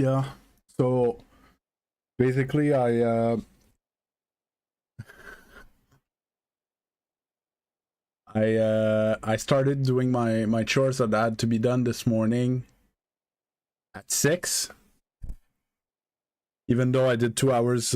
Yeah. So basically, I started doing my chores that had to be done this morning at 6, even though I did 2 hours.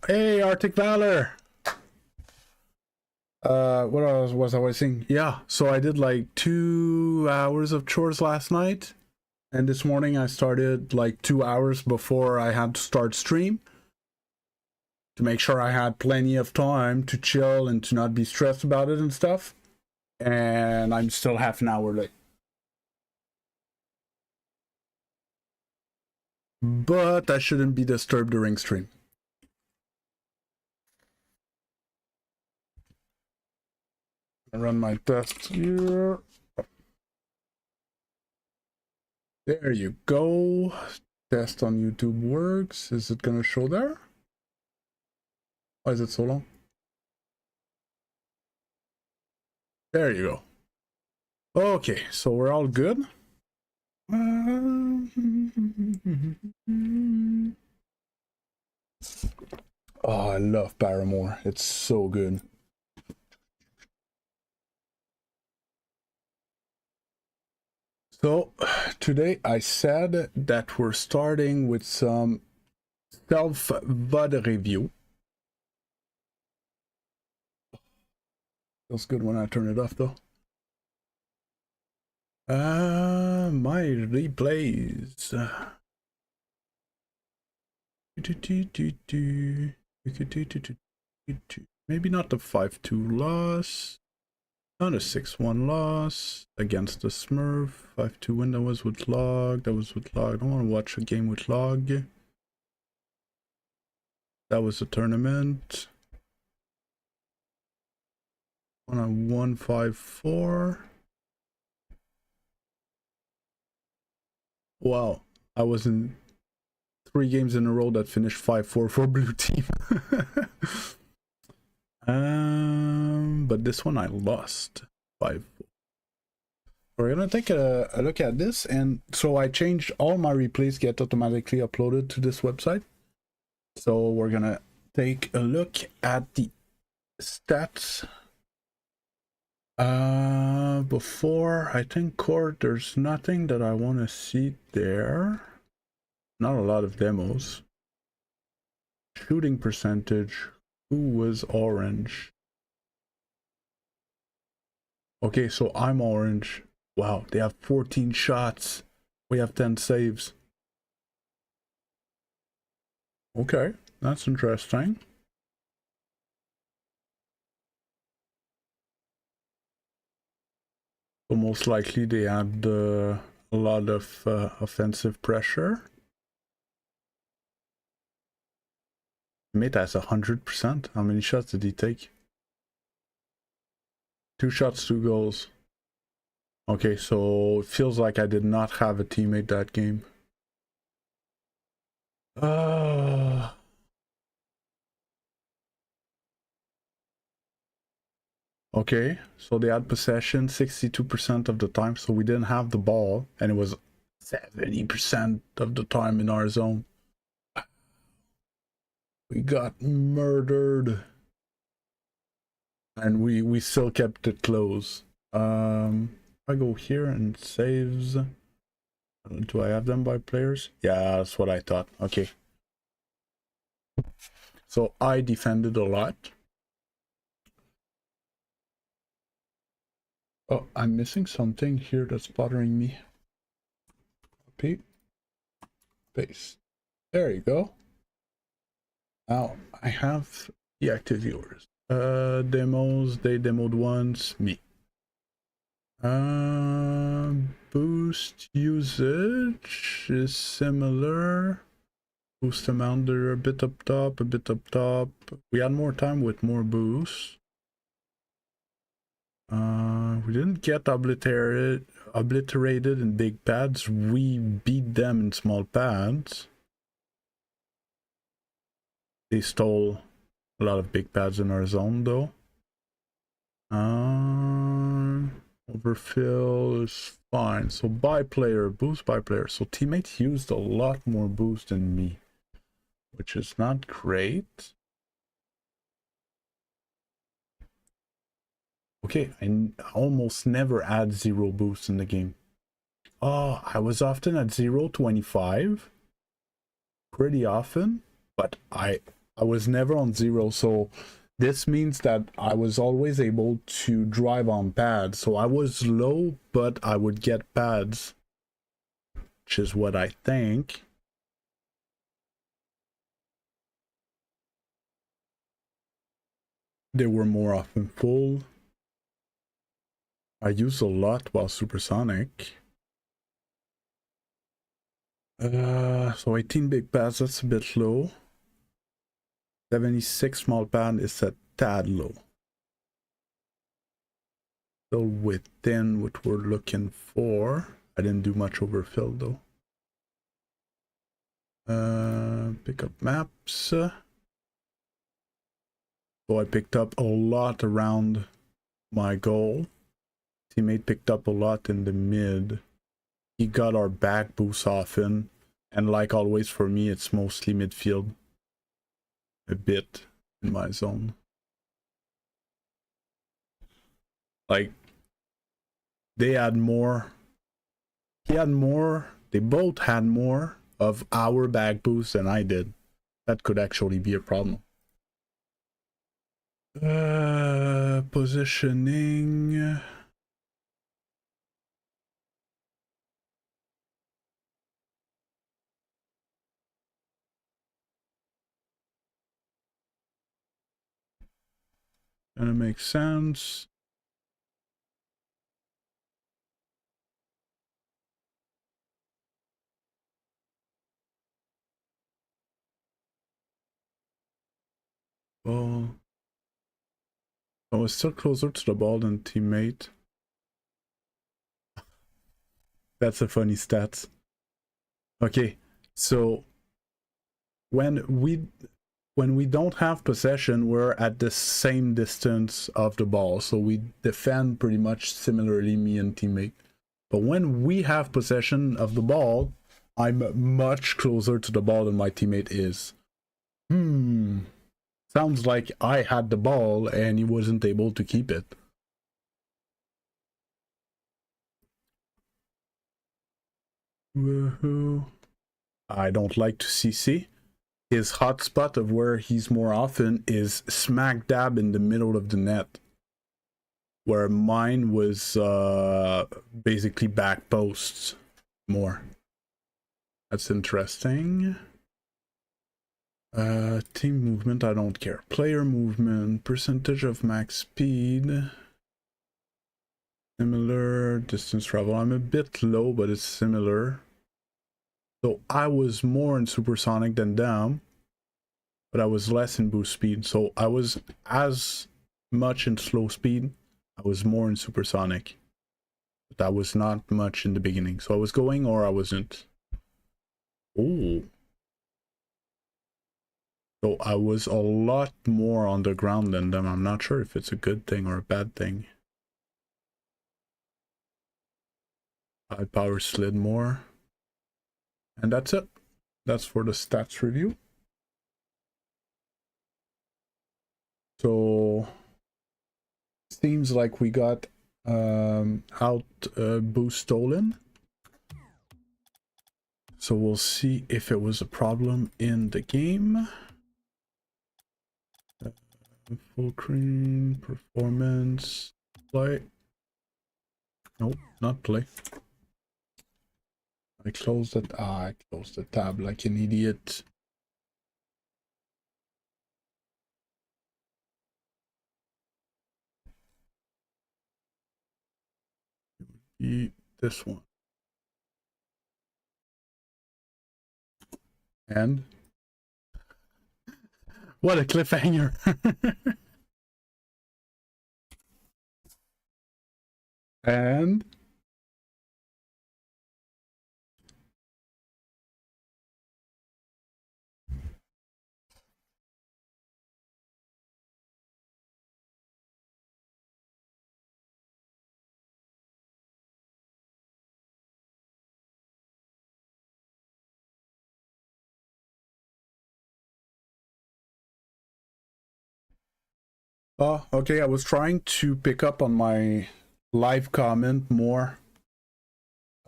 Hey, Arctic Valor. What else was I saying? Yeah. So I did like 2 hours of chores last night, and this morning I started like 2 hours before I had to start stream, to make sure I had plenty of time to chill and to not be stressed about it and stuff. And I'm still half an hour late. But I shouldn't be disturbed during stream. I run my test here. There you go. Test on YouTube works. Is it gonna show there? Why is it so long? There you go. Okay, so we're all good. Oh, I love Paramore. It's so good. So today I said that we're starting with some self-VOD review. Feels good when I turn it off though. My replays. Maybe not the 5-2 loss. Not a 6-1 loss against the Smurf. 5-2 win. That was with log. That was with log. I don't want to watch a game with log. That was a tournament. On a 1-5-4. Wow. I was in 3 games in a row that finished 5-4 for blue team. But this one I lost 5-4. We're gonna take a look at this, and so I changed all my replays get automatically uploaded to this website. So we're gonna take a look at the stats. Before I think court, there's nothing that I want to see there. Not a lot of demos. Shooting percentage. Who was orange? Okay, so I'm orange. Wow, they have 14 shots. We have 10 saves. Okay, that's interesting. So most likely they had a lot of offensive pressure. Mate has 100%. How many shots did he take? 2 shots, 2 goals. Okay, so it feels like I did not have a teammate that game. Okay, so they had possession 62% of the time, so we didn't have the ball, and it was 70% of the time in our zone. We got murdered. And we still kept it close. I go here and saves. Do I have them by players? Yeah, that's what I thought. Okay. So I defended a lot. Oh, I'm missing something here that's bothering me. Copy. Paste. There you go. Now I have the active viewers. Demos, they demoed once. Me. Boost usage is similar. Boost amount, they're a bit up top, a bit up top. We had more time with more boosts. We didn't get obliterated in big pads. We beat them in small pads. They stole a lot of big pads in our zone though. Overfill is fine. So by player, boost by player. So teammates used a lot more boost than me, which is not great. Okay, I almost never add 0 boost in the game. Oh, I was often at 0.25. Pretty often, but I was never on 0, so this means that I was always able to drive on pads. So I was low, but I would get pads, which is what I think. They were more often full. I use a lot while supersonic. So 18 big pads, that's a bit low. 76 small pad is a tad low. Still within what we're looking for. I didn't do much overfill though. Pick up maps. So I picked up a lot around my goal. Teammate picked up a lot in the mid. He got our back boost often. And like always for me, it's mostly midfield. A bit in my zone. Like, they had more. He had more. They both had more of our back boost than I did. That could actually be a problem. Positioning. And it makes sense. Well, I was still closer to the ball than teammate. That's a funny stat. Okay, so when we don't have possession, we're at the same distance of the ball, so we defend pretty much similarly, me and teammate. But when we have possession of the ball, I'm much closer to the ball than my teammate is. Sounds like I had the ball and he wasn't able to keep it. Woohoo. I don't like to CC. His hotspot of where he's more often is smack dab in the middle of the net, where mine was basically back posts more. That's interesting. Team movement, I don't care. Player movement, percentage of max speed. Similar. Distance travel, I'm a bit low, but it's similar. So I was more in supersonic than them, but I was less in boost speed. So I was as much in slow speed. I was more in supersonic. But that was not much in the beginning. So I was going or I wasn't. Oh. So I was a lot more on the ground than them. I'm not sure if it's a good thing or a bad thing. I power slid more. And that's it. That's for the stats review. So seems like we got out boost stolen. So we'll see if it was a problem in the game. Full screen, performance, play. Nope, not play. I closed it. I closed the tab like an idiot. this one. And what a cliffhanger. And oh, okay, I was trying to pick up on my live comment more.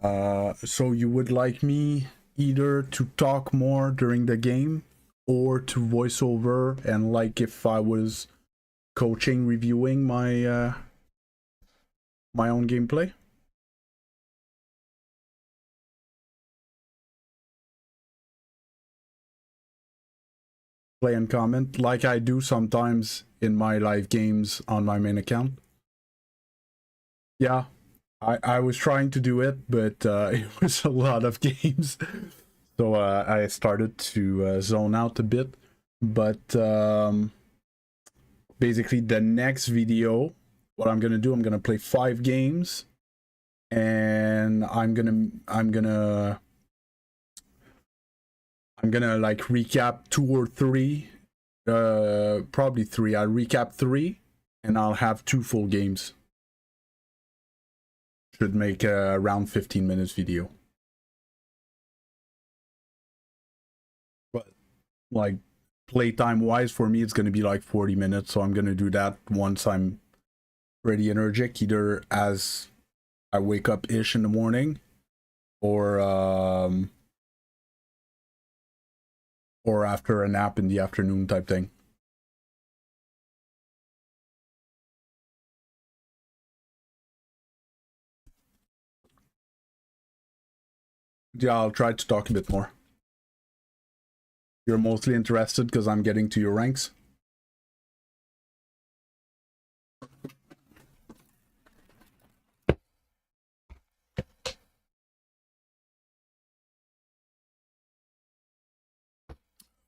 So you would like me either to talk more during the game or to voice over, and like if I was coaching, reviewing my my own gameplay? Play and comment like I do sometimes in my live games on my main account. Yeah, I was trying to do it, but it was a lot of games. So I started to zone out a bit. But basically the next video, what I'm gonna do, I'm gonna play 5 games, and I'm gonna like recap 2 or 3, probably 3. I'll recap 3 and I'll have 2 full games. Should make a around 15 minutes video. But like playtime wise, for me it's gonna be like 40 minutes, so I'm gonna do that once I'm pretty energetic, either as I wake up ish in the morning, or after a nap in the afternoon type thing. Yeah, I'll try to talk a bit more. You're mostly interested because I'm getting to your ranks.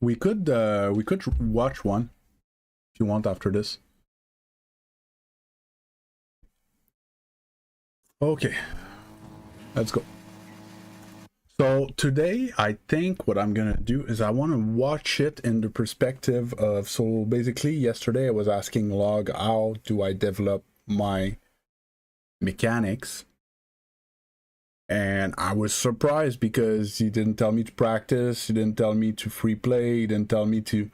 We could watch one if you want after this. Okay, let's go. So today, I think what I'm gonna do is I want to watch it in the perspective of, so basically yesterday I was asking Log, how do I develop my mechanics? And I was surprised because he didn't tell me to practice, he didn't tell me to free play, he didn't tell me to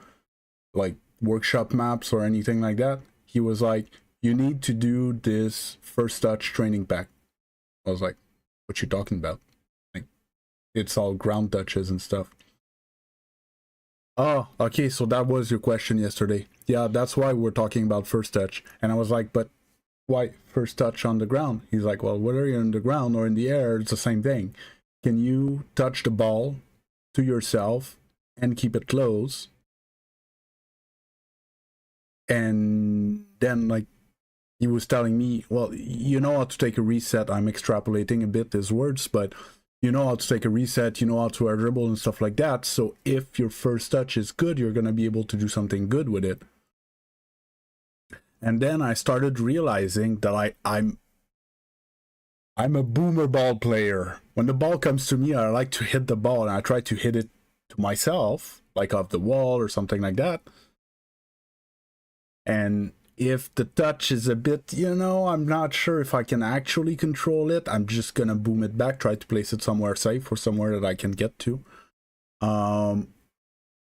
like workshop maps or anything like that. He was like, you need to do this first touch training pack. I was like, what you talking about? Like, it's all ground touches and stuff. Oh, okay, so that was your question yesterday. Yeah, that's why we're talking about first touch. And I was like, but why first touch on the ground? He's like, well, whether you're in the ground or in the air, it's the same thing. Can you touch the ball to yourself and keep it close? And then, like, he was telling me, well, you know how to take a reset. I'm extrapolating a bit his words, but you know how to take a reset, you know how to dribble and stuff like that. So if your first touch is good, you're going to be able to do something good with it. And then I started realizing that I'm a boomer ball player. When the ball comes to me, I like to hit the ball, and I try to hit it to myself, like off the wall or something like that. And if the touch is a bit, you know, I'm not sure if I can actually control it, I'm just gonna boom it back, try to place it somewhere safe or somewhere that I can get to.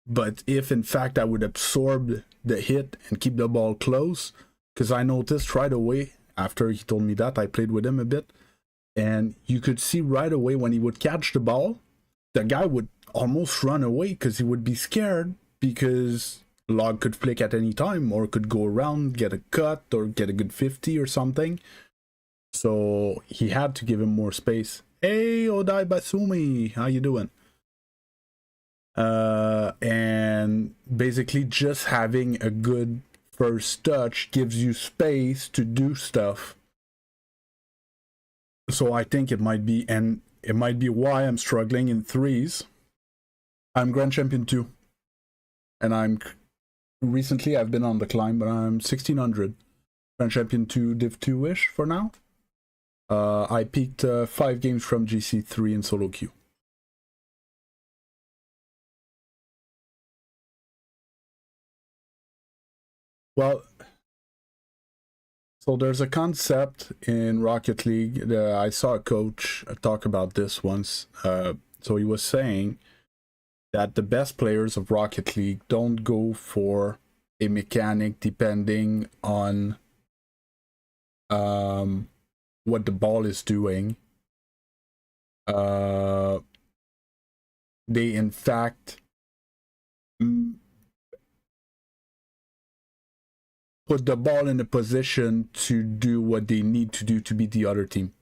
But if in fact I would absorb the hit and keep the ball close, because I noticed right away after he told me that, I played with him a bit, and you could see right away when he would catch the ball, the guy would almost run away because he would be scared, because Log could flick at any time or could go around, get a cut or get a good 50 or something. So he had to give him more space. Hey, Odai Basumi, how you doing? And basically just having a good first touch gives you space to do stuff. So I think it might be, and it might be why I'm struggling in threes. I'm Grand Champion 2, and recently I've been on the climb, but I'm 1600. Grand Champion 2 Div 2-ish for now. I peaked 5 games from GC3 in solo queue. Well, so there's a concept in Rocket League. I saw a coach talk about this once. So he was saying that the best players of Rocket League don't go for a mechanic depending on what the ball is doing. They in fact put the ball in a position to do what they need to do to beat the other team.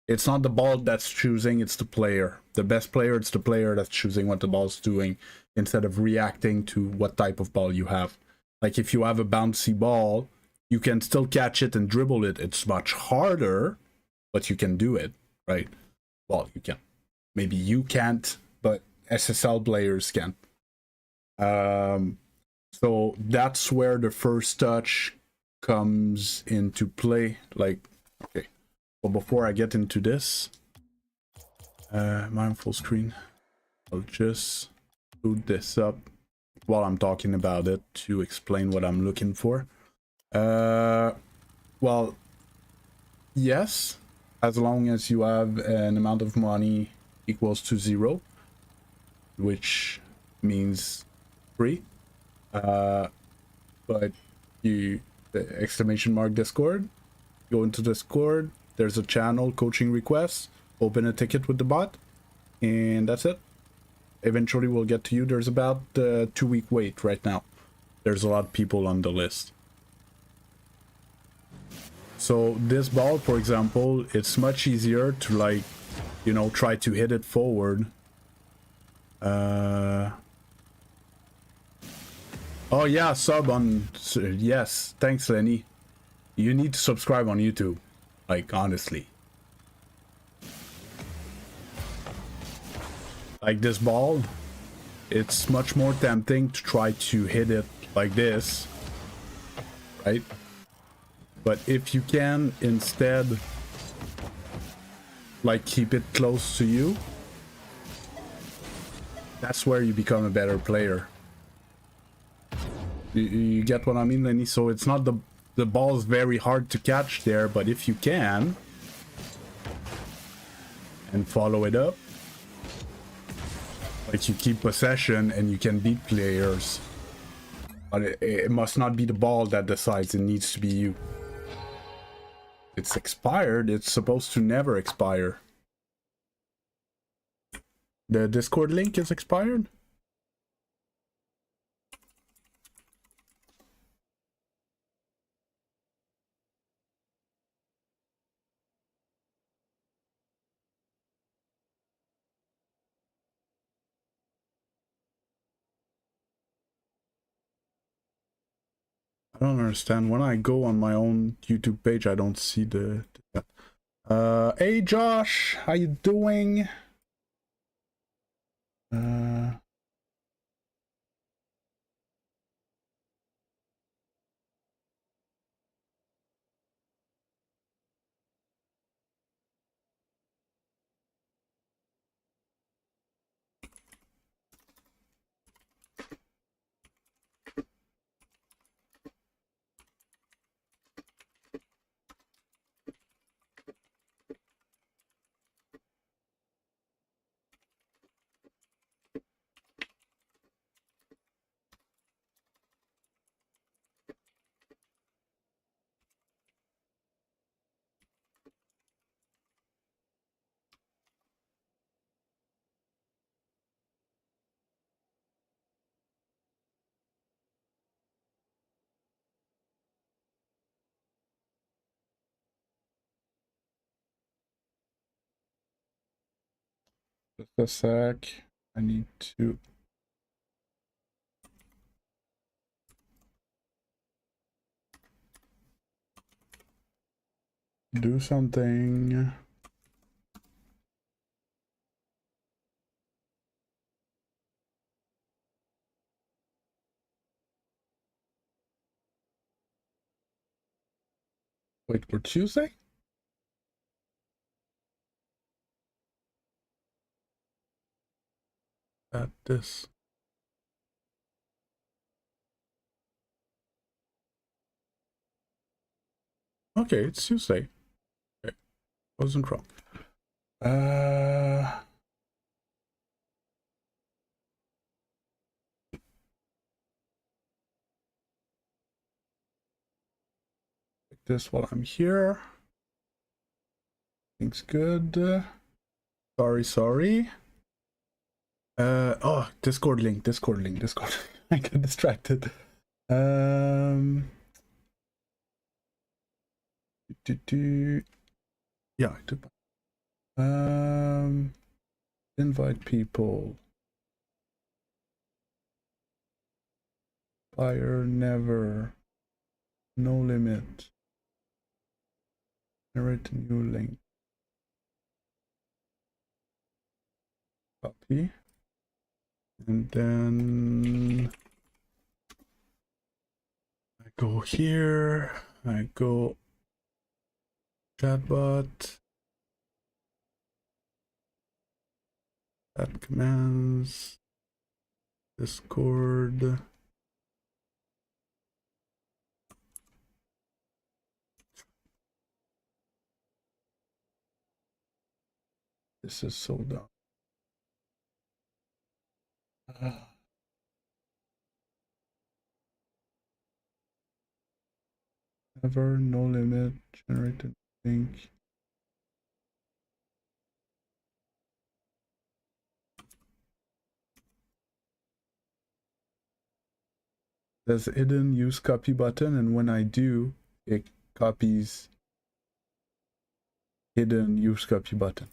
It's not the ball that's choosing, it's the player. The best player, it's the player that's choosing what the ball's doing instead of reacting to what type of ball you have. Like if you have a bouncy ball, you can still catch it and dribble it. It's much harder, but you can do it, right? Well, you can. Maybe you can't, but SSL players can. So that's where the first touch comes into play. Like, okay. Well, before I get into this, I'm full screen. I'll just boot this up while I'm talking about it to explain what I'm looking for. Well, yes, as long as you have an amount of money equals to 0, which means free. But you exclamation mark Discord, go into Discord, there's a channel, coaching requests, open a ticket with the bot, and that's it. Eventually we'll get to you. There's about a 2-week wait right now. There's a lot of people on the list. So this ball, for example, it's much easier to, like, you know, try to hit it forward. Oh yeah, sub on... Yes, thanks Lenny. You need to subscribe on YouTube. Like, honestly. Like this ball, it's much more tempting to try to hit it like this. Right? But if you can instead, like, keep it close to you, that's where you become a better player. You get what I mean, Lenny? So it's not the ball's very hard to catch there, but if you can and follow it up, like, you keep possession and you can beat players. But it must not be the ball that decides, it needs to be you. It's expired, it's supposed to never expire. The Discord link is expired? I don't understand. When I go on my own YouTube page, I don't see the... hey Josh, how you doing? Just a sec. I need to... do something. Wait, for Tuesday? At this. Okay, it's Tuesday. Okay, wasn't wrong. Like this while I'm here. Things good. Sorry. Oh, Discord link. I got distracted. Yeah, I did. Invite people. Fire never. No limit. Generate a new link. Copy. And then I go here. I go chatbot. Add commands. Discord. This is so dumb. Never, no limit, generated link. There's a hidden use copy button, and when I do, it copies hidden use copy button.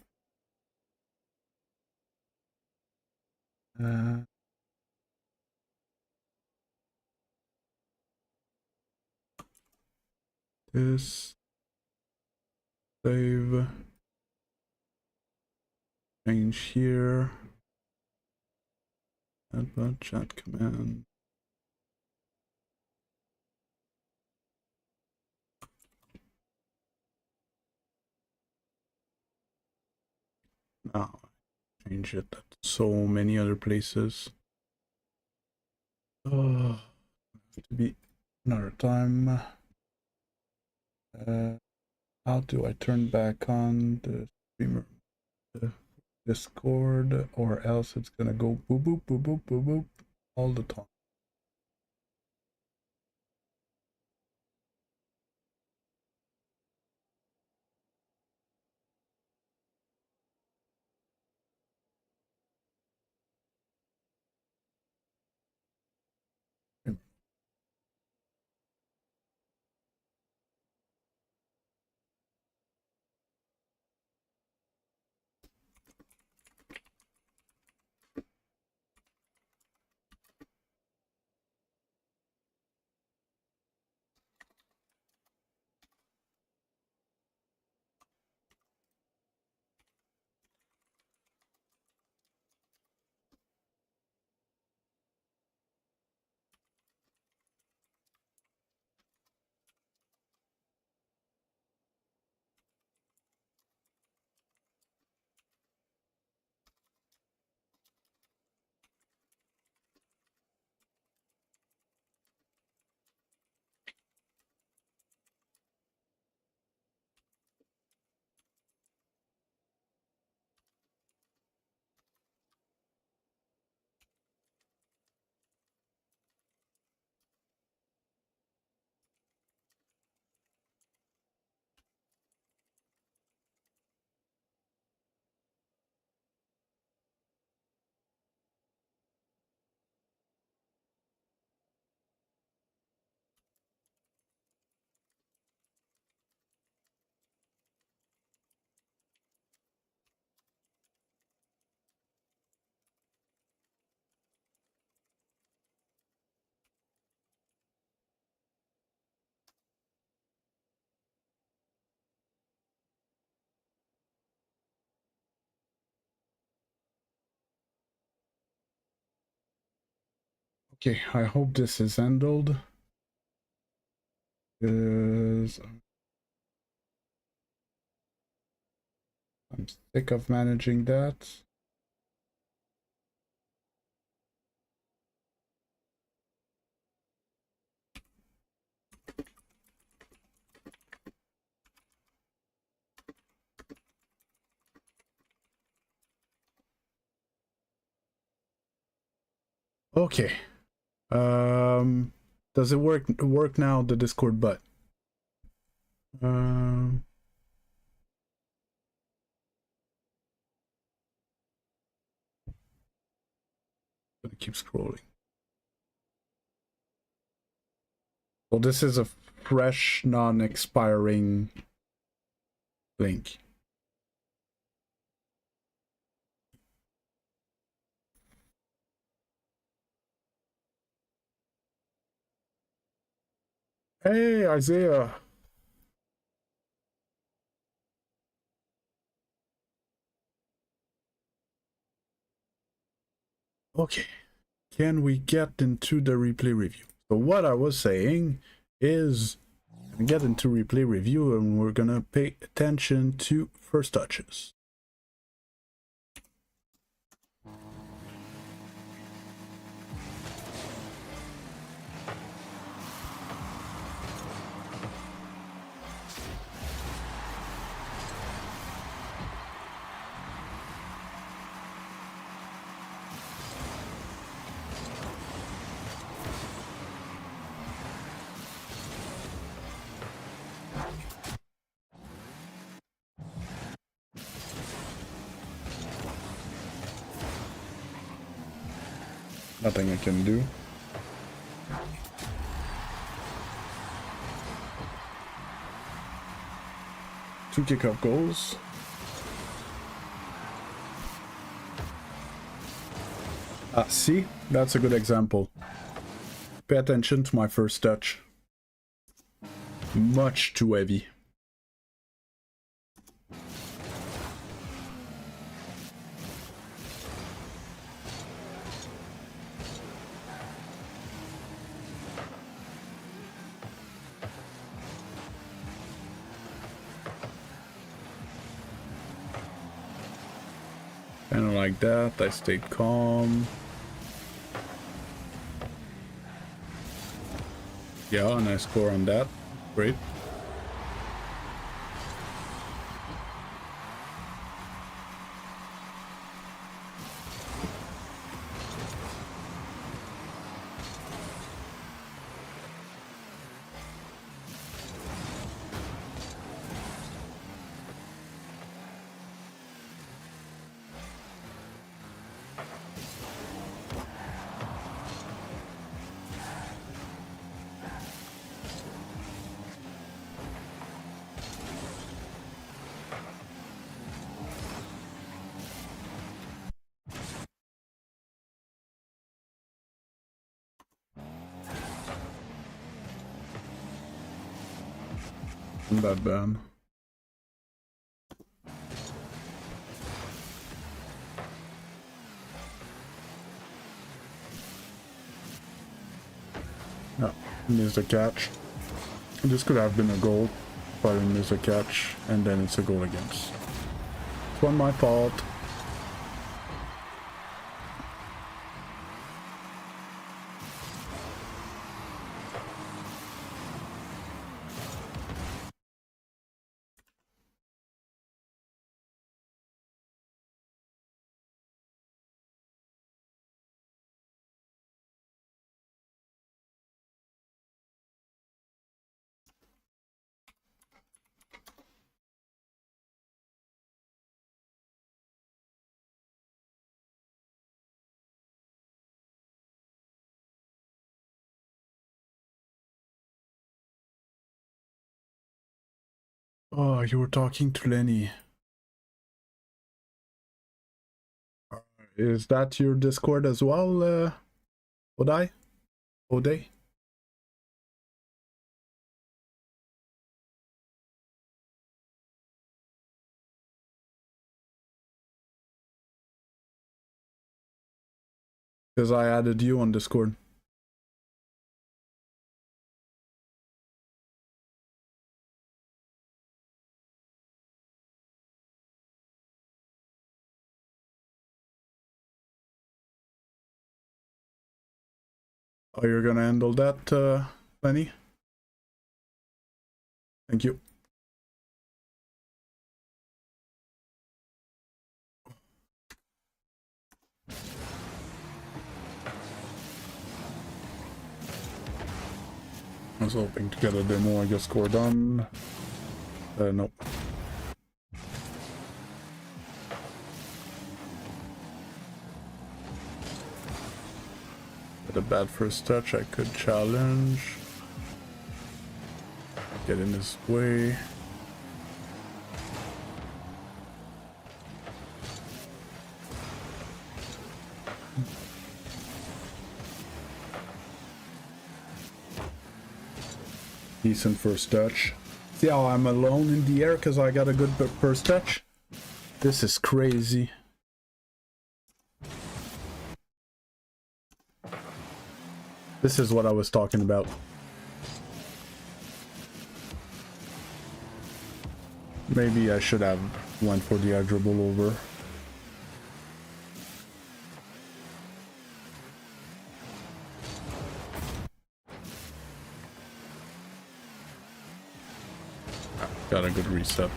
This save, change here, add chat command. Now change it at so many other places. Oh, to be another time. How do I turn back on the streamer? Discord, or else it's gonna go boop boop boop boop boop boop all the time. Okay, I hope this is handled. Because I'm sick of managing that. Okay. Does it work now, the Discord bot? Gonna keep scrolling. Well, this is a fresh, non-expiring link. Hey, Isaiah. Okay. Can we get into the replay review? So what I was saying is get into replay review and we're gonna pay attention to first touches. Nothing I can do. Two kickoff goals. See, that's a good example. Pay attention to my first touch. Much too heavy. Kind of like that. I stayed calm. Yeah, nice score on that. Great. Not that bad. No, missed a catch. This could have been a goal, but I missed a catch, and then it's a goal against. It's not my fault. Oh, you were talking to Lenny. Is that your Discord as well, Odai? Oday? Because I added you on Discord. Oh, you're gonna handle that, Lenny? Thank you. I was hoping to get a demo, I guess, score done. Nope. With a bad first touch, I could challenge. Get in his way. Decent first touch. See how I'm alone in the air because I got a good first touch? This is crazy. This is what I was talking about. Maybe I should have went for the dribble over. Got a good reset.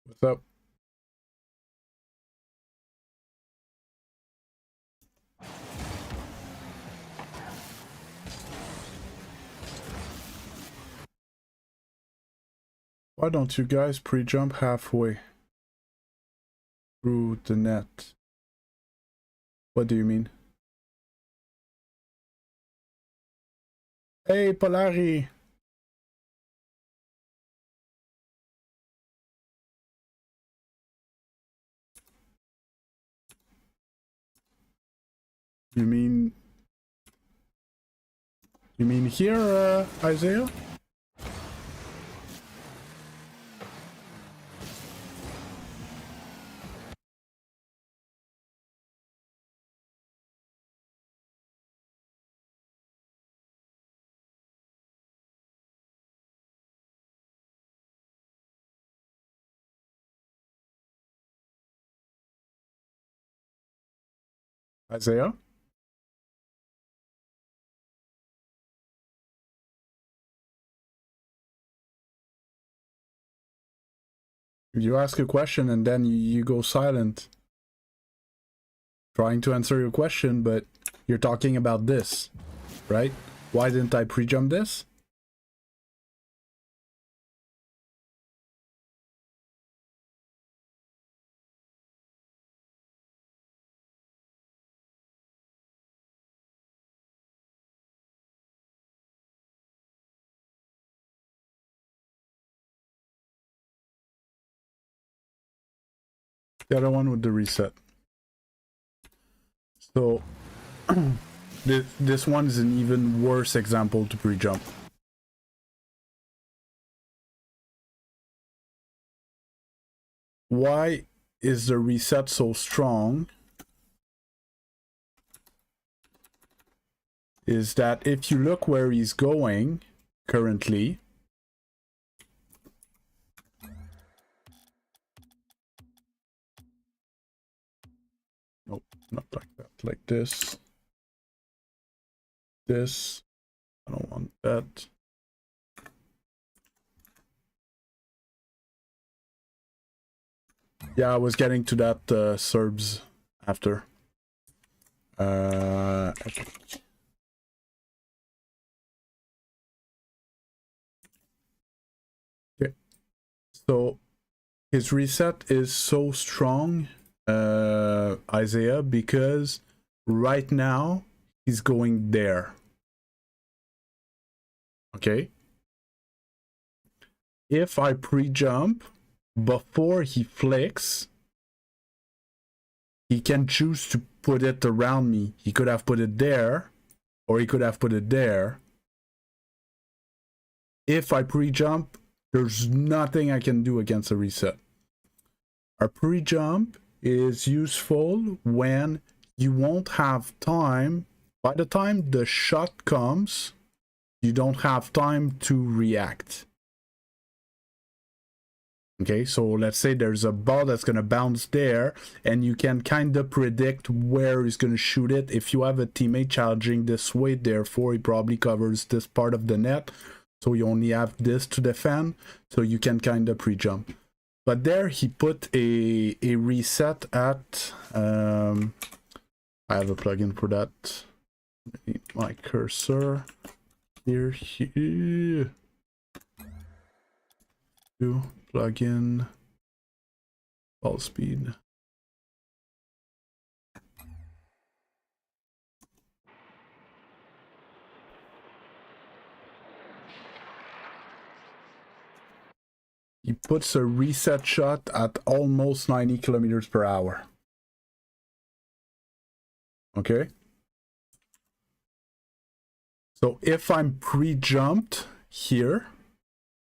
What's up? Why don't you guys pre-jump halfway through the net? What do you mean? Hey, Polari! You mean here, Isaiah? Isaiah? You ask a question and then you go silent. Trying to answer your question, but you're talking about this, right? Why didn't I pre-jump this? The other one with the reset. So this one is an even worse example to pre-jump. Why is the reset so strong? Is that if you look where he's going currently, nope, not like that, like this, I don't want that. Yeah, I was getting to that Serbs after. Okay. So his reset is so strong, Isaiah, because right now he's going there. Okay. If I pre-jump before he flicks, he can choose to put it around me. He could have put it there, or he could have put it there. If I pre-jump, there's nothing I can do against a reset. A pre-jump is useful when you won't have time. By the time the shot comes, you don't have time to react. Okay, so let's say there's a ball that's going to bounce there, and you can kind of predict where he's going to shoot it. If you have a teammate challenging this way, therefore he probably covers this part of the net, so you only have this to defend, so you can kind of pre-jump. But there he put a reset at, I have a plugin for that. My cursor here, plugin ball speed. He puts a reset shot at almost 90 kilometers per hour. Okay. So if I'm pre-jumped here,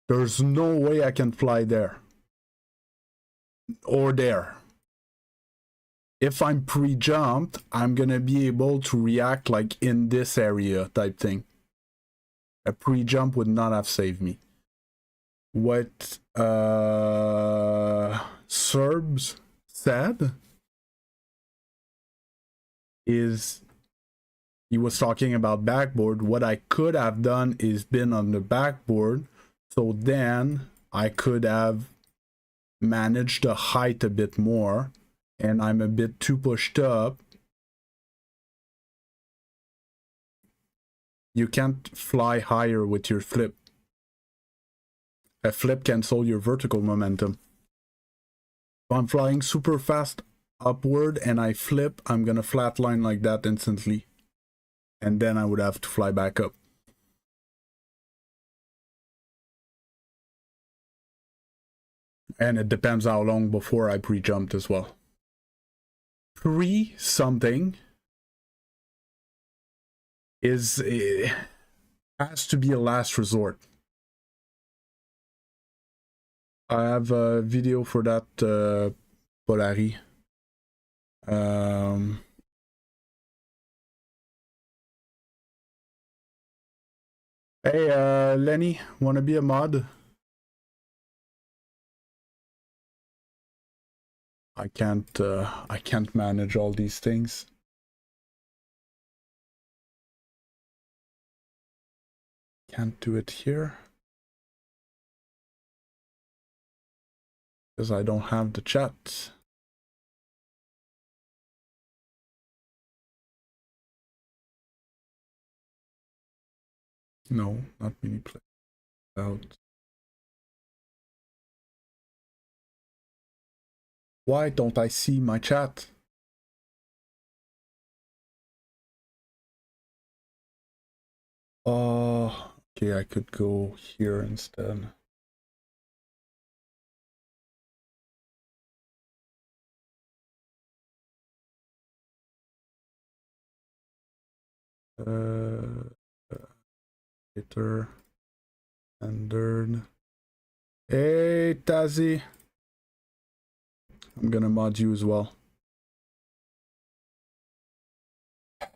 there's no way I can fly there. Or there. If I'm pre-jumped, I'm gonna be able to react like in this area type thing. A pre-jump would not have saved me. What Serbs said is he was talking about backboard. What I could have done is been on the backboard, so then I could have managed the height a bit more, and I'm a bit too pushed up. You can't fly higher with your flip. A flip cancels your vertical momentum. If I'm flying super fast upward and I flip, I'm gonna flatline like that instantly. And then I would have to fly back up. And it depends how long before I pre-jumped as well. Something is has to be a last resort. I have a video for that, Polari. Hey, Lenny, wanna be a mod? I can't manage all these things. Can't do it here. Because I don't have the chat. No, not mini play. Out. Why don't I see my chat? Oh, okay, I could go here instead. Later. Standard. Hey, Tazzy. I'm gonna mod you as well. I'm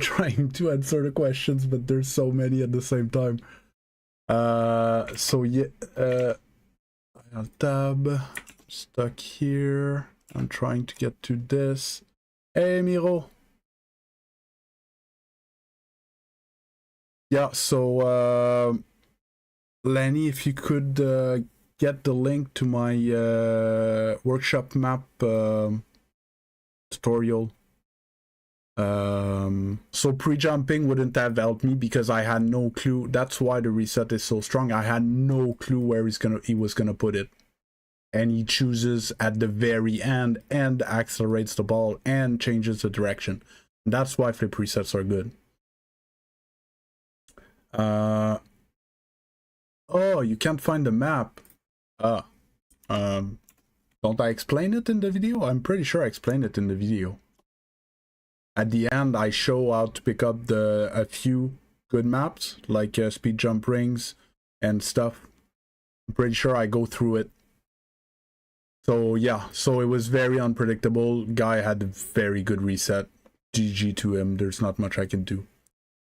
trying to answer the questions, but there's so many at the same time. So yeah, I'll tab. Stuck here. I'm trying to get to this. Hey, Miro. Yeah, so Lenny, if you could get the link to my workshop map tutorial. So pre-jumping wouldn't have helped me because I had no clue. That's why the reset is so strong. I had no clue where he was gonna put it, and he chooses at the very end and accelerates the ball and changes the direction. That's why flip resets are good. Oh, you can't find the map. Don't I explain it in the video? I'm pretty sure I explained it in the video. At the end, I show how to pick up a few good maps, like speed jump rings and stuff. I'm pretty sure I go through it. So yeah, so it was very unpredictable. Guy had a very good reset. GG to him. There's not much I can do.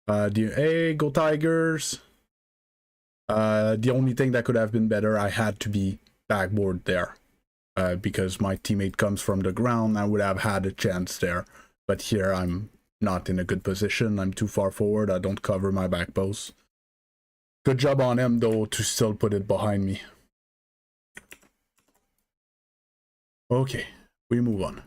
Hey, go Tigers. The only thing that could have been better, I had to be backboard there. Because my teammate comes from the ground, I would have had a chance there. But here I'm not in a good position. I'm too far forward. I don't cover my back post. Good job on him, though, to still put it behind me. Okay, we move on.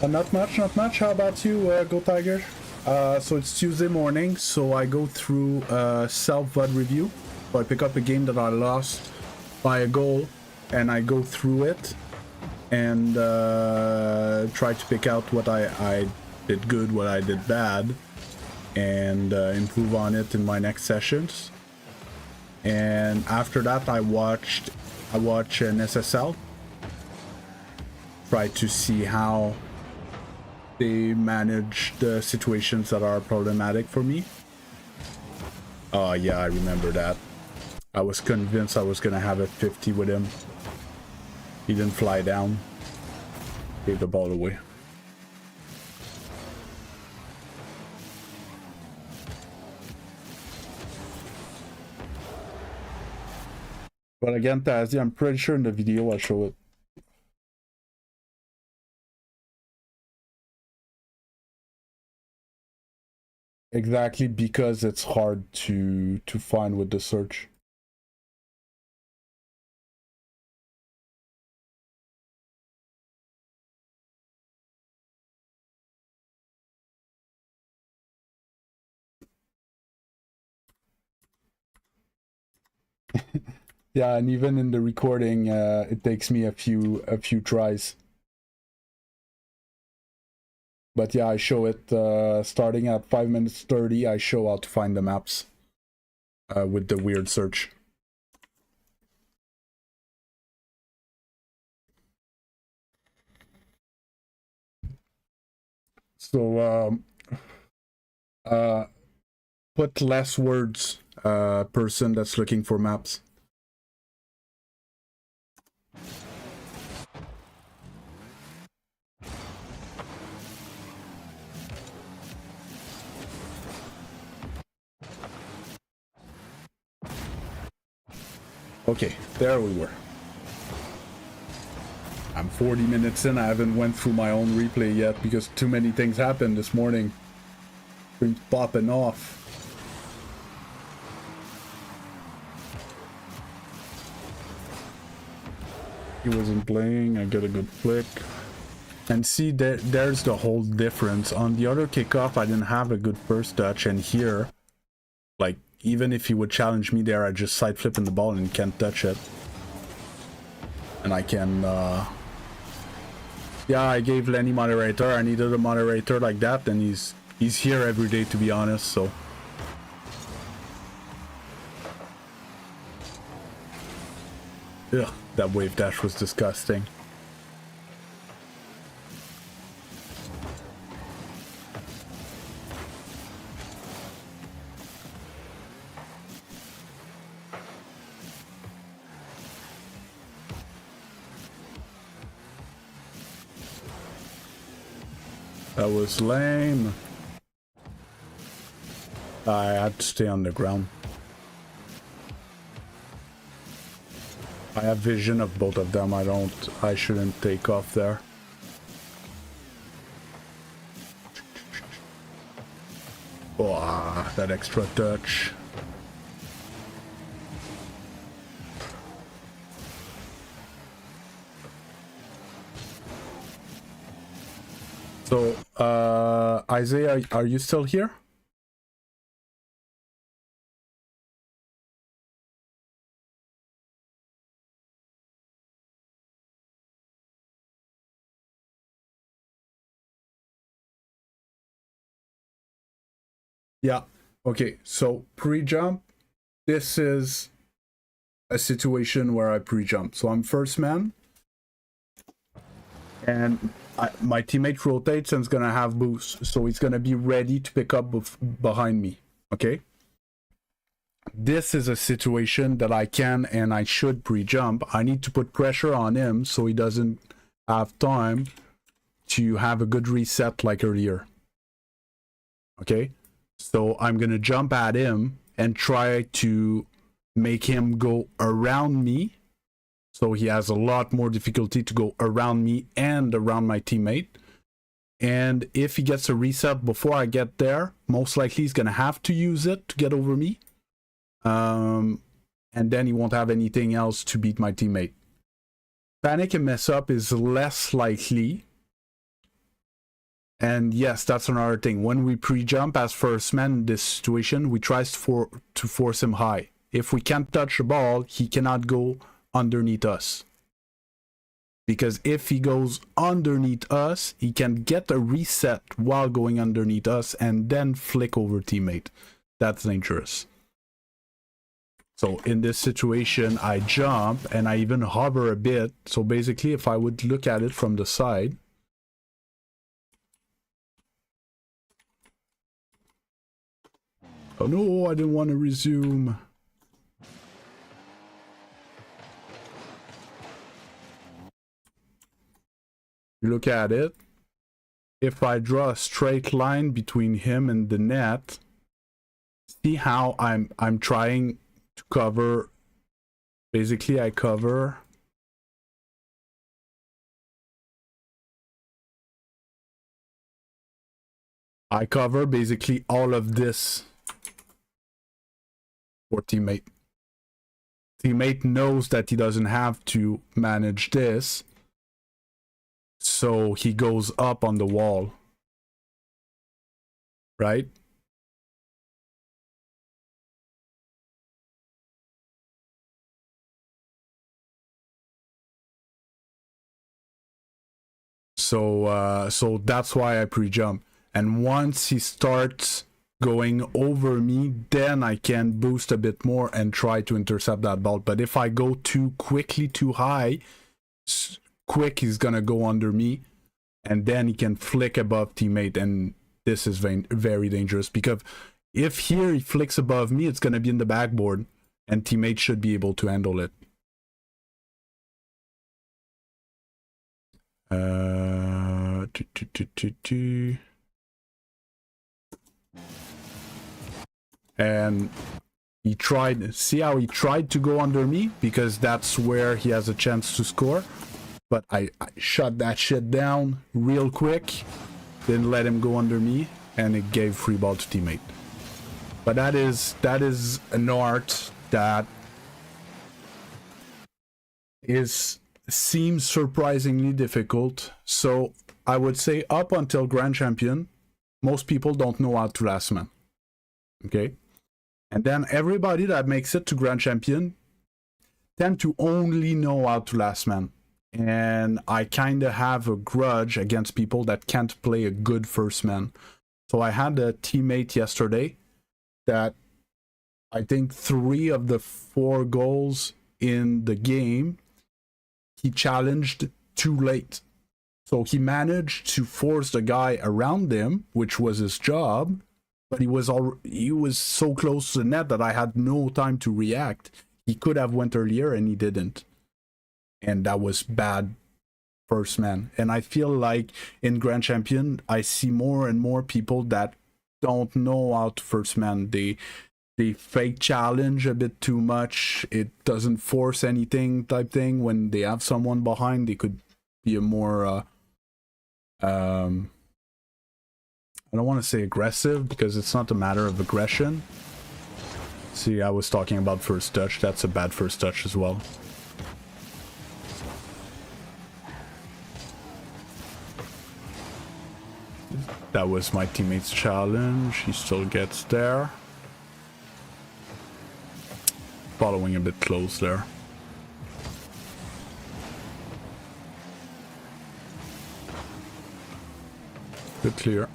Not much, not much. How about you, Go Tiger? So it's Tuesday morning, so I go through self-VOD review. So I pick up a game that I lost by a goal, and I go through it and try to pick out what I did good, what I did bad, and improve on it in my next sessions. And after that, I watch an SSL, try to see how they manage the situations that are problematic for me. Oh yeah, I remember that. I was convinced I was gonna have a 50 with him. He didn't fly down. Gave the ball away. But again, Tazzy, I'm pretty sure in the video I'll show it. Exactly, because it's hard to find with the search. Yeah, and even in the recording, it takes me a few tries. But yeah, I show it starting at 5 minutes 30. I show how to find the maps with the weird search. So put less words, person that's looking for maps. Okay, there we were. I'm 40 minutes in. I haven't went through my own replay yet because too many things happened this morning. Screens popping off. He wasn't playing. I get a good flick. And see, there's the whole difference. On the other kickoff, I didn't have a good first touch, and here, like, even if he would challenge me there, I just side flipping the ball and can't touch it. And I can, yeah, I gave Lenny moderator. I needed a moderator like that, and he's here every day, to be honest, so. Ugh, that wave dash was disgusting. That was lame. I had to stay on the ground. I have vision of both of them. I shouldn't take off there. Oh, that extra touch. So, Isaiah, are you still here? Yeah. Okay, so pre-jump, this is a situation where I pre-jump. So I'm first man, and my teammate rotates and is gonna have boost, so he's gonna be ready to pick up behind me. Okay? This is a situation that I can and I should pre-jump. I need to put pressure on him so he doesn't have time to have a good reset like earlier. Okay? So I'm gonna jump at him and try to make him go around me. So he has a lot more difficulty to go around me and around my teammate. And if he gets a reset before I get there, most likely he's gonna have to use it to get over me. And then he won't have anything else to beat my teammate. Panic and mess up is less likely. And yes, that's another thing. When we pre-jump as first man in this situation, we try to force him high. If we can't touch the ball, he cannot go underneath us. Because if he goes underneath us, he can get a reset while going underneath us and then flick over teammate. That's dangerous. So in this situation, I jump and I even hover a bit. So basically, if I would look at it from the side, oh no, I didn't want to resume. You look at it. If I draw a straight line between him and the net, see how I'm trying to cover. Basically, I cover. I cover basically all of this for teammate. Teammate knows that he doesn't have to manage this, so he goes up on the wall, right? So that's why I pre-jump. And once he starts going over me, then I can boost a bit more and try to intercept that ball. But if I go too quickly, too high, quick, he's gonna go under me, and then he can flick above teammate, and this is very dangerous, because if here he flicks above me, it's gonna be in the backboard, and teammate should be able to handle it. And he tried, see how he tried to go under me, because that's where he has a chance to score. But I shut that shit down real quick, didn't let him go under me, and it gave free ball to teammate. But that is an art that seems surprisingly difficult. So I would say up until Grand Champion, most people don't know how to last man. Okay? And then everybody that makes it to Grand Champion tend to only know how to last man. And I kind of have a grudge against people that can't play a good first man. So I had a teammate yesterday that I think 3 of the 4 goals in the game, he challenged too late. So he managed to force the guy around him, which was his job, but he was so close to the net that I had no time to react. He could have went earlier and he didn't. And that was bad first man. And I feel like in Grand Champion, I see more and more people that don't know how to first man. They fake challenge a bit too much. It doesn't force anything type thing. When they have someone behind, they could be a more I don't want to say aggressive, because it's not a matter of aggression. See, I was talking about first touch. That's a bad first touch as well. That was my teammate's challenge. He still gets there. Following a bit close there. Good clear.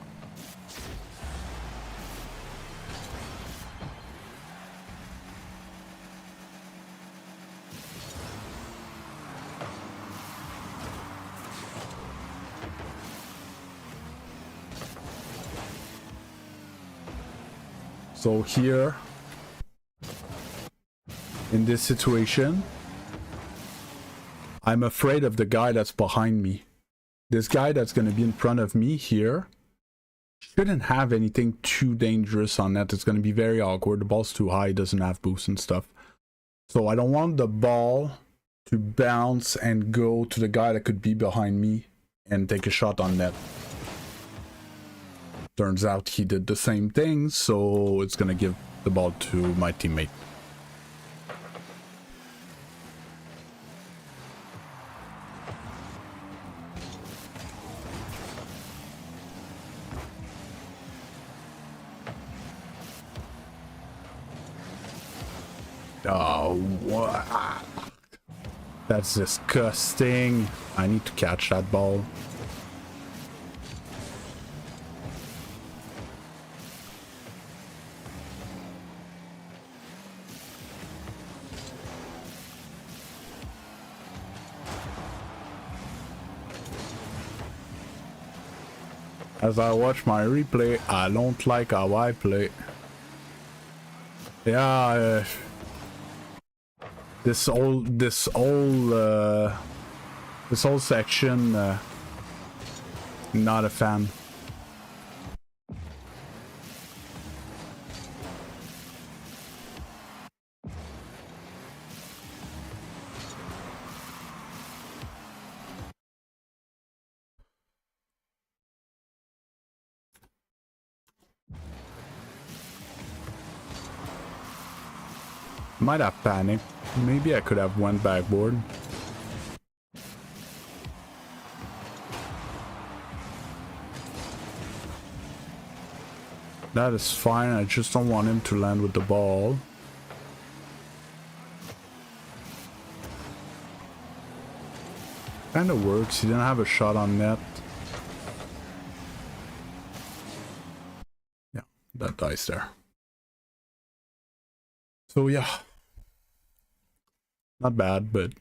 So here, in this situation, I'm afraid of the guy that's behind me. This guy that's going to be in front of me here shouldn't have anything too dangerous on that. It's going to be very awkward. The ball's too high, it doesn't have boost and stuff. So I don't want the ball to bounce and go to the guy that could be behind me and take a shot on net. Turns out he did the same thing, so it's going to give the ball to my teammate. Oh, what? That's disgusting. I need to catch that ball. As I watch my replay, I don't like how I play. Yeah, this whole section, not a fan. Might have panicked. Maybe I could have went backboard. That is fine. I just don't want him to land with the ball. Kinda works. He didn't have a shot on net. Yeah, that dies there. So yeah. Not bad, but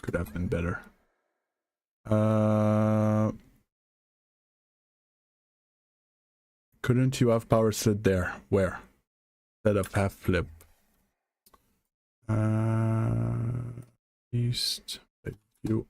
could have been better. Couldn't you have power slid there? Where? Instead of half flip. East. You.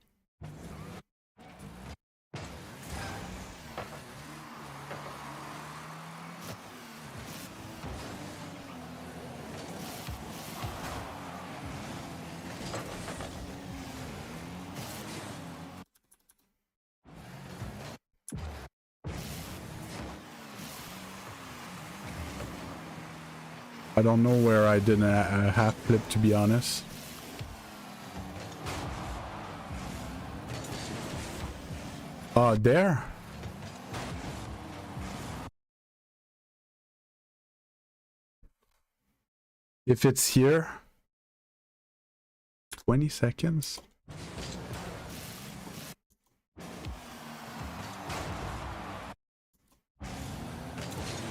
I don't know where I did a half flip, to be honest. There. If it's here, 20 seconds.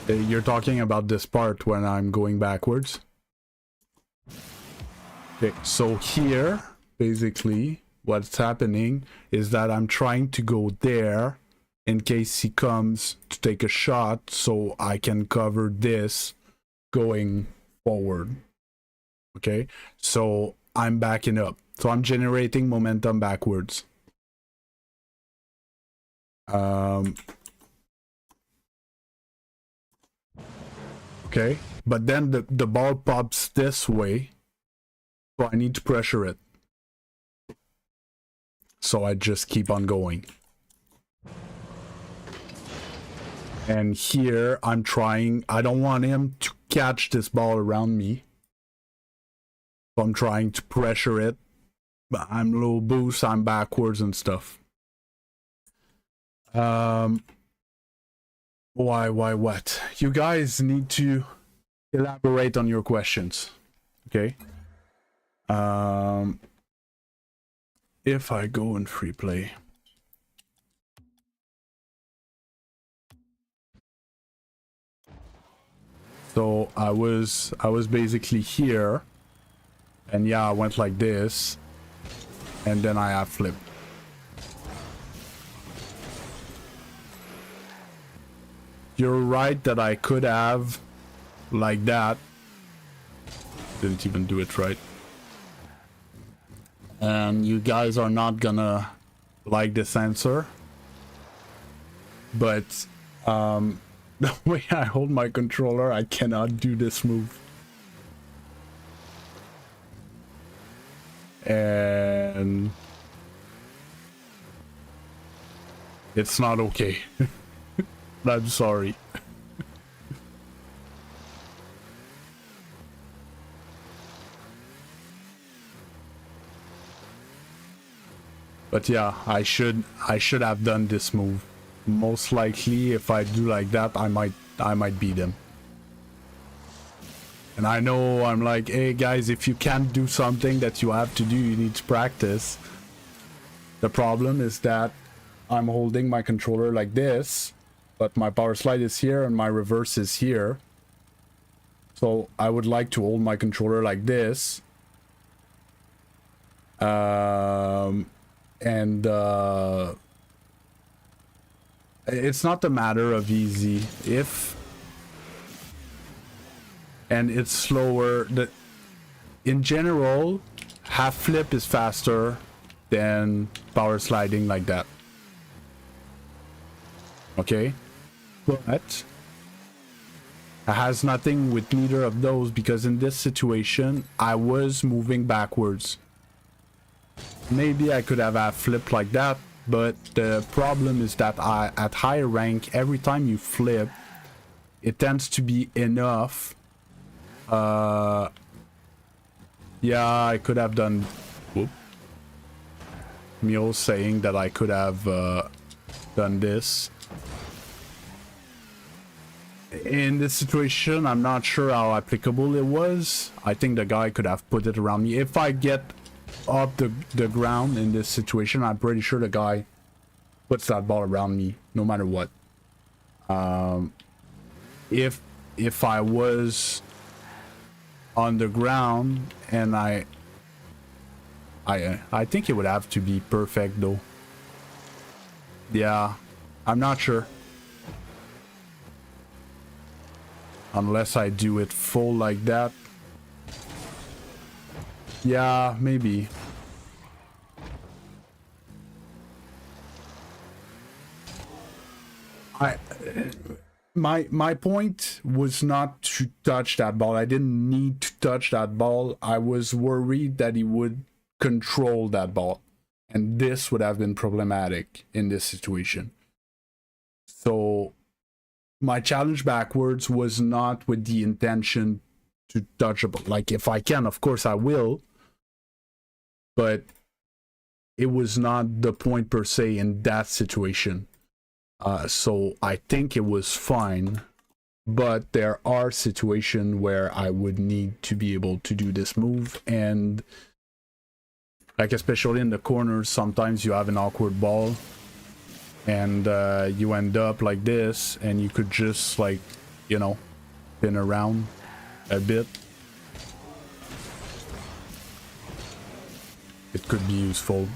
You're talking about this part when I'm going backwards. Okay, so here, basically, what's happening is that I'm trying to go there in case he comes to take a shot, so I can cover this going forward. Okay, so I'm backing up. So I'm generating momentum backwards. Okay, but then the ball pops this way, so I need to pressure it. So I just keep on going. And here I'm trying, I don't want him to catch this ball around me. So I'm trying to pressure it, but I'm low boost, I'm backwards and stuff. What? You guys need to elaborate on your questions, okay? If I go in free play, so I was basically here, and yeah, I went like this, and then I have flipped. You're right that I could have like that. Didn't even do it right. And you guys are not gonna like this answer, but the way I hold my controller, I cannot do this move. And it's not okay. I'm sorry. But yeah, I should have done this move. Most likely, if I do like that, I might beat him. And I know I'm like, hey guys, if you can't do something that you have to do, you need to practice. The problem is that I'm holding my controller like this, but my power slide is here and my reverse is here. So I would like to hold my controller like this. It's not a matter of easy. And it's slower. In general, half flip is faster than power sliding like that. Okay? But it has nothing with neither of those, because in this situation, I was moving backwards. Maybe I could have half flipped like that, but the problem is that at higher rank, every time you flip, it tends to be enough. Yeah, I could have done. Whoop. Mio saying that I could have done this. In this situation, I'm not sure how applicable it was. I think the guy could have put it around me. If I get up the ground in this situation, I'm pretty sure the guy puts that ball around me, no matter what. If I was on the ground and I think it would have to be perfect though. Yeah, I'm not sure. Unless I do it full like that. Yeah, maybe. My point was not to touch that ball. I didn't need to touch that ball. I was worried that he would control that ball, and this would have been problematic in this situation. So my challenge backwards was not with the intention to touch a ball. Like, if I can, of course I will, but it was not the point per se in that situation. So I think it was fine, but there are situations where I would need to be able to do this move, and like especially in the corners, sometimes you have an awkward ball and you end up like this, and you could just, like, you know, spin around a bit. It could be useful.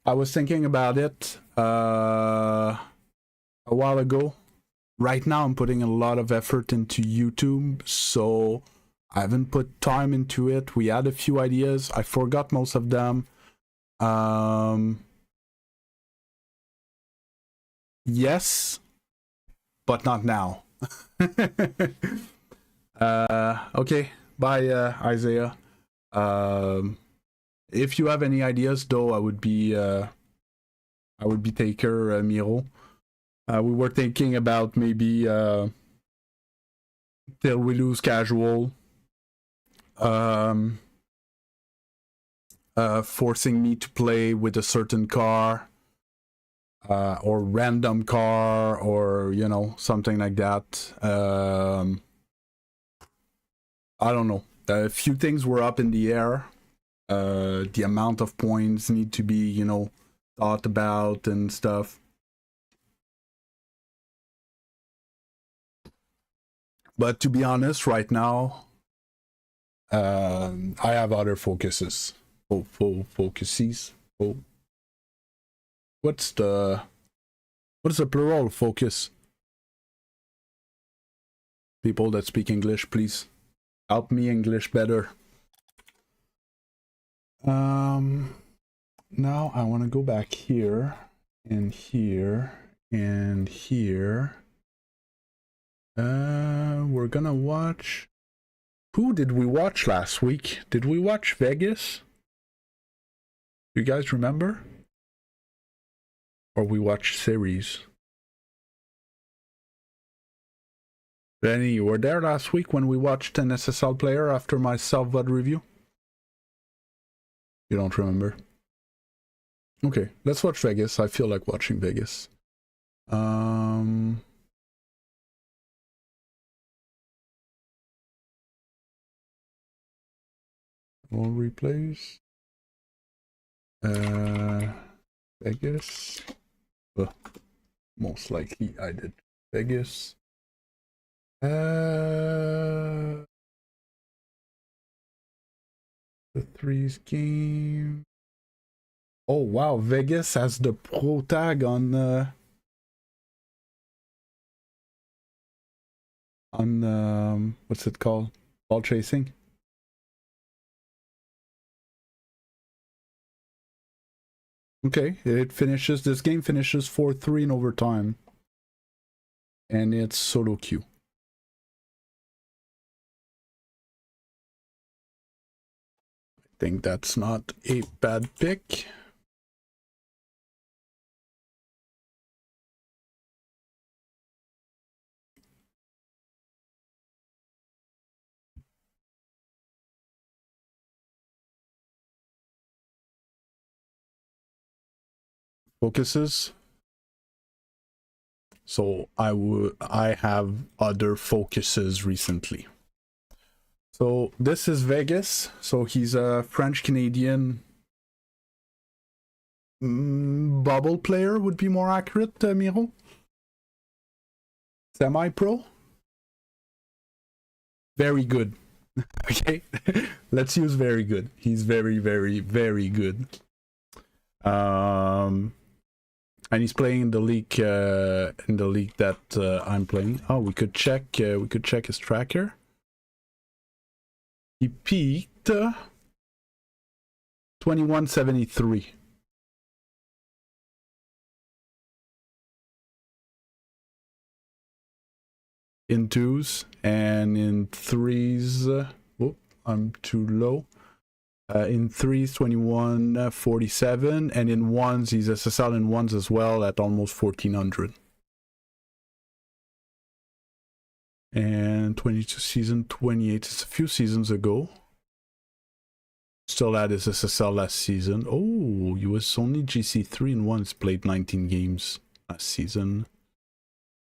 I was thinking about it a while ago. Right now I'm putting a lot of effort into YouTube, so I haven't put time into it. We had a few ideas. I forgot most of them. Yes, but not now. Okay, bye, Isaiah. If you have any ideas, though, I would be taker, Miro. We were thinking about maybe till we lose casual, forcing me to play with a certain car, or random car, or, you know, something like that. I don't know. A few things were up in the air. The amount of points need to be, you know, thought about and stuff. But to be honest, right now, I have other focuses. Focuses. What's the plural of focus? People that speak English, please help me English better. Now I want to go back here and here and here. We're gonna watch. Who did we watch last week? Did we watch Vegas? You guys remember? Or we watched series? Benny, you were there last week when we watched an SSL player after my self-VOD review? You don't remember? Okay, let's watch Vegas. I feel like watching Vegas. All replays. Vegas. Most likely I did Vegas. The threes game. Oh wow, Vegas has the pro tag on what's it called? Ball chasing. Okay, this game finishes 4-3 in overtime. And it's solo queue. I think that's not a bad pick. Focuses. So I have other focuses recently. So this is Vegas. So he's a French Canadian bubble player would be more accurate, Miro. Semi-pro. Very good. Okay, let's use very good. He's very, very, very good. And he's playing in the league that I'm playing. Oh, we could check his tracker. He peaked 2173. In twos and in threes. Oh, I'm too low. In threes, 2147, and in ones, he's SSL in ones as well at almost 1400. And 22 season, 28. It's a few seasons ago. Still had his SSL last season. Oh, he was only GC3 in ones, played 19 games last season.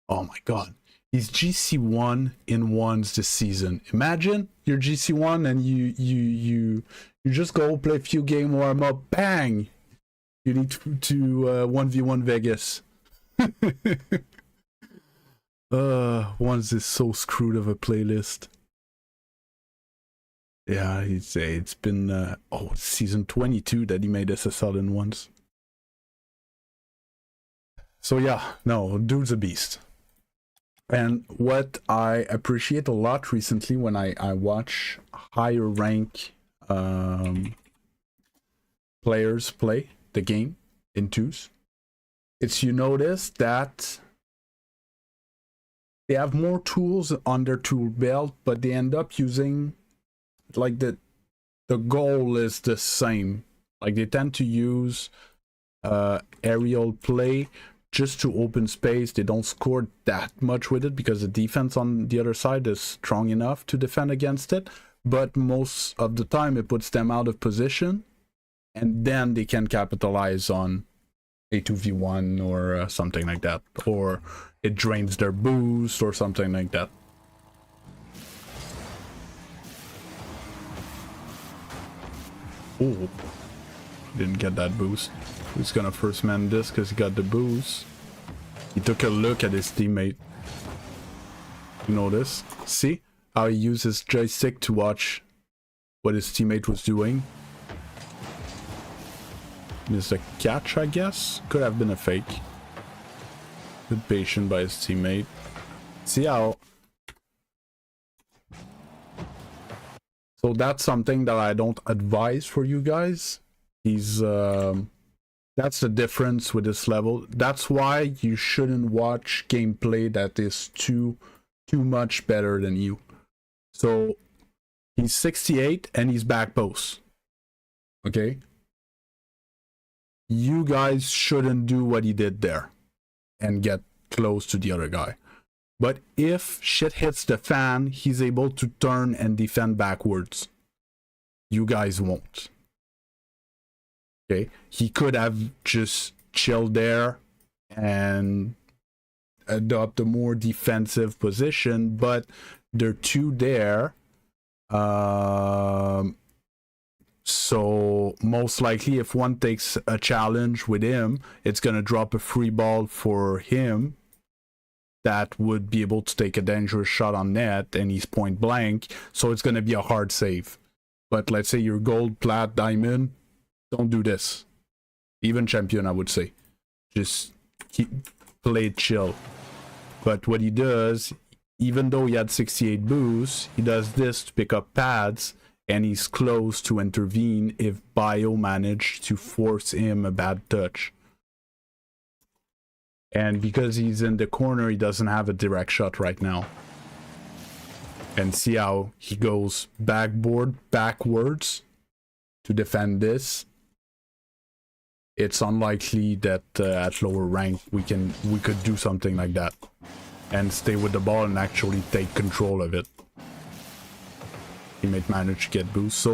Oh my god. He's GC1 in ones this season. Imagine you're GC1 and you just go play a few game warm up. Bang! You need to 1v1 Vegas. Ones is so screwed of a playlist. Yeah, it's been season 22 that he made SSL in ones. So yeah, no, dude's a beast. And what I appreciate a lot recently when I watch higher rank players play the game in twos, it's you notice that they have more tools on their tool belt, but they end up using like the goal is the same. Like they tend to use aerial play just to open space. They don't score that much with it because the defense on the other side is strong enough to defend against it. But most of the time it puts them out of position, and then they can capitalize on a 2v1 or something like that, or it drains their boost or something like that. Oh, didn't get that boost. He's gonna first man this because he got the boost. He took a look at his teammate. You notice? See how he used his joystick to watch what his teammate was doing? Missed a catch, I guess. Could have been a fake. Good patient by his teammate. See how... So that's something that I don't advise for you guys. He's... That's the difference with this level. That's why you shouldn't watch gameplay that is too much better than you. So he's 68 and he's back post. Okay? You guys shouldn't do what he did there and get close to the other guy. But if shit hits the fan, he's able to turn and defend backwards. You guys won't. Okay, he could have just chilled there and adopt a more defensive position, but they're two there. So most likely if one takes a challenge with him, it's gonna drop a free ball for him that would be able to take a dangerous shot on net, and he's point blank, so it's gonna be a hard save. But let's say you're gold, plat, diamond, don't do this. Even champion, I would say. Just play chill. But what he does, even though he had 68 boosts, he does this to pick up pads, and he's close to intervene if Bio managed to force him a bad touch. And because he's in the corner, he doesn't have a direct shot right now. And see how he goes backboard backwards to defend this. It's unlikely that at lower rank we could do something like that and stay with the ball and actually take control of it. He might manage to get boost.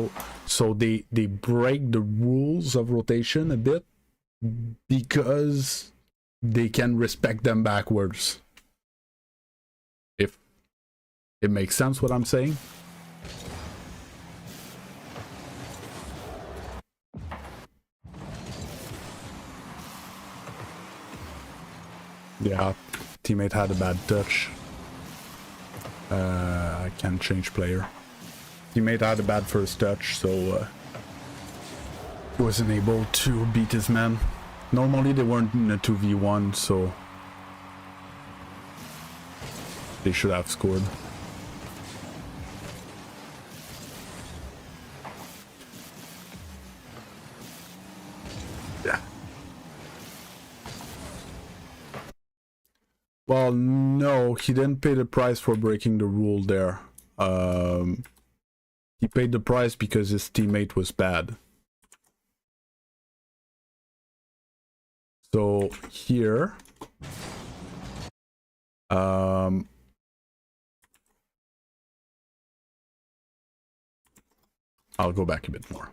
So they break the rules of rotation a bit because they can respect them backwards. If it makes sense what I'm saying. Yeah, teammate had a bad touch. I can't change player. Teammate had a bad first touch, so he wasn't able to beat his man. Normally they weren't in a 2v1, so they should have scored. Yeah. Well, no, he didn't pay the price for breaking the rule there. He paid the price because his teammate was bad. So here, I'll go back a bit more.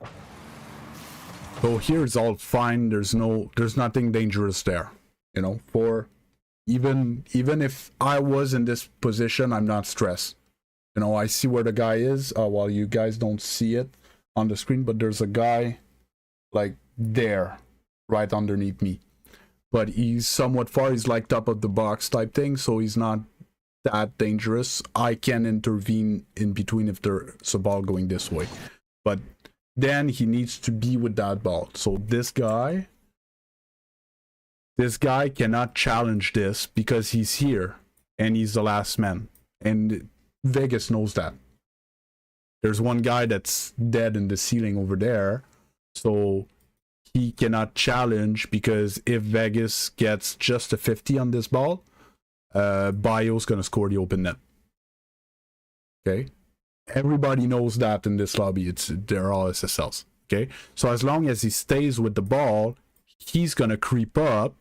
So here it's all fine. There's nothing dangerous there. You know, for even if I was in this position, I'm not stressed. You know, I see where the guy is. Well, you guys don't see it on the screen, but there's a guy like there, right underneath me. But he's somewhat far. He's like top of the box type thing, so he's not that dangerous. I can intervene in between if there's a ball going this way. But then he needs to be with that ball. So this guy cannot challenge this because he's here and he's the last man. And Vegas knows that. There's one guy that's dead in the ceiling over there. So he cannot challenge because if Vegas gets just a 50 on this ball, Bio's gonna score the open net. Okay? Everybody knows that in this lobby. They're all SSLs. Okay? So as long as he stays with the ball, he's gonna creep up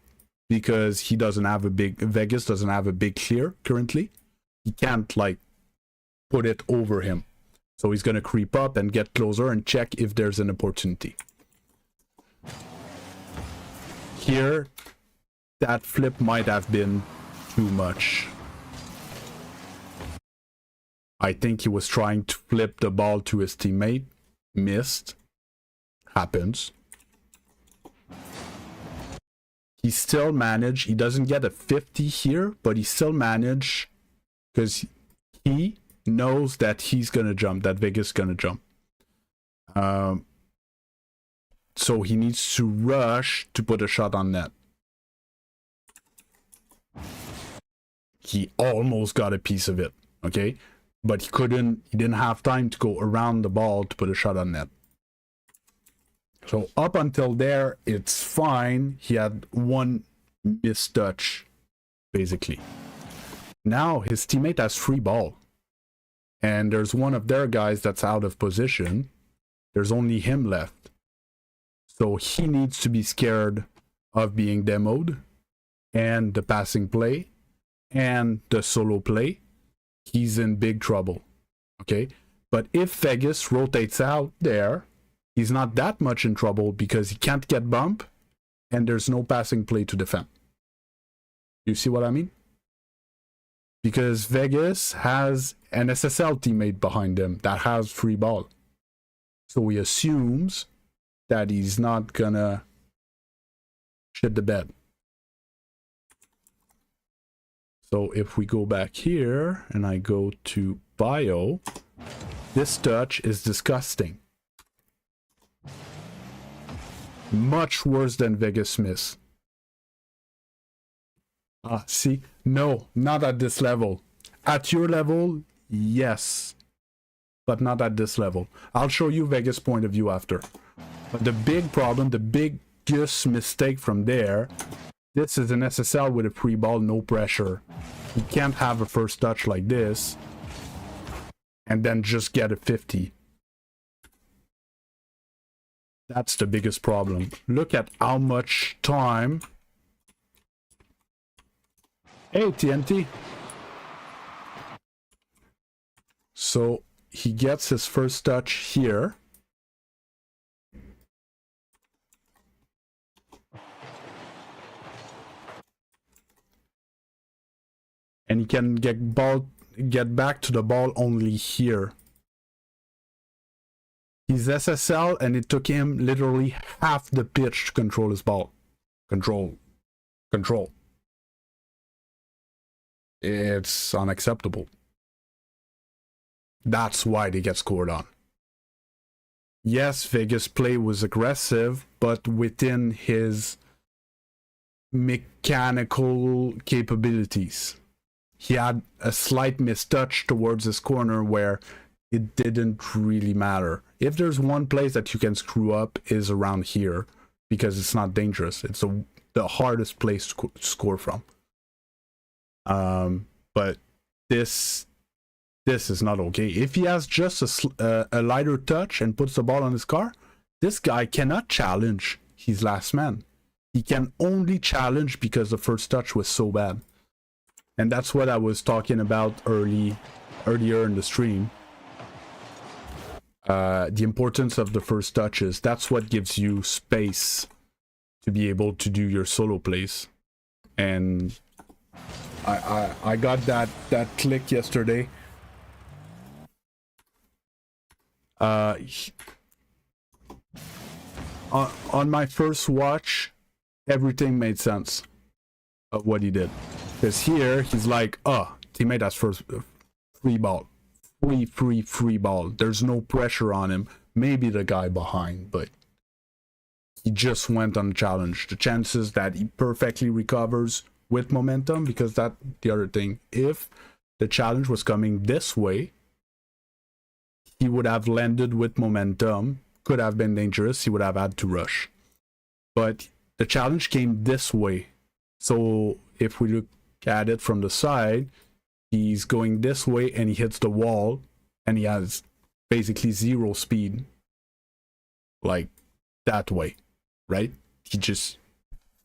because he doesn't have a big... Vegas doesn't have a big clear currently. He can't, like, put it over him. So he's gonna creep up and get closer and check if there's an opportunity. Here, that flip might have been too much. I think he was trying to flip the ball to his teammate. Missed. Happens. He still managed. He doesn't get a 50 here, but he still managed because he knows that he's gonna jump, that Vegas is gonna jump. So he needs to rush to put a shot on net. He almost got a piece of it, okay? But he didn't have time to go around the ball to put a shot on net. So up until there, it's fine. He had one missed touch, basically. Now his teammate has free ball. And there's one of their guys that's out of position. There's only him left. So he needs to be scared of being demoed. And the passing play. And the solo play. He's in big trouble. Okay? But if Vegas rotates out there, he's not that much in trouble because he can't get bumped. And there's no passing play to defend. You see what I mean? Because Vegas has an SSL teammate behind him that has free ball. So he assumes that he's not gonna shit the bed. So if we go back here and I go to bio, this touch is disgusting. Much worse than Vegas miss. See? No, not at this level. At your level, yes. But not at this level. I'll show you Vegas' point of view after. But the big problem, the biggest mistake from there, this is an SSL with a free ball, no pressure. You can't have a first touch like this and then just get a 50. That's the biggest problem. Look at how much time... Hey, TNT. So he gets his first touch here. And he can get back to the ball only here. He's SSL and it took him literally half the pitch to control his ball. Control. It's unacceptable. That's why they get scored on. Yes, Vegas' play was aggressive, but within his mechanical capabilities. He had a slight mistouch towards his corner where it didn't really matter. If there's one place that you can screw up is around here, because it's not dangerous. It's the hardest place to score from. But this is not okay. If he has just a lighter touch and puts the ball on his car, this guy cannot challenge. He's last man. He can only challenge because the first touch was so bad. And that's what I was talking about earlier in the stream. The importance of the first touches. That's what gives you space to be able to do your solo plays. And I got that click yesterday. On my first watch, everything made sense of what he did. Because here he's like, teammate has first free ball, free ball. There's no pressure on him. Maybe the guy behind, but he just went on a challenge. The chances that he perfectly recovers with momentum, because that's the other thing. If the challenge was coming this way, he would have landed with momentum, could have been dangerous, he would have had to rush. But the challenge came this way. So if we look at it from the side, he's going this way and he hits the wall and he has basically zero speed. Like that way, right? He just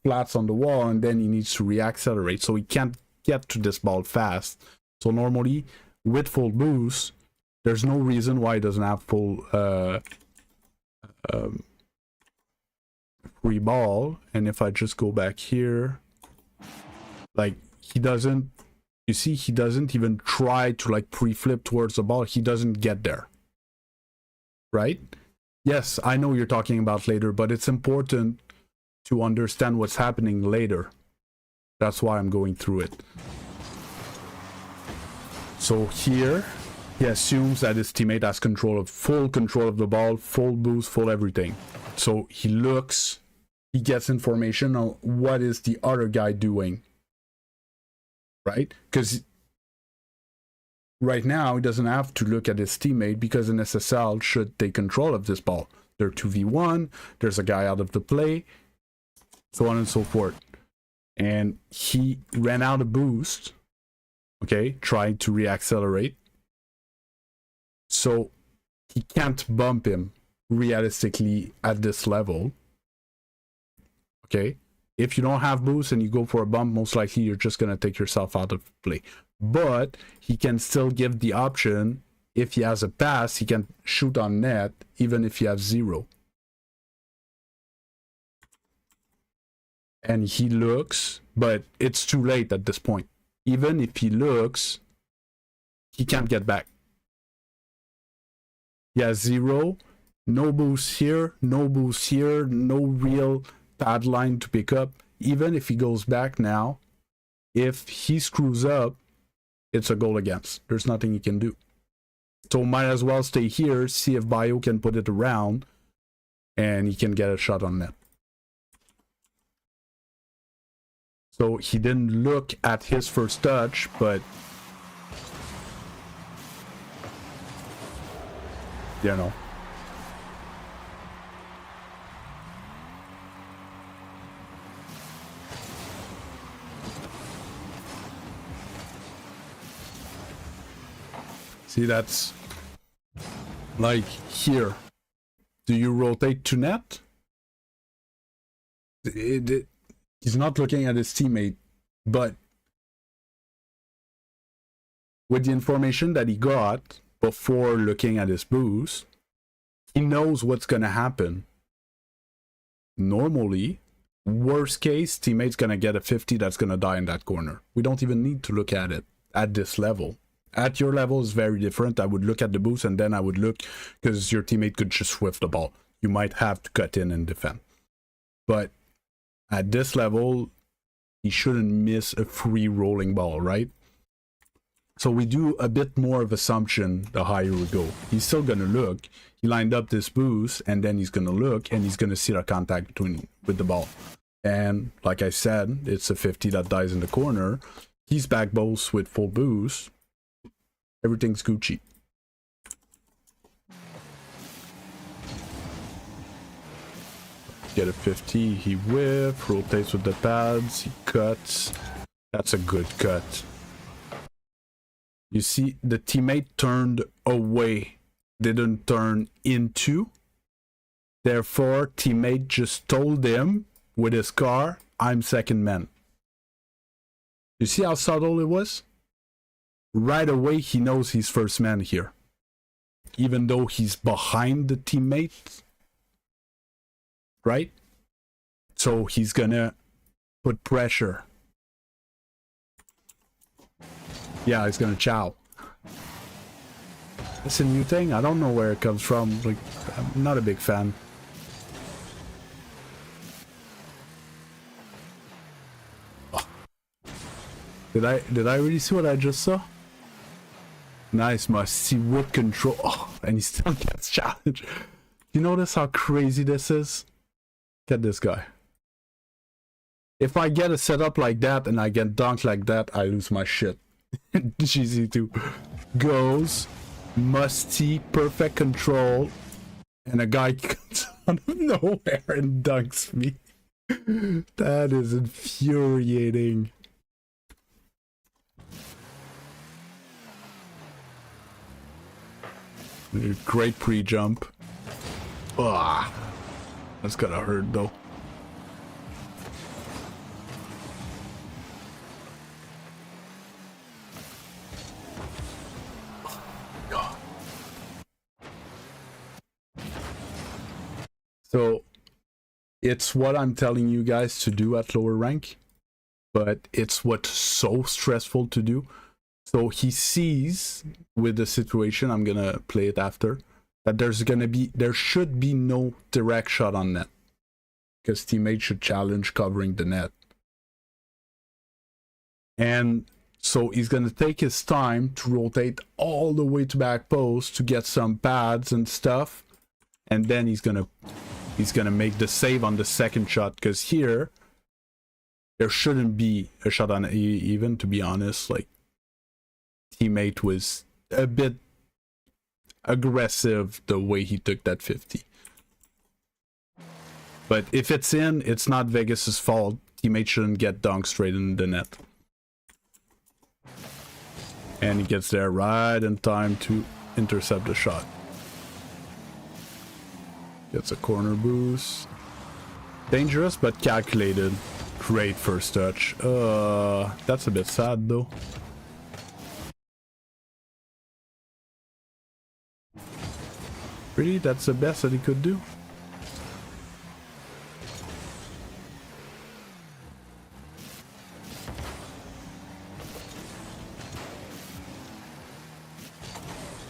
flats on the wall and then he needs to reaccelerate, so he can't get to this ball fast. So normally with full boost, there's no reason why he doesn't have full free ball. And if I just go back here, like he doesn't, you see, he doesn't even try to like pre-flip towards the ball. He doesn't get there, right? Yes, I know you're talking about later, but it's important to understand what's happening later. That's why I'm going through it. So here, he assumes that his teammate has full control of the ball, full boost, full everything. So he looks, he gets information on what is the other guy doing, right? Because right now he doesn't have to look at his teammate because an SSL should take control of this ball. They're 2v1, there's a guy out of the play, so on and so forth. And he ran out of boost, okay, trying to reaccelerate. So he can't bump him realistically at this level. Okay, if you don't have boost and you go for a bump, most likely you're just gonna take yourself out of play. But he can still give the option, if he has a pass, he can shoot on net even if you have 0. And he looks, but it's too late at this point. Even if he looks, he can't get back. He has 0, no boost here, no boost here, no real pad line to pick up. Even if he goes back now, if he screws up, it's a goal against. There's nothing he can do. So might as well stay here, see if Bio can put it around, and he can get a shot on net. So he didn't look at his first touch, but you know. See, that's like here. Do you rotate to net? He's not looking at his teammate, but with the information that he got before looking at his boost, he knows what's going to happen. Normally, worst case, teammate's going to get a 50 that's going to die in that corner. We don't even need to look at it at this level. At your level is very different. I would look at the boost and then I would look, because your teammate could just whiff the ball. You might have to cut in and defend. But at this level, he shouldn't miss a free rolling ball, right? So we do a bit more of assumption the higher we go. He's still going to look. He lined up this boost and then he's going to look and he's going to see the contact with the ball. And like I said, it's a 50 that dies in the corner. He's back both with full boost. Everything's Gucci. Get a 50, he whiff, rotates with the pads, he cuts. That's a good cut. You see, the teammate turned away, didn't turn into. Therefore, teammate just told him with his car, I'm second man. You see how subtle it was? Right away, he knows he's first man here. Even though he's behind the teammate. Right? So he's gonna put pressure. Yeah, he's gonna chow. It's a new thing. I don't know where it comes from. Like, I'm not a big fan. Oh. Did I really see what I just saw? Nice, must see with control. Oh, and he still gets challenged. You notice how crazy this is? Get this guy. If I get a setup like that and I get dunked like that, I lose my shit. GZ2 goes, musty, perfect control, and a guy comes out of nowhere and dunks me. That is infuriating. Great pre-jump. Ah, that's gotta hurt though. God. So it's what I'm telling you guys to do at lower rank, but it's what's so stressful to do. So he sees with the situation, I'm gonna play it after, that there should be no direct shot on net, because teammates should challenge covering the net. And so he's gonna take his time to rotate all the way to back post to get some pads and stuff, and then he's gonna he's gonna make the save on the second shot, because here there shouldn't be a shot on even, to be honest. Like, teammate was a bit aggressive the way he took that 50. But if it's in, it's not Vegas's fault. Teammate shouldn't get dunked straight in the net. And he gets there right in time to intercept the shot. Gets a corner boost. Dangerous but calculated. Great first touch. That's a bit sad though. Really, that's the best that he could do.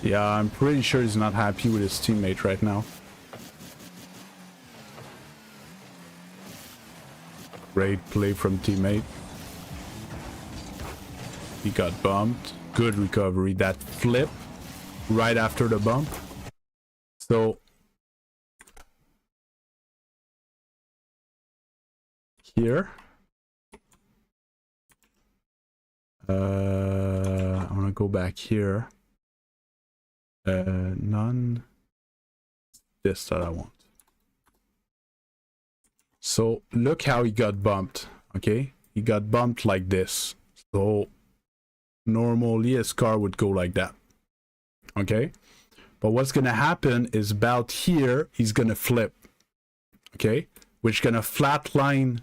Yeah, I'm pretty sure he's not happy with his teammate right now. Great play from teammate. He got bumped. Good recovery. That flip right after the bump. So here, I'm gonna go back here. None. This that I want. So look how he got bumped. Okay, he got bumped like this. So normally his car would go like that. Okay, but what's gonna happen is about here he's gonna flip. Okay, which gonna flatline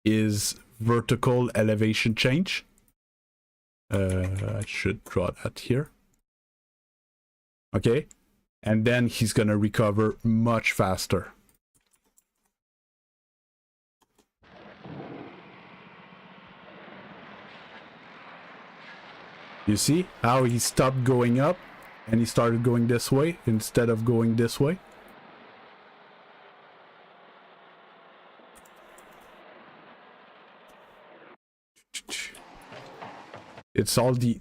his vertical elevation change. I should draw that here. Okay, and then he's gonna recover much faster. You see how he stopped going up and he started going this way instead of going this way? It's all the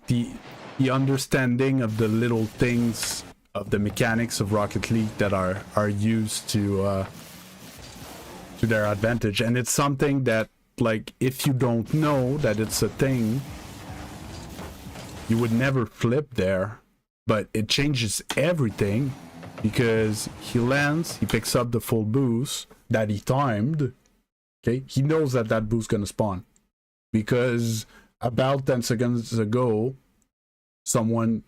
understanding of the little things of the mechanics of Rocket League that are used to their advantage, and it's something that, like, if you don't know that it's a thing, you would never flip there, but it changes everything because he lands, he picks up the full boost that he timed. Okay, he knows that that boost gonna spawn because about 10 seconds ago someone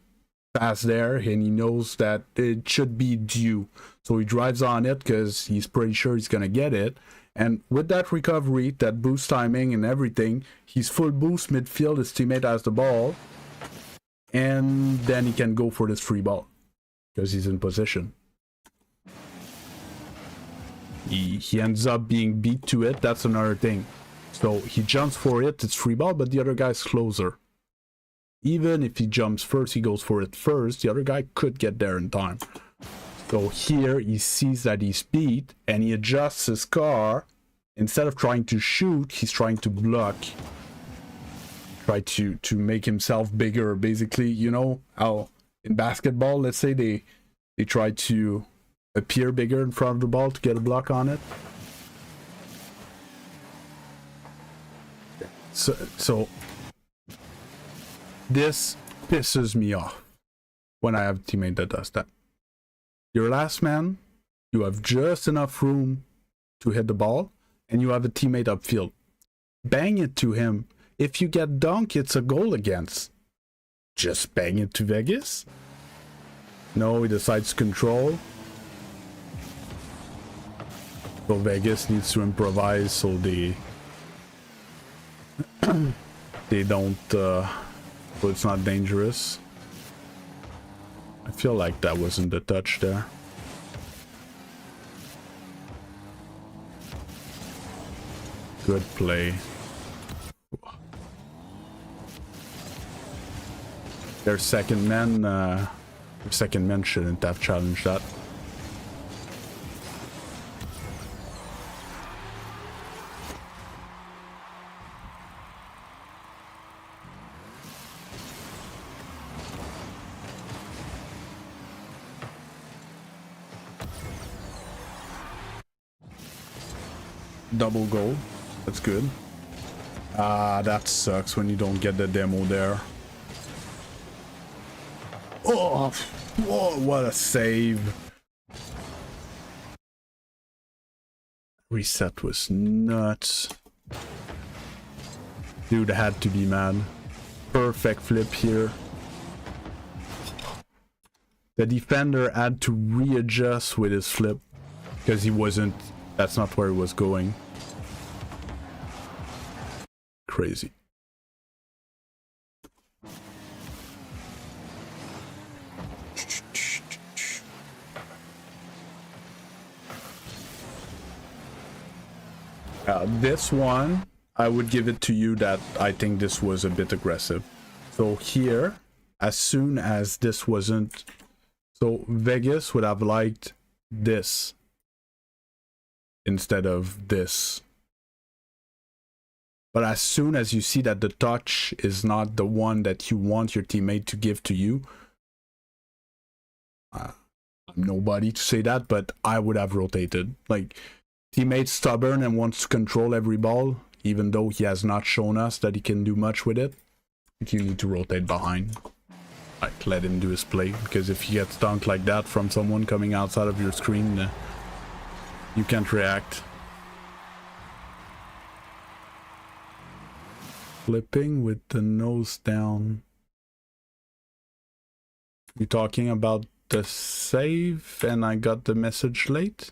passed there and he knows that it should be due, so he drives on it because he's pretty sure he's gonna get it. And with that recovery, that boost timing and everything, he's full boost midfield, his teammate has the ball, and then he can go for this free ball because he's in position. He ends up being beat to it. That's another thing. So he jumps for it, it's free ball, but the other guy's closer. Even if he jumps first, he goes for it first, the other guy could get there in time. So here he sees that he's beat and he adjusts his car. Instead of trying to shoot, he's trying to block. Try to make himself bigger, basically. You know how in basketball, let's say they try to appear bigger in front of the ball to get a block on it. So this pisses me off when I have a teammate that does that. Your last man, you have just enough room to hit the ball, and you have a teammate upfield. Bang it to him. If you get dunked, it's a goal against. Just bang it to Vegas. No, he decides to control. So Vegas needs to improvise so they don't so it's not dangerous. I feel like that wasn't the touch there. Good play. Their second man shouldn't have challenged that. Double goal. That's good. Ah, that sucks when you don't get the demo there. Oh, whoa, what a save. Reset was nuts. Dude had to be mad. Perfect flip here. The defender had to readjust with his flip because he wasn't, that's not where he was going. Crazy. This one, I would give it to you that I think this was a bit aggressive. So here, as soon as this wasn't... So Vegas would have liked this instead of this. But as soon as you see that the touch is not the one that you want your teammate to give to you, I'm nobody to say that, but I would have rotated. Like, teammate's stubborn and wants to control every ball, even though he has not shown us that he can do much with it. You need to rotate behind. Like, let him do his play, because if he gets dunked like that from someone coming outside of your screen, you can't react. Flipping with the nose down. You talking about the save and I got the message late?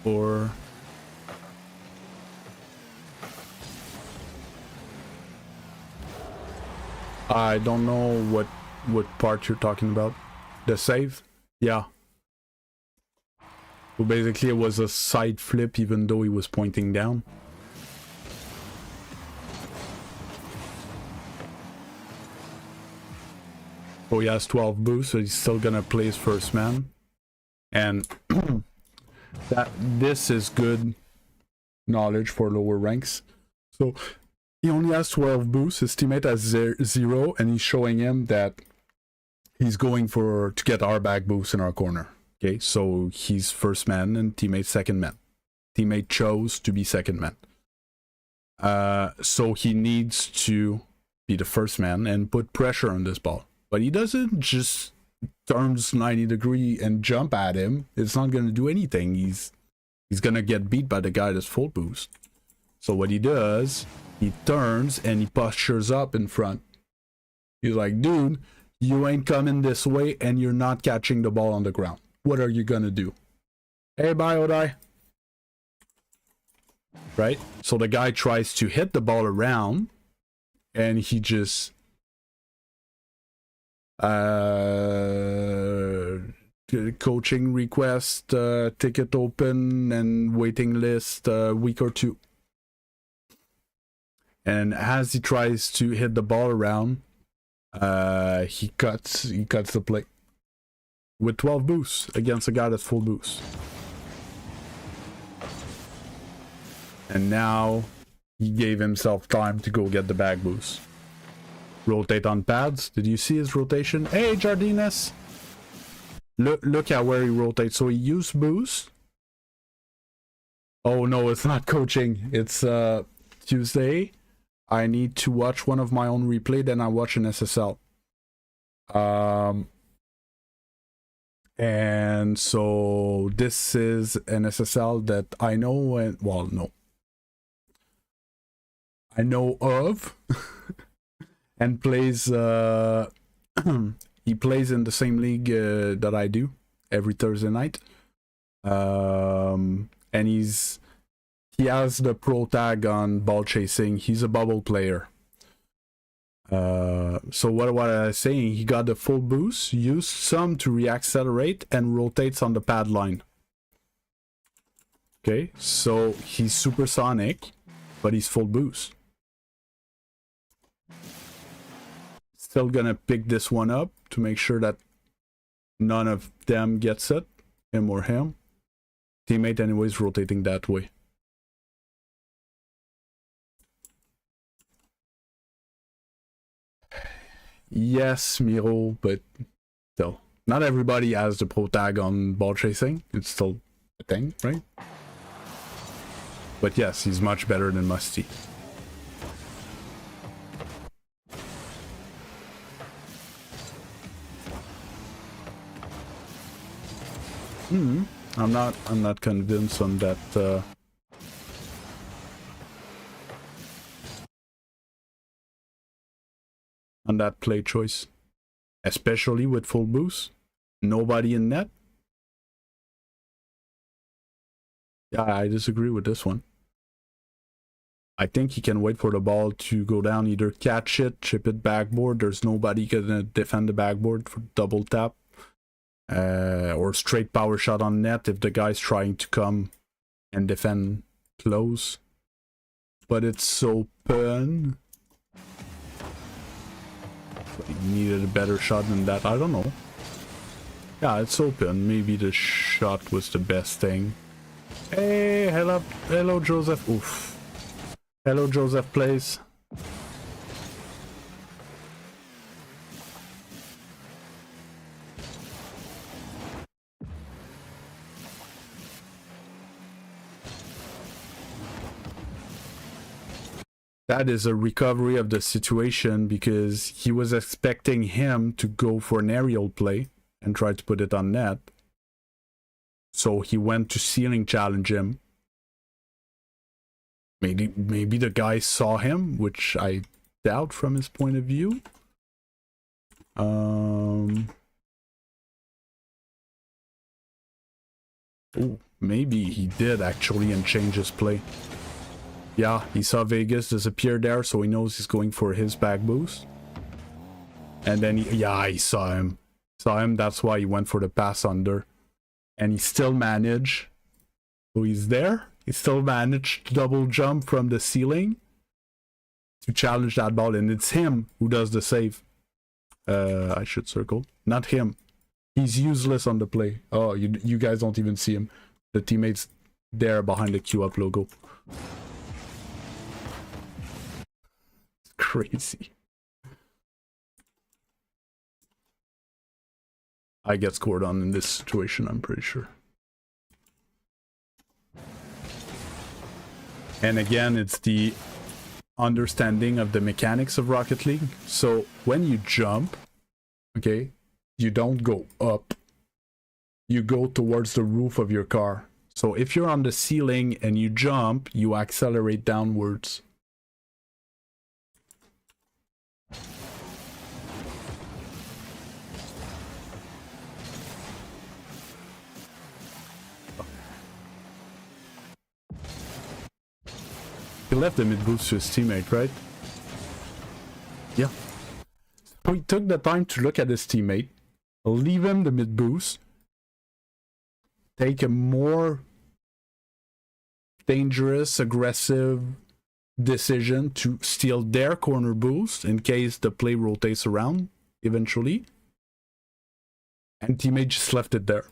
Or... I don't know what part you're talking about. The save? Yeah. So basically it was a side flip even though he was pointing down. So he has 12 boosts, so he's still gonna play his first man. And this is good knowledge for lower ranks. So he only has 12 boosts, his teammate has 0, and he's showing him that he's going to get our back boost in our corner. Okay, so he's first man and teammate second man. Teammate chose to be second man. So he needs to be the first man and put pressure on this ball. But he doesn't just turns 90 degree and jump at him. It's not going to do anything. He's going to get beat by the guy that's full boost. So what he does, he turns and he postures up in front. He's like, dude, you ain't coming this way and you're not catching the ball on the ground. What are you going to do? Hey, bye, Odai. Right? So the guy tries to hit the ball around and he just... coaching request, ticket open and waiting list, week or two. And as he tries to hit the ball around, he cuts the play with 12 boosts against a guy that's full boost. And now he gave himself time to go get the bag boost. Rotate on pads. Did you see his rotation? Hey, Jardines! Look at where he rotates. So he used boost. Oh no, it's not coaching. It's Tuesday. I need to watch one of my own replay, then I watch an SSL. And so this is an SSL that I know and well, no. I know of. And plays he plays in the same league that I do every Thursday night, and he has the pro tag on ball chasing. He's a bubble player. So what I was saying, he got the full boost, used some to reaccelerate and rotates on the pad line. Okay, so he's supersonic, but he's full boost. Still gonna pick this one up to make sure that none of them gets it, him or him. Teammate anyways rotating that way. Yes, Miro, but still, not everybody has the pro tag on ball chasing. It's still a thing, right? But yes, he's much better than Musty. I'm not convinced on that play choice, especially with full boost, nobody in net. Yeah, I disagree with this one. I think he can wait for the ball to go down, either catch it, chip it backboard. There's nobody gonna defend the backboard for double tap. Or straight power shot on net if the guy's trying to come and defend close. But it's open. He needed a better shot than that. I don't know. Yeah, it's open. Maybe the shot was the best thing. Hey, hello, Joseph. Oof. Hello, Joseph plays. That is a recovery of the situation because he was expecting him to go for an aerial play and try to put it on net. So he went to ceiling challenge him. Maybe the guy saw him, which I doubt from his point of view. Oh, maybe he did actually and change his play. Yeah, he saw Vegas disappear there, so he knows he's going for his back boost. And then he saw him. That's why he went for the pass under. And he still managed. So he's there. He still managed to double jump from the ceiling to challenge that ball. And it's him who does the save. I should circle. Not him. He's useless on the play. Oh, you guys don't even see him. The teammate's there behind the queue up logo. It's crazy. I get scored on in this situation, I'm pretty sure. And again, it's the understanding of the mechanics of Rocket League. So when you jump, okay, you don't go up. You go towards the roof of your car. So if you're on the ceiling and you jump, you accelerate downwards. He left the mid boost to his teammate, right? Yeah. So he took the time to look at his teammate, leave him the mid boost, take a more dangerous, aggressive decision to steal their corner boost in case the play rotates around eventually. And teammate just left it there.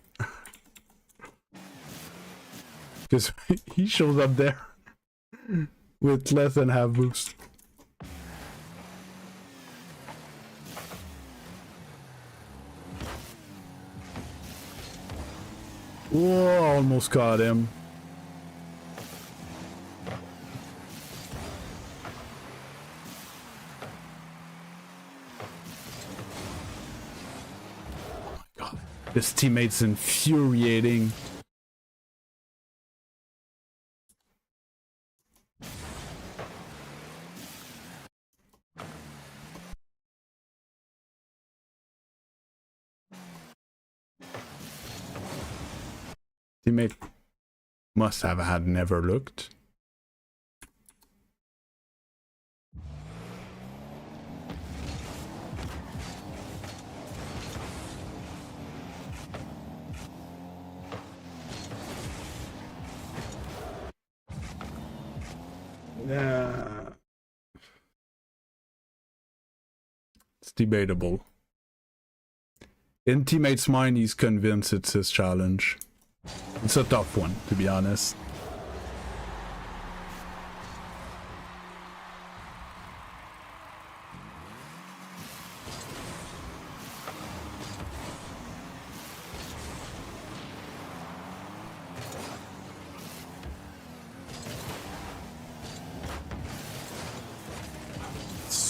Because he shows up there with less than half boost. Whoa, almost caught him. Oh my god. This teammate's infuriating. Teammate must have had never looked. Yeah. It's debatable. In teammate's mind, he's convinced it's his challenge. It's a tough one, to be honest.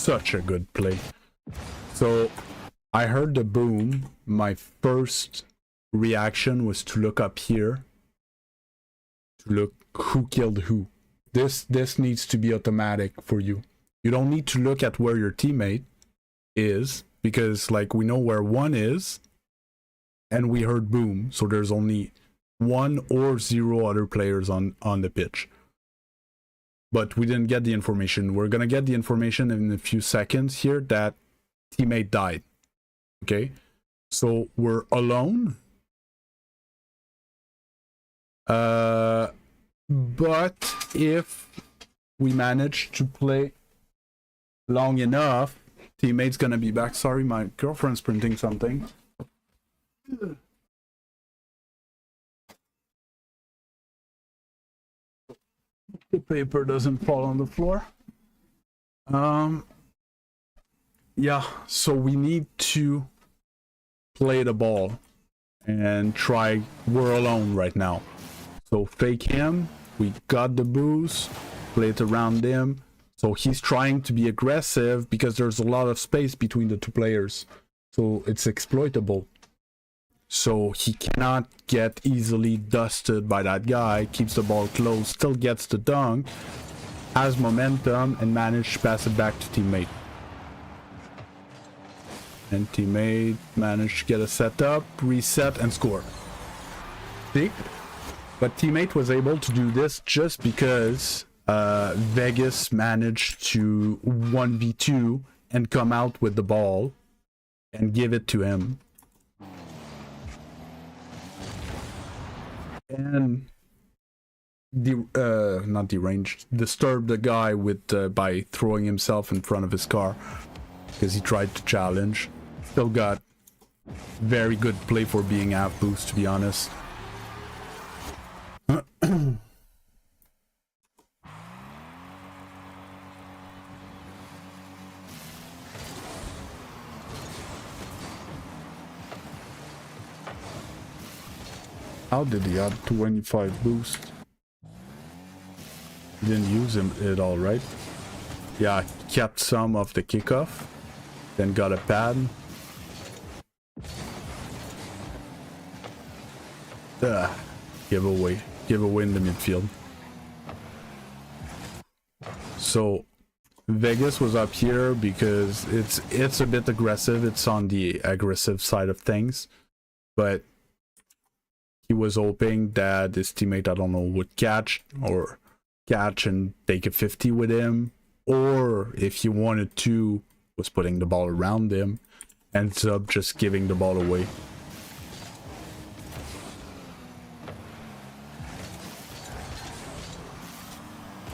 such a good play. So I heard the boom. My first reaction was to look up here to look who killed who. This needs to be automatic for you. You don't need to look at where your teammate is, because like we know where one is and we heard boom, so there's only 1 or 0 other players on the pitch. But we didn't get the information. We're gonna get the information in a few seconds here that teammate died. Okay, so we're alone. But if we manage to play long enough, teammate's gonna be back. Sorry, my girlfriend's printing something. The paper doesn't fall on the floor. Yeah, so we need to play the ball and try. We're alone right now, so fake him. We got the boost, play it around him. So he's trying to be aggressive because there's a lot of space between the two players, so it's exploitable. So he cannot get easily dusted by that guy. Keeps the ball close, still gets the dunk, has momentum, and managed to pass it back to teammate. And teammate managed to get a setup, reset, and score. See? But teammate was able to do this just because Vegas managed to 1v2 and come out with the ball and give it to him. And not deranged, disturbed the guy with by throwing himself in front of his car because he tried to challenge. Still got very good play for being half boost, to be honest. How did he add 25 boost? He didn't use it all, right? Yeah, kept some of the kickoff, then got a pad. Give away in the midfield. So Vegas was up here because it's a bit aggressive. It's on the aggressive side of things, but he was hoping that his teammate, I don't know, would catch and take a 50 with him, or if he wanted to, was putting the ball around him, ends up just giving the ball away.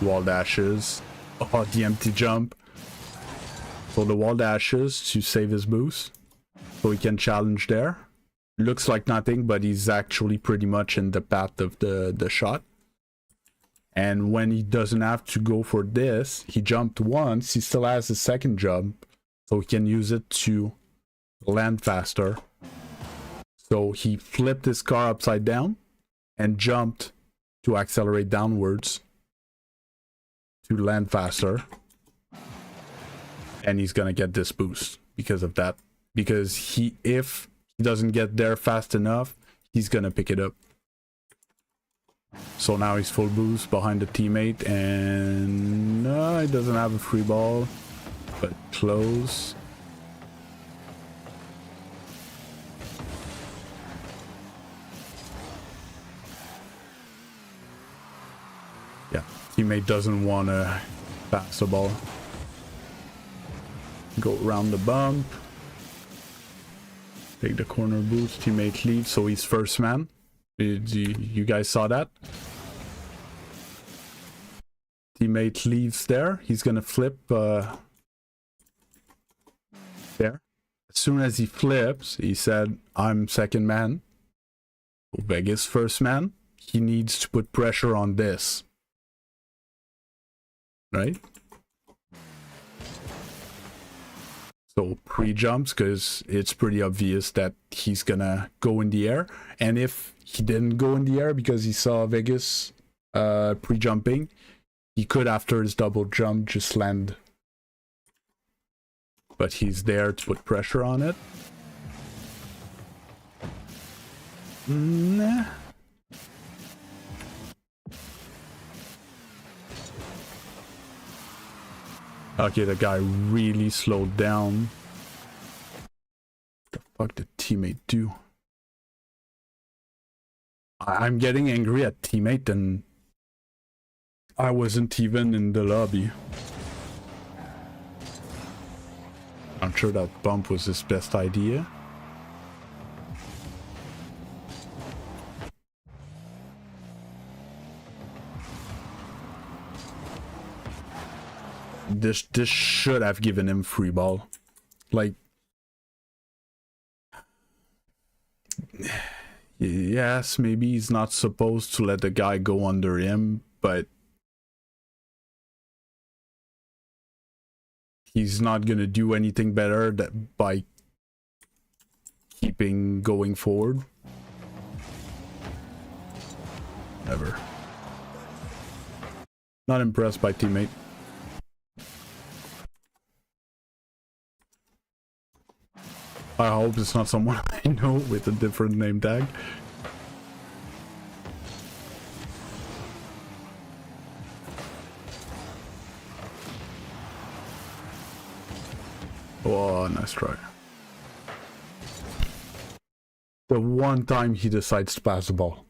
Wall dashes. Oh, the empty jump. So the wall dashes to save his boost, so he can challenge there. Looks like nothing, but he's actually pretty much in the path of the shot. And when he doesn't have to go for this, he jumped once, he still has a second jump, so he can use it to land faster. So he flipped his car upside down and jumped to accelerate downwards to land faster. And he's gonna get this boost because of that. Because if he doesn't get there fast enough, he's gonna pick it up. So now he's full boost behind the teammate, and he doesn't have a free ball, but close. Yeah, teammate doesn't want to pass the ball. Go around the bump. Take the corner boost, teammate leaves, so he's first man. You guys saw that? Teammate leaves there. He's gonna flip there. As soon as he flips, he said, I'm second man. Vegas first man. He needs to put pressure on this. Right? So pre-jumps, because it's pretty obvious that he's gonna go in the air. And if he didn't go in the air because he saw Vegas pre-jumping, he could, after his double jump, just land but he's there to put pressure on it. Nah. Okay, the guy really slowed down. What the fuck did teammate do? I'm getting angry at teammate and I wasn't even in the lobby. I'm sure that bump was his best idea. This should have given him free ball. Like, yes, maybe he's not supposed to let the guy go under him, but he's not gonna do anything better by keeping going forward. Ever. Not impressed by teammate. I hope it's not someone I know with a different name tag. Oh, nice try. The one time he decides to pass the ball.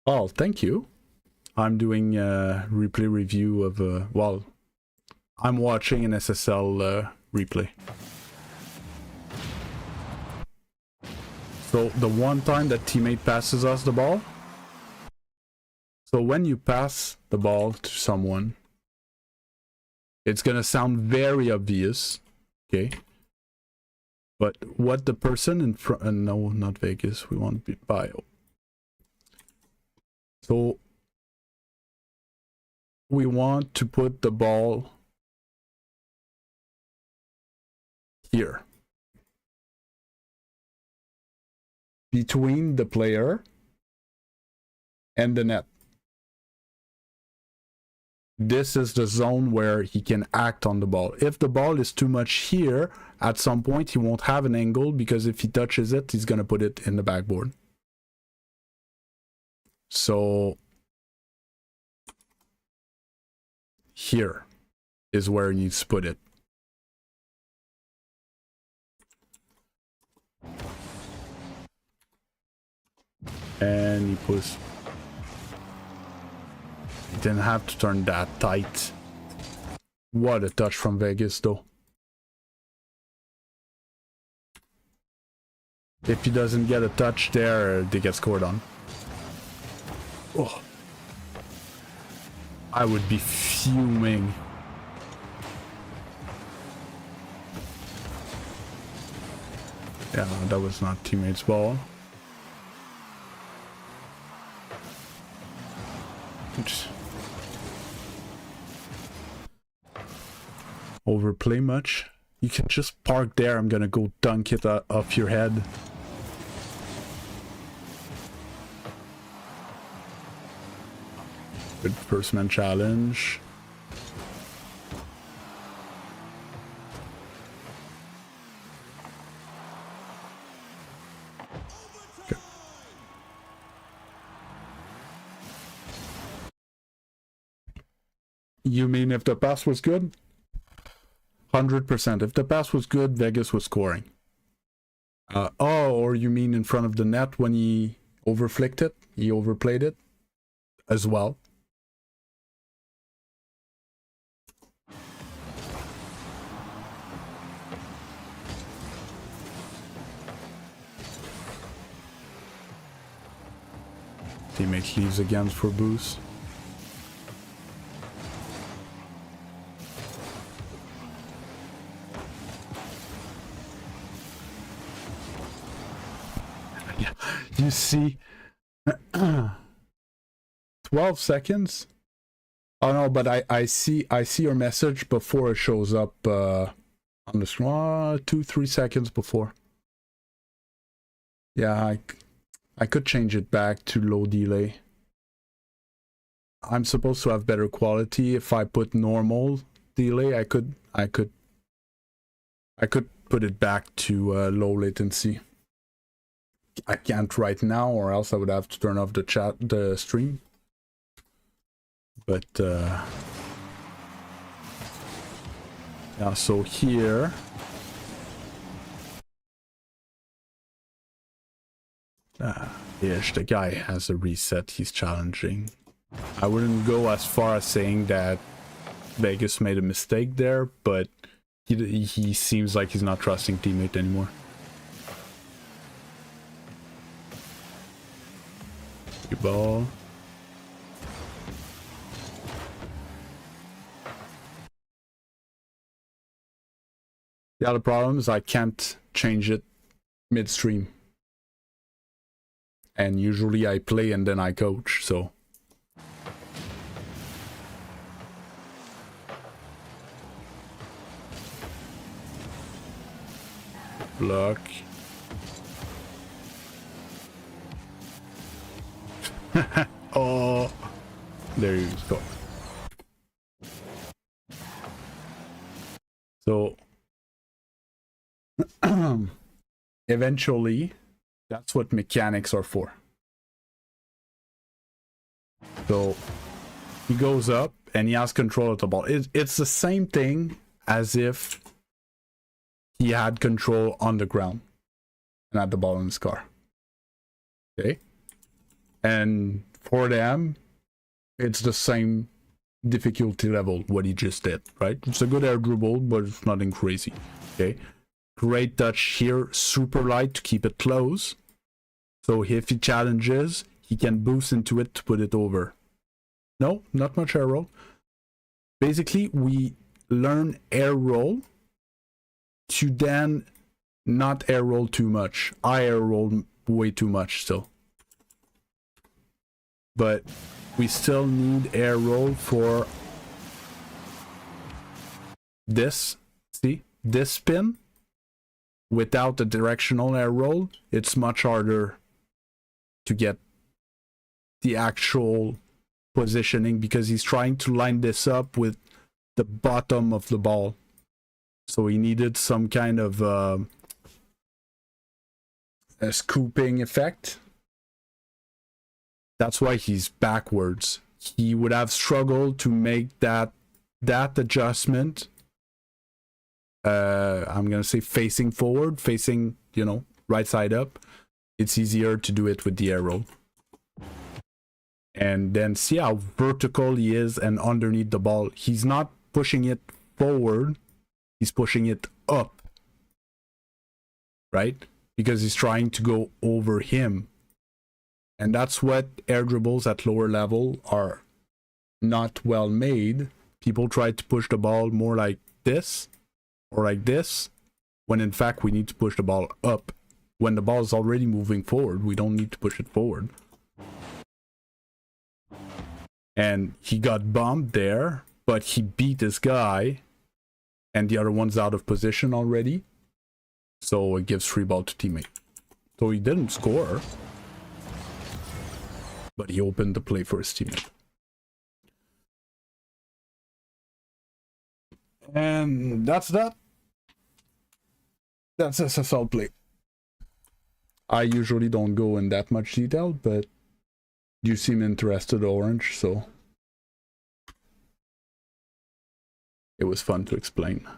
Oh, thank you. I'm doing a replay review of, well, I'm watching an SSL replay. So the one time that teammate passes us the ball, so when you pass the ball to someone, it's gonna sound very obvious, okay? But what the person in front, no, not Vegas, we want bio. So we want to put the ball here, between the player and the net. This is the zone where he can act on the ball. If the ball is too much here, at some point he won't have an angle, because if he touches it, he's gonna put it in the backboard. So here is where he needs to put it. And he puts. He didn't have to turn that tight. What a touch from Vegas, though. If he doesn't get a touch there, they get scored on. Oh. I would be fuming. Yeah, that was not teammate's ball. Oops. Overplay much? You can just park there. I'm gonna go dunk it off your head. Good first man challenge. Okay. You mean if the pass was good? 100%. If the pass was good, Vegas was scoring. Oh, or you mean in front of the net when he overflicked it? He overplayed it as well. Teammate leaves again for boost. You see 12 seconds. Oh no, but I see your message before it shows up on the screen. 2-3 seconds before. Yeah, I could change it back to low delay. I'm supposed to have better quality. If I put normal delay, I could put it back to low latency. I can't right now, or else I would have to turn off the stream. But yeah, so here ish, the guy has a reset he's challenging. I wouldn't go as far as saying that Vegas made a mistake there, but he seems like he's not trusting teammate anymore. Good ball. The other problem is I can't change it midstream. And usually I play and then I coach, so. Block. Oh, there you go. So eventually that's what mechanics are for. So he goes up and he has control of the ball. It's the same thing as if he had control on the ground and had the ball in his car. Okay. And for them, it's the same difficulty level, what he just did, right? It's a good air dribble, but it's nothing crazy. Okay. Great touch here, super light to keep it close. So if he challenges, he can boost into it to put it over. No, not much air roll. Basically, we learn air roll to then not air roll too much. I air roll way too much still. But we still need air roll for this. See, this spin without the directional air roll, it's much harder to get the actual positioning because he's trying to line this up with the bottom of the ball. So he needed some kind of a scooping effect. That's why he's backwards. He would have struggled to make that adjustment. I'm gonna say facing forward, facing, you know, right side up. It's easier to do it with the arrow. And then see how vertical he is and underneath the ball. He's not pushing it forward. He's pushing it up. Right? Because he's trying to go over him. And that's what air dribbles at lower level are not well made. People try to push the ball more like this or like this, when in fact we need to push the ball up. When the ball is already moving forward, we don't need to push it forward. And he got bombed there, but he beat this guy, and the other one's out of position already. So it gives free ball to teammate. So he didn't score, but he opened the play for his teammate. And that's that. That's SSL play. I usually don't go in that much detail, but you seem interested, Orange, so it was fun to explain.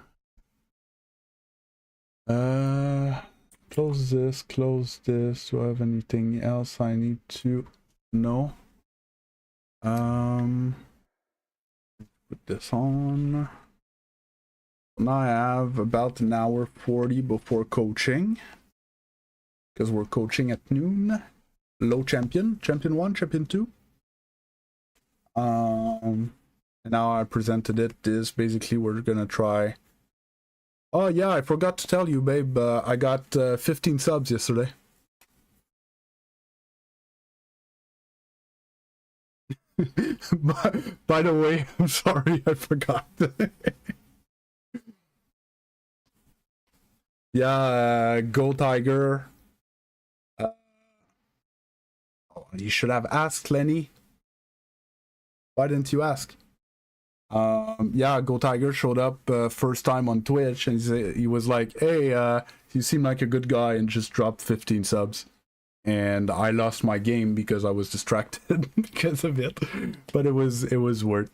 Close this, close this. Do I have anything else I need to know? Put this on. Now I have about an hour 40 before coaching, because we're coaching at noon. Low champion, champion 1, champion 2. And now I presented it. This basically we're gonna try. Oh yeah, I forgot to tell you, babe. I got 15 subs yesterday. by the way, I'm sorry, I forgot. Yeah, Go Tiger. You should have asked Lenny. Why didn't you ask? Yeah, Go Tiger showed up first time on Twitch, and he was like, "Hey, you seem like a good guy," and just dropped 15 subs. And I lost my game because I was distracted because of it, but it was worth.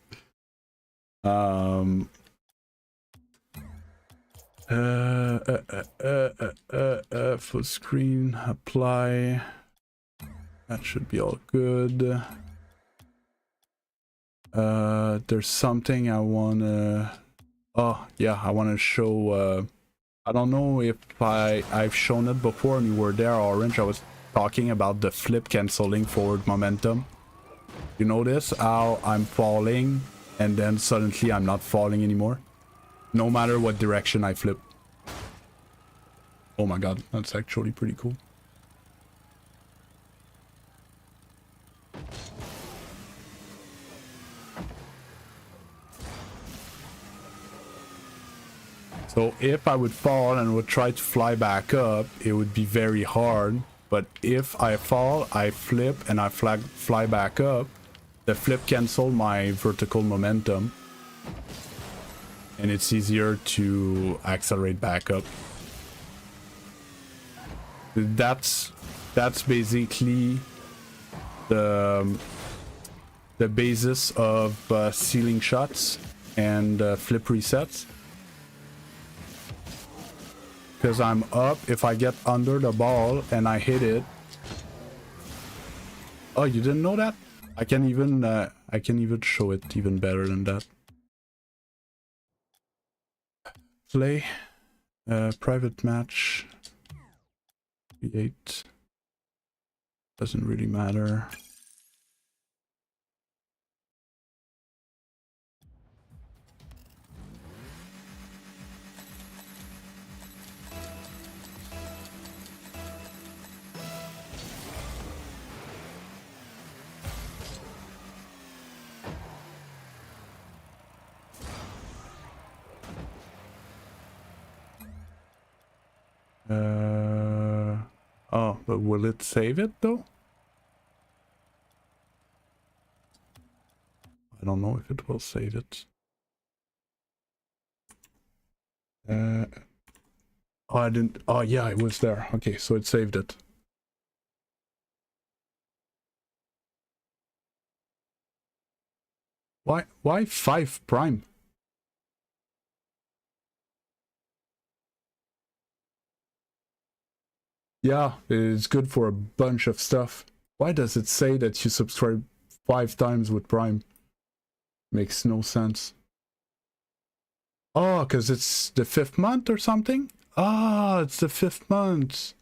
Full screen apply. That should be all good. There's something I wanna. Oh yeah, I wanna show. I don't know if I've shown it before and you were there, Orange. I was talking about the flip canceling forward momentum. You notice how I'm falling and then suddenly I'm not falling anymore, no matter what direction I flip. Oh my god, that's actually pretty cool. So if I would fall and would try to fly back up, it would be very hard. But if I fall, I flip and I fly back up, the flip cancel my vertical momentum. And it's easier to accelerate back up. That's basically the basis of ceiling shots and flip resets. Because I'm up, if I get under the ball and I hit it. Oh, you didn't know that? I can even show it even better than that. Play, private match, create. Doesn't really matter. Oh, but will it save it though? I don't know if it will save it. Oh, I didn't. Oh, yeah, it was there. Okay, so it saved it. Why 5 prime? Yeah, it's good for a bunch of stuff. Why does it say that you subscribe 5 times with Prime? Makes no sense. Oh, because it's the 5th month or something? Ah, it's the 5th month.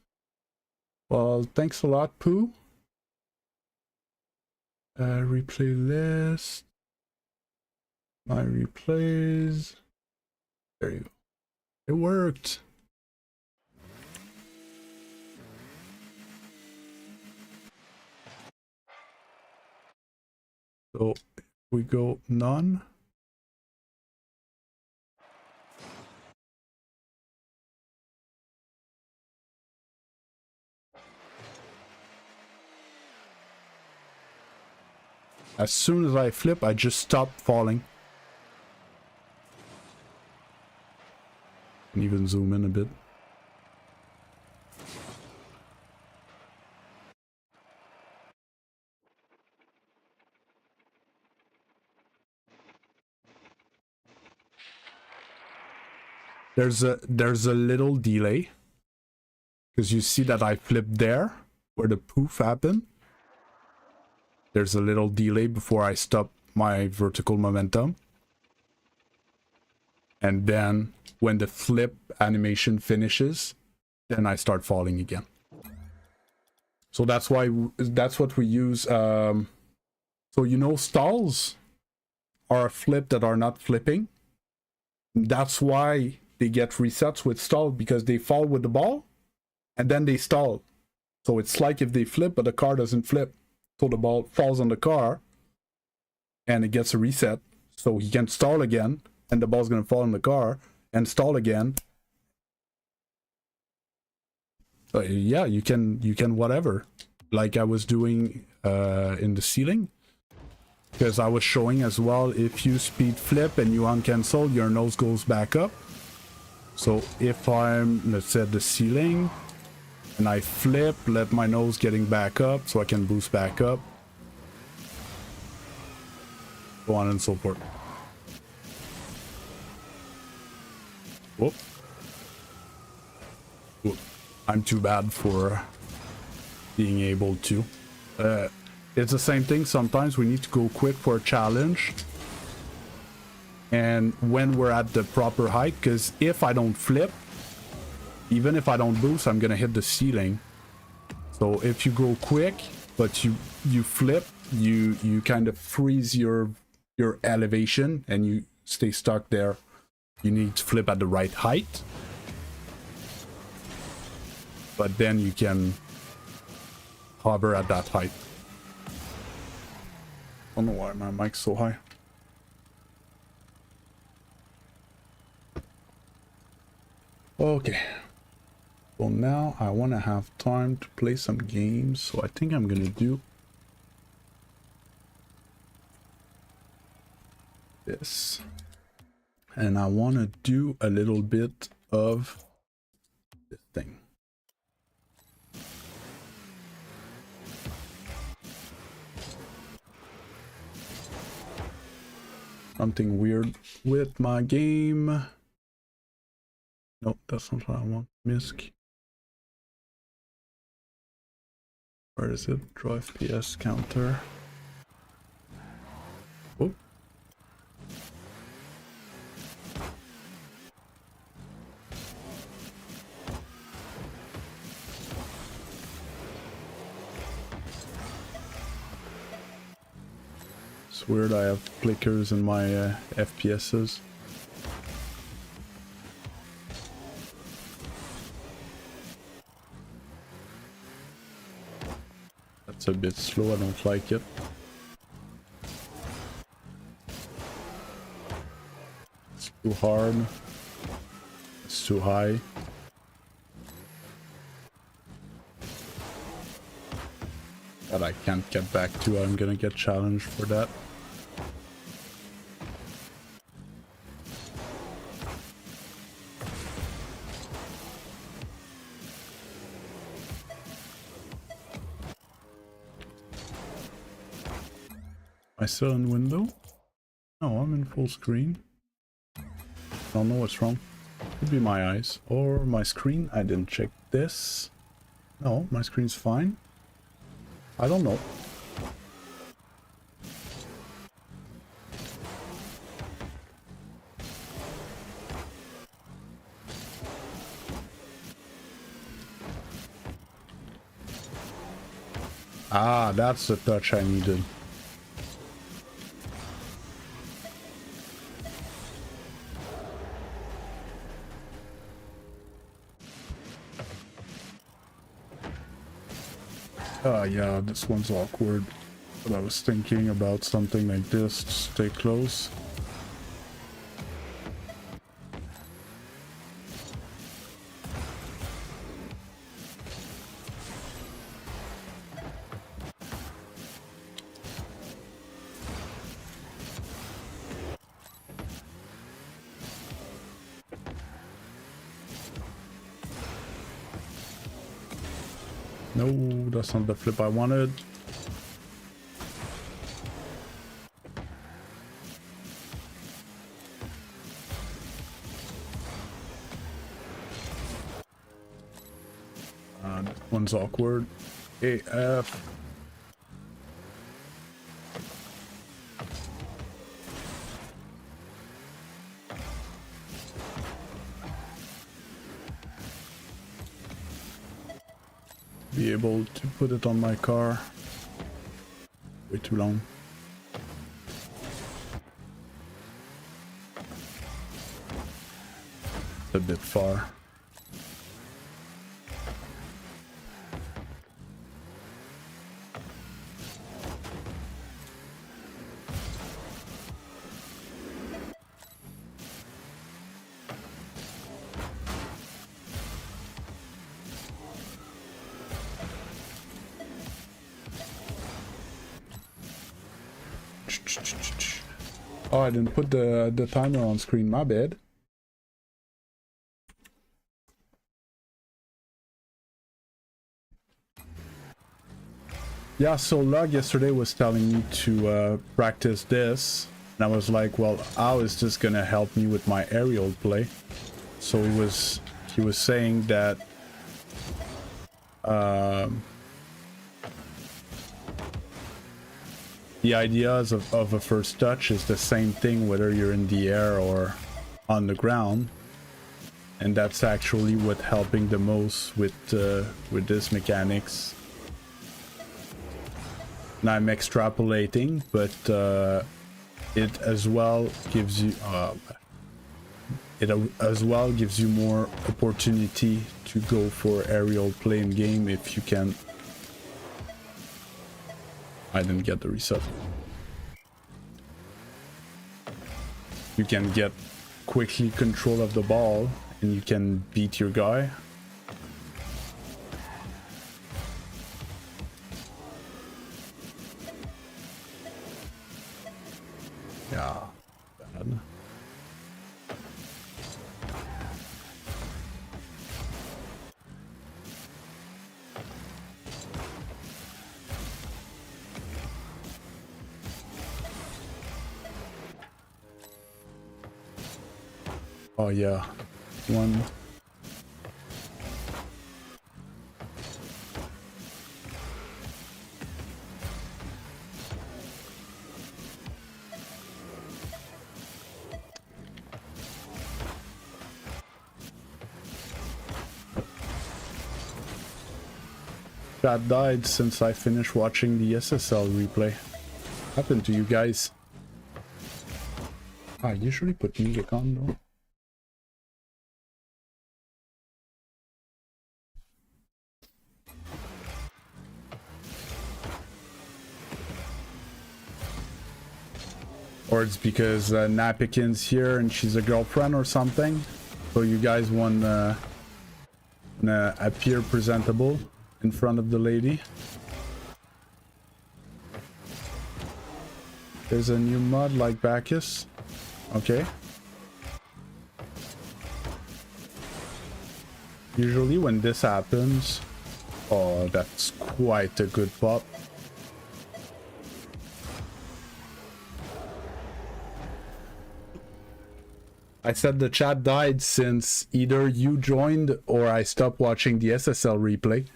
Well, thanks a lot, Pooh. Replay list. My replays. There you go. It worked. So if we go none. As soon as I flip, I just stop falling. Can even zoom in a bit. There's a little delay because you see that I flipped there where the poof happened. There's a little delay before I stop my vertical momentum. And then when the flip animation finishes, then I start falling again. So that's what we use. So you know, stalls are a flip that are not flipping. That's why they get resets with stall, because they fall with the ball and then they stall. So it's like if they flip, but the car doesn't flip. So the ball falls on the car and it gets a reset. So he can stall again and the ball's going to fall on the car and stall again. Yeah, you can whatever. Like I was doing in the ceiling. because I was showing as well, if you speed flip and you uncancel, your nose goes back up. So if I'm, let's say, at the ceiling and I flip, let my nose getting back up so I can boost back up, so on and so forth. Whoop. Whoop. I'm too bad for being able to. It's the same thing. Sometimes we need to go quick for a challenge, and when we're at the proper height, because if I don't flip, even if I don't boost, I'm gonna hit the ceiling. So if you go quick but you flip, you kind of freeze your elevation and you stay stuck there. You need to flip at the right height, but then you can hover at that height. I don't know why my mic's so high. Okay. Well, now I want to have time to play some games, so I think I'm gonna do this. And I want to do a little bit of this thing. Something weird with my game. Nope, that's not what I want. MISC. Where is it? Draw FPS counter. Oh. It's weird, I have flickers in my FPSs. That's a bit slow, I don't like it. It's too hard. It's too high. That I can't get back to. I'm gonna get challenged for that. Am I still in window? No, I'm in full screen. Don't know what's wrong. Could be my eyes or my screen. I didn't check this. No, my screen's fine. I don't know. Ah, that's the touch I needed. Yeah, this one's awkward. But I was thinking about something like this to stay close. No, that's not the flip I wanted. This one's awkward. AF. Be able to put it on my car. Way too long. It's a bit far. Oh, I didn't put the timer on screen, my bad. Yeah, so Lug yesterday was telling me to practice this, and I was like, well, how is this gonna help me with my aerial play? So he was saying that the ideas of a first touch is the same thing whether you're in the air or on the ground, and that's actually what helping the most with this mechanics. And I'm extrapolating, but it as well gives you more opportunity to go for aerial play in game if you can. I didn't get the reset. You can get quickly control of the ball and you can beat your guy. Yeah, bad. Oh yeah, one. Chat died since I finished watching the SSL replay. Happened to you guys? I usually put music on though. Or it's because Napikin's here and she's a girlfriend or something. So you guys wanna appear presentable in front of the lady. There's a new mod like Bacchus. Okay. Usually when this happens, oh, that's quite a good pop. I said the chat died since either you joined or I stopped watching the SSL replay.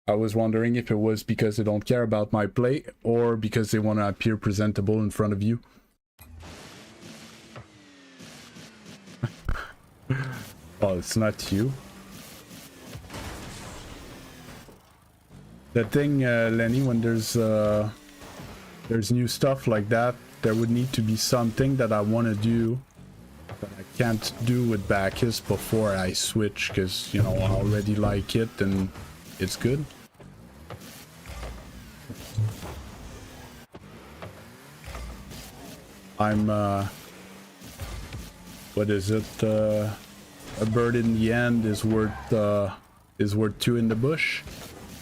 I was wondering if it was because they don't care about my play or because they want to appear presentable in front of you. Oh, it's not you. The thing, Lenny, when there's new stuff like that, there would need to be something that I want to do that I can't do with Bacchus before I switch, because, you know, I already like it and it's good. I'm, what is it? A bird in the hand is worth two in the bush.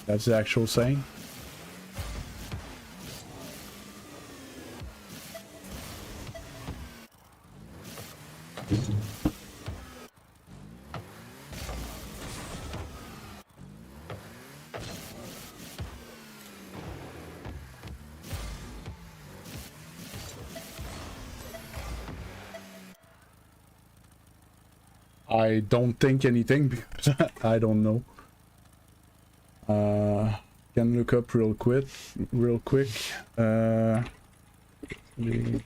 That's the actual saying. I don't think anything because I don't know. Can look up real quick. The bread.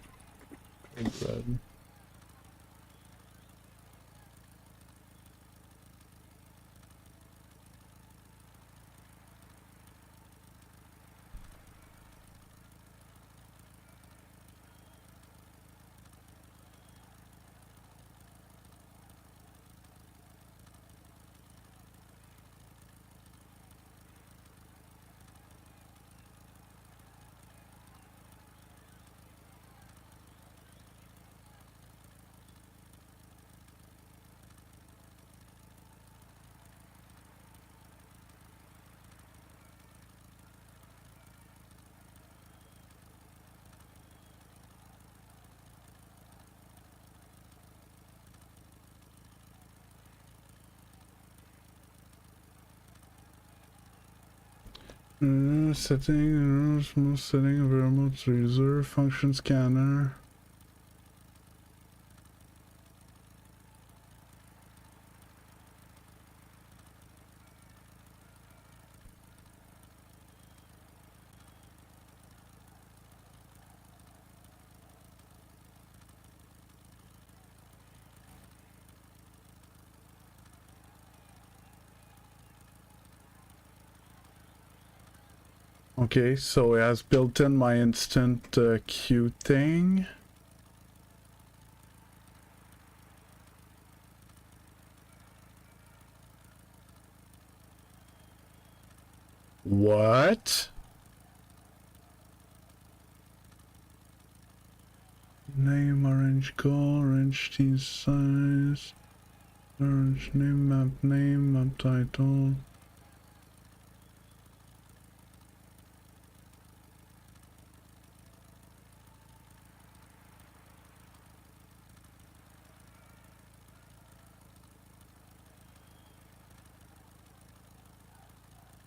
Setting available to user function scanner. Okay, so it has built in my instant queue thing. What? Name, orange goal, orange team size, orange name, map title.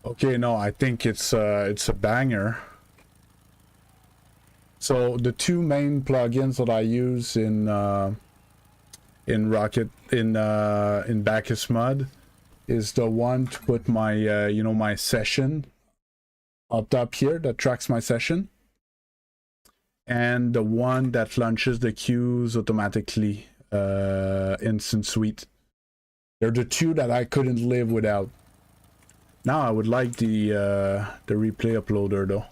Okay, no, I think it's a banger. So the two main plugins that I use in Rocket in Bacchus Mud is the one to put my you know, my session up top here that tracks my session, and the one that launches the queues automatically, instant suite. They're the two that I couldn't live without. Now I would like the replay uploader though.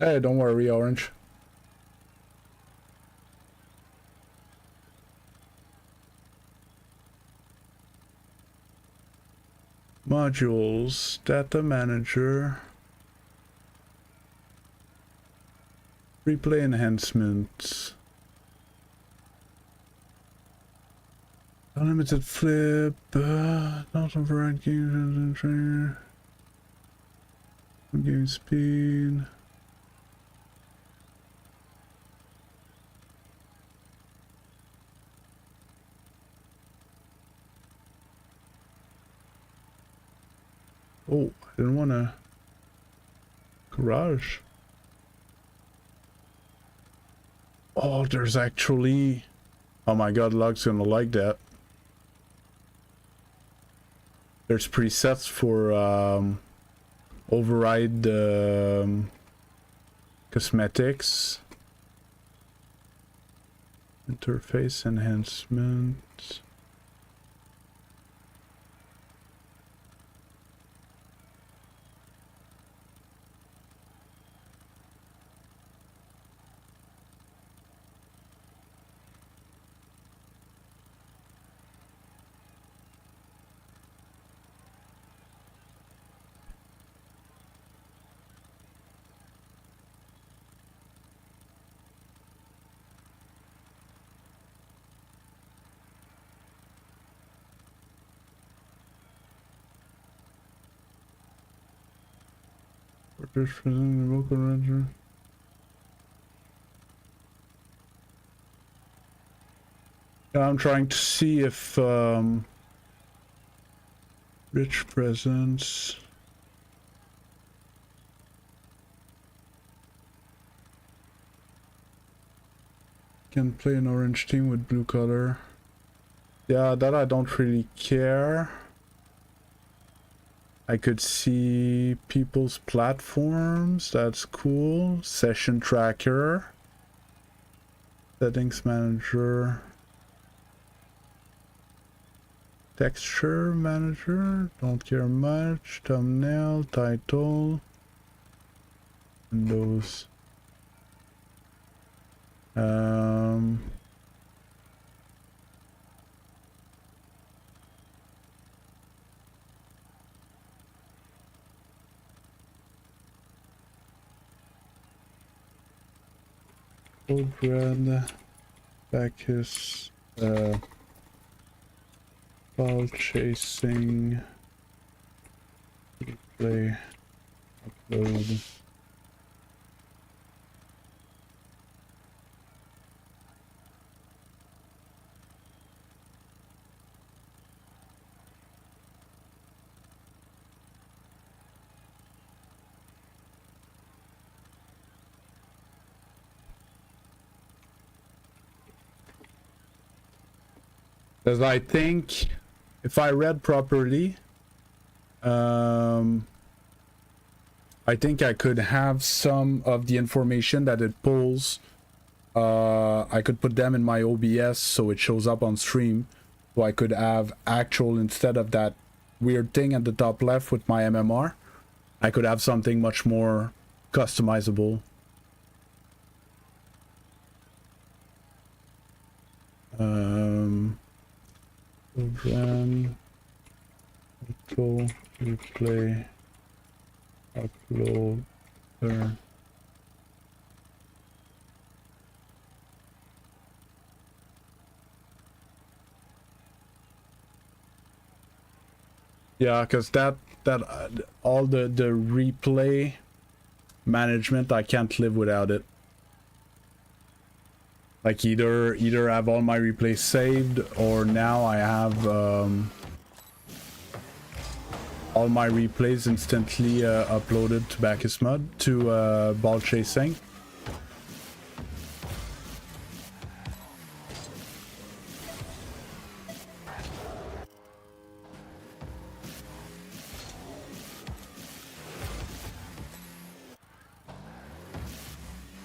Hey, don't worry, Orange. Modules, data manager, replay enhancements, unlimited flip, not override games and trainer, game speed. Oh, I didn't want to garage. Oh, there's actually... Oh my god, Log's gonna like that. There's presets for override cosmetics. Interface enhancement. Local ranger. Yeah, I'm trying to see if rich presents. Can play an orange team with blue color. Yeah, that I don't really care. I could see people's platforms. That's cool. Session tracker. Settings manager. Texture manager. Don't care much. Thumbnail. Title. Windows. Code red. Bacchus. Ball chasing. Play. Upload. Because I think if I read properly, I think I could have some of the information that it pulls. I could put them in my OBS so it shows up on stream. So I could have actual, instead of that weird thing at the top left with my MMR, I could have something much more customizable. Program, control, replay, upload, turn. Yeah, because that all the replay management, I can't live without it. Like either have all my replays saved, or now I have all my replays instantly uploaded to Bacchus Mud to ball chasing.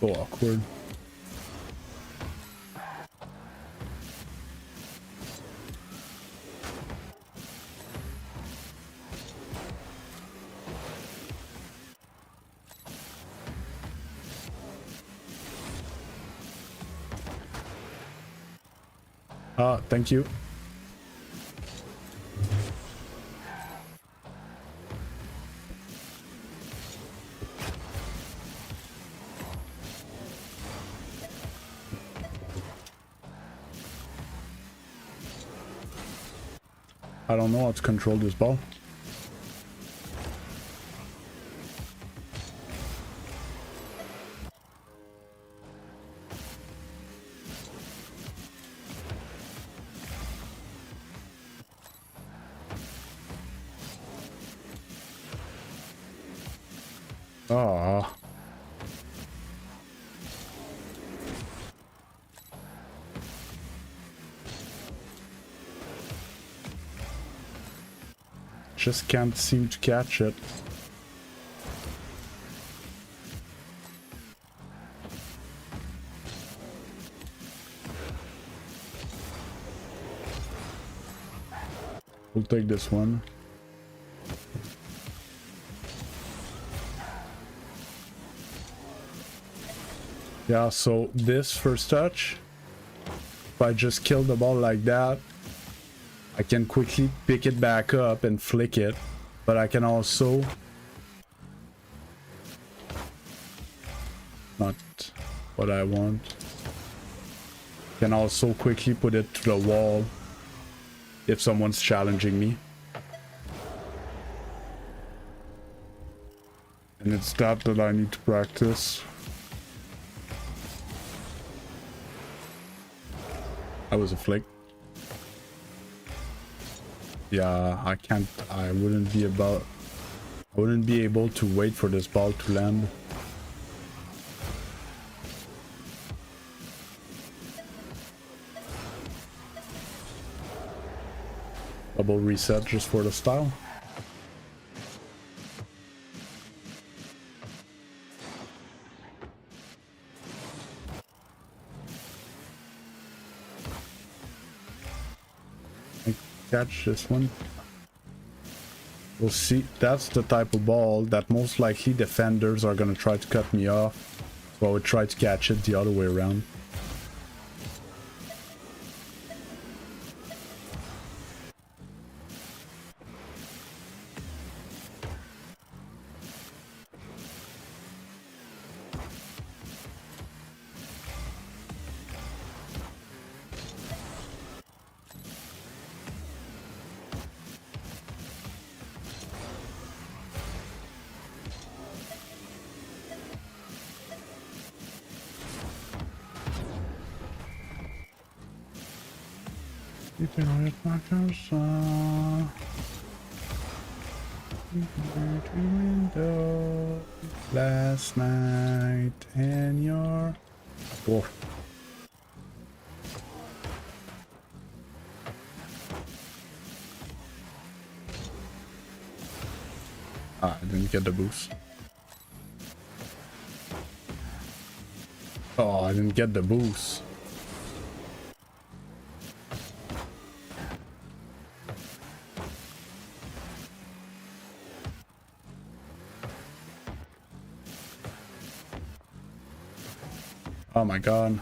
So awkward. Thank you. I don't know how to control this ball. Ah. Just can't seem to catch it. We'll take this one. Yeah, so this first touch, if I just kill the ball like that, I can quickly pick it back up and flick it, but I can also... Not what I want. Can also quickly put it to the wall if someone's challenging me. And it's that I need to practice. That was a flick. Yeah, I wouldn't be able to wait for this ball to land. Double reset just for the style. Catch this one. We'll see. That's the type of ball that most likely defenders are gonna try to cut me off, so I would try to catch it the other way around. Window last night and your... Whoa. Ah, I didn't get the boost. Oh, I didn't get the boost. Oh my god.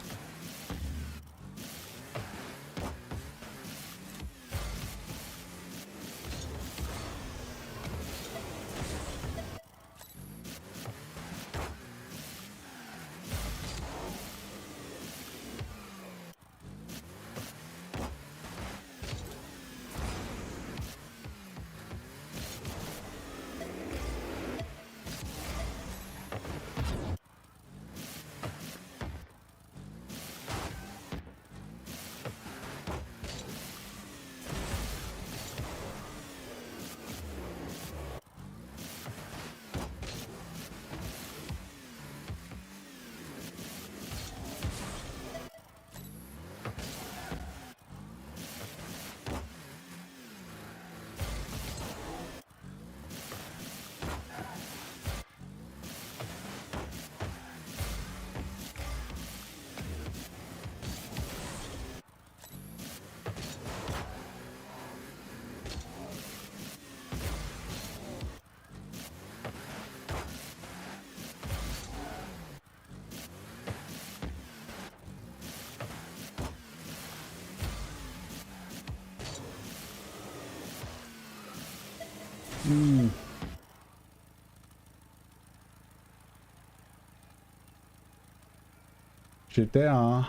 J'étais en...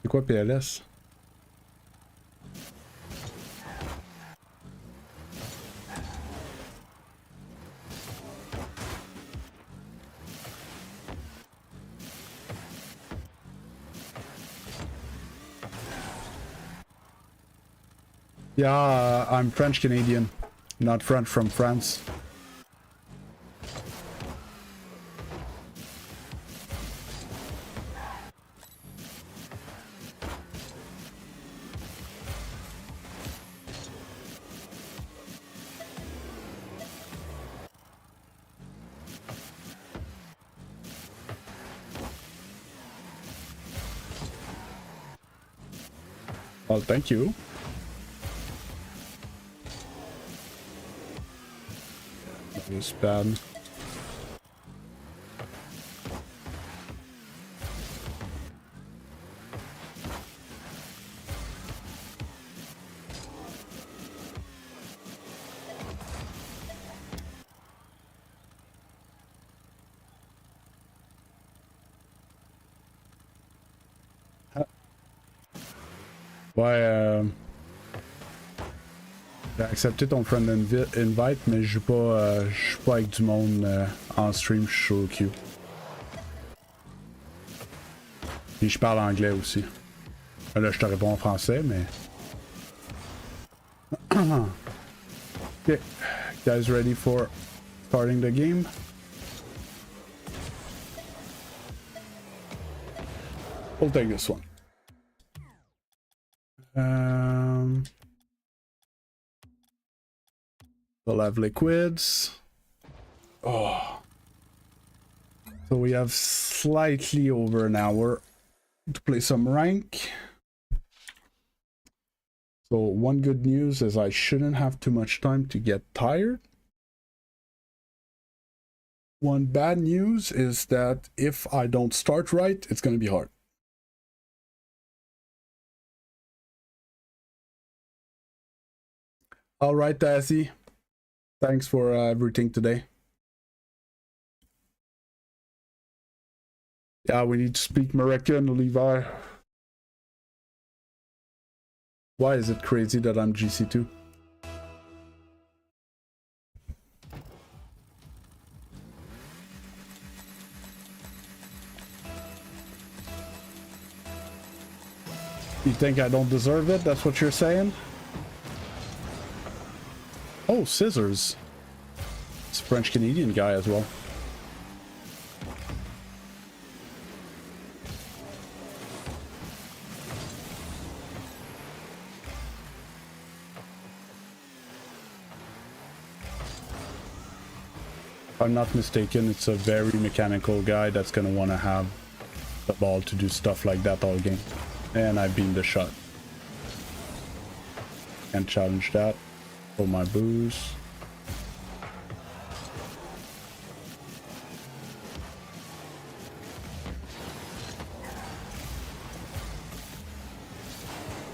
C'est quoi PLS? Yeah, I'm French Canadian, not French from France. Well, thank you. That was bad. Ouais, j'ai accepté ton friend invite, mais je joue pas avec du monde en stream, je suis sur le queue. Puis je parle anglais aussi. Là, je te réponds en français, mais... Okay, guys ready for starting the game? We'll take this one. We'll have liquids. Oh. So we have slightly over an hour to play some rank. So one good news is I shouldn't have too much time to get tired. One bad news is that if I don't start right, it's going to be hard. All right, Tassie. Thanks for everything today. Yeah, we need to speak Moroccan, Levi. Why is it crazy that I'm GC2? think I don't deserve it? That's what you're saying? Oh, scissors. It's a French-Canadian guy as well. If I'm not mistaken, it's a very mechanical guy that's going to want to have the ball to do stuff like that all game. And I beamed the shot. Can't challenge that. For my boost.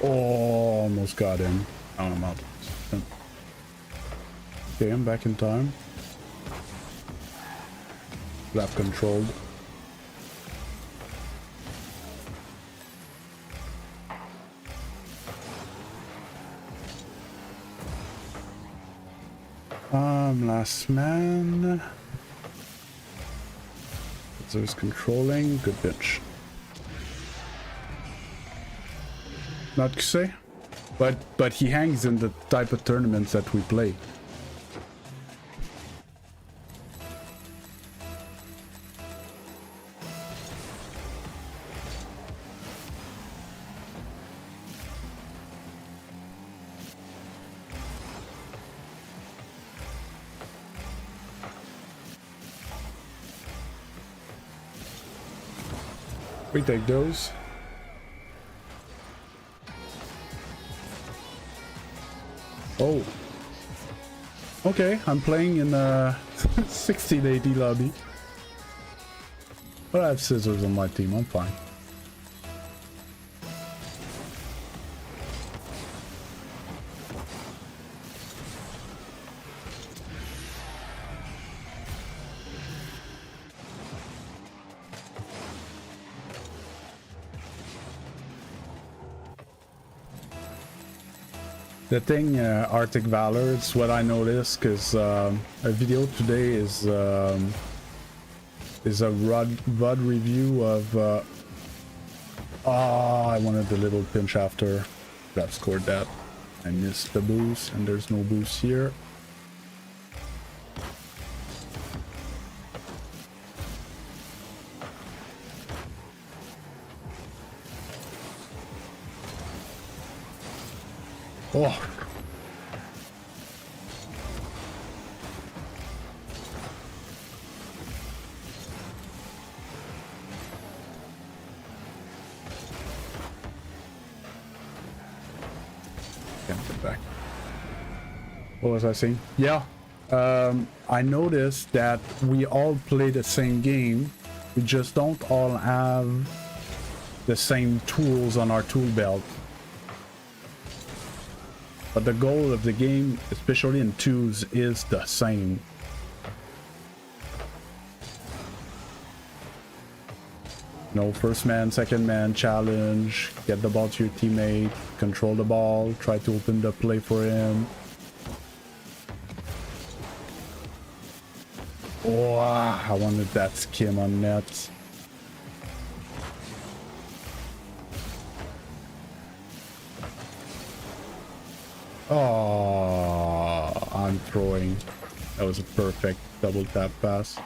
Oh, almost got him. Oh, I'm out. Okay, I'm back in time. Lap controlled. Last man. There's controlling. Good bitch. Not to say, but he hangs in the type of tournaments that we play. We take those. Oh. Okay, I'm playing in a 1680 lobby. But I have scissors on my team, I'm fine. The thing, Arctic Valor, it's what I noticed, because a video today is a VOD review of... I wanted the little pinch after. That scored that. I missed the boost, and there's no boost here. Oh. Can't get back. What was I saying? Yeah. I noticed that we all play the same game. We just don't all have the same tools on our tool belt. But the goal of the game, especially in twos, is the same. No first man, second man challenge, get the ball to your teammate, control the ball, try to open the play for him. Oh, I wanted that skim on net. Oh, I'm throwing. That was a perfect double tap pass.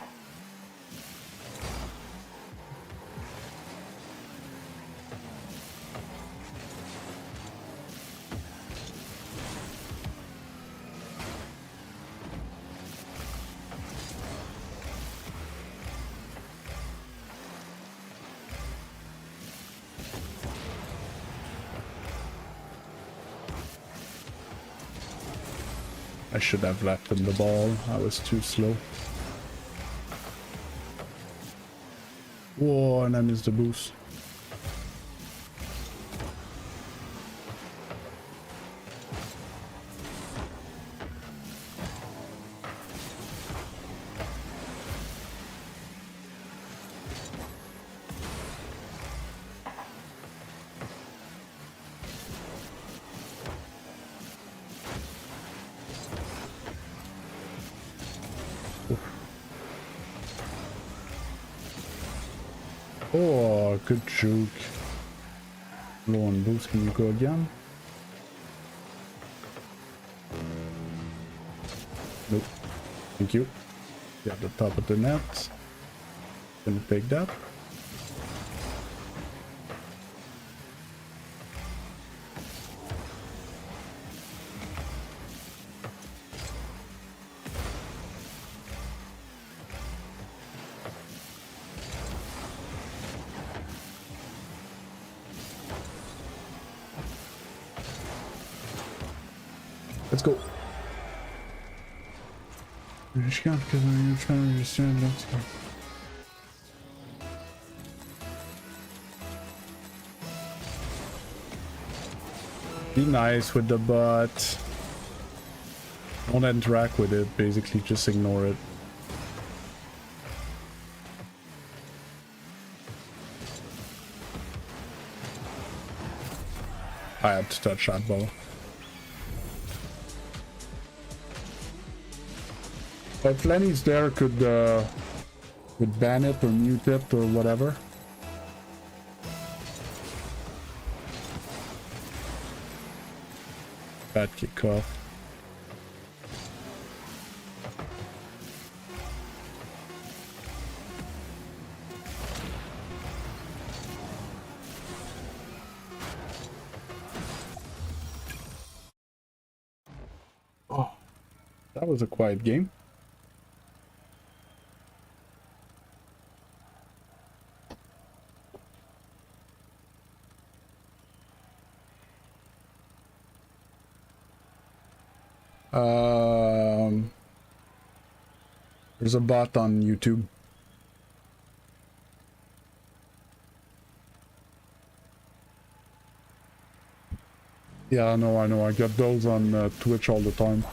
I should have left him the ball. I was too slow. Whoa, and I missed the boost. Oh, good joke. Low on boost, can you go again? Nope. Thank you. Yeah, the top of the net. Gonna take that. Let's go. Be nice with the bot. Don't interact with it, basically just ignore it. I had to touch that ball. If Lenny's there, could ban it or mute it or whatever. Bad kickoff. Oh, that was a quiet game. There's a bot on YouTube. Yeah, I know. I get those on Twitch all the time.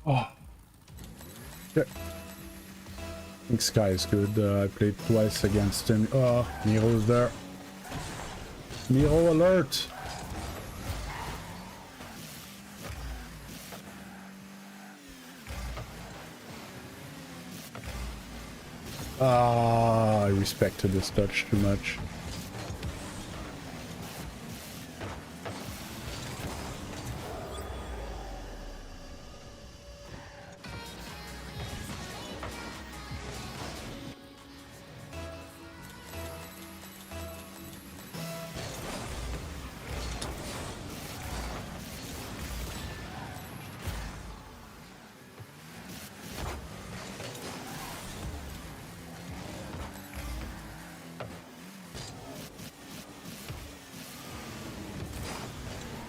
Oh. Yeah. I think Sky is good. I played twice against him. Oh, Nero's there. Nero alert! Ah, I respected this touch too much.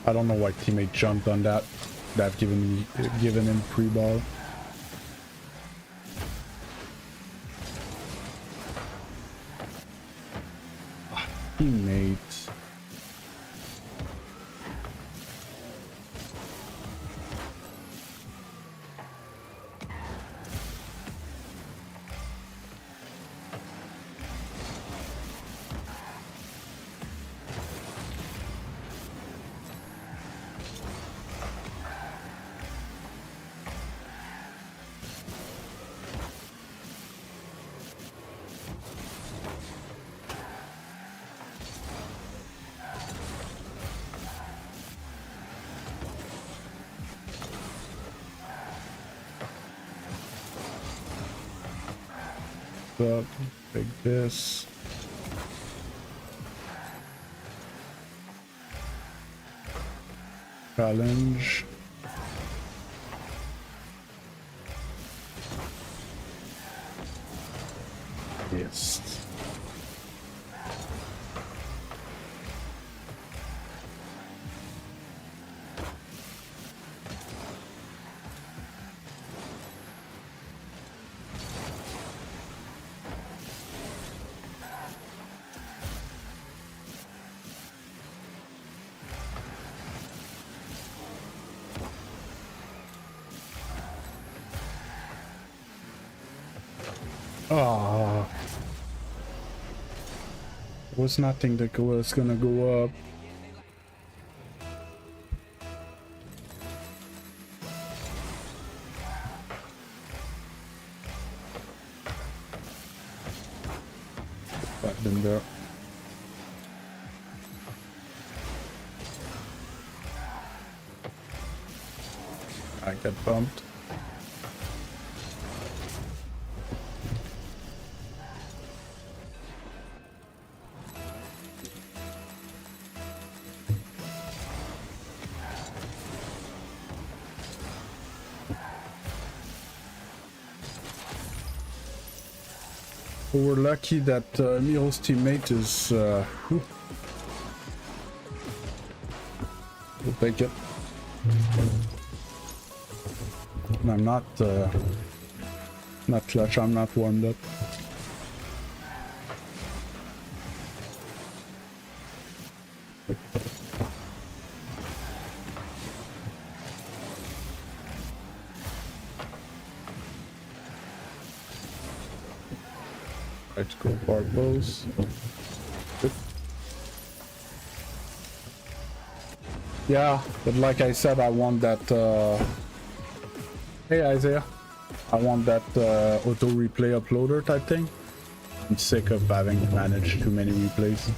I don't know why teammate jumped on that. That given him pre-ball. Teammate. Up, take this. Challenge. Yes. Ah, there was nothing that was gonna go up. I've been there. I got bumped. We're lucky that Miro's teammate is we'll take it. And I'm not clutch, I'm not warmed up. Let's go for bows. Yeah, but like I said, I want that hey Isaiah, I want that auto replay uploader type thing. I'm sick of having to manage too many replays.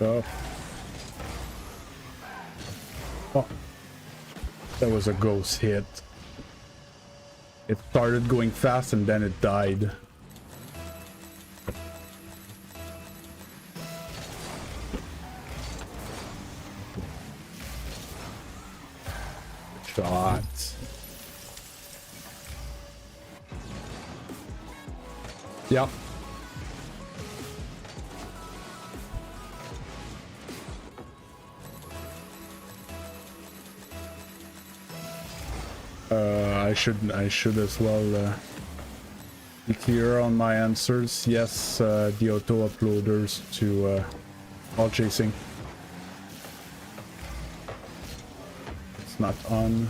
Oh, that was a ghost hit. It started going fast and then it died. Shot. Yep. I should as well be clear on my answers. Yes, the auto uploaders to all chasing. It's not on.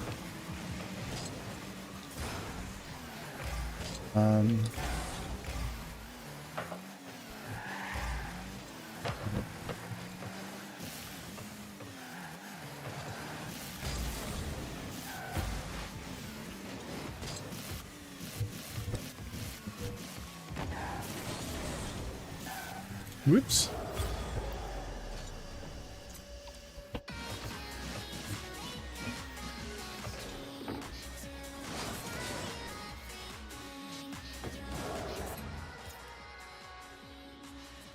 Whoops.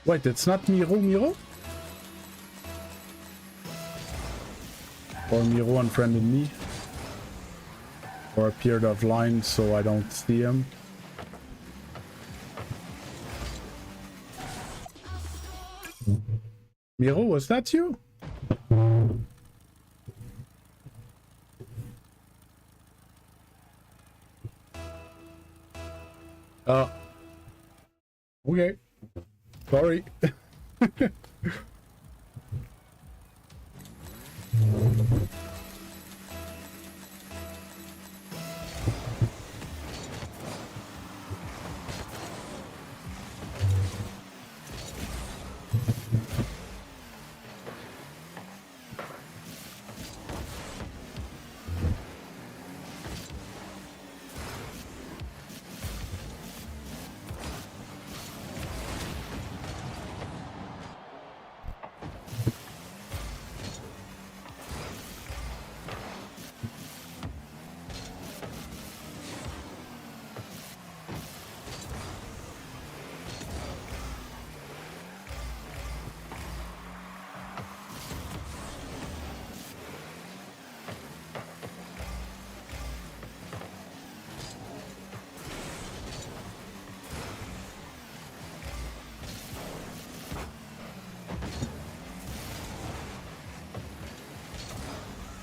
Wait, it's not Miro? Or Miro unfriended me? Or appeared offline so I don't see him? Miro, was that you? Okay. Sorry.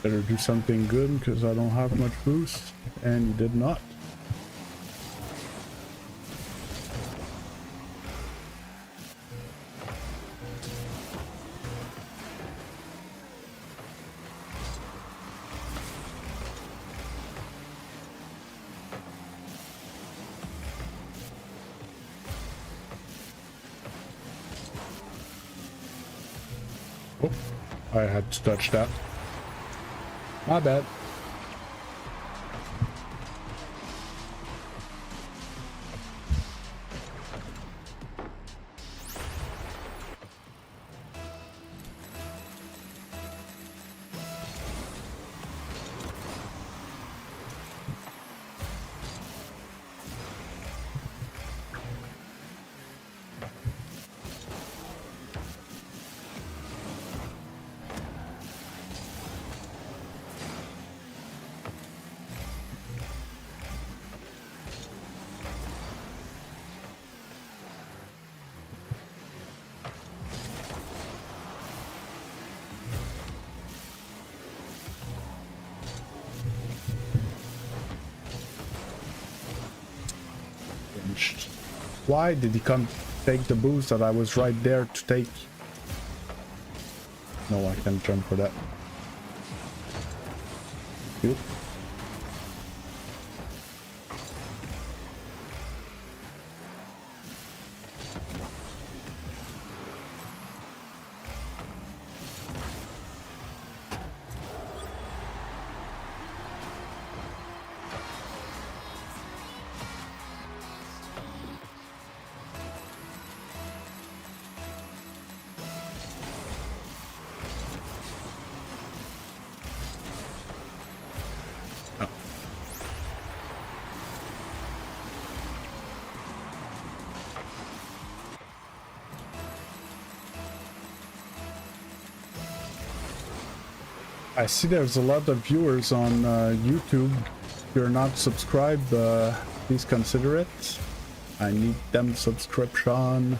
Better do something good because I don't have much boost, and you did not. Oh, I had to touch that. My bad. Why did he come take the boost that I was right there to take? No, I can't jump for that. Good. I see there's a lot of viewers on YouTube. If you're not subscribed, please consider it. I need them subscription.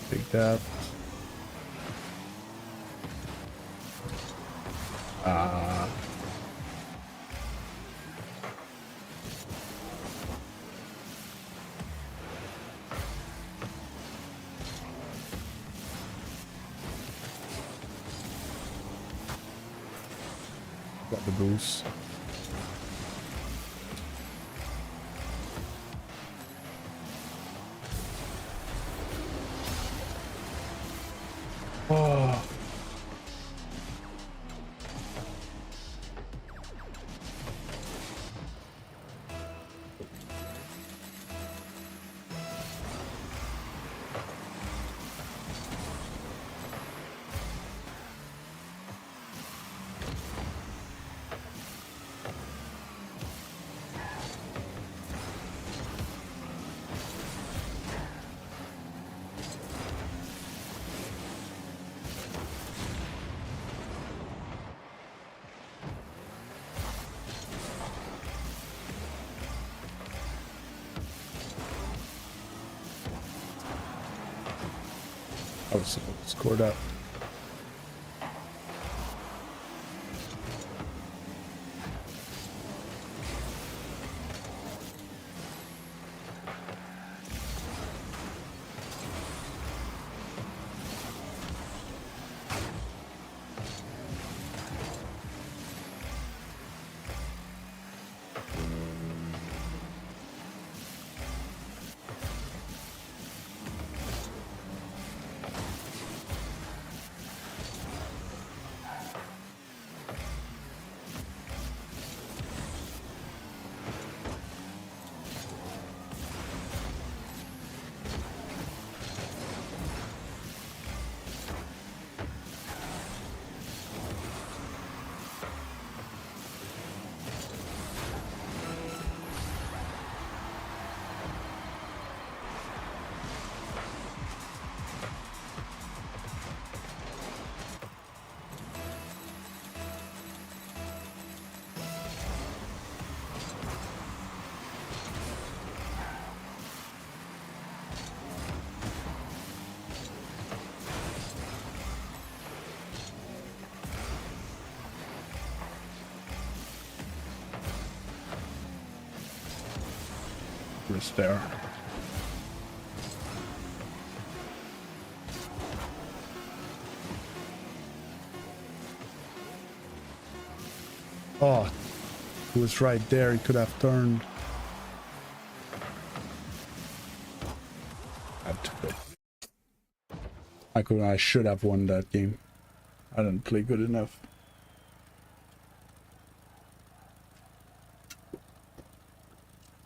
Take that. Got the boost. Oh. I was supposed to score that. Wrist there. Oh, he was right there. He could have turned. I should have won that game. I didn't play good enough.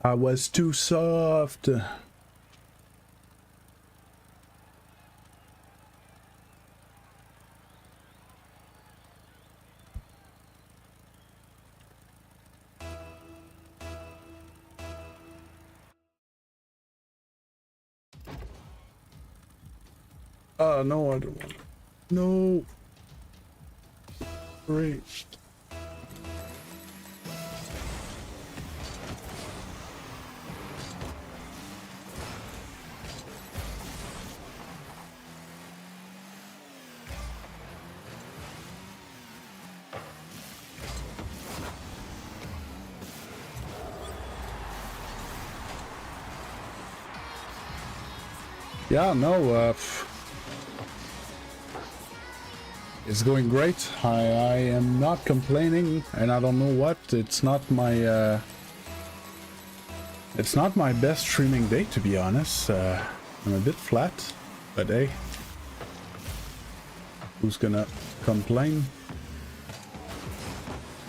I was too soft. No, I don't want it. No. Great. Yeah, no, it's going great. I am not complaining, and I don't know what. It's not my best streaming day, to be honest. I'm a bit flat, but hey, who's gonna complain?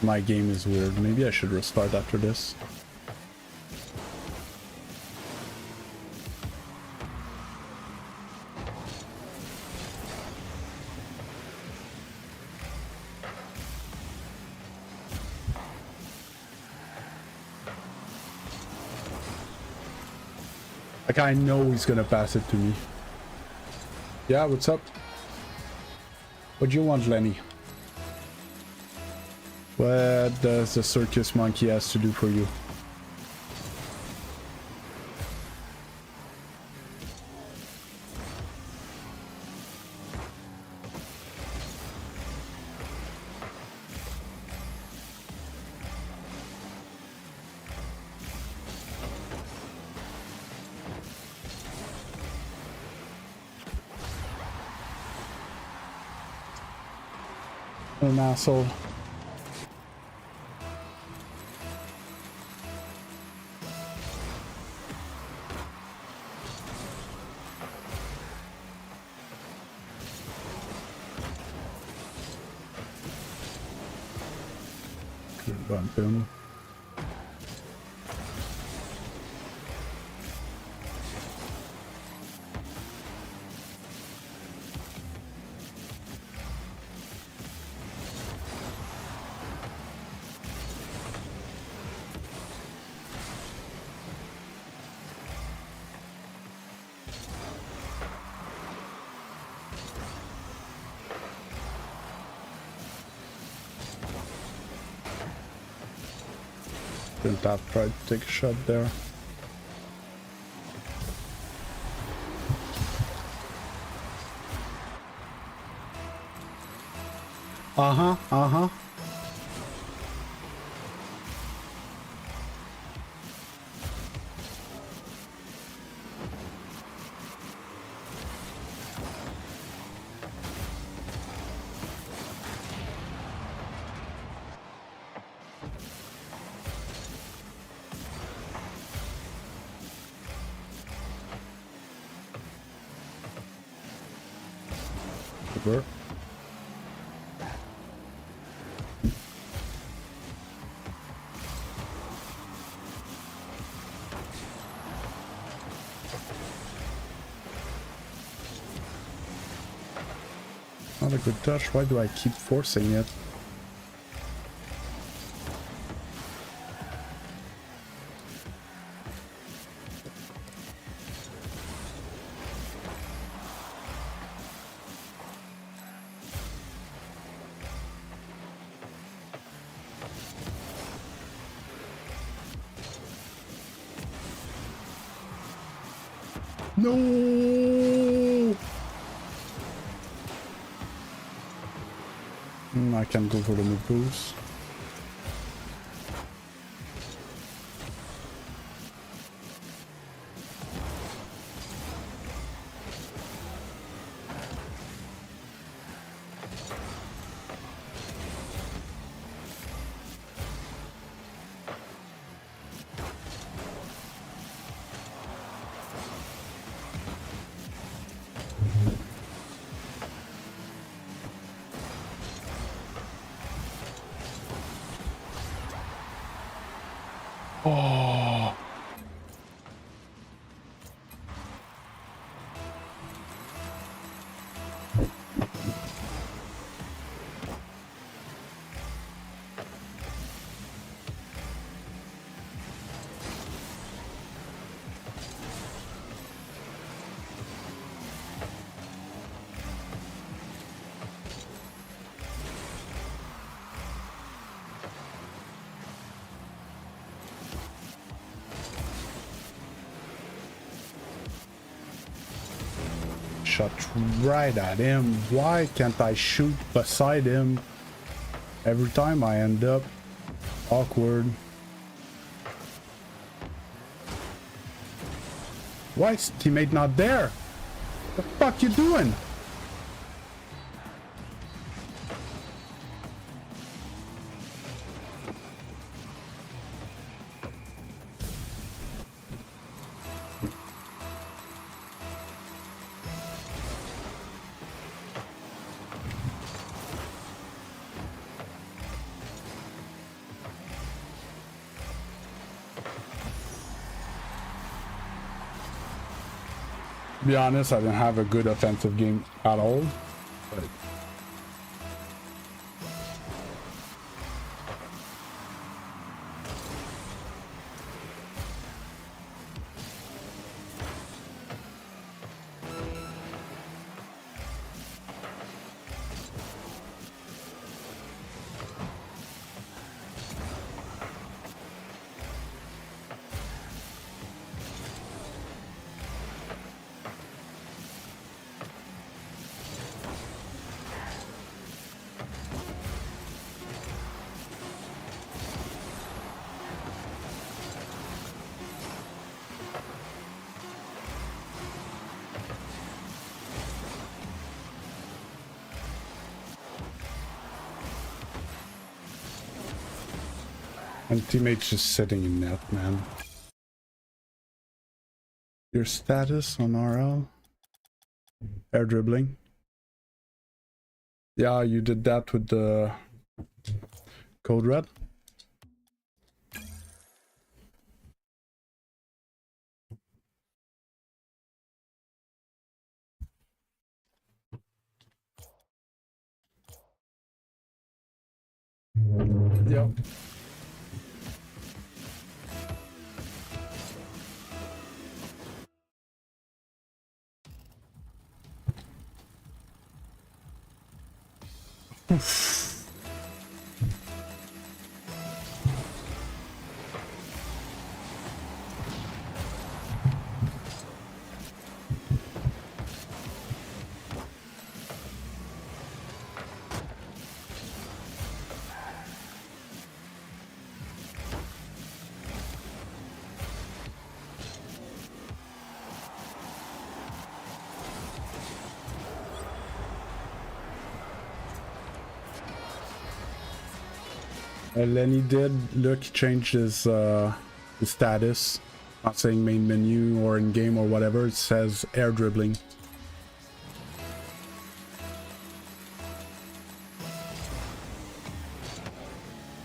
My game is weird. Maybe I should restart after this. Like, I know he's gonna pass it to me. Yeah, what's up? What do you want, Lenny? What does the circus monkey has to do for you? An asshole. Good bump him. Didn't have tried to take a shot there. Uh-huh. Super. Not a good touch. Why do I keep forcing it? No! I can go for the mid boost. Oh. Shot right at him. Why can't I shoot beside him? Every time I end up awkward. Why is teammate not there? The fuck you doing? To be honest, I didn't have a good offensive game at all. But and teammates just sitting in net, man. Your status on RL? Air dribbling. Yeah, you did that with the code red. Yep. And then he did look, he changed his status. Not saying main menu or in game or whatever. It says air dribbling.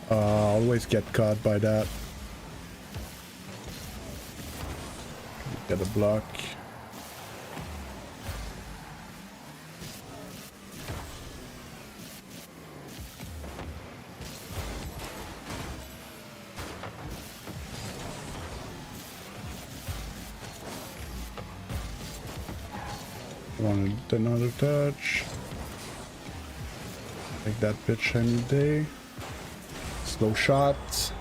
Always get caught by that. Get a block. Wanted another touch. Take that pitch any day. Slow shot.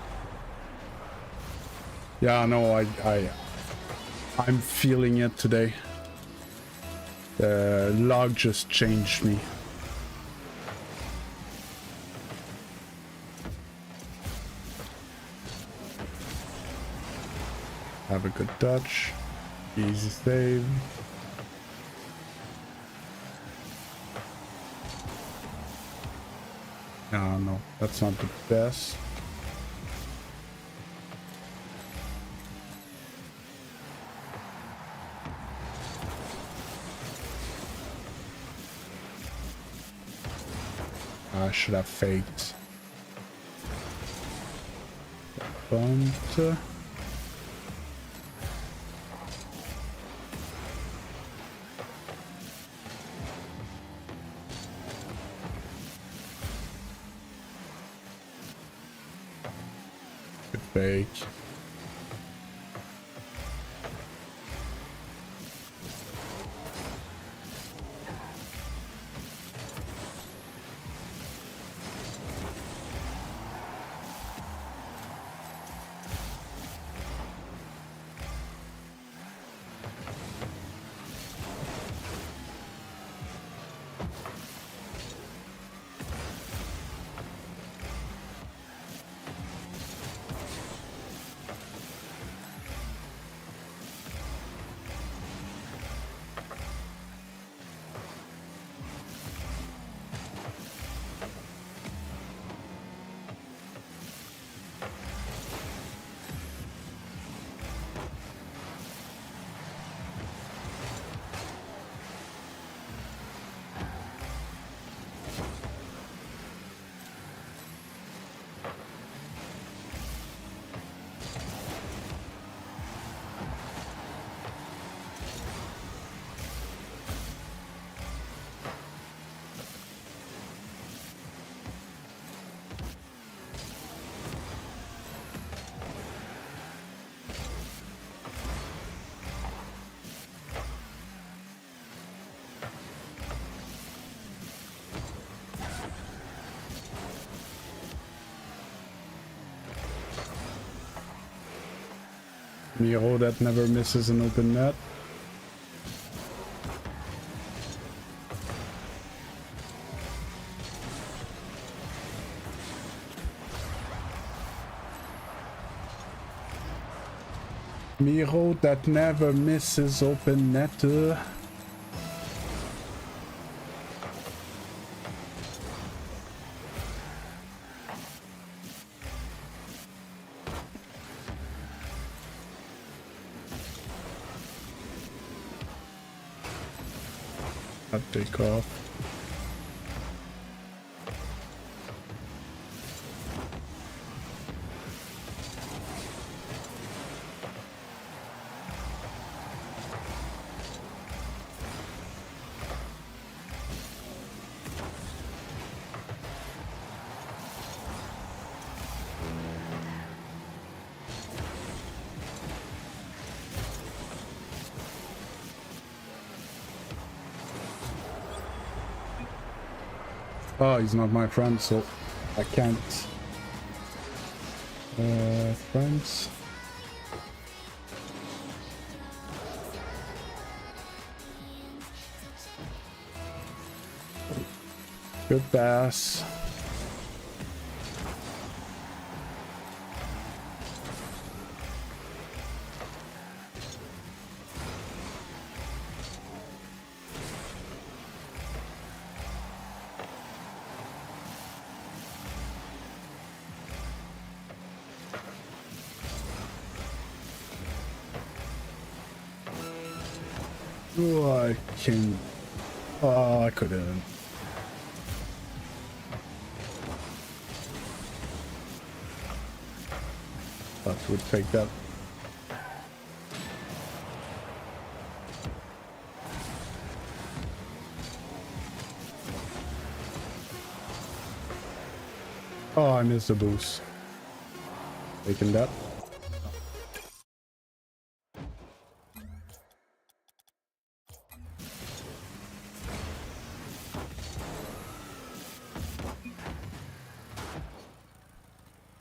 Yeah, no, I'm feeling it today. The log just changed me. Have a good touch. Easy save. No, that's not the best. I should have faked. Bumped. fake. Miro that never misses an open net. Miro that never misses open net. I'll take off. Oh, he's not my friend, so I can't. Friends. Good pass. Oh, I can. Oh, I couldn't. That would take that. Oh, I missed the boost. Taking that.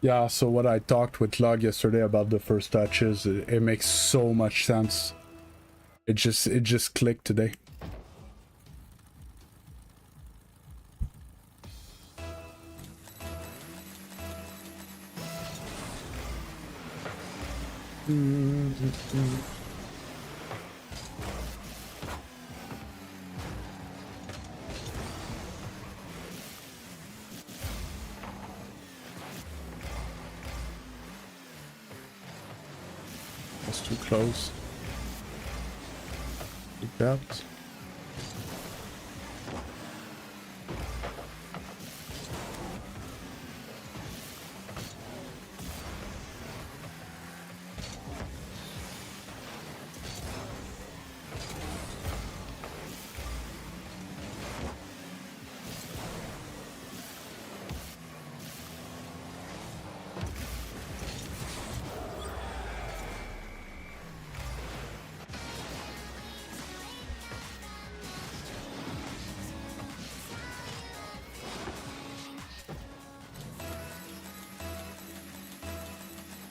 Yeah, so what I talked with Log yesterday about the first touches, it makes so much sense. It just clicked today. That's too close. Like that.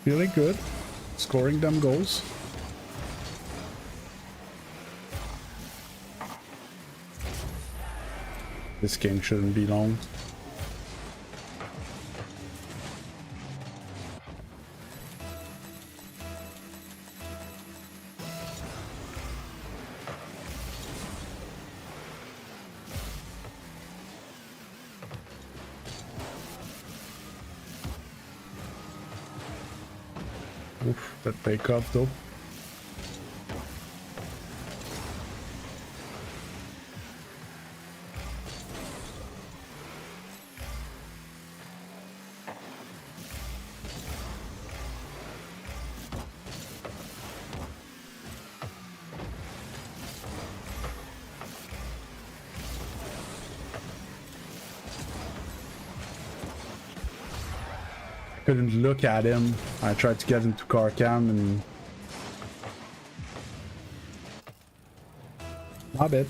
feeling good. Scoring them goals. This game shouldn't be long. Oof, that take off though. Couldn't look at him. I tried to get into car cam and my bad.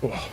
Oh.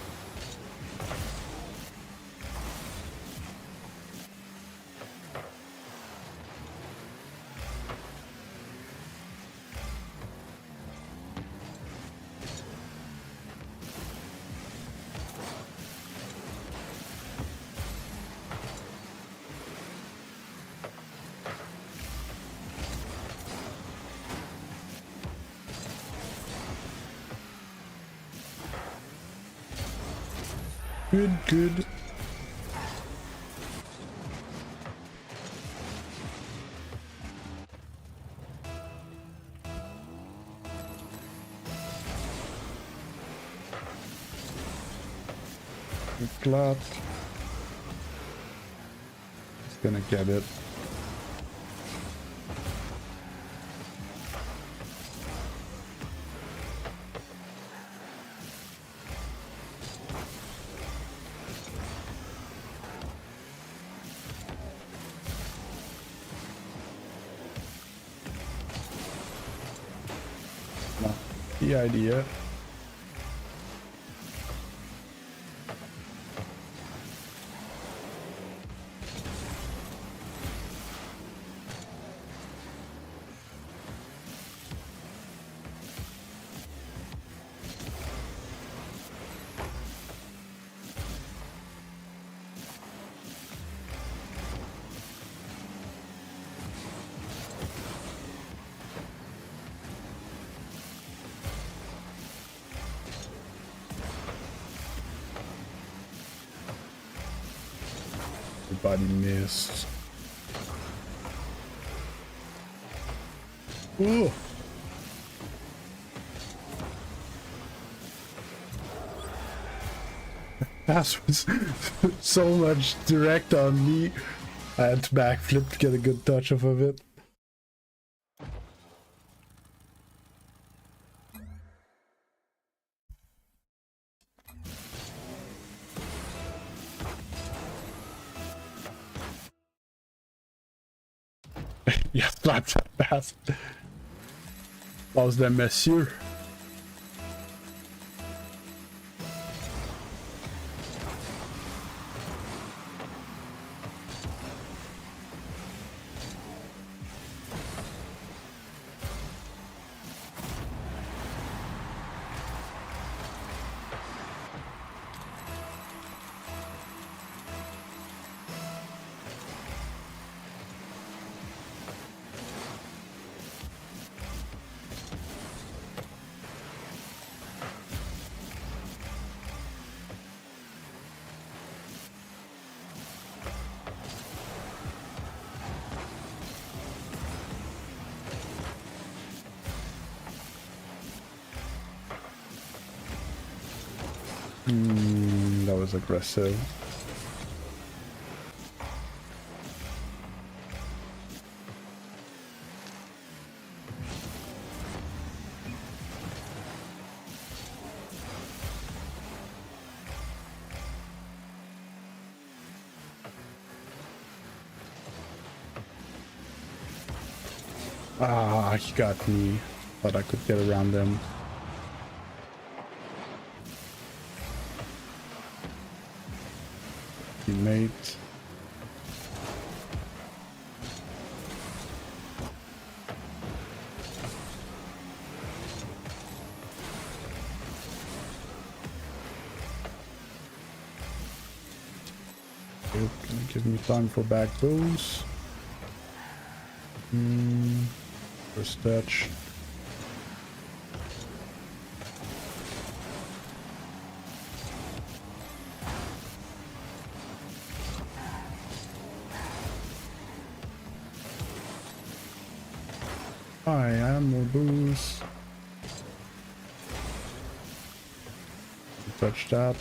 Good, good. Glad. He's gonna get it. Not the idea. Everybody missed. Ooh. That was so much direct on me. I had to backflip to get a good touch off of it. Yeah, slap that bastard. Was that monsieur? That was aggressive. Ah, he got me. Thought I could get around them. Teammate. Gonna give me time for back bows. First touch. I am more boost. Touch that.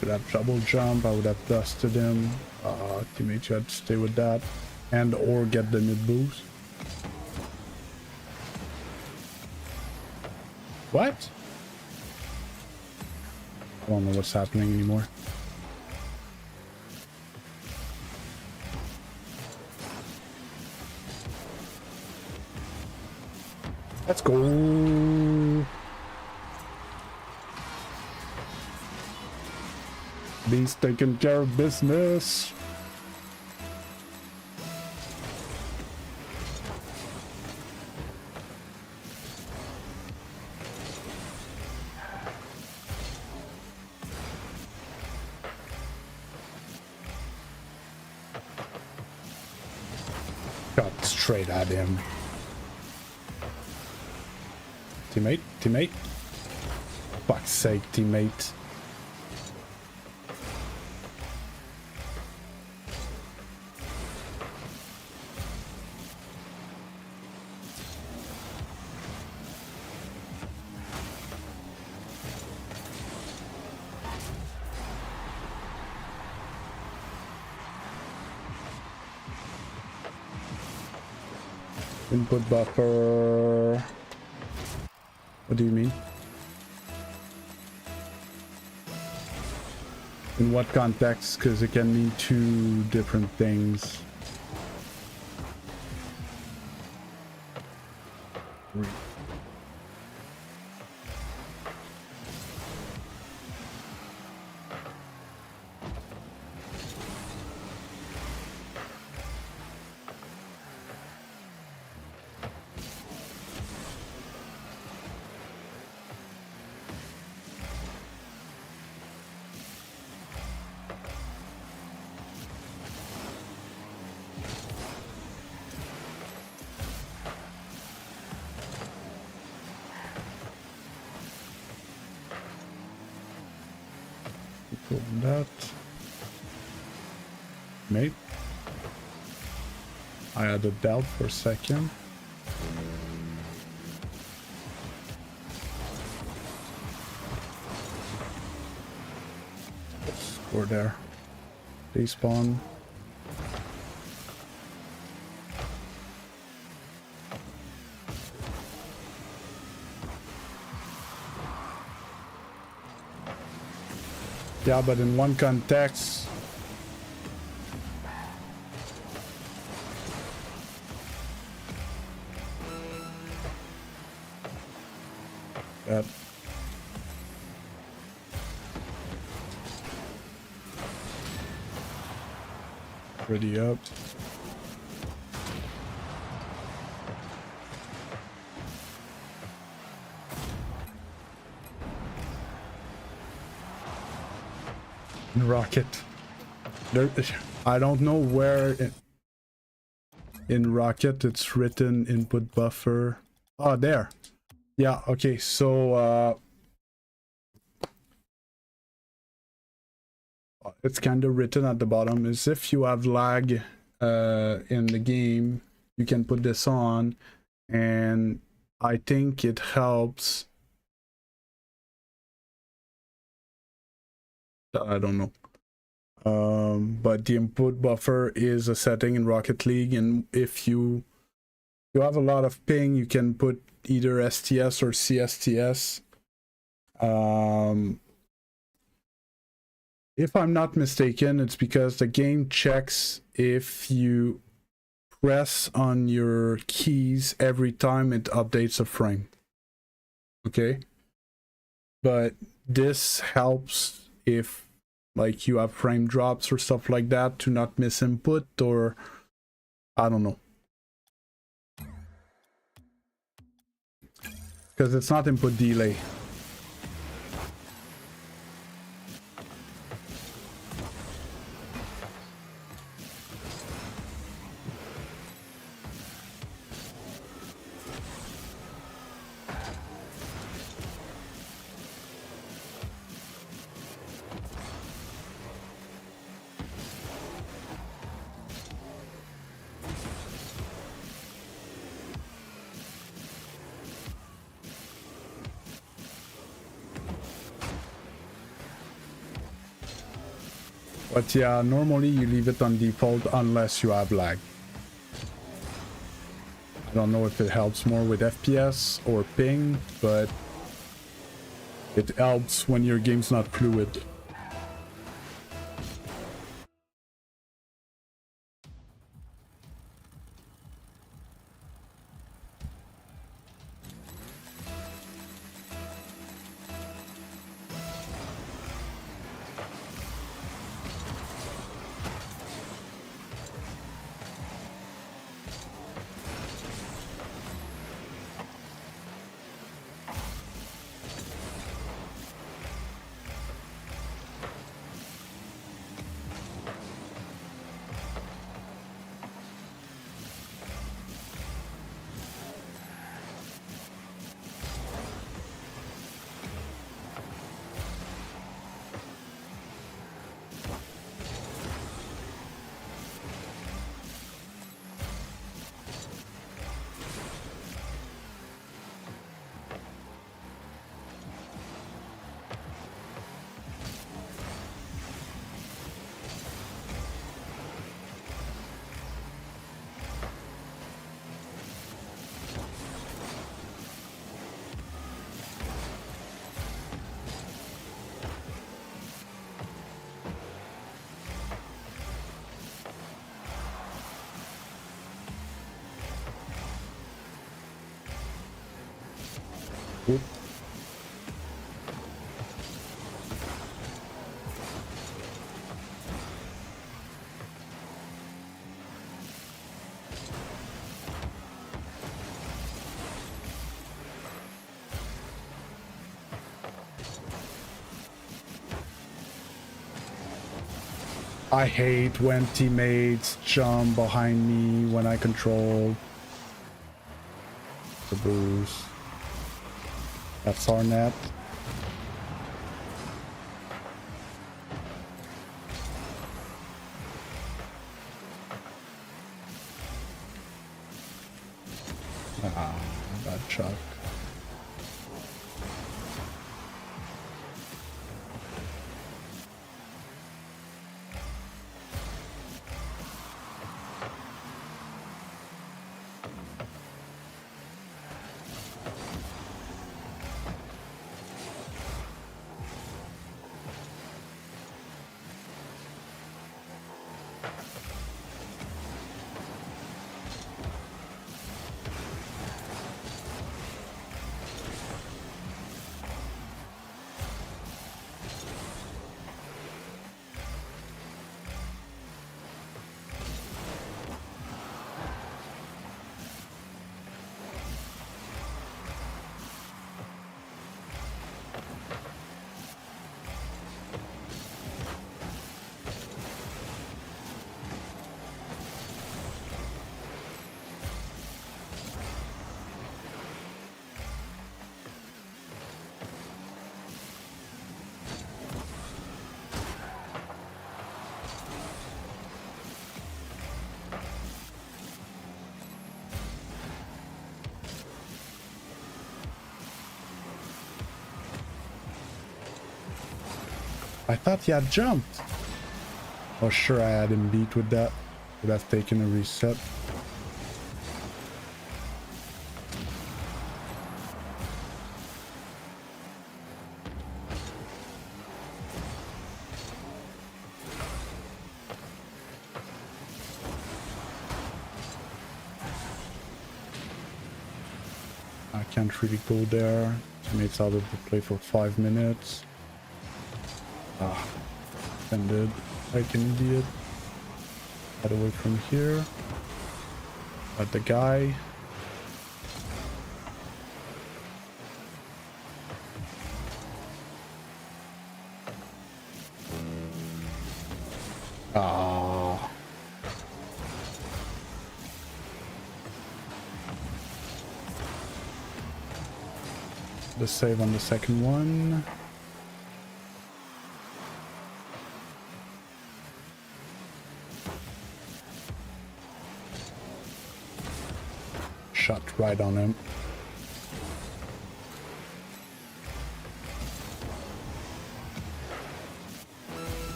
Could have double jump. I would have dusted him. Teammate, you had to stay with that, and or get the mid boost. What? I don't know what's happening anymore. Let's go. Beast taking care of business. Got straight at him. Teammate, teammate. Fuck's sake, teammate. Input buffer. What do you mean? In what context? Because it can mean two different things. That. Mate. I had a doubt for a second. Score there. Despawn. Yeah, but in one context. That. Pretty up. Rocket. There, I don't know where in Rocket it's written input buffer. Oh, there. Yeah, okay, so it's kind of written at the bottom is if you have lag in the game, you can put this on, and I think it helps. I don't know. But the input buffer is a setting in Rocket League, and if you you have a lot of ping, you can put either STS or CSTS. If I'm not mistaken, it's because the game checks if you press on your keys every time it updates a frame. Okay? But this helps if like you have frame drops or stuff like that to not miss input, or I don't know. Because it's not input delay. But yeah, normally you leave it on default unless you have lag. I don't know if it helps more with FPS or ping, but it helps when your game's not fluid. Oop. I hate when teammates jump behind me when I control the boost. That's our net. Ah, bad chuck. I thought he had jumped. Oh, sure, I had him beat with that. Would have taken a reset. I can't really go there. Teammates out of the play for 5 minutes. Ah, ended like an idiot. Get away from here. Got the guy. Ah. The save on the second one. Shot right on him.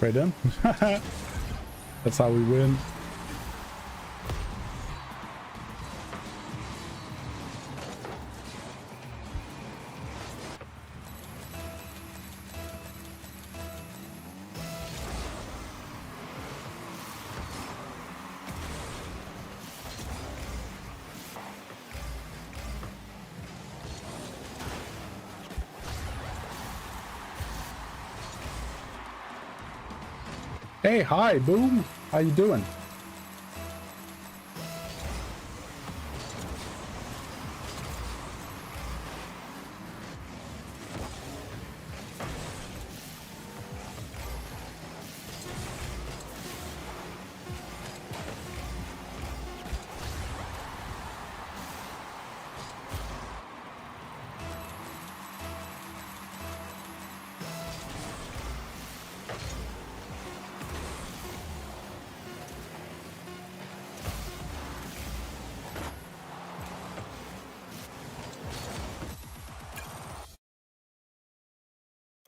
Right in. That's how we win. Hey, hi, Boom. How you doing?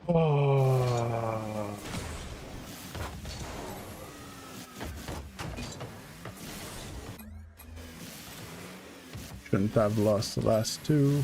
Oh. Shouldn't have lost the last two.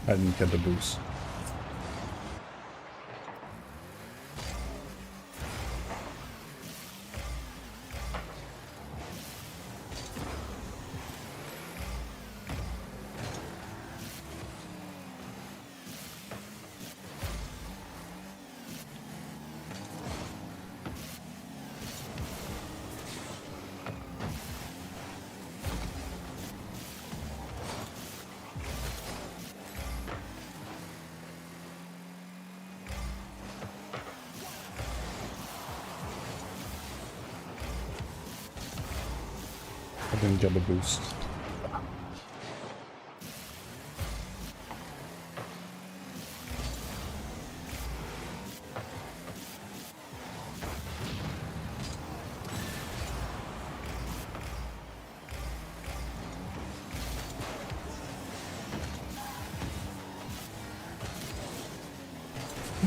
I didn't get the boost. I didn't get the boost.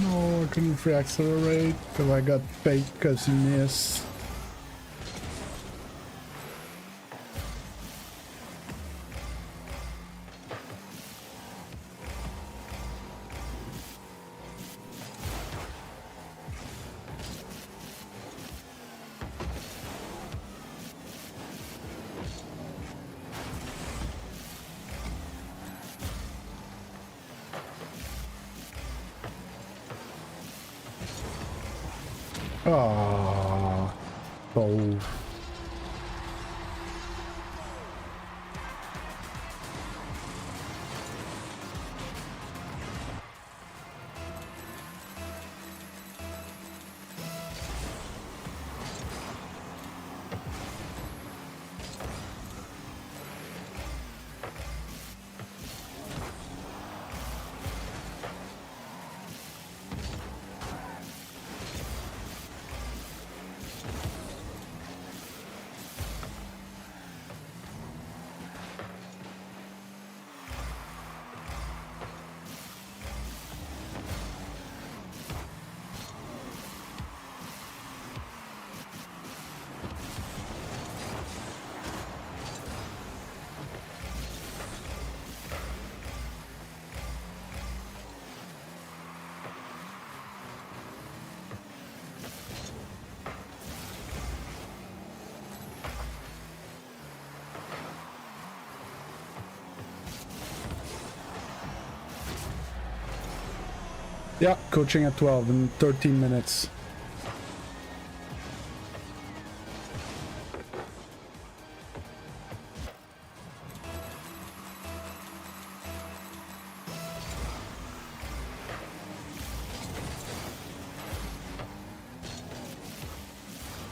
No, I couldn't free accelerate because I got fake because he missed. Ah, oh. Yeah, coaching at 12 in 13 minutes.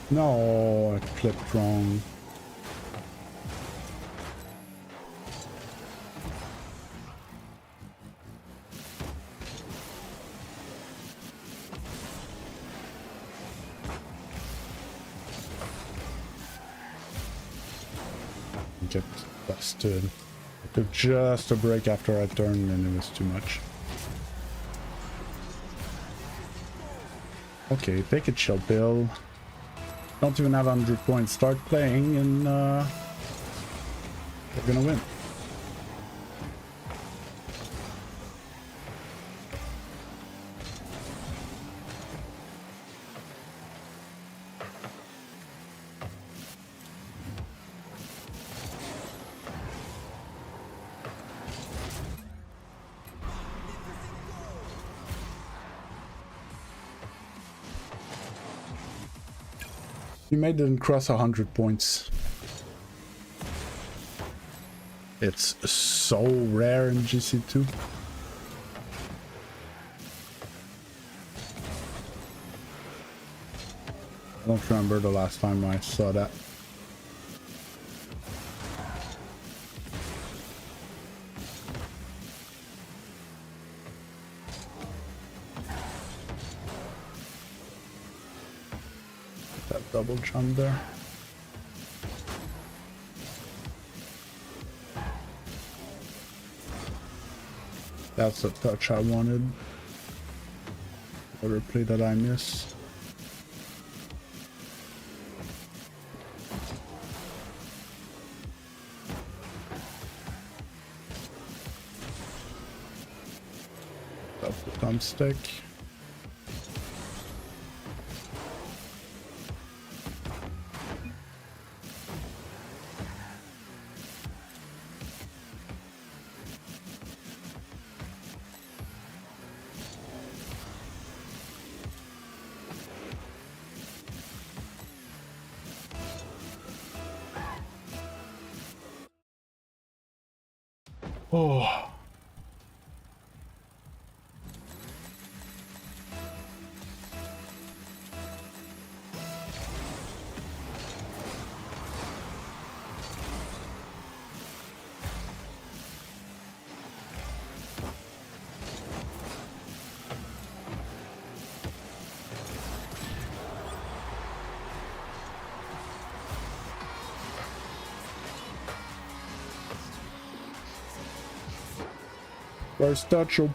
No, I clicked wrong. Get busted. I took just a break after I turned and it was too much. Okay, take a chill pill. Don't even have 100 points. Start playing and we're gonna win. You made it cross 100 points. It's so rare in GC2. I don't remember the last time I saw that. That double jump there. That's the touch I wanted. Or play that I missed. That's the thumbstick. Oh. Where's that OP?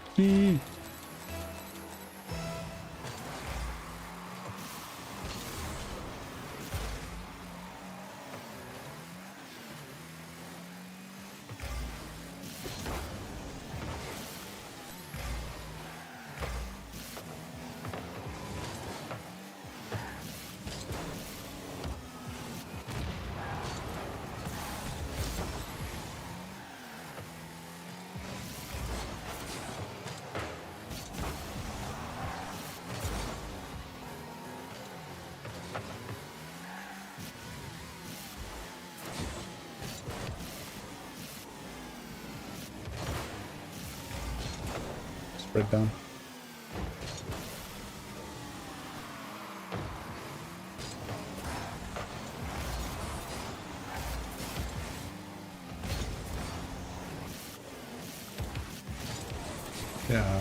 Spread down. Yeah.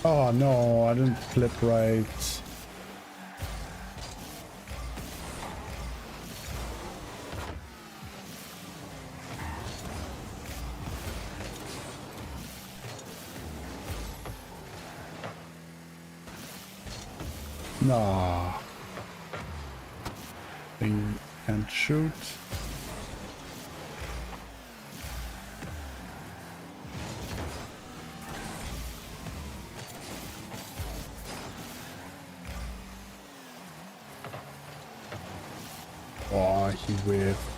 Oh no, I didn't flip right. Nah. Thing can't shoot. Oh, he whiffed.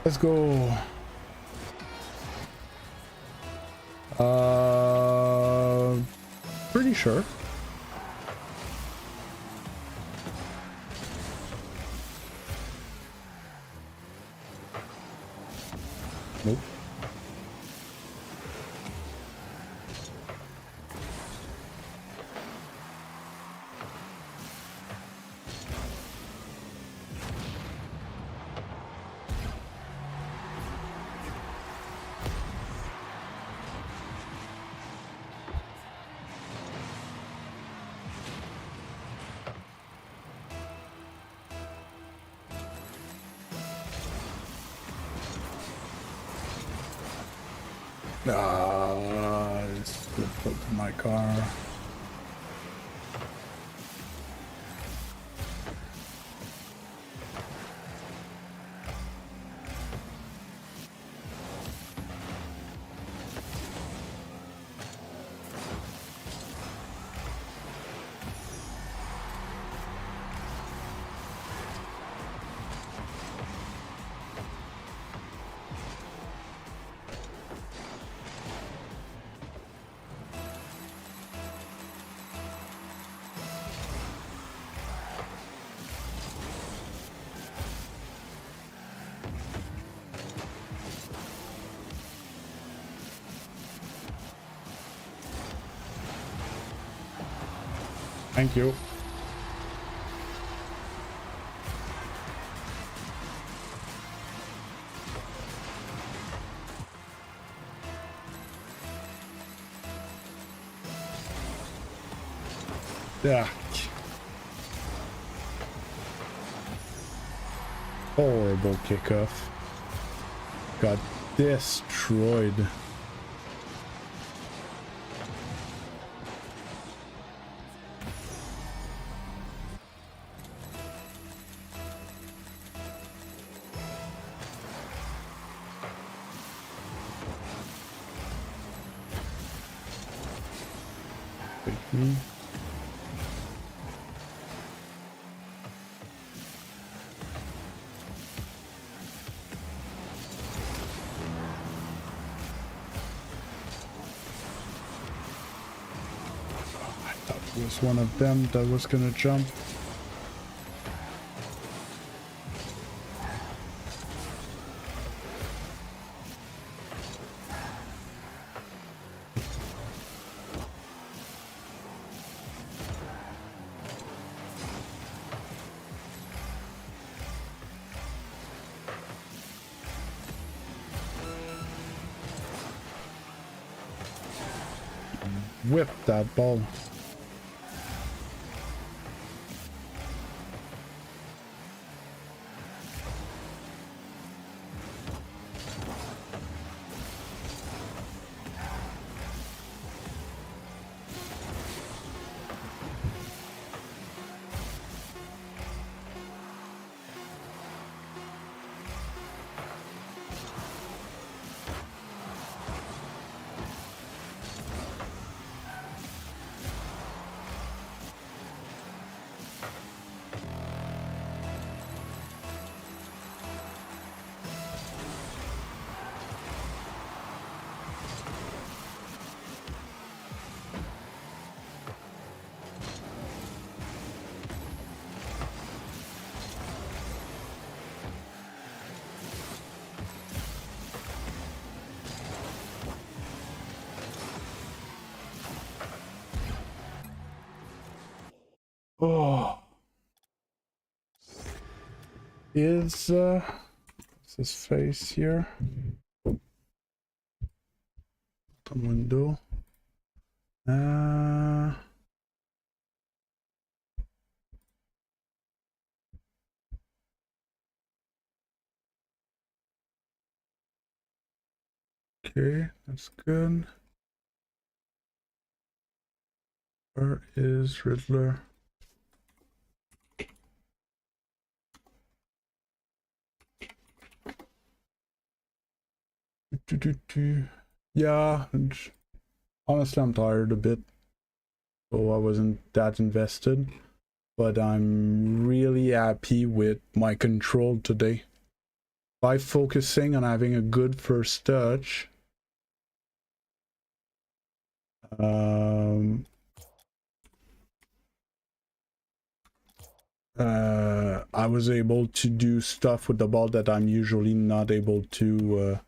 Let's go. Pretty sure. Nope. It's flipped up to my car. Thank you. Yeah. Horrible kickoff. Got destroyed. Take me. I thought it was one of them that was gonna jump. Whip that ball. Oh, what's his face here? The window. Okay, that's good. Where is Riddler? Yeah, honestly, I'm tired a bit, so I wasn't that invested. But I'm really happy with my control today. By focusing on having a good first touch, I was able to do stuff with the ball that I'm usually not able to.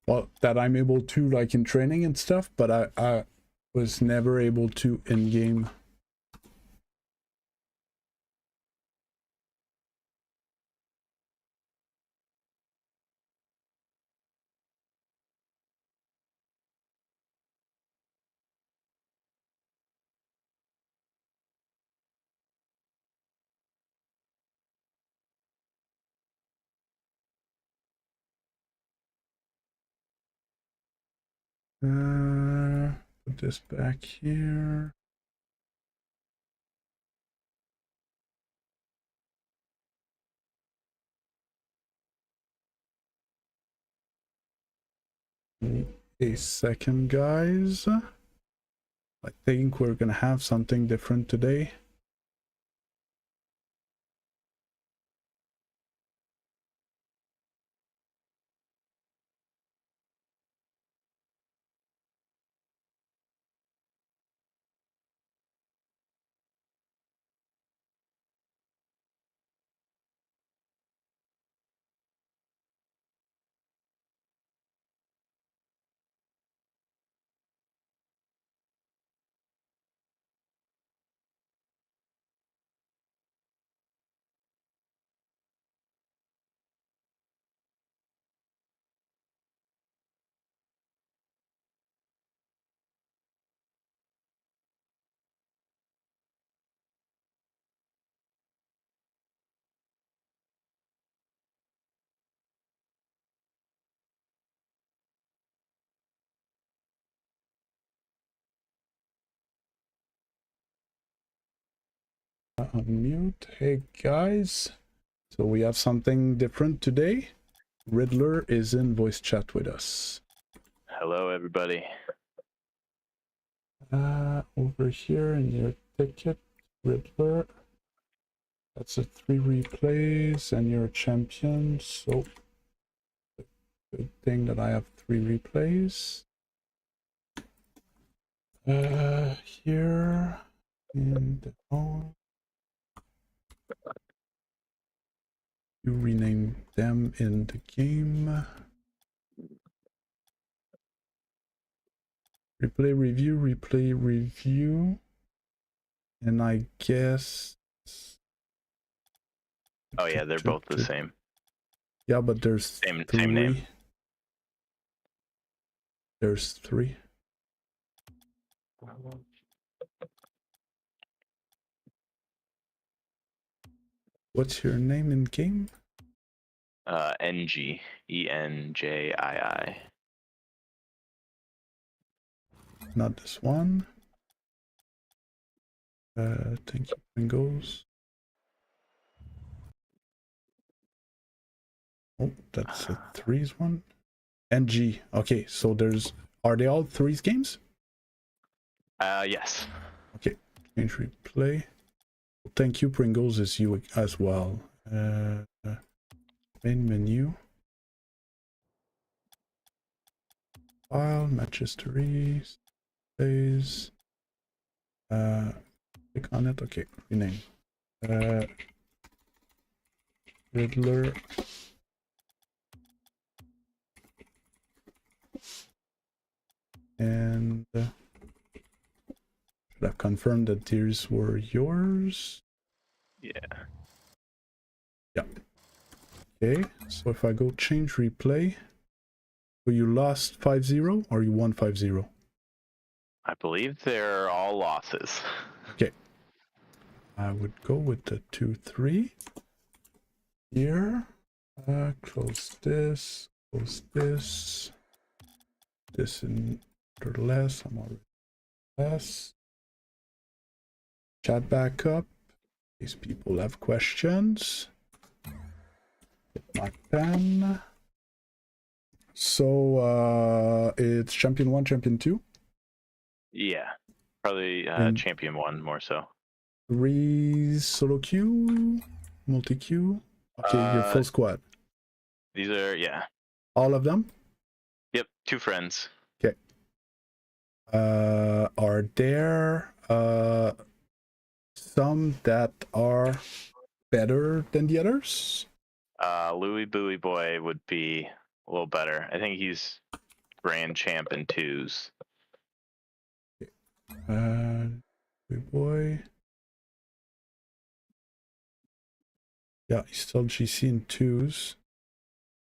Well, that I'm able to, like, in training and stuff, but I was never able to in game. Put this back here. A second, guys. I think we're gonna have something different today. unmute. Hey guys. So we have something different today. Riddler is in voice chat with us. Hello, everybody. Over here in your ticket, Riddler. That's a 3 replays and you're a champion. So good thing that I have 3 replays. Here in the phone. You rename them in the game. Replay review. And I guess... Oh yeah, they're both the same. Yeah, but there's same name. There's 3. What's your name in game? NG. ENJII. Not this one. Thank you, Pringles. Oh, that's a 3's one. NG. Okay, so there's... Are they all 3's games? Yes. Okay, change replay. Thank you, Pringles is you as well. Main menu. File, match history, plays. Click on it. Okay, rename. Riddler. And should have confirmed that these were yours. Yeah. Yeah. Okay, so if I go change replay, so you lost 5-0 or you won 5-0? I believe they're all losses. Okay. I would go with the 2-3 here. Close this in order less. I'm already less. Chat back up. These people have questions. Get my pen. So it's champion 1, champion 2. Yeah. Probably champion 1 more so. 3 solo queue, multi queue. Okay, your full squad. These are, yeah. All of them? Yep, 2 friends. Okay. Are there some that are better than the others? Louis Bowie Boy would be a little better. I think he's grand champ in 2s. Louis Boy. Yeah, he's still GC in 2s.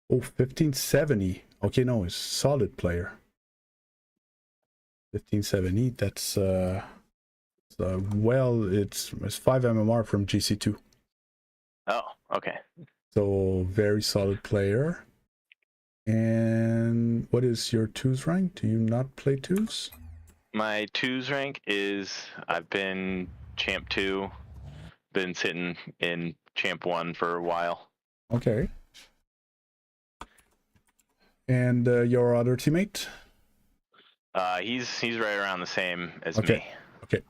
Oh, 1570. Okay, no, he's a solid player. 1570, that's well, it's 5 MMR from GC2. Oh, okay. So very solid player. And what is your 2s rank? Do you not play 2s? My 2s rank is I've been champ 2, been sitting in champ 1 for a while. Okay. And your other teammate? He's right around the same as okay. me. Okay.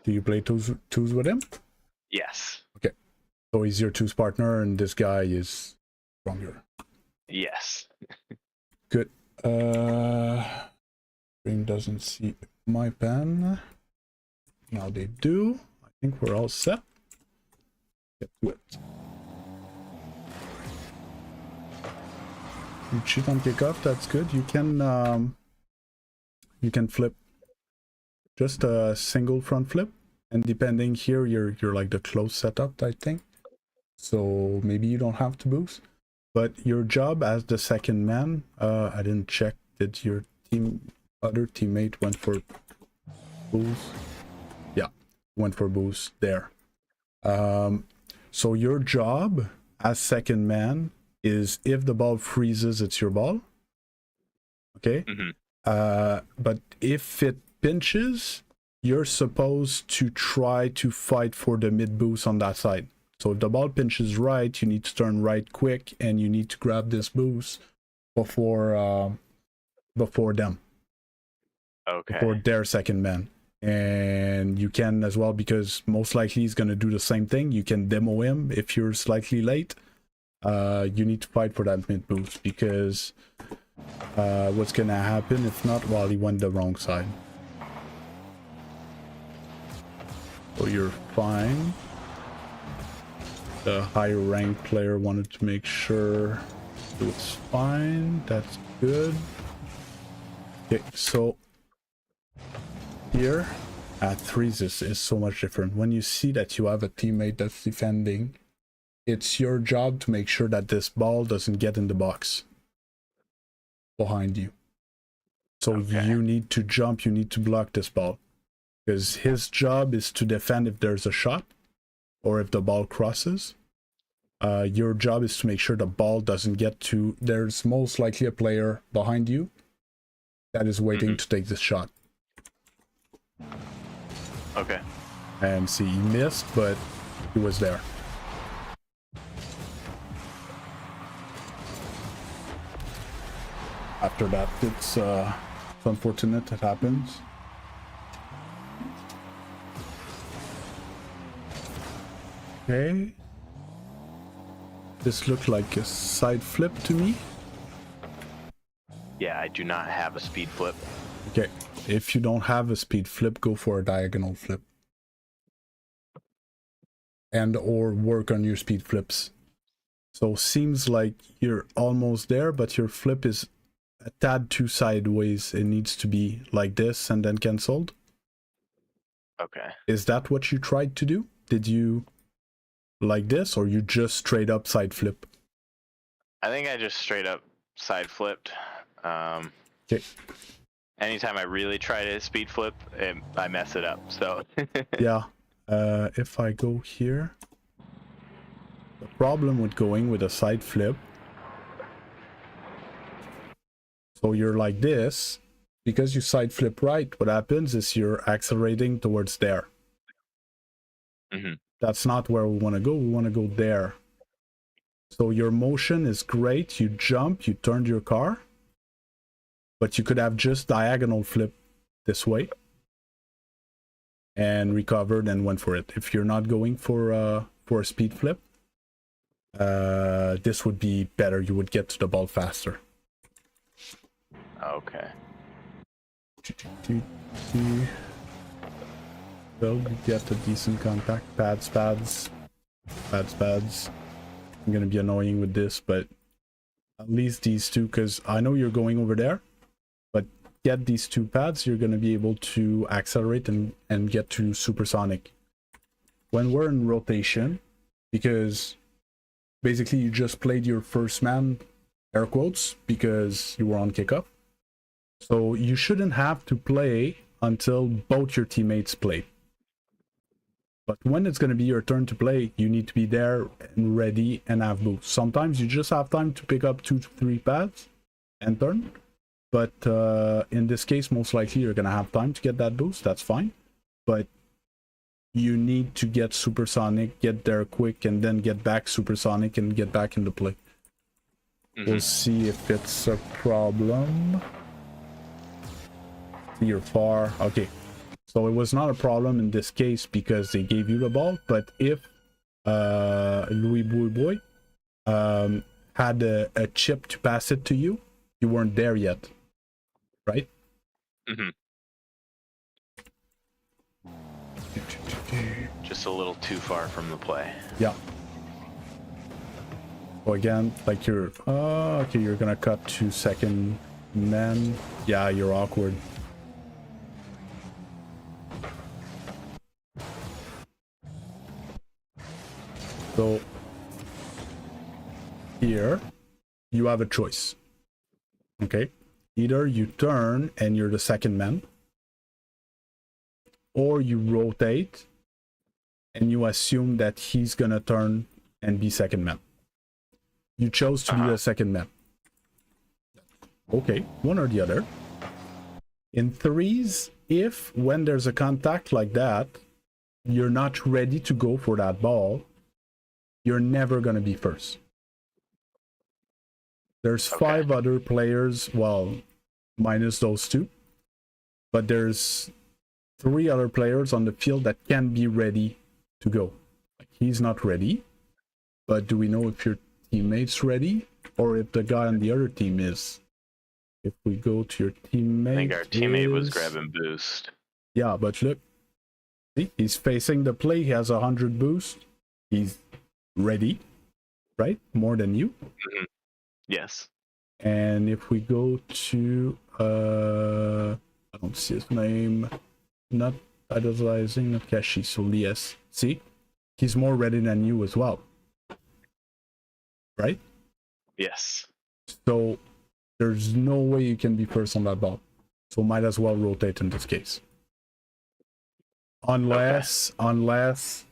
Do you play 2s with him? Yes. Okay. So he's your 2s partner and this guy is stronger. Yes. Good. Stream doesn't see my pen. Now they do. I think we're all set. Get to it. You cheat on kickoff, that's good. You can flip just a single front flip, and depending here, you're like the close setup, I think. So maybe you don't have to boost. But your job as the second man, I didn't check. Did your other teammate went for boost? Yeah, went for boost there. So your job as second man is if the ball freezes, it's your ball. Okay. Mm-hmm. But if it pinches, you're supposed to try to fight for the mid boost on that side. So if the ball pinches right, you need to turn right quick, and you need to grab this boost before them, before their second man. And you can as well, because most likely he's going to do the same thing. You can demo him if you're slightly late. You need to fight for that mid boost, because what's going to happen if not, well, he went the wrong side. So you're fine. The higher ranked player wanted to make sure it was fine. That's good. Okay, so here at threes is so much different. When you see that you have a teammate that's defending, it's your job to make sure that this ball doesn't get in the box behind you. So you need to jump, you need to block this ball, because his job is to defend if there's a shot or if the ball crosses. Your job is to make sure the ball doesn't get to, there's most likely a player behind you that is waiting to take this shot. Okay. And see, he missed, but he was there. After that, it's unfortunate it happens. Okay. This looked like a side flip to me. Yeah, I do not have a speed flip. Okay, if you don't have a speed flip, go for a diagonal flip. And or work on your speed flips. So seems like you're almost there, but your flip is a tad too sideways. It needs to be like this and then cancelled. Okay. Is that what you tried to do? Did you like this, or you just straight up side flip? I think I just straight up side flipped. Okay. Anytime I really try to speed flip, I mess it up. So yeah. If I go here, the problem with going with a side flip, so you're like this, because you side flip right, what happens is you're accelerating towards there. That's not where we want to go. We want to go there. So your motion is great. You jump, you turned your car, but you could have just diagonal flip this way and recovered and went for it. If you're not going for a speed flip, this would be better. You would get to the ball faster. Okay. Well, you get a decent contact. Pads. I'm gonna be annoying with this, but at least these two, because I know you're going over there, but get these two pads, you're gonna be able to accelerate and get to supersonic. When we're in rotation, because basically you just played your first man, air quotes, because you were on kickoff. So you shouldn't have to play until both your teammates play. But when it's going to be your turn to play, you need to be there and ready and have boost. Sometimes you just have time to pick up 2 to 3 pads and turn. But in this case, most likely you're going to have time to get that boost. That's fine. But you need to get supersonic, get there quick, and then get back supersonic and get back into play. We'll see if it's a problem. You're far. Okay. So it was not a problem in this case because they gave you the ball, but if Louis Boy had a chip to pass it to you, you weren't there yet, right? Just a little too far from the play. Yeah. So again, like you're okay, you're gonna cut to second man. Yeah, you're awkward. So here you have a choice. Okay, either you turn and you're the second man, or you rotate and you assume that he's gonna turn and be second man. You chose to be the second man. Okay, one or the other. In threes, if when there's a contact like that, you're not ready to go for that ball, you're never going to be first. There's 5 other players, well, minus those 2, but there's 3 other players on the field that can be ready to go. Like, he's not ready, but do we know if your teammate's ready or if the guy on the other team is? If we go to your teammate, I think our teammate was grabbing boost. Yeah, but look, see, he's facing the play. He has 100 boost. He's ready, right? More than you. Mm-hmm. Yes. And if we go to I don't see his name, not idolizing, not Kashi, so Lies. See, he's more ready than you as well, right? Yes. So there's no way you can be first on that ball. So might as well rotate in this case. Unless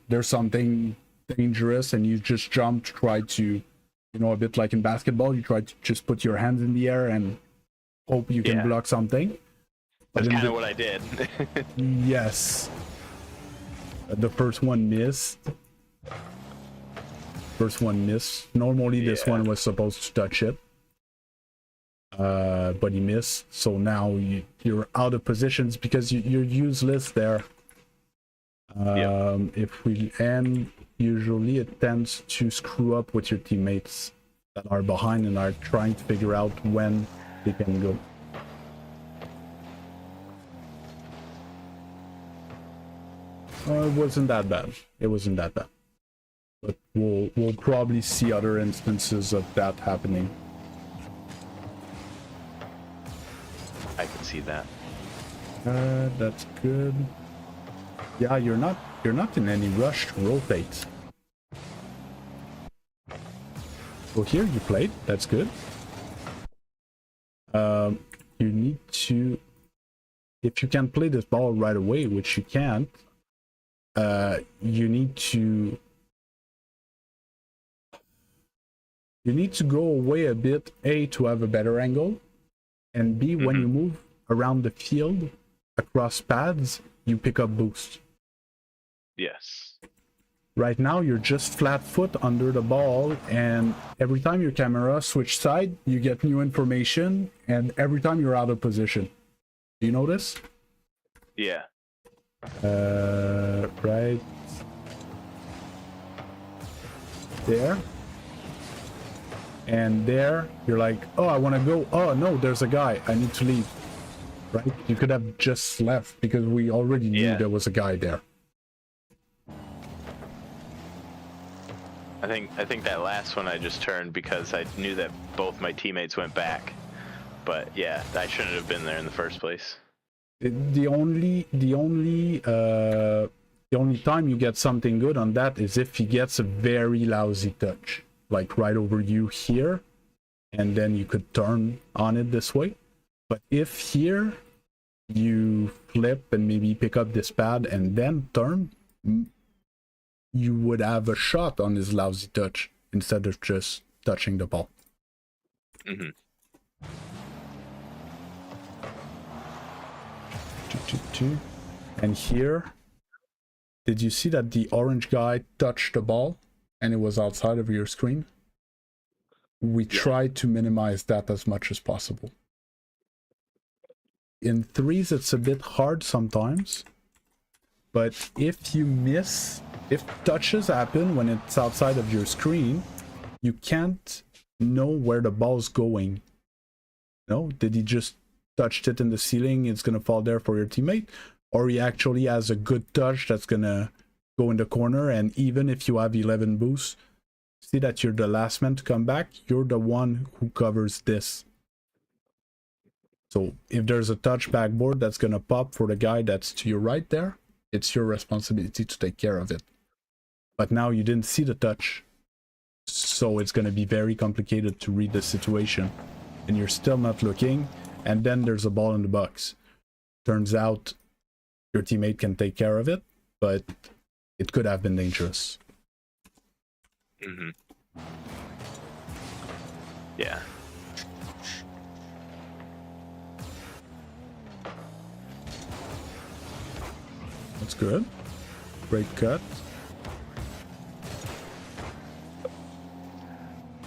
there's something dangerous and you just jump, try to, you know, a bit like in basketball, you try to just put your hands in the air and hope you can block something. That's kind of what I did. Yes. The first one missed. Normally this one was supposed to touch it. But he missed. So now you're out of positions because you're useless there. If we end, usually it tends to screw up with your teammates that are behind and are trying to figure out when they can go. It wasn't that bad. But we'll probably see other instances of that happening. I can see that. That's good. Yeah, you're not in any rush to rotate. So here you played. That's good. You need to, if you can play this ball right away, which you can't. You need to go away a bit, A, to have a better angle, and B, when you move around the field across pads, you pick up boost. Yes. Right now you're just flat foot under the ball, and every time your camera switch side, you get new information, and every time you're out of position. Do you notice? Yeah. Right there. And there, you're like, oh, I want to go. Oh, no, there's a guy. I need to leave. Right? You could have just left because we already knew there was a guy there. I think that last one I just turned because I knew that both my teammates went back. But yeah, I shouldn't have been there in the first place. The only time you get something good on that is if he gets a very lousy touch, like right over you here, and then you could turn on it this way. But if here you flip and maybe pick up this pad and then turn, you would have a shot on his lousy touch instead of just touching the ball. Mm-hmm. And here, did you see that the orange guy touched the ball and it was outside of your screen? We tried to minimize that as much as possible. In threes, it's a bit hard sometimes, but if you miss, if touches happen when it's outside of your screen, you can't know where the ball's going. No, did he just touched it in the ceiling, it's gonna fall there for your teammate, or he actually has a good touch that's gonna go in the corner, and even if you have 11 boosts, see that you're the last man to come back, you're the one who covers this. So if there's a touch backboard that's gonna pop for the guy that's to your right there, it's your responsibility to take care of it. But now you didn't see the touch, so it's gonna be very complicated to read the situation, and you're still not looking. And then there's a ball in the box. Turns out your teammate can take care of it, but it could have been dangerous. Mm-hmm. Yeah. That's good. Great cut.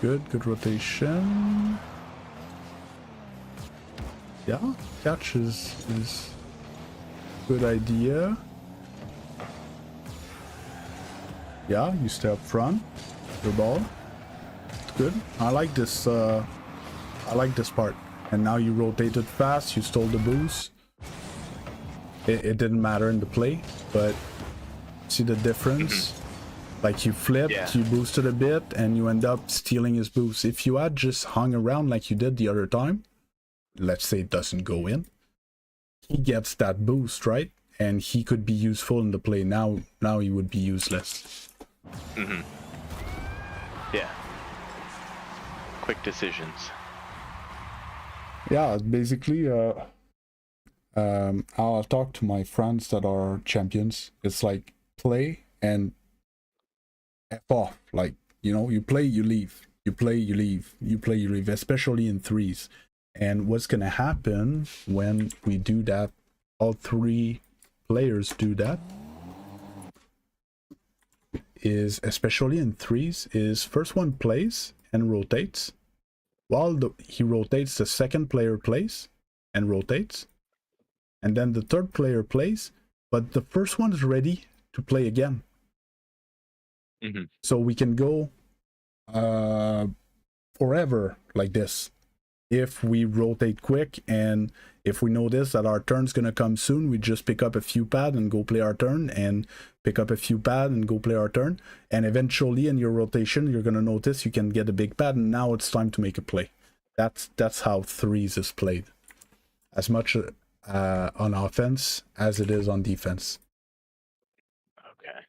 Good rotation. Yeah, catch is good idea. Yeah, you stay up front. Your ball. It's good. I like this. I like this part. And now you rotated fast. You stole the boost. It didn't matter in the play, but see the difference. Like you flipped, you boosted a bit, and you end up stealing his boost. If you had just hung around like you did the other time, let's say it doesn't go in, he gets that boost, right? And he could be useful in the play. Now he would be useless. Yeah. Quick decisions. Yeah, basically, I'll talk to my friends that are champions. It's like play and F off. Like, you know, you play, you leave. You play, you leave. You play, you leave, especially in threes. And what's going to happen when we do that, all three players do that, is, especially in threes, is first one plays and rotates. While he rotates, the second player plays and rotates. And then the third player plays, but the first one is ready to play again. So we can go forever like this. If we rotate quick, and if we notice that our turn's gonna come soon, we just pick up a few pad and go play our turn, and pick up a few pad and go play our turn. And eventually in your rotation, you're gonna notice you can get a big pad, and now it's time to make a play. That's how threes is played. As much on offense as it is on defense. Okay.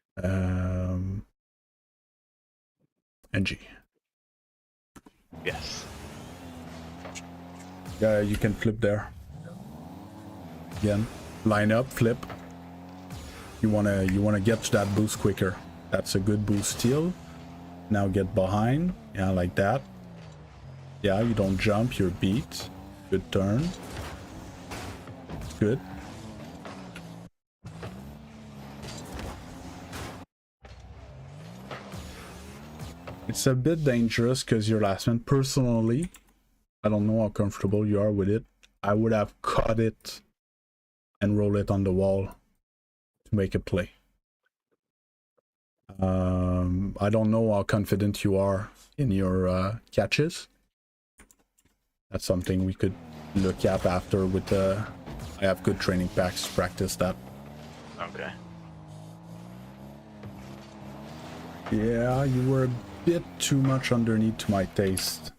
NG. Yes. Yeah, you can flip there. Again, line up, flip. You wanna get to that boost quicker. That's a good boost steal. Now get behind. Yeah, like that. Yeah, you don't jump, you're beat. Good turn. It's good. It's a bit dangerous because you're last man. Personally, I don't know how comfortable you are with it. I would have cut it and roll it on the wall to make a play. I don't know how confident you are in your catches. That's something we could look at after with I have good training packs to practice that. Okay. Yeah, you were a bit too much underneath to my taste.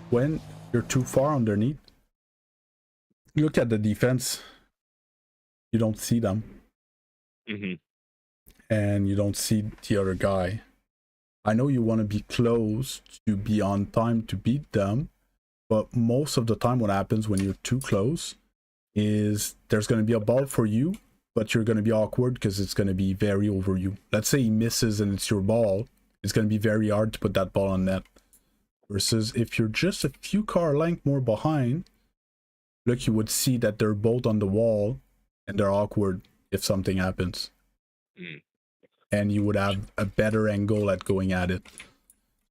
When you're too far underneath, look at the defense. You don't see them. And you don't see the other guy. I know you want to be close to be on time to beat them, but most of the time what happens when you're too close is there's going to be a ball for you, but you're going to be awkward because it's going to be very over you. Let's say he misses and it's your ball. It's going to be very hard to put that ball on net. Versus if you're just a few car length more behind, look, you would see that they're both on the wall and they're awkward if something happens. And you would have a better angle at going at it.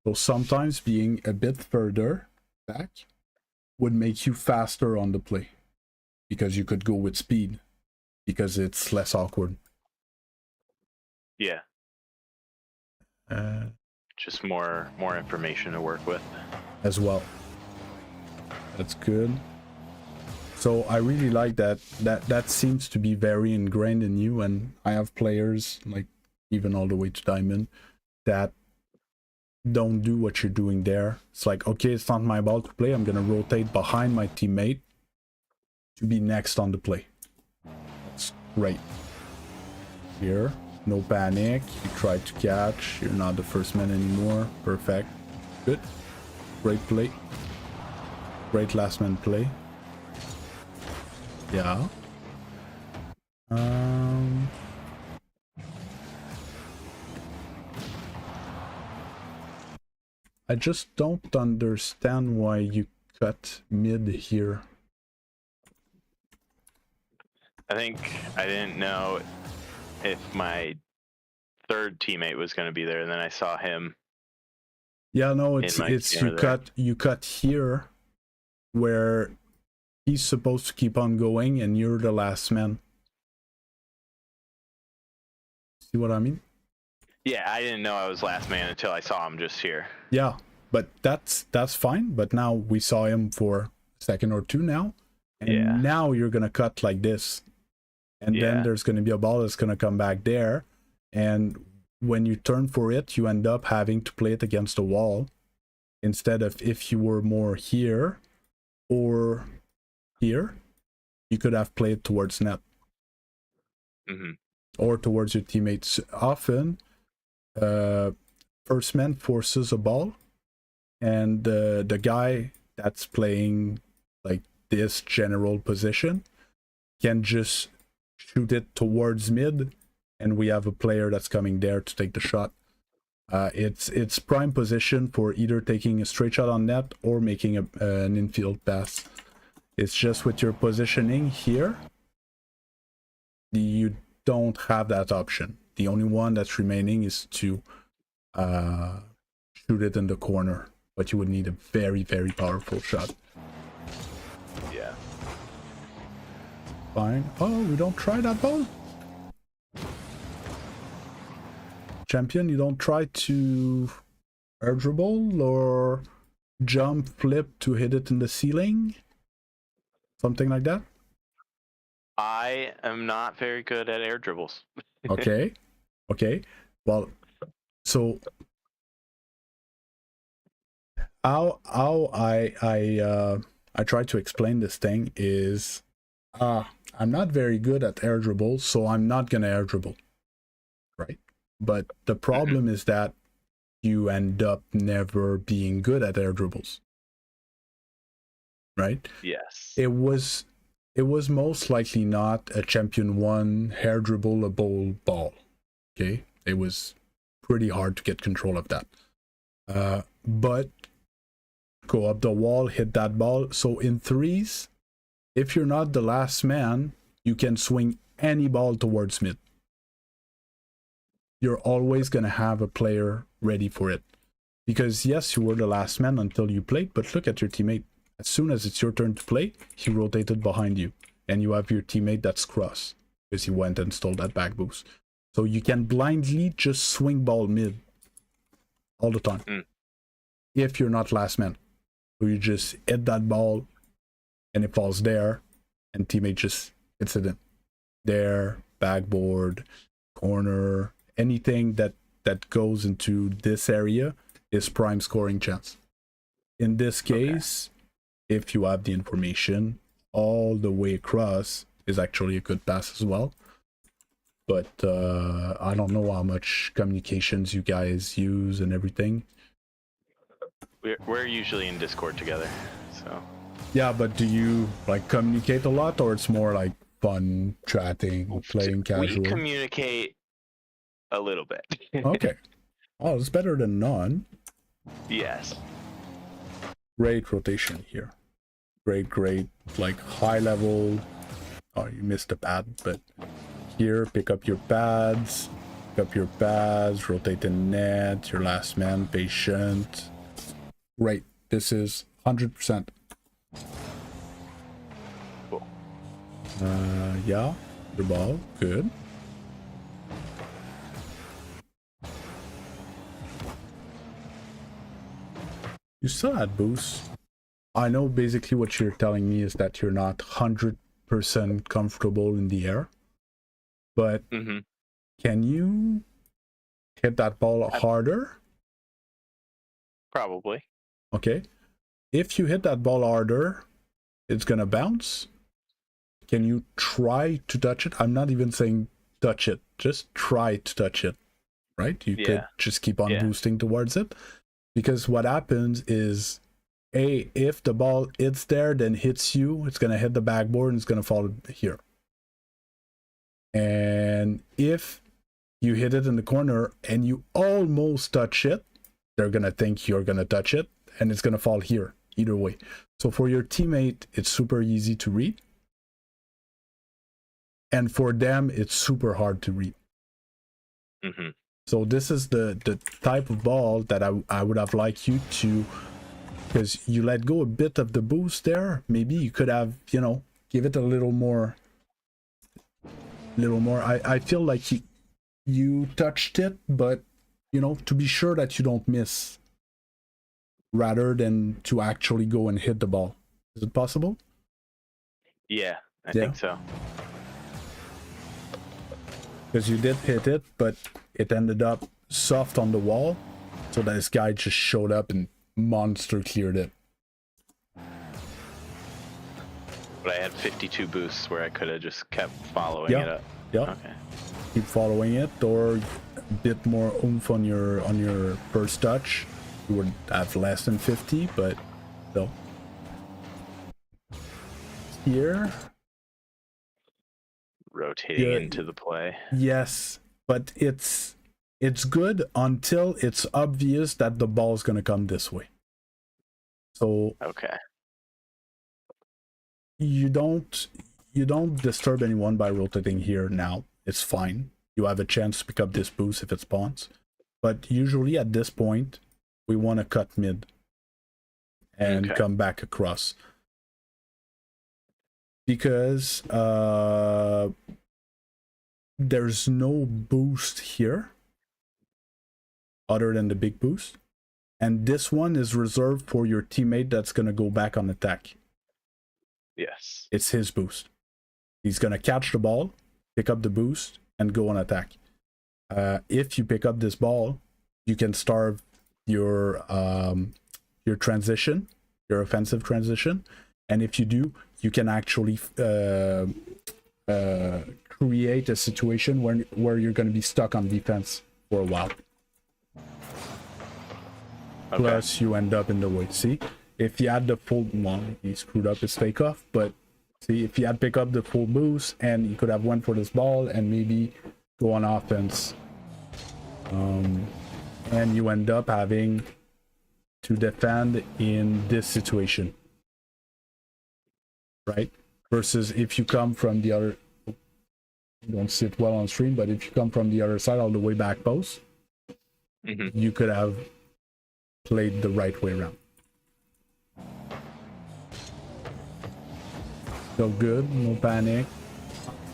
So sometimes being a bit further back would make you faster on the play, because you could go with speed, because it's less awkward. Yeah. Just more information to work with as well. That's good. So I really like that seems to be very ingrained in you, and I have players like even all the way to diamond that don't do what you're doing there. It's like, okay, it's not my ball to play, I'm gonna rotate behind my teammate to be next on the play. That's great. Here, no panic, you try to catch, you're not the first man anymore. Perfect. Good. Great play. Great last man play. Yeah. I just don't understand why you cut mid here. I think I didn't know if my third teammate was going to be there, and then I saw him. Yeah, no, in my it's camera you cut here where he's supposed to keep on going and you're the last man. See what I mean? Yeah, I didn't know I was last man until I saw him just here. Yeah, but that's fine. But now we saw him for a second or two now, and Yeah. now you're gonna cut like this, and then Yeah. there's gonna be a ball that's gonna come back there, and when you turn for it, you end up having to play it against the wall instead of if you were more here or here, you could have played towards net Mm-hmm. or towards your teammates. Often, first man forces a ball, and the guy that's playing like this general position can just shoot it towards mid, and we have a player that's coming there to take the shot. It's prime position for either taking a straight shot on net or making an infield pass. It's just with your positioning here, you don't have that option. The only one that's remaining is to shoot it in the corner, but you would need a very, very powerful shot. Yeah. Fine. Oh, we don't try that ball? Champion, you don't try to air dribble or jump, flip to hit it in the ceiling? Something like that? I am not very good at air dribbles. Okay. Okay. Well, so how I try to explain this thing is I'm not very good at air dribble, so I'm not gonna air dribble. Right? But the problem is that you end up never being good at air dribbles. Right? Yes. It was most likely not a champion 1 hair dribbleable ball. Okay? It was pretty hard to get control of that. But go up the wall, hit that ball. So in threes, if you're not the last man, you can swing any ball towards mid. You're always going to have a player ready for it. Because yes, you were the last man until you played, but look at your teammate. As soon as it's your turn to play, he rotated behind you. And you have your teammate that's cross, because he went and stole that back boost. So you can blindly just swing ball mid all the time. If you're not last man. So you just hit that ball and it falls there, and teammate just hits it in. There, backboard, corner, anything that goes into this area is prime scoring chance. In this case, if you have the information, all the way across is actually a good pass as well. But I don't know how much communications you guys use and everything. We're usually in Discord together, so. Yeah, but do you like communicate a lot, or it's more like fun chatting, playing casual? We communicate a little bit. Okay. Oh, it's better than none. Yes. Great rotation here. Great, like high level. Oh, you missed a pad, but here, pick up your pads, rotate the net, your last man, patient. Great. This is 100%. Cool. Yeah, the ball, good. You still had boost. I know basically what you're telling me is that you're not 100% comfortable in the air, but can you hit that ball harder? Probably. Okay. If you hit that ball harder, it's gonna bounce. Can you try to touch it? I'm not even saying touch it. Just try to touch it. Right? You could just keep on boosting towards it. Because what happens is, if the ball hits there, then hits you, it's gonna hit the backboard and it's gonna fall here. And if you hit it in the corner and you almost touch it, they're gonna think you're gonna touch it, and it's gonna fall here either way. So for your teammate, it's super easy to read. and for them it's super hard to read. Mm-hmm. So this is the type of ball that I would have liked you to, because you let go a bit of the boost there. Maybe you could have, you know, give it a little more. I feel like you touched it, but you know, to be sure that you don't miss, rather than to actually go and hit the ball. Is it possible? Yeah, I Yeah. think so. Because you did hit it, but it ended up soft on the wall, so this guy just showed up and monster cleared it. But I had 52 boosts where I could have just kept following Yeah. it up. Yeah. Okay. Keep following it, or a bit more oomph on your first touch. You would have less than 50, but still. Here, Rotating Yeah. into the play. yes, but it's good until it's obvious that the ball's gonna come this way. So Okay. you don't disturb anyone by rotating here now. It's fine. You have a chance to pick up this boost if it spawns. But usually at this point, we want to cut mid and Okay. come back across. Because there's no boost here other than the big boost. And this one is reserved for your teammate that's going to go back on attack. Yes. It's his boost. He's going to catch the ball, pick up the boost, and go on attack. If you pick up this ball, you can starve your transition, your offensive transition. And if you do, you can actually create a situation where you're going to be stuck on defense for a while. Okay. Plus, you end up in the way. See, if you had the full one, he screwed up his takeoff. But see, if you had pick up the full boost, and you could have went for this ball and maybe go on offense, and you end up having to defend in this situation, right? Versus if you come from the other, you don't sit well on stream, but if you come from the other side all the way back post, you could have played the right way around. So good, no panic.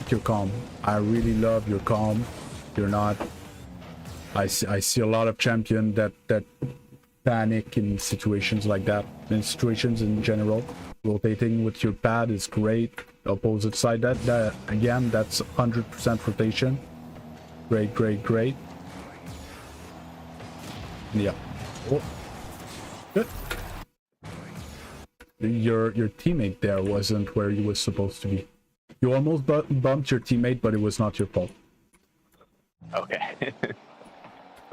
You're calm. I really love your calm. You're not. I see a lot of champion that panic in situations like that. In situations in general, rotating with your pad is great. Opposite side, that again, that's 100% rotation. Great. Yeah. Oh. Good. Your teammate there wasn't where he was supposed to be. You almost bumped your teammate, but it was not your fault. Okay.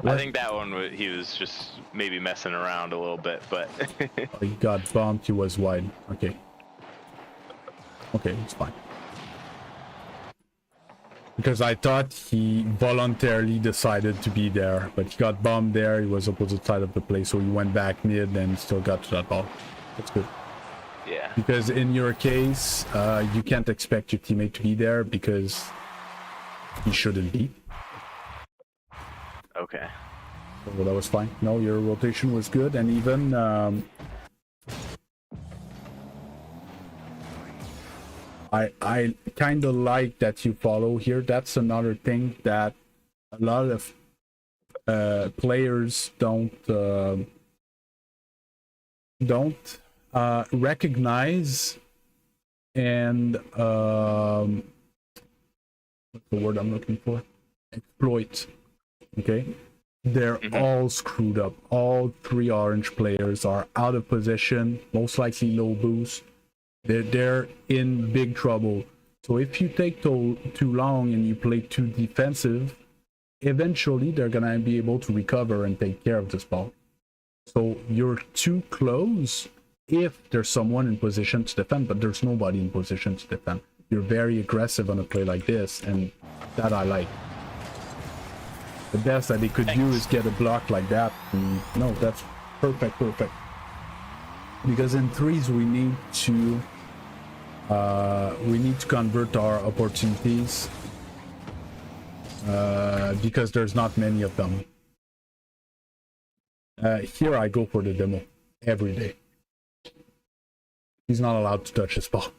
I think that one, he was just maybe messing around a little bit, but... He got bumped, he was wide. Okay, it's fine. Because I thought he voluntarily decided to be there, but he got bumped there, he was opposite side of the play, so he went back mid and still got to that ball. That's good. Yeah. Because in your case, you can't expect your teammate to be there because he shouldn't be. Okay. So that was fine. No, your rotation was good, and even I kind of like that you follow here. That's another thing that a lot of players don't recognize, and what's the word I'm looking for? Exploit. Okay, they're all screwed up. All three orange players are out of position, most likely low boost. They're in big trouble. So if you take too long and you play too defensive, eventually they're gonna be able to recover and take care of this ball. So you're too close if there's someone in position to defend, but there's nobody in position to defend. You're very aggressive on a play like this, and that I like. The best that they could do is get a block like that. And no, that's perfect. Because in threes we need to We need to convert our opportunities because there's not many of them. Here I go for the demo every day. He's not allowed to touch his ball.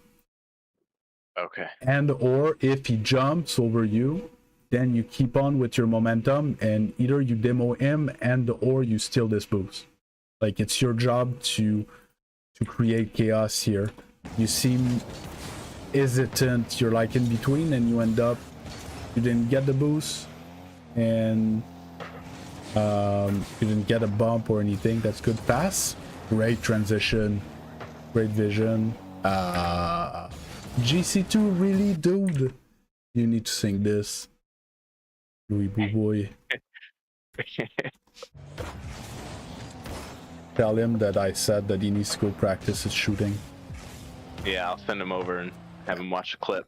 Okay. And or if he jumps over you, then you keep on with your momentum and either you demo him and or you steal this boost. Like it's your job to create chaos here. You seem hesitant, you're like in between and you end up, you didn't get the boost and you didn't get a bump or anything. That's good pass. Great transition. Great vision. GC2 really, dude. You need to sing this. Louis Boo Boy. Tell him that I said that he needs to go practice his shooting. Yeah, I'll send him over and have him watch the clip.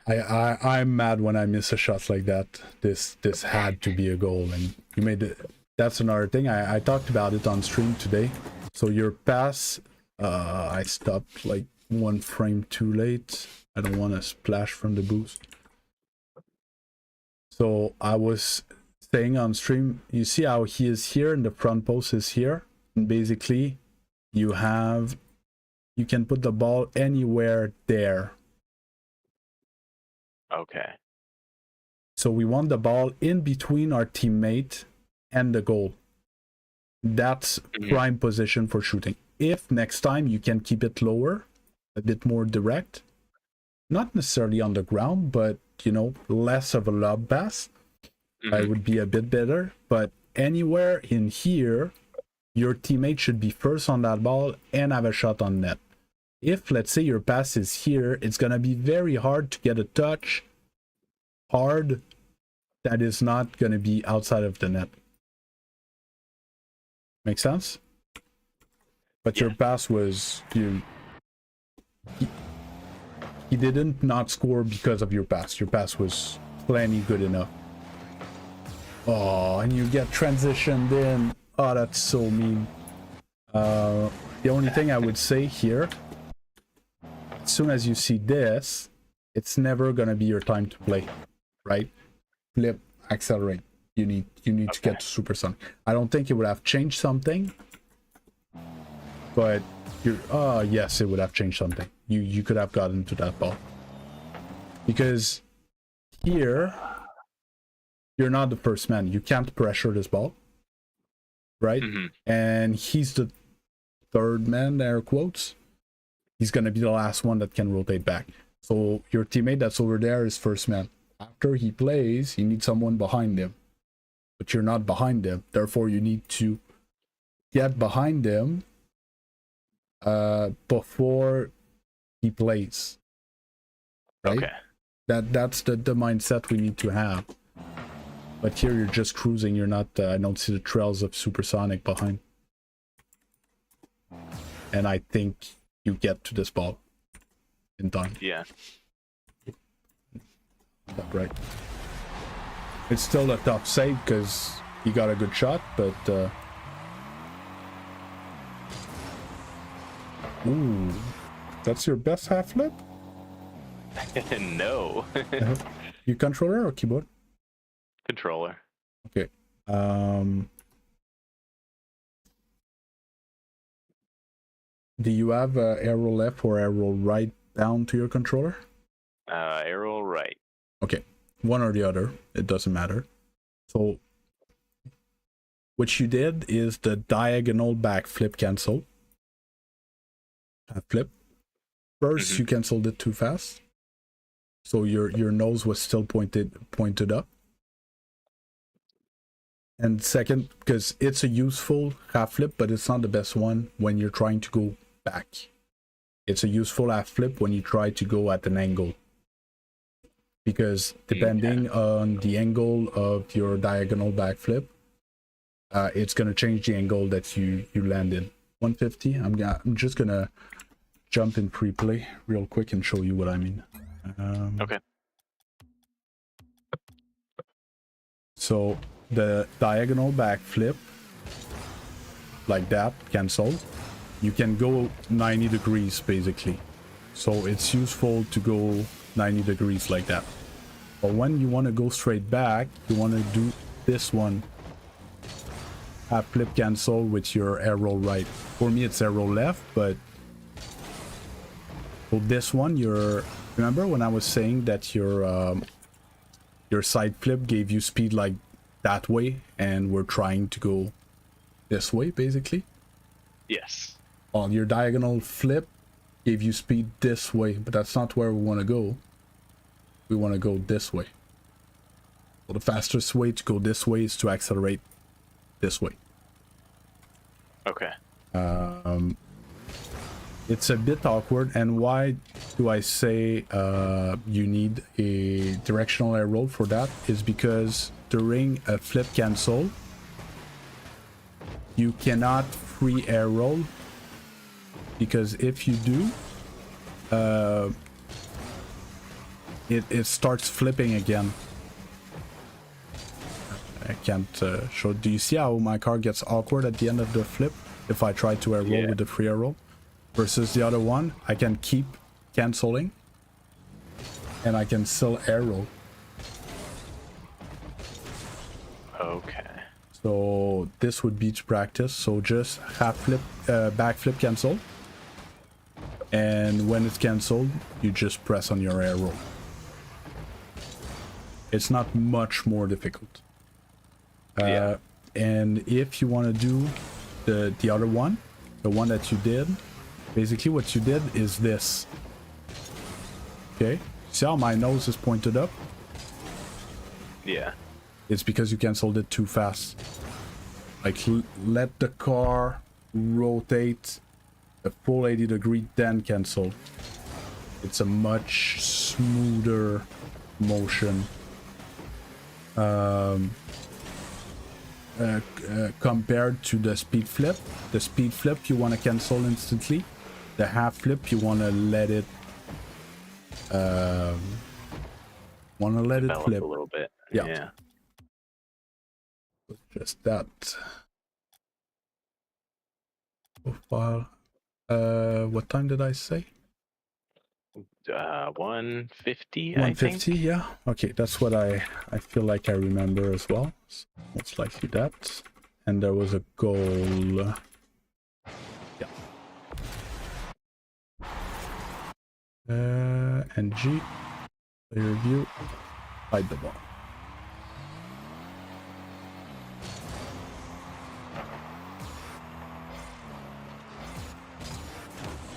I'm mad when I miss a shot like that. This had to be a goal, and you made it. That's another thing. I talked about it on stream today. So your pass, I stopped like 1 frame too late. I don't want to splash from the boost. So I was saying on stream, you see how he is here and the front post is here, and basically you can put the ball anywhere there. Okay. So we want the ball in between our teammate and the goal. That's prime position for shooting. If next time you can keep it lower, a bit more direct, not necessarily on the ground, but you know, less of a lob pass, it would be a bit better. But anywhere in here, your teammate should be first on that ball and have a shot on net. If let's say your pass is here, it's gonna be very hard to get a touch hard that is not gonna be outside of the net. Make sense? But your pass was he didn't not score because of your pass. Your pass was plenty good enough. Oh, and you get transitioned in. Oh, that's so mean. The only thing I would say here, as soon as you see this, it's never gonna be your time to play, right? Flip, accelerate. You need to get to supersonic. I don't think it would have changed something, but yes, it would have changed something. You could have gotten to that ball because here you're not the first man. You can't pressure this ball, right? And he's the third man, air quotes. He's gonna be the last one that can rotate back. So your teammate that's over there is first man. After he plays, you need someone behind him, but you're not behind him. Therefore, you need to get behind him before he plays. Right? Okay. That's the mindset we need to have. But here you're just cruising. You're not. I don't see the trails of supersonic behind. And I think you get to this ball in time. Yeah. That's right. It's still a tough save because he got a good shot, but ooh, that's your best half flip? No. You controller or keyboard? Controller. Okay. Do you have arrow left or arrow right down to your controller? Arrow right. Okay, one or the other, it doesn't matter. So what you did is the diagonal back flip cancel. Flip. First, you canceled it too fast. So your nose was still pointed up. And second, because it's a useful half flip, but it's not the best one when you're trying to go back. It's a useful half flip when you try to go at an angle. Because depending on the angle of your diagonal back flip, it's gonna change the angle that you land in. 150. I'm just gonna jump in pre-play real quick and show you what I mean. Okay. So the diagonal back flip, like that, canceled. you can go 90 degrees basically. So it's useful to go 90 degrees like that. But when you want to go straight back, you want to do this one. Half flip cancel with your arrow right. For me, it's arrow left, but for this one, remember when I was saying that your side flip gave you speed like that way, and we're trying to go this way, basically? Yes. Well, your diagonal flip gave you speed this way, but that's not where we want to go. We want to go this way. So the fastest way to go this way is to accelerate this way. Okay. It's a bit awkward, and why do I say you need a directional arrow for that is because during a flip cancel you cannot free arrow, because if you do it starts flipping again. I can't show. Do you see how my car gets awkward at the end of the flip if I try to arrow with the free arrow? Versus the other one, I can keep canceling and I can still arrow. Okay. So this would be to practice. So just half flip, back flip cancel. And when it's canceled, you just press on your arrow. It's not much more difficult. Yeah. And if you want to do the other one, the one that you did, basically what you did is this. Okay, see how my nose is pointed up? Yeah. It's because you canceled it too fast. Like, let the car rotate a full 80 degree, then cancel. It's a much smoother motion. Compared to the speed flip. The speed flip you want to cancel instantly. The half flip you want to let it Develop flip a little bit. Yeah. Yeah. Just that profile. What time did I say? 150. 150. I think. Yeah, okay, that's what I feel like I remember as well. So most likely that. And there was a goal. Yeah. And G, player view, hide the ball.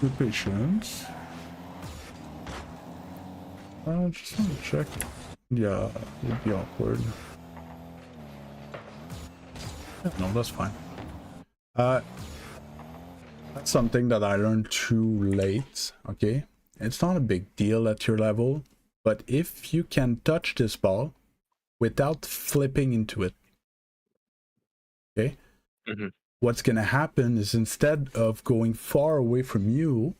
Be patient. Just want to check. Yeah, it would be awkward. Yeah, no, that's fine. That's something that I learned too late, okay? It's not a big deal at your level, but if you can touch this ball without flipping into it, okay? What's gonna happen is instead of going far away from you,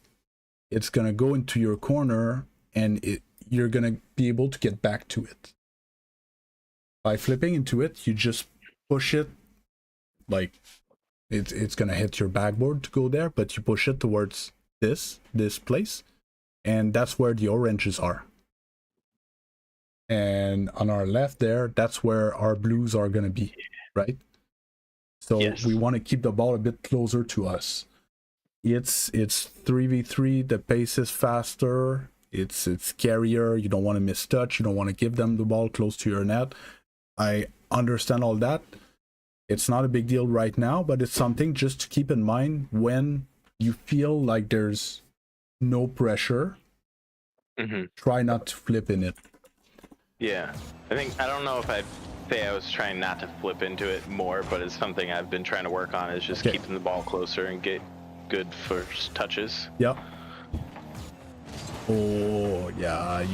it's gonna go into your corner and you're gonna be able to get back to it. By flipping into it, you just push it, like it's gonna hit your backboard to go there, but you push it towards this place, and that's where the oranges are. And on our left there, that's where our blues are gonna be, right? So yes, we want to keep the ball a bit closer to us. It's 3v3, the pace is faster, it's scarier, you don't want to miss touch, you don't want to give them the ball close to your net. I understand all that. It's not a big deal right now, but it's something just to keep in mind when you feel like there's no pressure. Try not to flip in it. Yeah, I don't know if I'd say I was trying not to flip into it more, but it's something I've been trying to work on, is just keeping the ball closer and get good first touches. Yep. Oh yeah,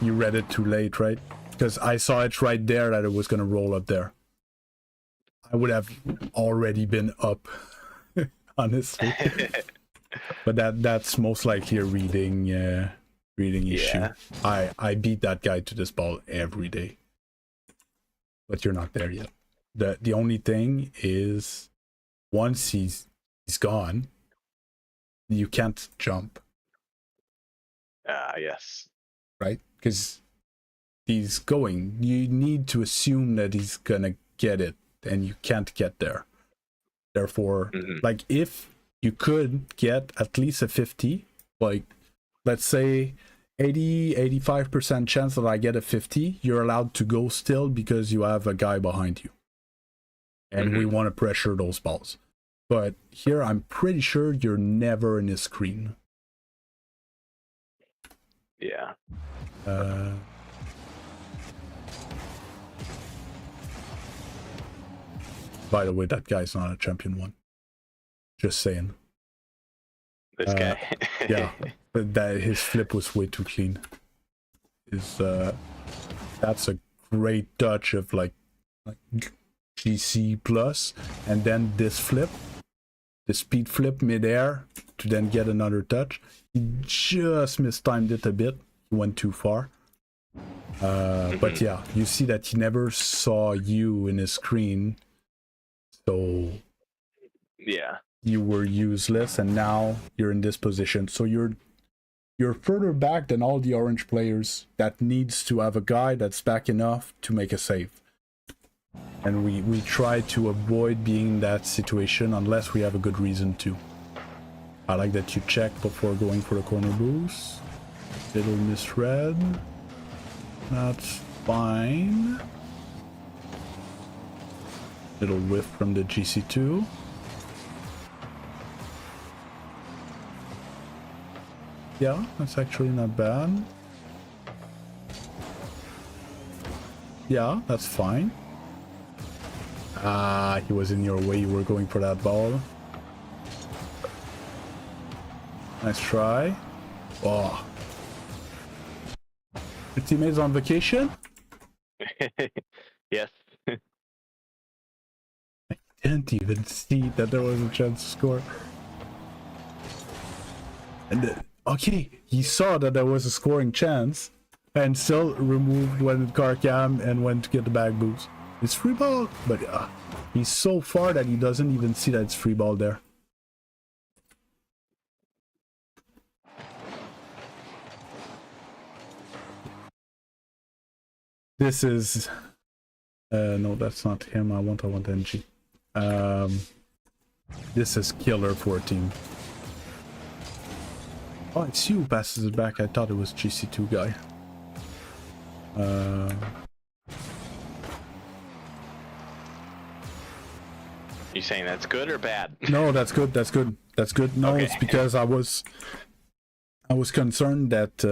you read it too late, right? Because I saw it right there that it was gonna roll up there. I would have already been up, honestly. But that's most likely a reading issue. I beat that guy to this ball every day. But you're not there yet. The only thing is, once he's gone, you can't jump. Yes. Right? Because he's going. You need to assume that he's gonna get it, and you can't get there. Therefore, like if you could get at least a 50, like let's say 85% chance that I get a 50, you're allowed to go still because you have a guy behind you. And we want to pressure those balls. But here, I'm pretty sure you're never in a screen. Yeah. By the way, that guy's not a champion one. Just saying. This guy. Yeah, but that his flip was way too clean. That's a great touch of like GC plus, and then this flip, the speed flip midair to then get another touch. He just mistimed it a bit. He went too far. But yeah, you see that he never saw you in his screen, so yeah, you were useless, and now you're in this position. So you're further back than all the orange players that needs to have a guy that's back enough to make a save. And we try to avoid being in that situation unless we have a good reason to. I like that you check before going for the corner boost. Little misread. That's fine. Little whiff from the GC2. Yeah, that's actually not bad. Yeah, that's fine. Ah, he was in your way. You were going for that ball. Nice try. Oh. Your teammates on vacation? yes. I didn't even see that there was a chance to score. And okay, he saw that there was a scoring chance and still removed when car cam and went to get the back boost. It's free ball, but he's so far that he doesn't even see that it's free ball there. This is no, that's not him. I want NG. This is killer for a team. Oh, it's you who passes it back. I thought it was GC2 guy. You saying that's good or bad? No, that's good. That's good. That's good. No, okay. It's because I was concerned that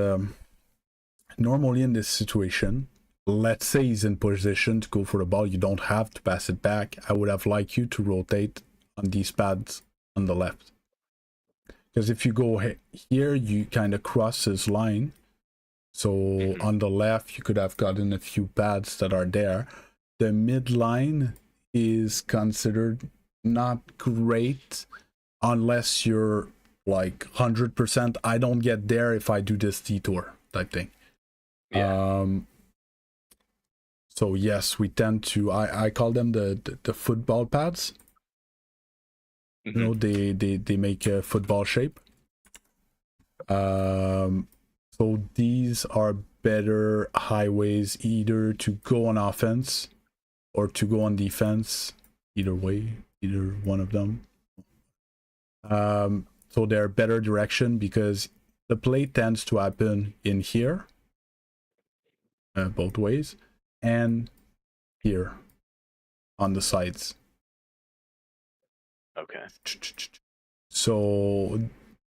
normally in this situation, let's say he's in position to go for the ball, you don't have to pass it back. I would have liked you to rotate on these pads on the left. Because if you go here, you kind of cross his line. So on the left, you could have gotten a few pads that are there. The midline is considered not great unless you're like 100%. I don't get there if I do this detour type thing. Yeah. So yes, we tend to. I call them the football pads. You know, they make a football shape. So these are better highways either to go on offense or to go on defense. Either way, either one of them. So they're better direction because the play tends to happen in here, both ways, and here on the sides. Okay. So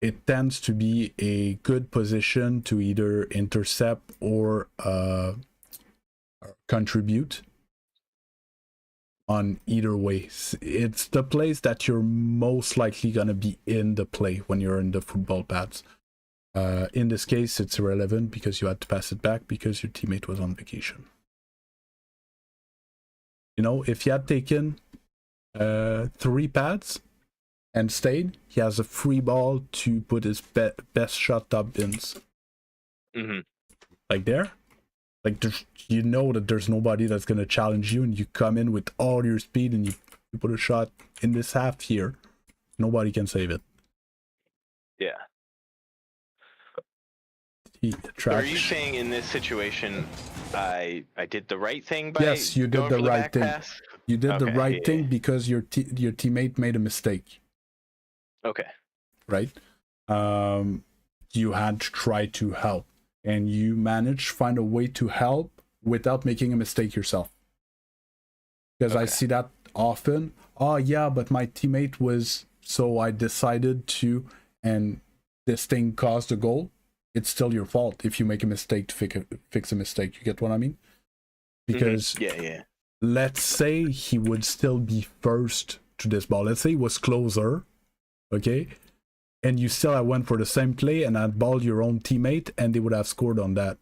it tends to be a good position to either intercept or contribute on either way. It's the place that you're most likely going to be in the play when you're in the football pads. In this case, it's irrelevant because you had to pass it back because your teammate was on vacation. You know, if you had taken 3 pads and stayed, he has a free ball to put his best shot top bins. Like there, like you know that there's nobody that's gonna challenge you, and you come in with all your speed and you put a shot in this half here. Nobody can save it. Yeah. So are you saying in this situation, I did the right thing by Yes, you did going the for the right back thing. pass? You did the Okay, right yeah, thing because your teammate made a mistake, okay. right? Um, you had to try to help, and you managed to find a way to help without making a mistake yourself. Because I Okay. see that often. Oh yeah, but my teammate was, so I decided to, and this thing caused a goal. It's still your fault if you make a mistake to fix a mistake. You get what I mean? Because Yeah. let's say he would still be first to this ball. Let's say he was closer, okay? And you still had went for the same play and had balled your own teammate, and they would have scored on that.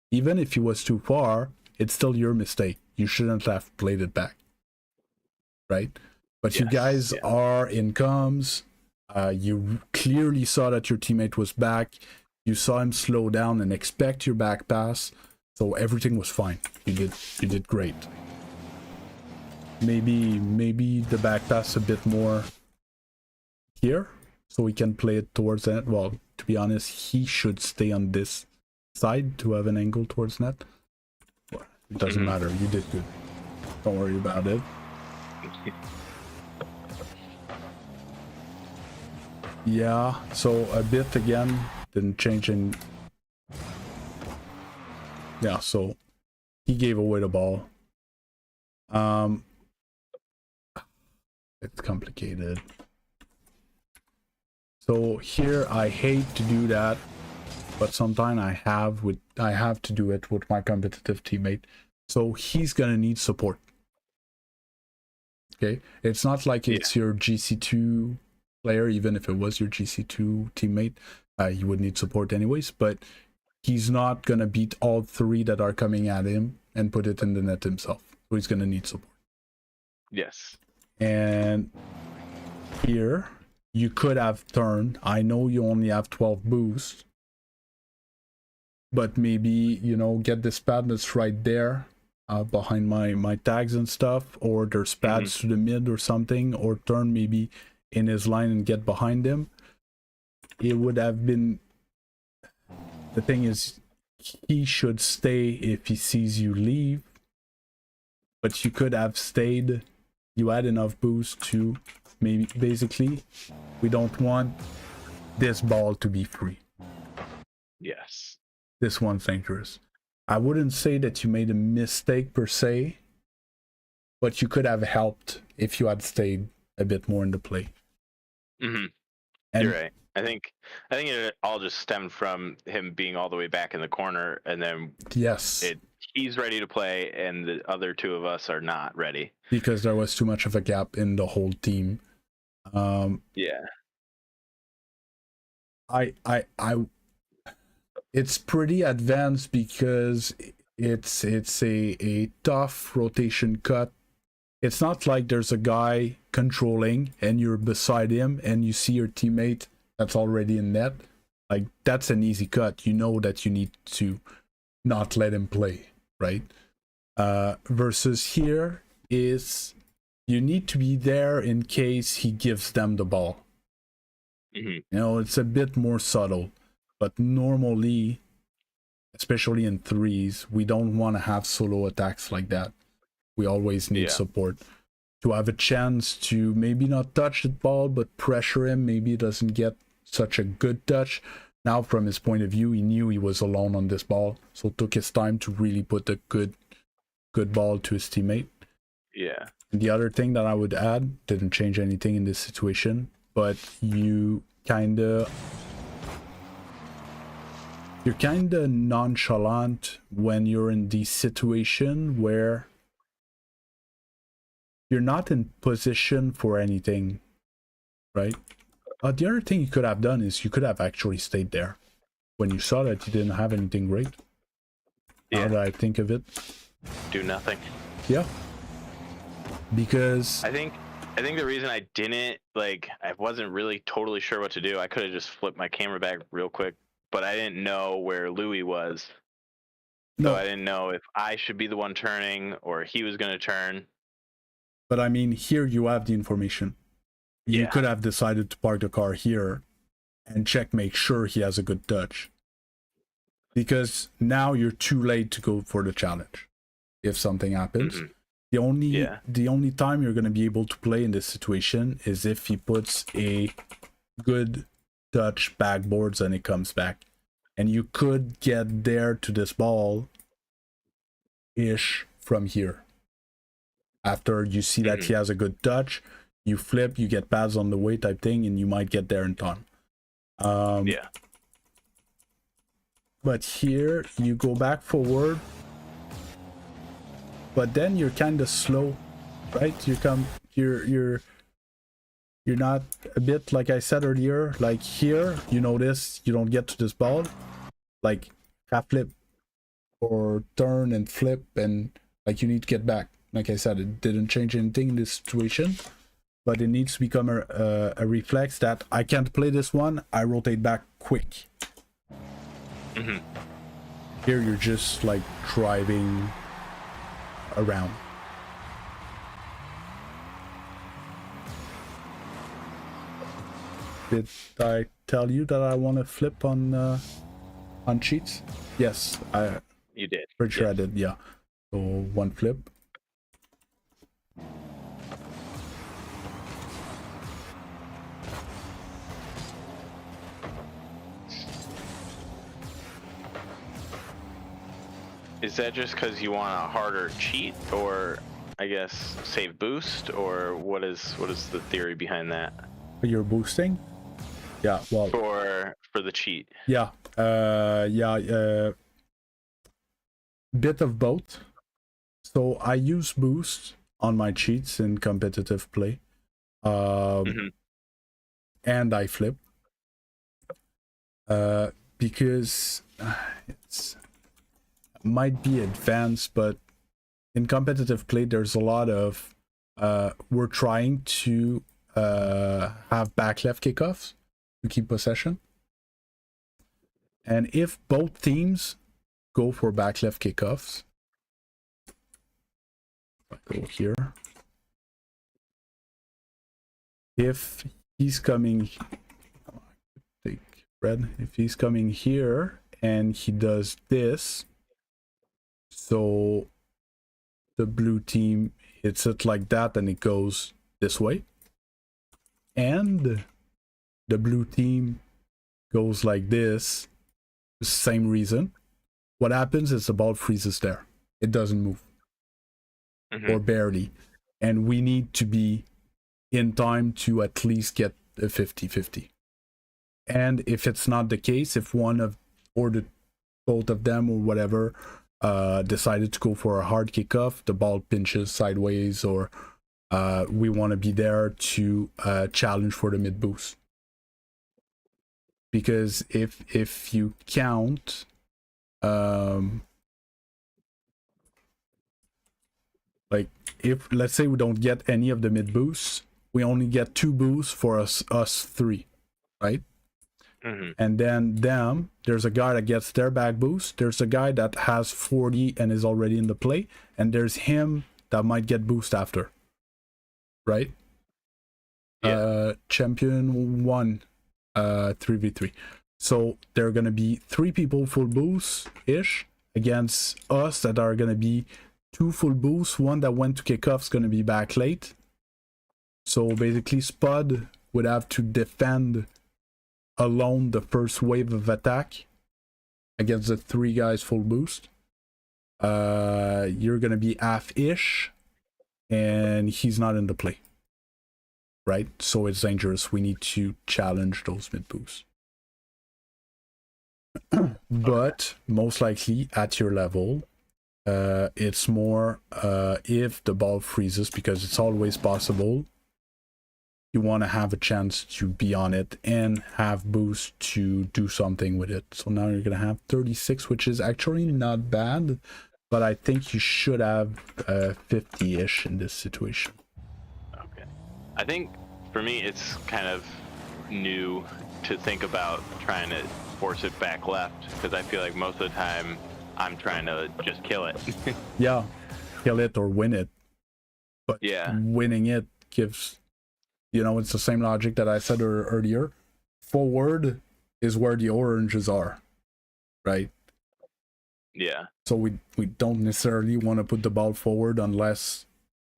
Even if he was too far, it's still your mistake. You shouldn't have played it back, right? But you guys are in comms. You clearly saw that your teammate was back. You saw him slow down and expect your back pass, so everything was fine. You did great. Maybe the back pass a bit more here, so we can play it towards that. Well, to be honest, he should stay on this side to have an angle towards net. Well, it doesn't matter. You did good. Don't worry about it. Yeah, so a bit again, didn't change in. Yeah, so he gave away the ball. It's complicated. So here I hate to do that, but sometimes I have to do it with my competitive teammate. So he's gonna need support. Okay, it's not like it's your GC2 player, even if it was your GC2 teammate, you would need support anyways, but he's not gonna beat all three that are coming at him and put it in the net himself. So he's gonna need support. Yes. And here you could have turned. I know you only have 12 boosts, but maybe, you know, get this pad that's right there behind my tags and stuff, or there's pads to the mid or something, or turn maybe in his line and get behind him. It would have been, the thing is, he should stay if he sees you leave, but you could have stayed. You had enough boost to maybe, basically, we don't want this ball to be free. Yes. This one's dangerous. I wouldn't say that you made a mistake per se, but you could have helped if you had stayed a bit more in the play. And you're right. I think it all just stemmed from him being all the way back in the corner, and then he's ready to play, and the other two of us are not ready because there was too much of a gap in the whole team. It's pretty advanced because it's a tough rotation cut. It's not like there's a guy controlling and you're beside him and you see your teammate that's already in net. Like, that's an easy cut. You know that you need to not let him play, right? Versus here is you need to be there in case he gives them the ball. You know, it's a bit more subtle, but normally, especially in threes, we don't want to have solo attacks like that. We always need support to have a chance to maybe not touch the ball, but pressure him. Maybe he doesn't get such a good touch. Now, from his point of view, he knew he was alone on this ball, so took his time to really put a good ball to his teammate. Yeah. And the other thing that I would add, didn't change anything in this situation, but you're kind of nonchalant when you're in the situation where you're not in position for anything, right? The other thing you could have done is you could have actually stayed there when you saw that you didn't have anything great. Now that I think of it, do nothing. Yeah, because I think the reason I didn't, like, I wasn't really totally sure what to do. I could have just flipped my camera back real quick, but I didn't know where Louis was. So I didn't know if I should be the one turning or he was going to turn. But I mean, here you have the information. You could have decided to park the car here and check, make sure he has a good touch. Because now you're too late to go for the challenge if something happens. The only time you're going to be able to play in this situation is if he puts a good touch backboards and it comes back. And you could get there to this ball ish from here. After you see that he has a good touch, you flip, you get pads on the way type thing, and you might get there in time. But here you go back forward, but then you're kind of slow, right? You're not a bit, like I said earlier, like here you notice you don't get to this ball, like half flip or turn and flip, and like you need to get back. Like I said, it didn't change anything in this situation, but it needs to become a reflex that I can't play this one, I rotate back quick. Here you're just like driving around. Did I tell you that I want to flip on cheats? Yes, you did. Pretty sure I did, yeah. So one flip. Is that just because you want a harder cheat, or I guess save boost, or what is the theory behind that? You're boosting? Yeah, well, for the cheat. Yeah. Bit of both. So I use boost on my cheats in competitive play. And I flip. Because it's might be advanced, but in competitive play there's a lot of we're trying to have back left kickoffs to keep possession, and if both teams go for back left kickoffs, I go here, if he's coming, take red, if he's coming here and he does this, so the blue team hits it like that and it goes this way, and the blue team goes like this, same reason. What happens is the ball freezes there, it doesn't move, or barely, and we need to be in time to at least get a 50-50. And if it's not the case, if one of or the both of them or whatever decided to go for a hard kickoff, the ball pinches sideways, or we want to be there to challenge for the mid boost. Because if you count, like if let's say we don't get any of the mid boosts, we only get 2 boosts for us 3, right? And then there's a guy that gets their back boost, there's a guy that has 40 and is already in the play, and there's him that might get boost after, right? Champion 1 3v3, so there are gonna be 3 people full boost ish against us that are gonna be 2 full boosts. One that went to kickoff is gonna be back late, so basically Spud would have to defend alone the first wave of attack against the 3 guys full boost. You're gonna be half-ish and he's not in the play, right? So it's dangerous. We need to challenge those mid boosts. But most likely at your level, it's more if the ball freezes, because it's always possible, you want to have a chance to be on it and have boost to do something with it. So now you're gonna have 36, which is actually not bad, but I think you should have 50-ish in this situation. Okay. I think for me it's kind of new to think about trying to force it back left, because I feel like most of the time I'm trying to just kill it. Yeah, kill it or win it. But yeah, winning it gives, you know, it's the same logic that I said earlier. forward is where the oranges are, right? Yeah. So we don't necessarily want to put the ball forward unless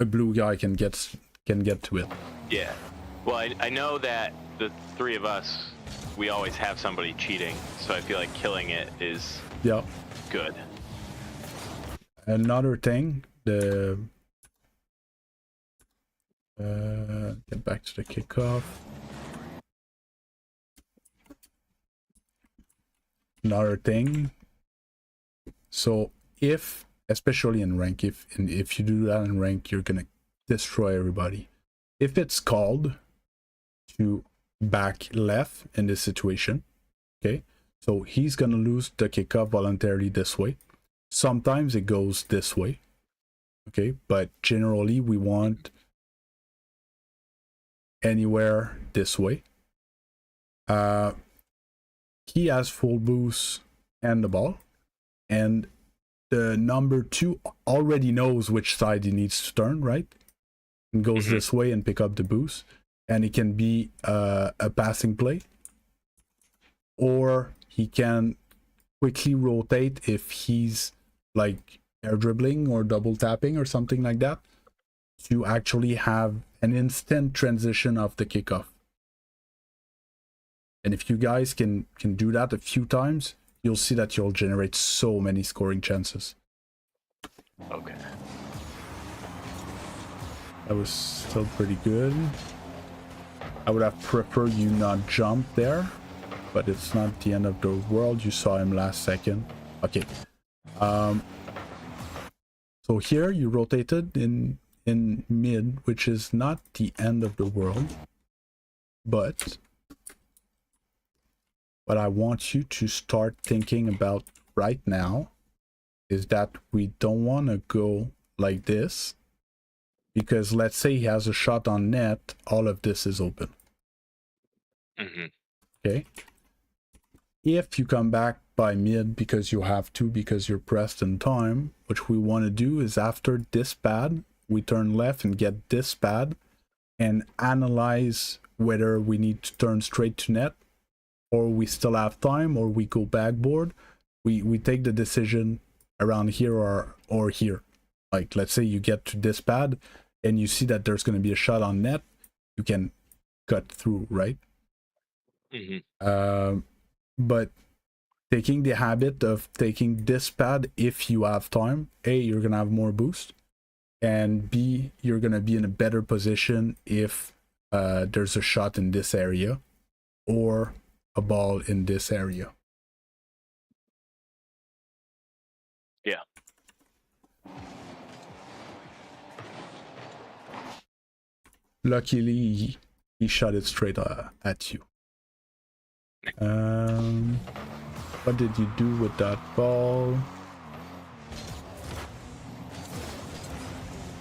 a blue guy can get to it. Yeah. Well, I know that the three of us, we always have somebody cheating, so I feel like killing it is good. Another thing, the get back to the kickoff. Another thing. So if, especially in rank, if you do that in rank, you're gonna destroy everybody. If it's called to back left in this situation, okay, so he's gonna lose the kickoff voluntarily this way. Sometimes it goes this way, okay, but generally we want anywhere this way. He has full boost and the ball, and the number 2 already knows which side he needs to turn, right? And goes this way and pick up the boost, and it can be a passing play, or he can quickly rotate if he's like air dribbling or double tapping or something like that, to actually have an instant transition of the kickoff. And if you guys can do that a few times, you'll see that you'll generate so many scoring chances. Okay. That was still pretty good. I would have preferred you not jump there, but it's not the end of the world. You saw him last second. Okay. So here you rotated in mid, which is not the end of the world, but what I want you to start thinking about right now is that we don't want to go like this, because let's say he has a shot on net, all of this is open. Okay. If you come back by mid because you have to, because you're pressed in time, what we want to do is after this pad, we turn left and get this pad and analyze whether we need to turn straight to net, or we still have time, or we go backboard. We take the decision around here or here. Like, let's say you get to this pad and you see that there's going to be a shot on net, you can cut through, right? But taking the habit of taking this pad if you have time, A, you're going to have more boost, and B, you're going to be in a better position if there's a shot in this area or a ball in this area. Yeah. Luckily, he shot it straight at you. What did you do with that ball?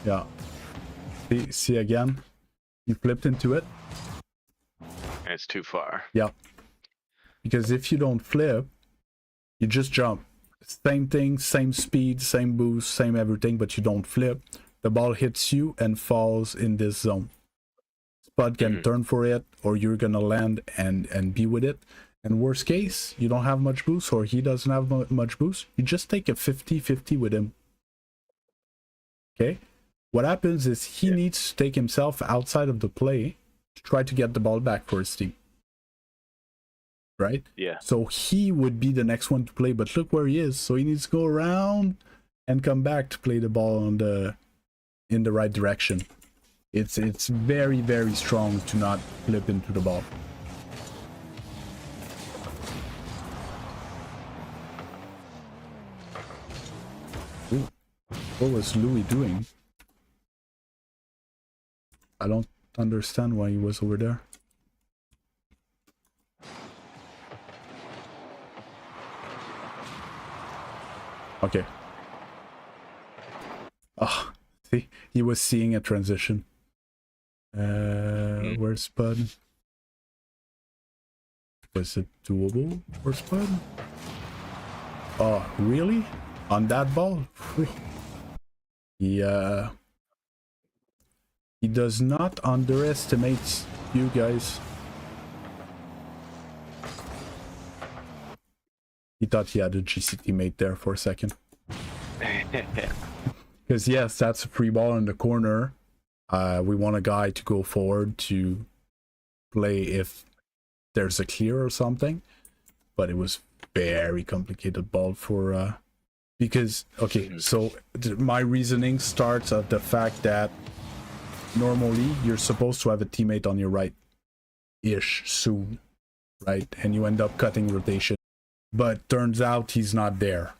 Yeah. See again? You flipped into it. It's too far. Yeah. Because if you don't flip, you just jump. Same thing, same speed, same boost, same everything, but you don't flip. The ball hits you and falls in this zone. Spud can turn for it, or you're gonna land and be with it. And worst case, you don't have much boost, or he doesn't have much boost. You just take a 50-50 with him. Okay? What happens is he needs to take himself outside of the play to try to get the ball back for his team. Right? Yeah. So he would be the next one to play, but look where he is. So he needs to go around and come back to play the ball in the right direction. It's very, very strong to not flip into the ball. Ooh. What was Louis doing? I don't understand why he was over there. Okay. Oh, see, he was seeing a transition. Where's Spud? Was it doable for Spud? Oh, really? On that ball? He does not underestimate you guys. He thought he had a GC teammate there for a second. Because yes, that's a free ball in the corner. We want a guy to go forward to play if there's a clear or something. But it was very complicated ball for because okay, so my reasoning starts at the fact that normally you're supposed to have a teammate on your right ish soon, right? And you end up cutting rotation, but turns out he's not there.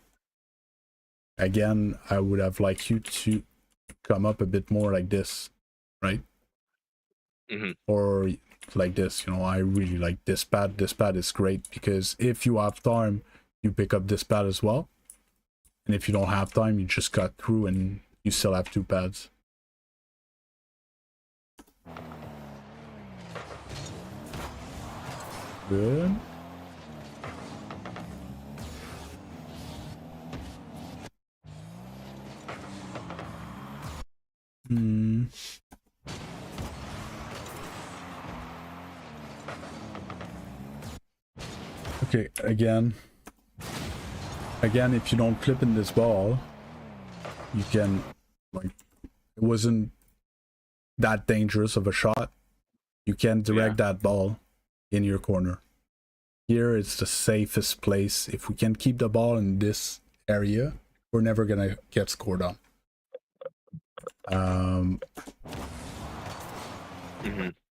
Again, I would have liked you to come up a bit more like this, right? Or like this, you know. I really like this pad. This pad is great because if you have time, you pick up this pad as well. And if you don't have time, you just cut through and you still have 2 pads. Good. Okay, again, if you don't flip in this ball, you can, like, it wasn't that dangerous of a shot. You can direct that ball in your corner. Here it's the safest place. If we can keep the ball in this area, we're never gonna get scored on.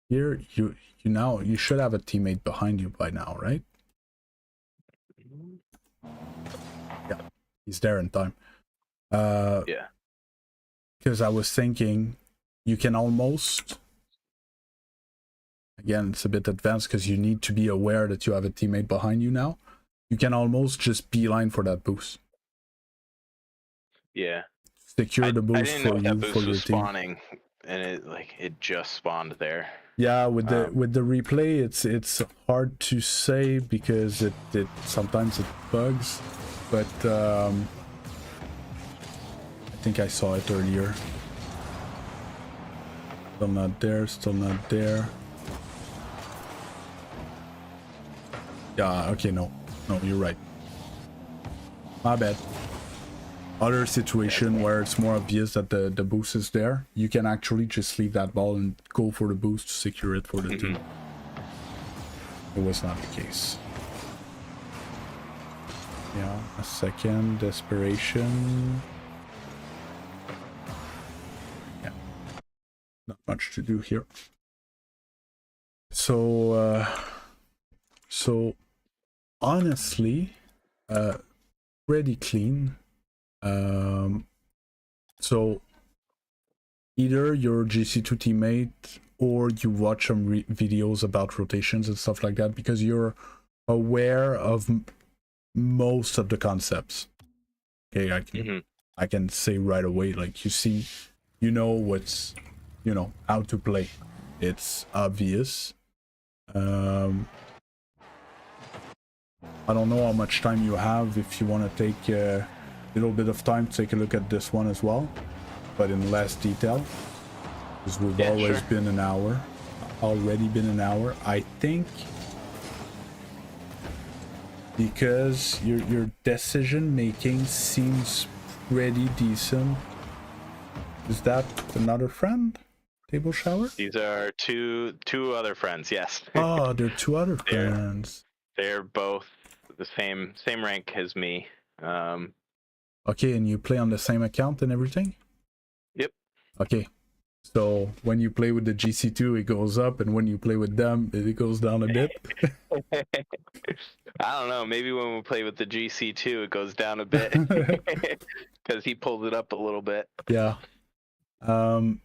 Here you should have a teammate behind you by now, right? Yeah, he's there in time. Yeah. Because I was thinking you can almost, again, it's a bit advanced because you need to be aware that you have a teammate behind you now. You can almost just beeline for that boost. Yeah. Secure the boost for you, for your team. Spawning, and it just spawned there. Yeah, with the replay, it's hard to say because it sometimes it bugs, but I think I saw it earlier. Still not there. Still not there. Yeah. Okay. No, you're right. My bad. Other situation where it's more obvious that the boost is there, you can actually just leave that ball and go for the boost to secure it for the team. It was not the case. Yeah, a second, desperation. Yeah, not much to do here. So honestly, pretty clean. So either your GC2 teammate or you watch some videos about rotations and stuff like that because you're aware of most of the concepts. Okay, I can say right away, like you know what's, how to play. It's obvious. I don't know how much time you have if you want to take a little bit of time to take a look at this one as well, but in less detail, because we've already been an hour, I think, because your decision making seems pretty decent. Is that another friend? Table shower? These are two other friends, yes. Oh, they're 2 other friends. They're both the same rank as me. Okay, and you play on the same account and everything? Yep. Okay. So when you play with the GC2, it goes up, and when you play with them, it goes down a bit. I don't know. Maybe when we play with the GC2, it goes down a bit because he pulled it up a little bit. Yeah. What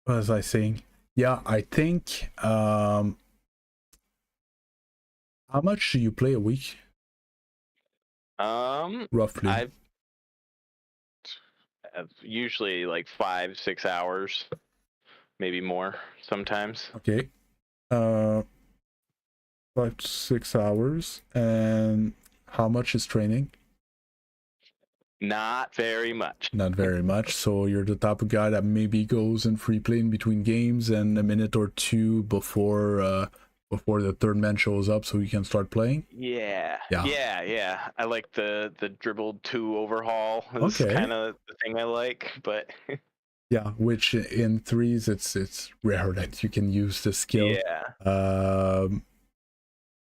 was I saying? Yeah, I think. How much do you play a week? Roughly. I've usually like 5-6 hours, maybe more sometimes. Okay. 5 to 6 hours. And how much is training? Not very much. Not very much. So you're the type of guy that maybe goes in free play in between games and a minute or two before before the third man shows up so you can start playing. Yeah. Yeah. Yeah. I like the dribbled 2 overhaul. Is Okay. kind of the thing I like, but yeah, which in threes it's rare that you can use the skill. yeah.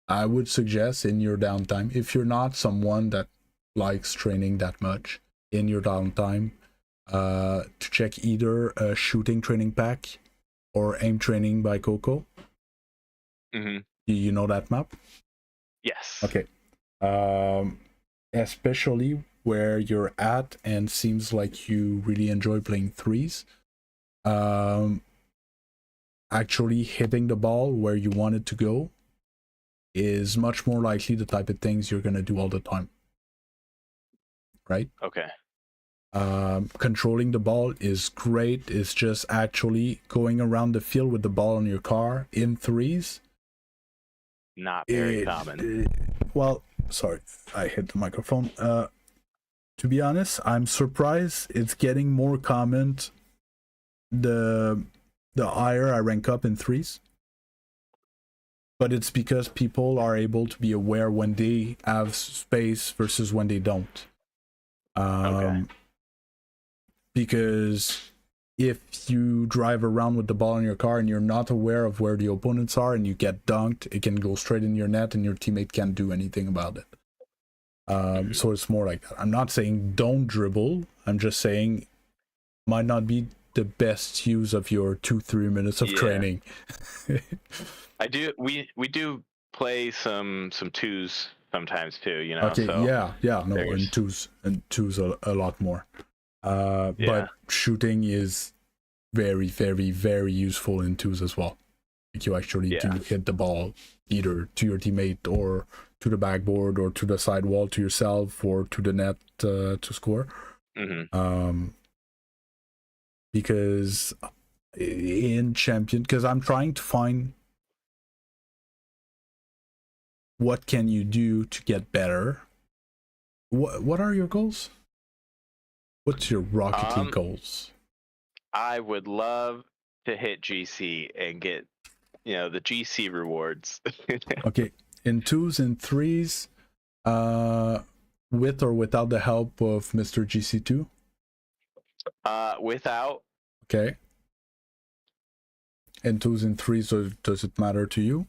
I would suggest in your downtime, if you're not someone that likes training that much, in your downtime, to check either a shooting training pack or aim training by Coco. Mm-hmm. You know that map? Yes. Okay. Especially where you're at and seems like you really enjoy playing threes. Actually hitting the ball where you want it to go is much more likely the type of things you're going to do all the time. Right? Okay. Controlling the ball is great. It's just actually going around the field with the ball in your car in threes. Not very common. Well, sorry, I hit the microphone. To be honest, I'm surprised it's getting more common the higher I rank up in threes. But it's because people are able to be aware when they have space versus when they don't. Okay. Because if you drive around with the ball in your car and you're not aware of where the opponents are and you get dunked, it can go straight in your net and your teammate can't do anything about it. So it's more like that. I'm not saying don't dribble. I'm just saying might not be the best use of your 2-3 minutes of training. I do. We do play some twos sometimes too. You know. Okay. So No, and twos a lot more. But shooting is very, very, very useful in twos as well. Like you actually do hit the ball either to your teammate or to the backboard or to the sidewall to yourself or to the net to score. Mm-hmm. Because in champion, because I'm trying to find what can you do to get better. What are your goals? What's your Rocket League goals? I would love to hit GC and get, the GC rewards. Okay, in twos and threes, with or without the help of Mr. GC2? Without. Okay. And twos and threes, or does it matter to you?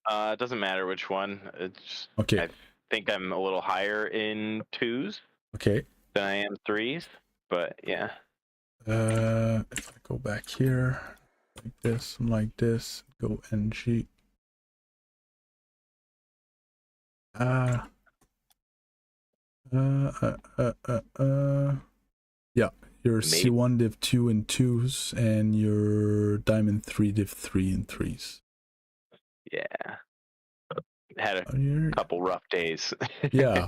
It doesn't matter which one. It's okay. I think I'm a little higher in twos. Okay. Than I am threes, but yeah. If I go back here, like this, go NG. Yeah, you're C1 div 2 in twos, and you're Diamond 3 div 3 in threes. Yeah. Had a couple rough days. yeah,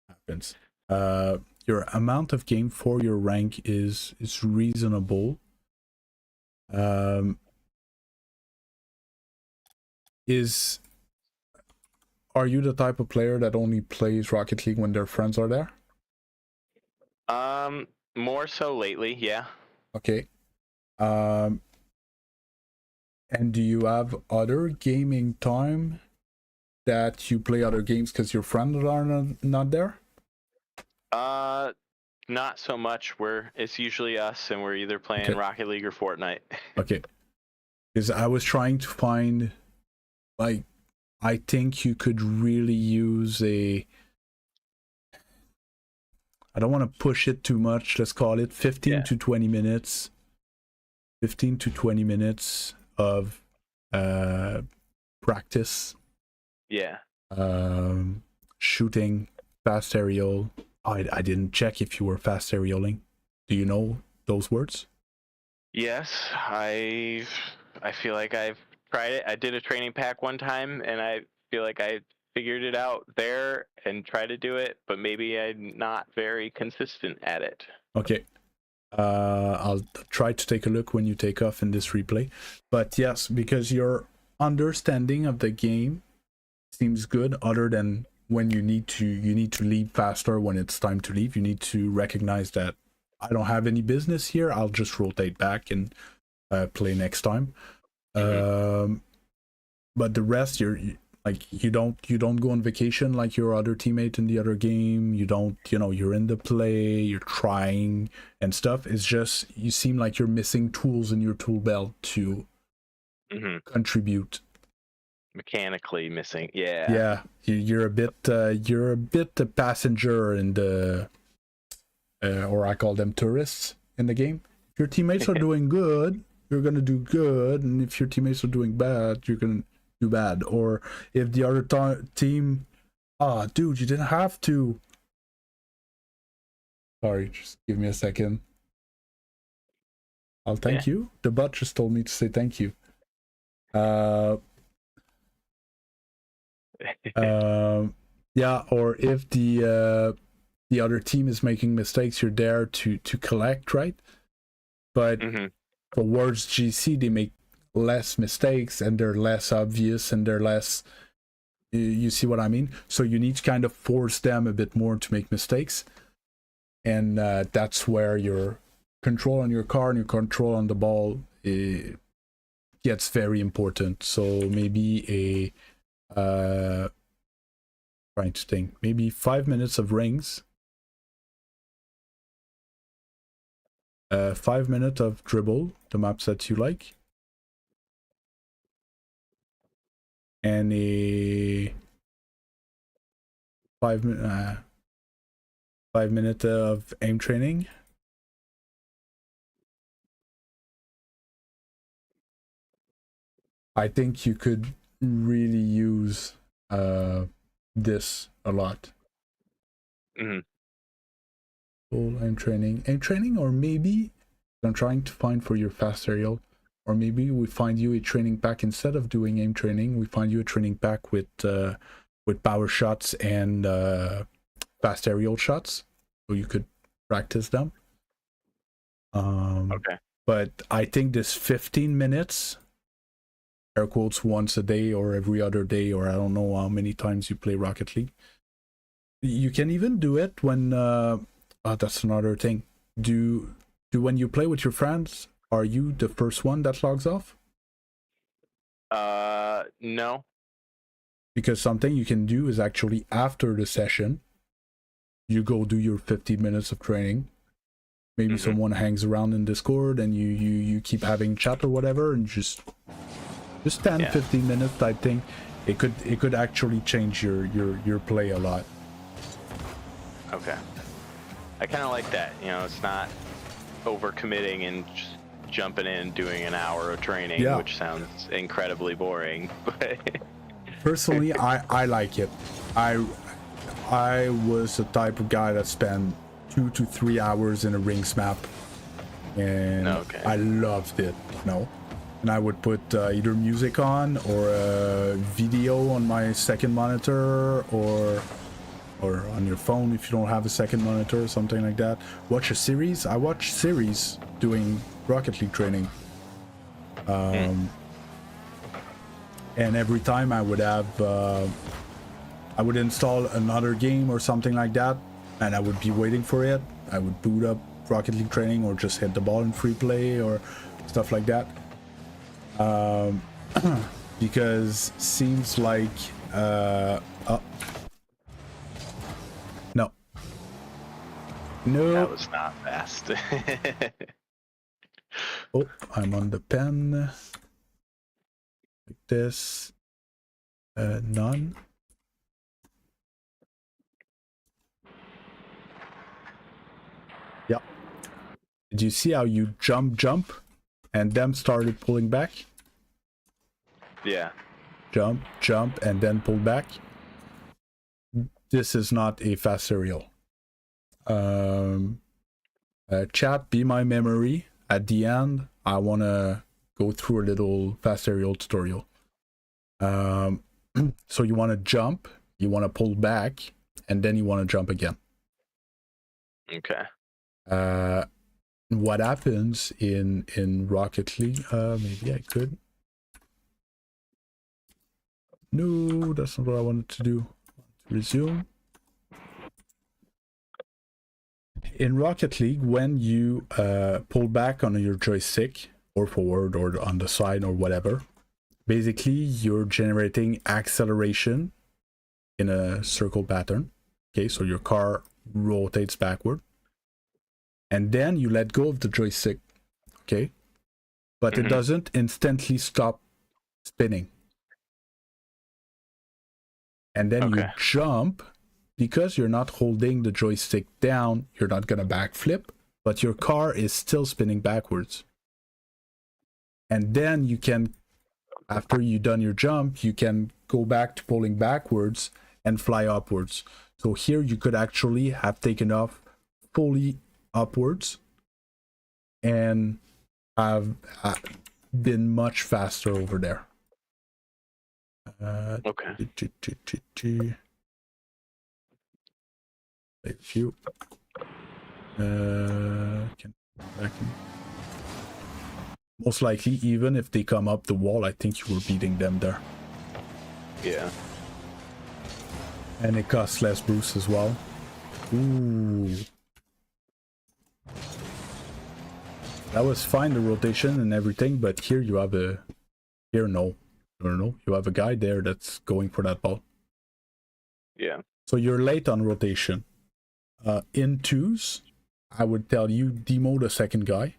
happens. Your amount of game for your rank is reasonable. Are you the type of player that only plays Rocket League when their friends are there? More so lately, yeah. Okay. And do you have other gaming time that you play other games because your friends are not there? Not so much. It's usually us, and we're either playing Rocket League or Fortnite. Okay. Because I was trying to find, like, I think you could really use I don't want to push it too much. Let's call it 15 to 20 minutes. 15 to 20 minutes of practice. Yeah. Shooting, fast aerial. I didn't check if you were fast aerialing. Do you know those words? Yes, I feel like I've tried it. I did a training pack one time, and I feel like I figured it out there and tried to do it, but maybe I'm not very consistent at it. Okay. I'll try to take a look when you take off in this replay. But yes, because your understanding of the game seems good, other than when you need to leave faster when it's time to leave. You need to recognize that I don't have any business here. I'll just rotate back and play next time. but the rest like you don't go on vacation like your other teammate in the other game. You don't, you're in the play, you're trying and stuff. It's just you seem like you're missing tools in your tool belt to contribute. Mechanically missing, yeah. Yeah, you're a bit a passenger in the or I call them tourists in the game. If your teammates are doing good, you're gonna do good, and if your teammates are doing bad, you're gonna do bad. Or if the other team, dude, you didn't have to. Sorry, just give me a second. I'll thank you. The bot just told me to say thank you. Yeah, or if the other team is making mistakes, you're there to collect, right? But for Words GC, they make less mistakes and they're less obvious and they're less, you see what I mean? So you need to kind of force them a bit more to make mistakes, and that's where your control on your car and your control on the ball gets very important. So maybe trying to think, maybe 5 minutes of rings, 5 minutes of dribble, the maps that you like, and a 5 minute of aim training. I think you could really use this a lot. Full aim training, or maybe I'm trying to find for your fast aerial, or maybe we find you a training pack instead of doing aim training. We find you a training pack with power shots and fast aerial shots, so you could practice them. Okay. But I think this 15 minutes, air quotes, once a day or every other day, or I don't know how many times you play Rocket League. You can even do it when that's another thing. Do when you play with your friends, are you the first one that logs off? No. Because something you can do is actually after the session, you go do your 15 minutes of training. Maybe someone hangs around in Discord and you keep having chat or whatever, and just 10, 15 minutes type thing. It could actually change your play a lot. Okay. I kind of like that. It's not overcommitting and just jumping in doing an hour of training, which sounds incredibly boring. But personally, I like it. I was the type of guy that spent 2 to 3 hours in a rings map, and I loved it. And I would put either music on or a video on my second monitor, or on your phone if you don't have a second monitor or something like that. Watch a series. I watch series doing Rocket League training. And every time I would have I would install another game or something like that, and I would be waiting for it. I would boot up Rocket League training or just hit the ball in free play or stuff like that. Because seems like no, that was not fast. Oh, I'm on the pen like this. None. Yeah. Did you see how you jump and them started pulling back? Yeah. Jump and then pull back. This is not a fast aerial. Chat, be my memory. At the end, I want to go through a little fast aerial tutorial. So you want to jump, you want to pull back, and then you want to jump again. Okay. What happens in Rocket League? Maybe I could. No, that's not what I wanted to do. Resume. In Rocket League, when you pull back on your joystick, or forward or on the side or whatever, basically you're generating acceleration in a circle pattern. Okay, so your car rotates backward. And then you let go of the joystick. Okay? But it doesn't instantly stop spinning. And then you jump. Because you're not holding the joystick down, you're not going to backflip, but your car is still spinning backwards. And then you can, after you've done your jump, you can go back to pulling backwards and fly upwards. So here you could actually have taken off fully upwards and have been much faster over there. If you most likely, even if they come up the wall, I think you were beating them there. Yeah. And it costs less boost as well. Ooh. That was fine, the rotation and everything, but here you have a... Here, no. No. You have a guy there that's going for that ball. Yeah. So you're late on rotation. In twos, I would tell you demo the second guy.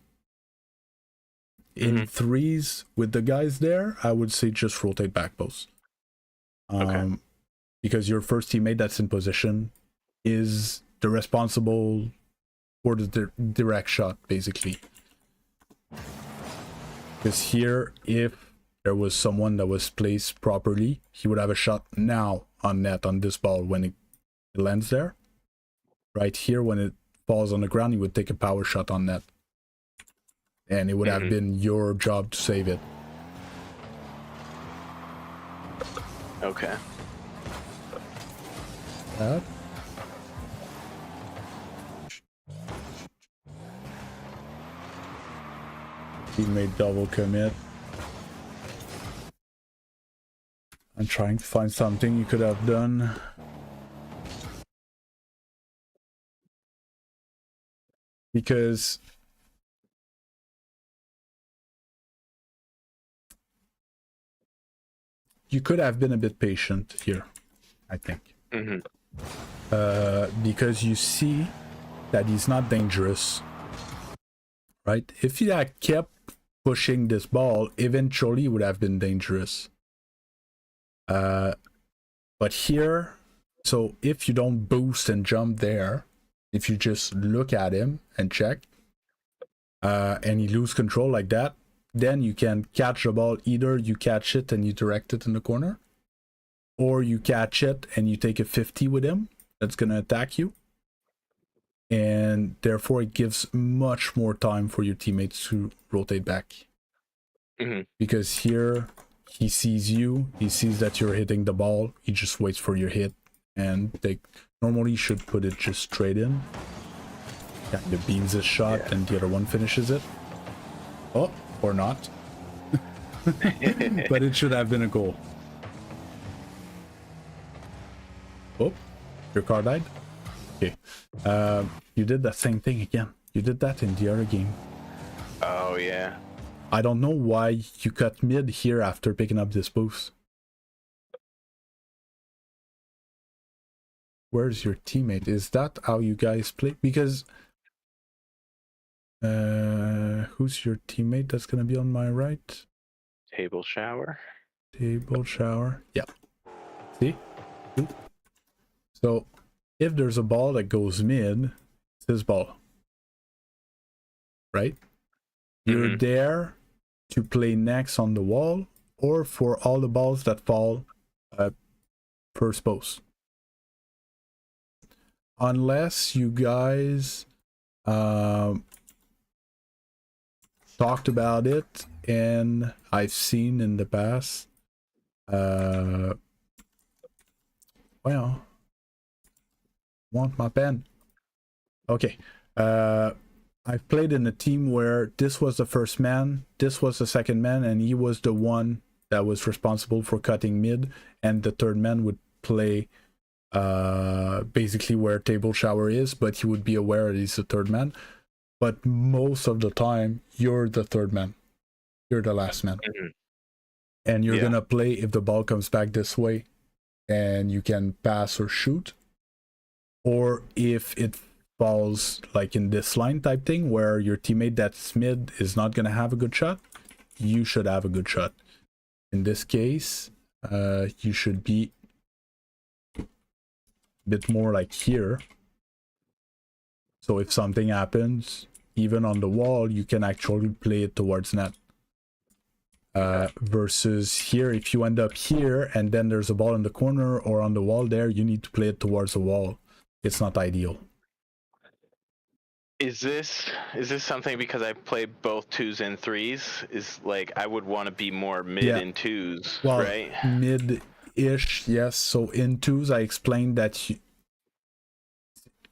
In threes, with the guys there, I would say just rotate back post. Because your first teammate that's in position is the responsible for the direct shot, basically. Because here, if there was someone that was placed properly, he would have a shot now on net on this ball when it lands there. Right here, when it falls on the ground, you would take a power shot on net. And it would have been your job to save it. Okay. Teammate double commit. I'm trying to find something you could have done. Because you could have been a bit patient here, I think. Because you see that he's not dangerous, right? If he had kept pushing this ball, eventually he would have been dangerous. But here, so if you don't boost and jump there, if you just look at him and check, and you lose control like that, then you can catch the ball. Either you catch it and you direct it in the corner, or you catch it and you take a 50 with him that's going to attack you. And therefore it gives much more time for your teammates to rotate back. Because here he sees you, he sees that you're hitting the ball, he just waits for your hit, and they normally should put it just straight in. Kind of beams his shot and the other one finishes it. Oh, or not. But it should have been a goal. Oh, your car died? Okay. You did that same thing again. You did that in the other game. Oh, yeah. I don't know why you cut mid here after picking up this boost. Where's your teammate? Is that how you guys play? Because... who's your teammate that's gonna be on my right? Table shower. Table shower. Yeah. See? So, if there's a ball that goes mid, it's his ball. Right? You're there to play next on the wall, or for all the balls that fall first post. Unless you guys talked about it, and I've seen in the past. Well, want my pen? Okay. I've played in a team where this was the first man, this was the second man, and he was the one that was responsible for cutting mid, and the third man would play basically where table shower is, but he would be aware that he's the third man. But most of the time, you're the third man. You're the last man. and you're Yeah. gonna play if the ball comes back this way and you can pass or shoot, or if it falls like in this line type thing where your teammate that's mid is not gonna have a good shot, you should have a good shot. In this case, you should be a bit more like here. So if something happens, even on the wall, you can actually play it towards net. Versus here, if you end up here and then there's a ball in the corner or on the wall there, you need to play it towards the wall. It's not ideal. Is this something, because I play both 2s and 3s, is like I would want to be more mid and 2s, well, right? Mid-ish, yes. So in 2s, I explained that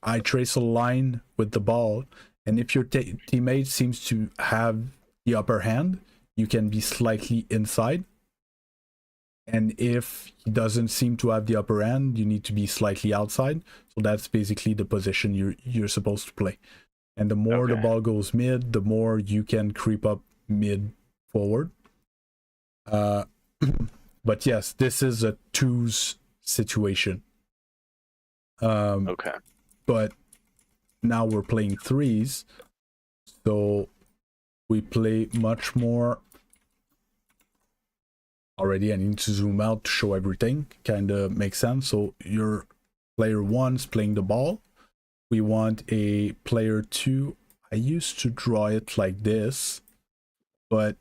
I trace a line with the ball, and if your teammate seems to have the upper hand, you can be slightly inside. And if he doesn't seem to have the upper hand, you need to be slightly outside. So that's basically the position you're supposed to play. And the more the ball goes mid, the more you can creep up mid forward. But yes, this is a 2s situation. But now we're playing 3s, so we play much more. Already, I need to zoom out to show everything. Kind of makes sense. So your player 1's playing the ball. We want a player 2. I used to draw it like this, but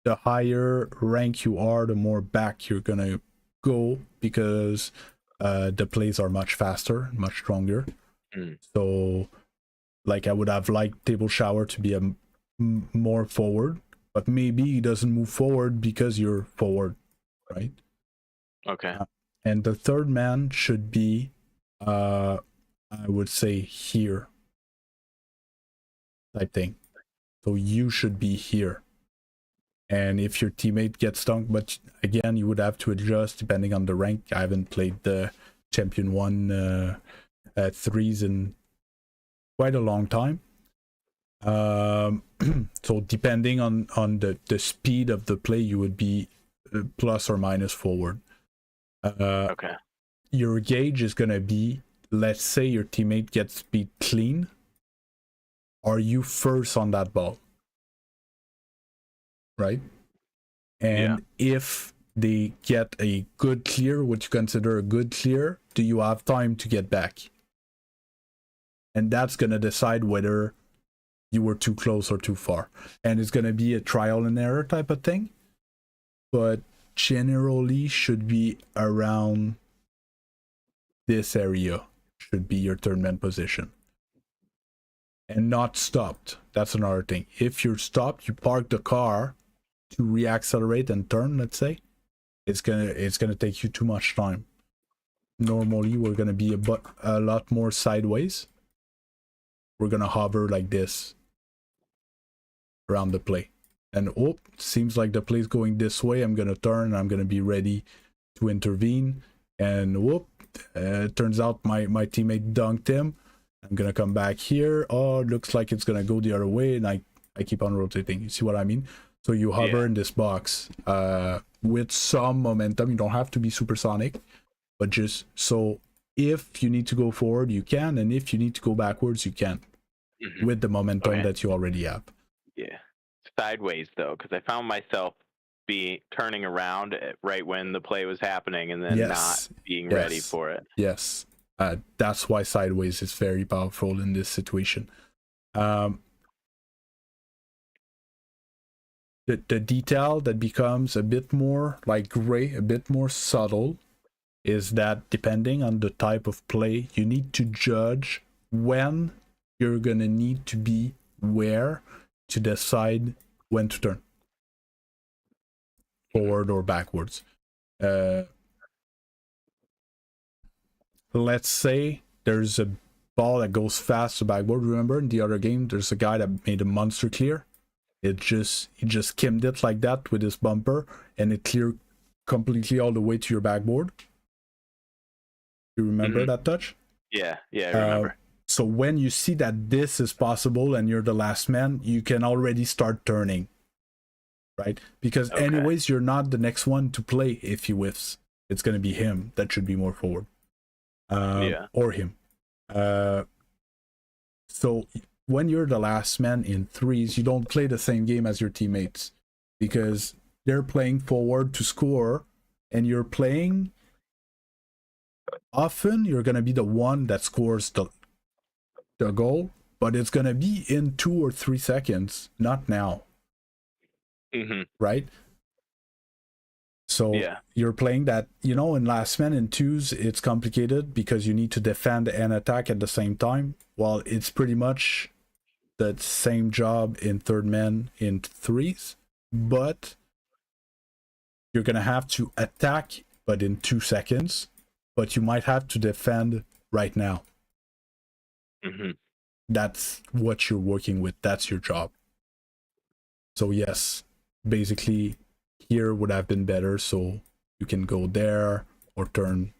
the higher rank you are, the more back you're gonna go, because the plays are much faster, much stronger. So like I would have liked Table Shower to be a more forward, but maybe he doesn't move forward because you're forward, right? And the third man should be I would say here type thing. So you should be here. And if your teammate gets stunk, but again, you would have to adjust depending on the rank. I haven't played the Champion 1 3s in quite a long time. So depending on the speed of the play, you would be plus or minus forward. Your gauge is going to be, let's say your teammate gets beat clean. Are you first on that ball? Right? And if they get a good clear, what you consider a good clear, do you have time to get back? And that's going to decide whether you were too close or too far. And it's going to be a trial and error type of thing. But generally should be around this area. Should be your third man position. And not stopped. That's another thing. If you're stopped, you park the car to reaccelerate and turn, let's say, it's gonna take you too much time. Normally we're gonna be a lot more sideways. We're gonna hover like this around the play, and seems like the play's going this way. I'm gonna turn and I'm gonna be ready to intervene, and turns out my teammate dunked him. I'm gonna come back here. Oh, it looks like it's gonna go the other way, and I keep on rotating. You see what I mean? So you hover in this box with some momentum. You don't have to be supersonic, but just so if you need to go forward, you can, and if you need to go backwards, you can, with the momentum that you already have. Yeah, sideways though, because I found myself turning around right when the play was happening, and then not being ready for it. Yes, that's why sideways is very powerful in this situation. The detail that becomes a bit more like gray, a bit more subtle, is that depending on the type of play, you need to judge when you're gonna need to be where to decide when to turn forward or backwards. Let's say there's a ball that goes fast to backboard. Remember in the other game, there's a guy that made a monster clear. He just skimmed it like that with his bumper, and it cleared completely all the way to your backboard. You remember that touch? Yeah, I remember. So when you see that this is possible and you're the last man, you can already start turning. right? Because Okay. anyways, you're not the next one to play if he whiffs. It's going to be him that should be more forward. Or him. So when you're the last man in threes, you don't play the same game as your teammates because they're playing forward to score and you're playing. Often you're going to be the one that scores the goal, but it's going to be in 2 or 3 seconds, not now. Right? So you're playing that, you know, in last man in twos, it's complicated because you need to defend and attack at the same time. Well, it's pretty much the same job in third man in threes, but you're going to have to attack, but in 2 seconds, but you might have to defend right now. That's what you're working with. That's your job. So yes, basically here would have been better, so you can go there or turn,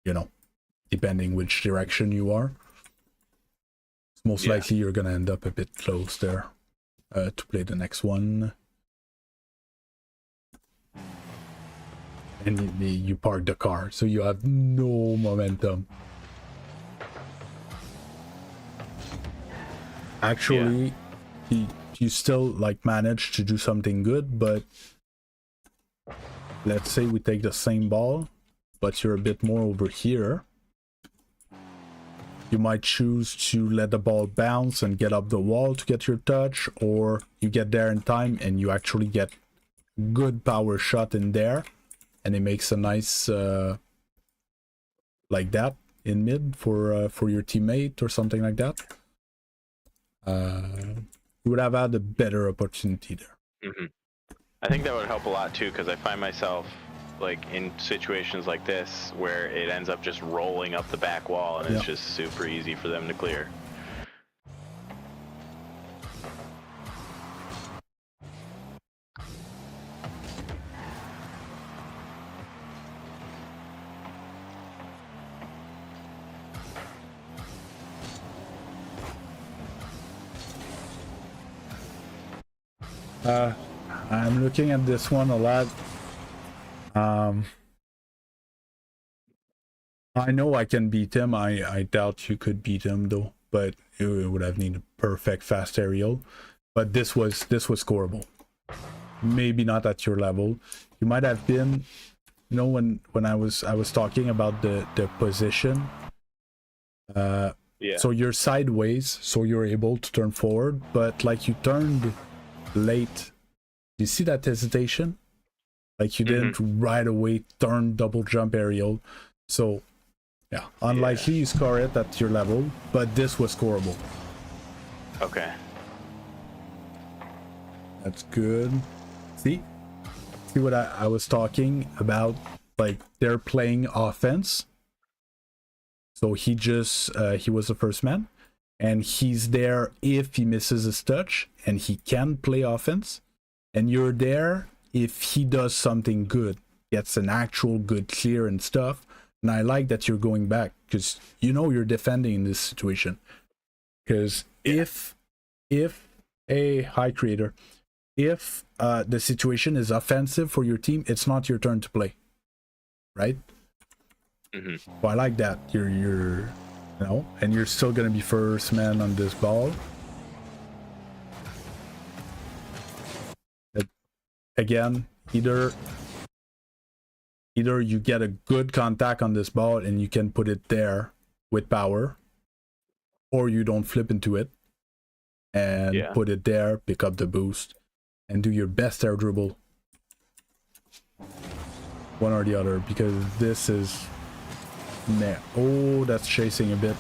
you know, depending which direction you are. Most likely you're gonna end up a bit close there to play the next one. And you park the car, so you have no momentum. Actually, you still like manage to do something good, but let's say we take the same ball, but you're a bit more over here. You might choose to let the ball bounce and get up the wall to get your touch, or you get there in time and you actually get good power shot in there, and it makes a nice like that in mid for your teammate or something like that. You would have had a better opportunity there. I think that would help a lot too, because I find myself like in situations like this where it ends up just rolling up the back wall and it's just super easy for them to clear. I'm looking at this one a lot. I know I can beat him. I doubt you could beat him though, but it would have needed perfect fast aerial. But this was scoreable. Maybe not at your level. You might have been, you know, when I was talking about the position. So you're sideways, so you're able to turn forward, but like you turned late. You see that hesitation? Like you didn't right away turn double jump aerial. So yeah, unlikely you score it at your level, but this was scoreable. Okay. That's good. See what I was talking about? Like they're playing offense. So he just he was the first man, and he's there if he misses his touch, and he can play offense. And you're there if he does something good, gets an actual good clear and stuff. And I like that you're going back because you know you're defending in this situation. Because if a high creator, if the situation is offensive for your team, it's not your turn to play, right? So I like that you're you know, and you're still gonna be first man on this ball. Again, either you get a good contact on this ball and you can put it there with power, or you don't flip into it and put it there, pick up the boost, and do your best air dribble. One or the other, because this is... Oh, that's chasing a bit.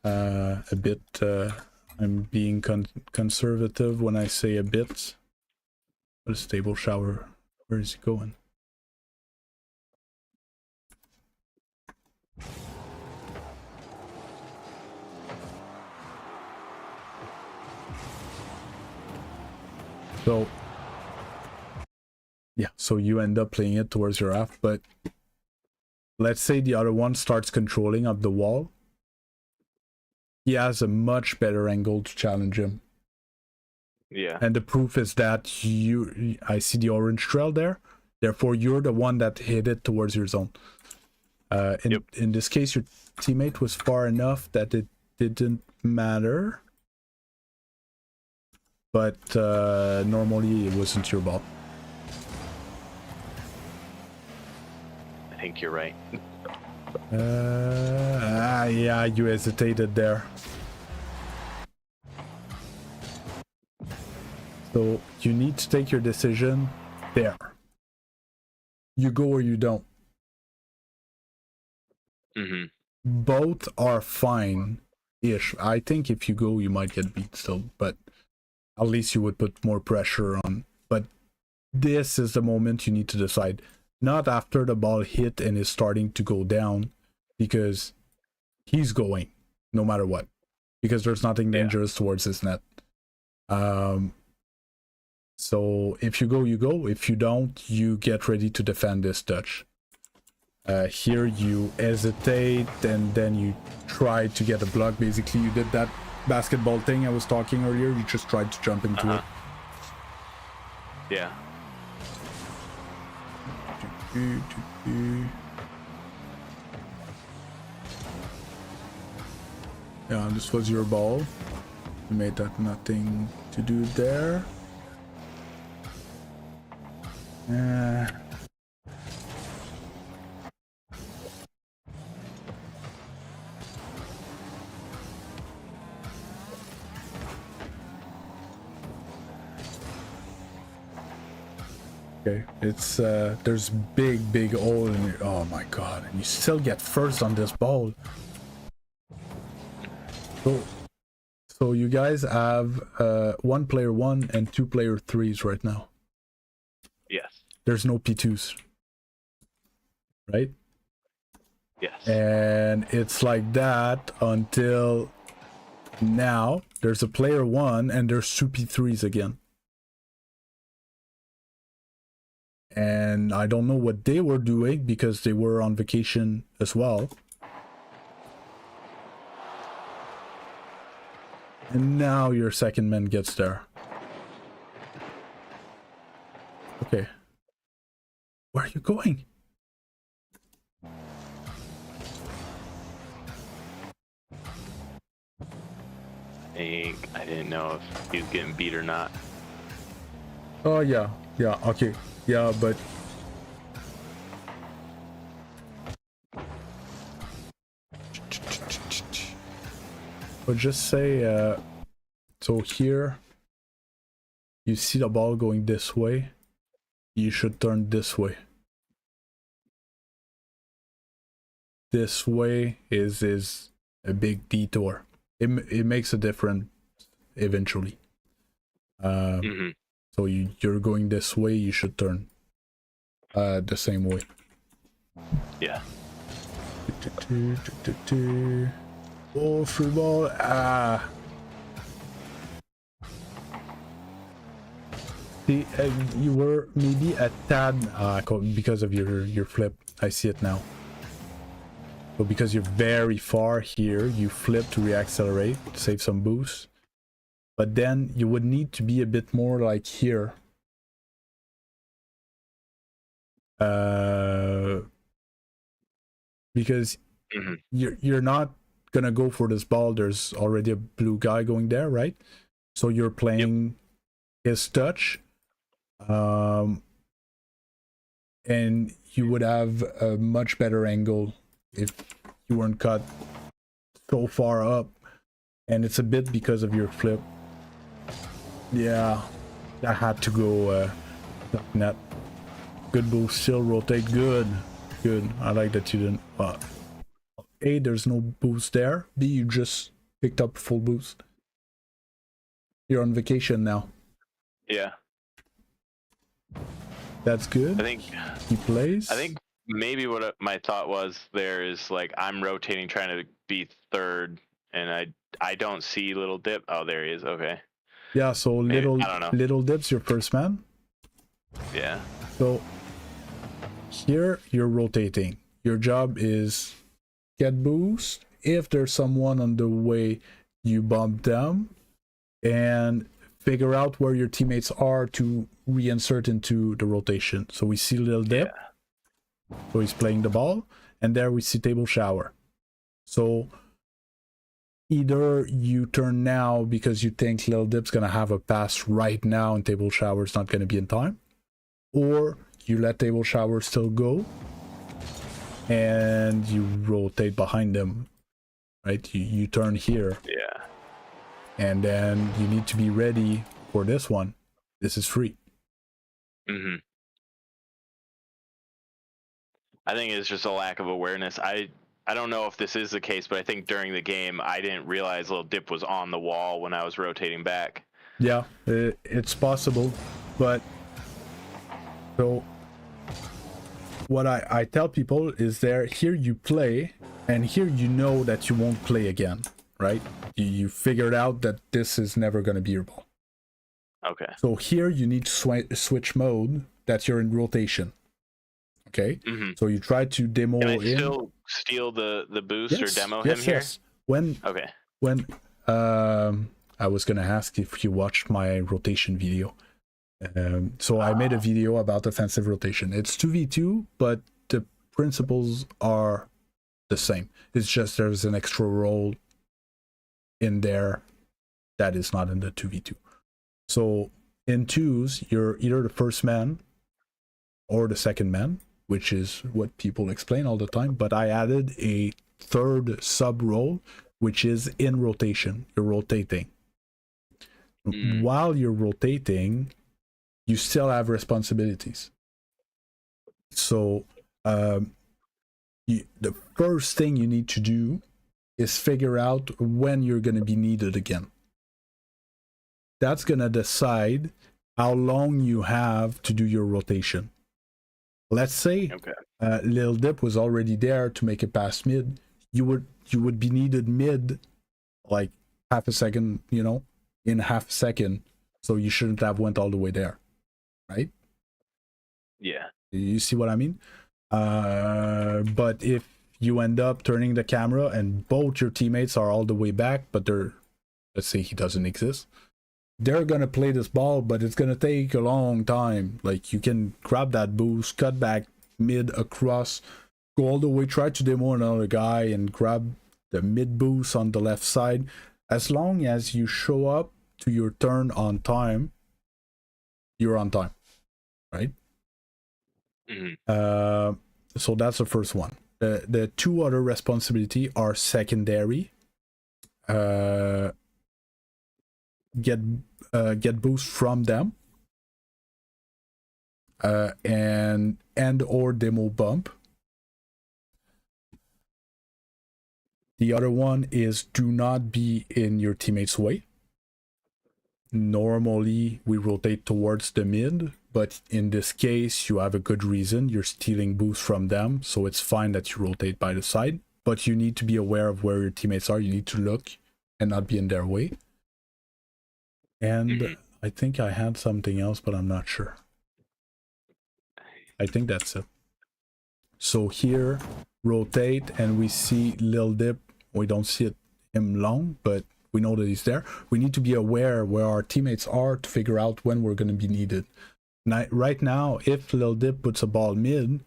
A bit... I'm being conservative when I say a bit. What is stable shower? Where is he going? So yeah, so you end up playing it towards your half, but let's say the other one starts controlling up the wall. He has a much better angle to challenge him. Yeah. And the proof is that I see the orange trail there. Therefore, you're the one that hit it towards your zone. In this case, your teammate was far enough that it didn't matter. But normally it wasn't your ball. I think you're right. Yeah, you hesitated there. So you need to take your decision there. You go or you don't. Mm-hmm. Both are fine-ish. I think if you go, you might get beat still, but at least you would put more pressure on. But this is the moment you need to decide. Not after the ball hit and is starting to go down, because he's going no matter what, because there's nothing dangerous towards his net. So if you go, you go. If you don't, you get ready to defend this touch. Here you hesitate and then you try to get a block. Basically, you did that basketball thing I was talking earlier. You just tried to jump into it. Yeah. Yeah, this was your ball. You made that nothing to do there. Okay, it's there's big hole in it. Oh my god, and you still get first on this ball. So you guys have 1 player 1 and 2 player 3s right now. Yes. There's no P2s, right? Yes. And it's like that until now. There's a player 1 and there's 2 P3s again. And I don't know what they were doing because they were on vacation as well. And now your second man gets there. Okay. Where are you going? I didn't know if he was getting beat or not. Oh, yeah. Yeah, okay. Yeah, but... But just say, so here, you see the ball going this way, you should turn this way. This way is a big detour. It makes a difference eventually. So you're going this way, you should turn the same way. Yeah. Oh, free ball. See, you were maybe a tad because of your flip. I see it now. So because you're very far here, you flip to reaccelerate, save some boost. But then you would need to be a bit more like here. Because you're not gonna go for this ball. There's already a blue guy going there, right? So you're playing his touch. And you would have a much better angle if you weren't cut so far up, and it's a bit because of your flip. Yeah, that had to go net. Good boost, still rotate, good. I like that you didn't. A, there's no boost there. B, you just picked up full boost. You're on vacation now. Yeah. That's good. I think he plays. I think maybe what my thought was there is like I'm rotating trying to be third, and I don't see little dip. Oh, there he is. Okay. Yeah, so little dip's your first man. Yeah. So here you're rotating. Your job is get boost. If there's someone on the way, you bump them and figure out where your teammates are to reinsert into the rotation. So we see Lil Dip. So he's playing the ball, and there we see Table Shower. So either you turn now because you think Lil Dip's gonna have a pass right now and Table Shower's not gonna be in time, or you let Table Shower still go and you rotate behind them, right? You turn here. Yeah. And then you need to be ready for this one. This is free. Mm-hmm. I think it's just a lack of awareness. I don't know if this is the case, but I think during the game I didn't realize Lil Dip was on the wall when I was rotating back. Yeah, it's possible, but so what I tell people is here you play, and here you know that you won't play again, right? You figured out that this is never going to be your ball. Okay. So here you need to switch mode that you're in rotation. Okay, so you try to demo. Can I still steal the boost or demo him here? Yes. When I was gonna ask if you watched my rotation video. So I made a video about offensive rotation. It's 2v2, but the principles are the same. It's just there's an extra role in there that is not in the 2v2. So in twos, you're either the first man or the second man, which is what people explain all the time, but I added a third sub role, which is in rotation. You're rotating. While you're rotating, you still have responsibilities. So the first thing you need to do is figure out when you're going to be needed again. That's going to decide how long you have to do your rotation. Let's say Lil Dip was already there to make it past mid. You would be needed mid, like half a second, in half a second. So you shouldn't have went all the way there, right? Yeah. You see what I mean? But if you end up turning the camera and both your teammates are all the way back, but let's say he doesn't exist, they're gonna play this ball, but it's gonna take a long time. Like, you can grab that boost, cut back mid across, go all the way, try to demo another guy and grab the mid boost on the left side. As long as you show up to your turn on time, you're on time, right? So that's the first one. The two other responsibility are secondary. Get boost from them, and or demo bump. The other one is do not be in your teammate's way. Normally we rotate towards the mid, but in this case you have a good reason. You're stealing boost from them, so it's fine that you rotate by the side, but you need to be aware of where your teammates are. You need to look and not be in their way. And I think I had something else, but I'm not sure. I think that's it. So here, rotate, and we see Lil Dip. We don't see him long, but we know that he's there. We need to be aware where our teammates are to figure out when we're going to be needed. Now, right now, if Lil Dip puts a ball mid,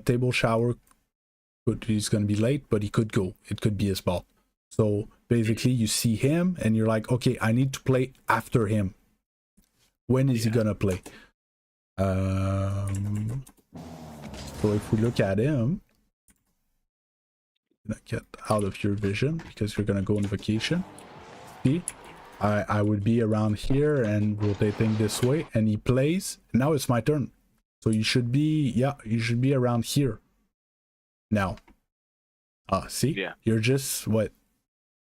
Table Shower, he's going to be late, but he could go. It could be his ball. So basically you see him and you're like, okay, I need to play after him. When is he gonna play? So if we look at him, get out of your vision because you're gonna go on vacation. See, I would be around here and rotating this way, and he plays. Now it's my turn. So you should be, you should be around here now. See, you're just what,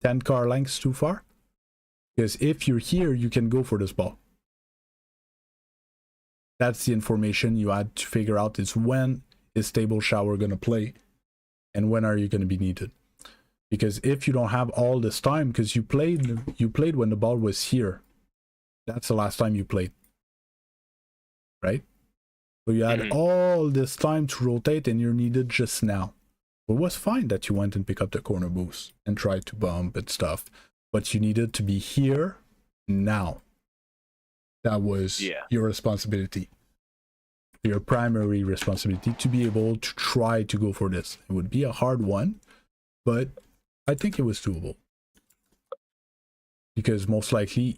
10 car lengths too far? Because if you're here, you can go for this ball. That's the information you had to figure out, is when is Table Shower going to play and when are you going to be needed. Because if you don't have all this time, because you played when the ball was here. That's the last time you played. Right? So you had all this time to rotate and you're needed just now. It was fine that you went and picked up the corner boost and tried to bump and stuff, but you needed to be here now. That was your responsibility, your primary responsibility, to be able to try to go for this. It would be a hard one, but I think it was doable. Because most likely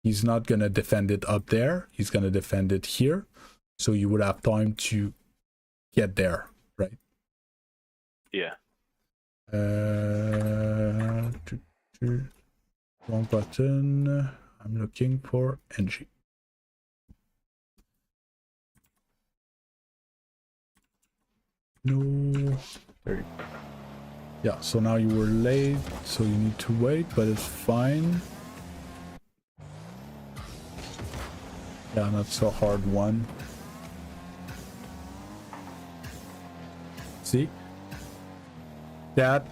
he's not gonna defend it up there, he's gonna defend it here, so you would have time to get there, right? Yeah. Wrong button. I'm looking for NG. No. There you go. Yeah, so now you were late, so you need to wait, but it's fine. Yeah, not so hard one. See? That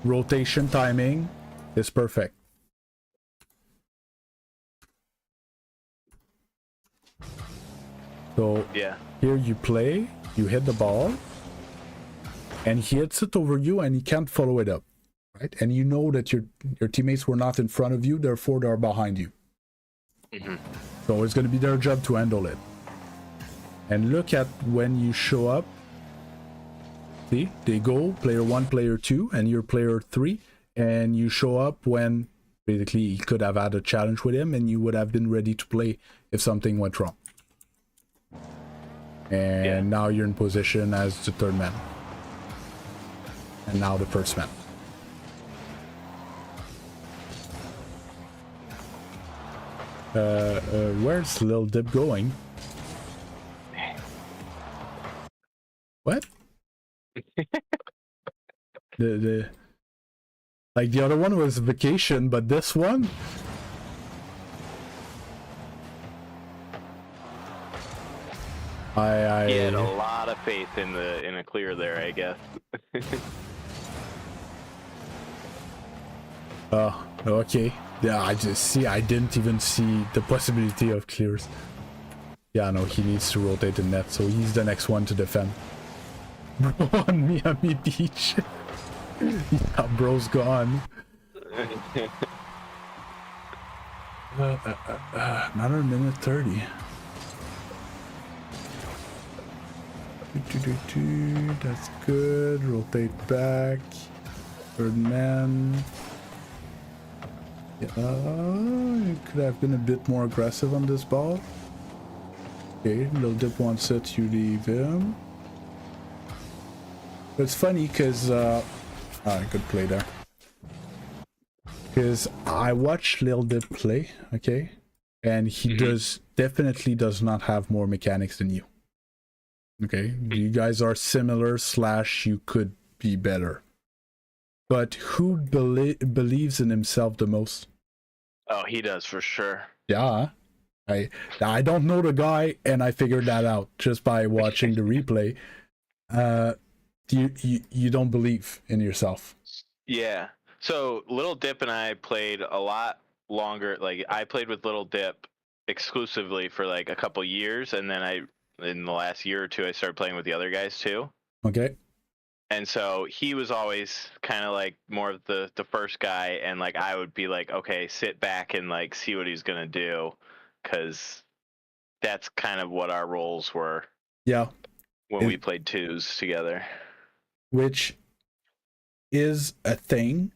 rotation timing is perfect. So yeah, here you play, you hit the ball, and he hits it over you and he can't follow it up, right? And you know that your teammates were not in front of you, therefore they're behind you. So it's going to be their job to handle it. And look at when you show up. See, they go player 1, player 2, and you're player 3, and you show up when basically you could have had a challenge with him and you would have been ready to play if something went wrong. And now you're in position as the third man. And now the first man. Where's Lil Dip going? What? the like the other one was vacation, but this one? He had a lot of faith in a clear there, I guess. Oh, okay. Yeah, I didn't even see the possibility of clears. Yeah, no, he needs to rotate the net, so he's the next one to defend. Bro on Miami Beach. Yeah, bro's gone. Another minute 30. That's good. Rotate back. Third man. Yeah, you could have been a bit more aggressive on this ball. Okay, Lil Dip wants it, you leave him. But it's funny because good play there. Because I watched Lil Dip play, okay, and he definitely does not have more mechanics than you. Okay, you guys are similar / you could be better. But who believes in himself the most? Oh, he does for sure. Yeah, I don't know the guy, and I figured that out just by watching the replay. You don't believe in yourself. Yeah. So Little Dip and I played a lot longer. Like I played with Little Dip exclusively for like a couple years, and then in the last year or two I started playing with the other guys too. Okay. And so he was always kind of like more of the first guy, and like I would be like, okay, sit back and like see what he's gonna do, because that's kind of what our roles were. Yeah. When we played twos together. Which is a thing.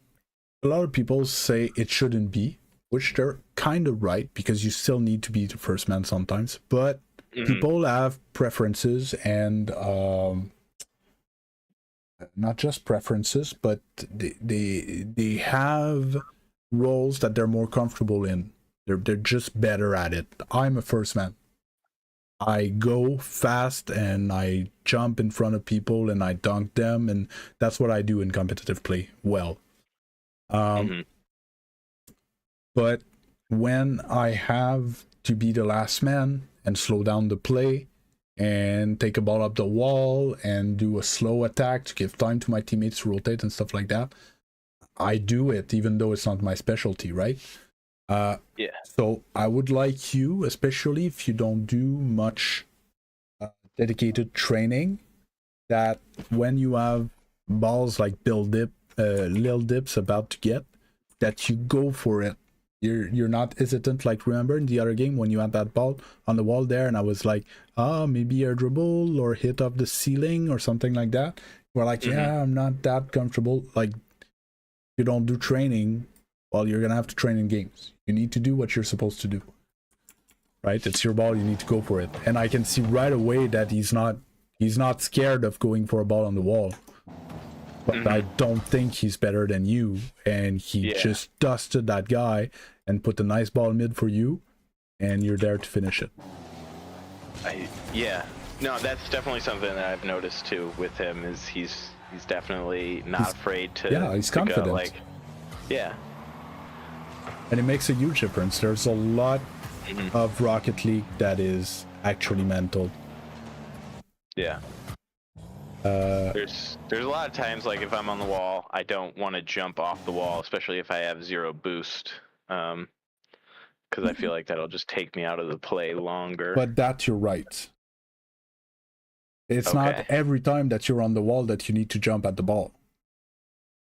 A lot of people say it shouldn't be, which they're kind of right, because you still need to be the first man sometimes. But people have preferences, and not just preferences, but they have roles that they're more comfortable in. They're just better at it. I'm a first man. I go fast and I jump in front of people and I dunk them, and that's what I do in competitive play well. But when I have to be the last man and slow down the play and take a ball up the wall and do a slow attack to give time to my teammates to rotate and stuff like that, I do it even though it's not my specialty, right? So I would like you, especially if you don't do much dedicated training, that when you have balls like Lil Dip's about to get, that you go for it You're not hesitant. Like, remember in the other game when you had that ball on the wall there, and I was like, maybe a dribble or hit off the ceiling or something like that. We're like, yeah, I'm not that comfortable. Like, you don't do training, well, you're gonna have to train in games. You need to do what you're supposed to do, right? It's your ball, you need to go for it. And I can see right away that he's not scared of going for a ball on the wall. But I don't think he's better than you, and he just dusted that guy and put a nice ball mid for you, and you're there to finish it. No, that's definitely something that I've noticed too with him. Is he's definitely not afraid to. Yeah, he's confident. Go, like, yeah. And it makes a huge difference. There's a lot of Rocket League that is actually mental. Yeah. There's a lot of times, like, if I'm on the wall, I don't want to jump off the wall, especially if I have 0 boost, because I feel like that'll just take me out of the play longer. But that's your right. It's not every time that you're on the wall that you need to jump at the ball.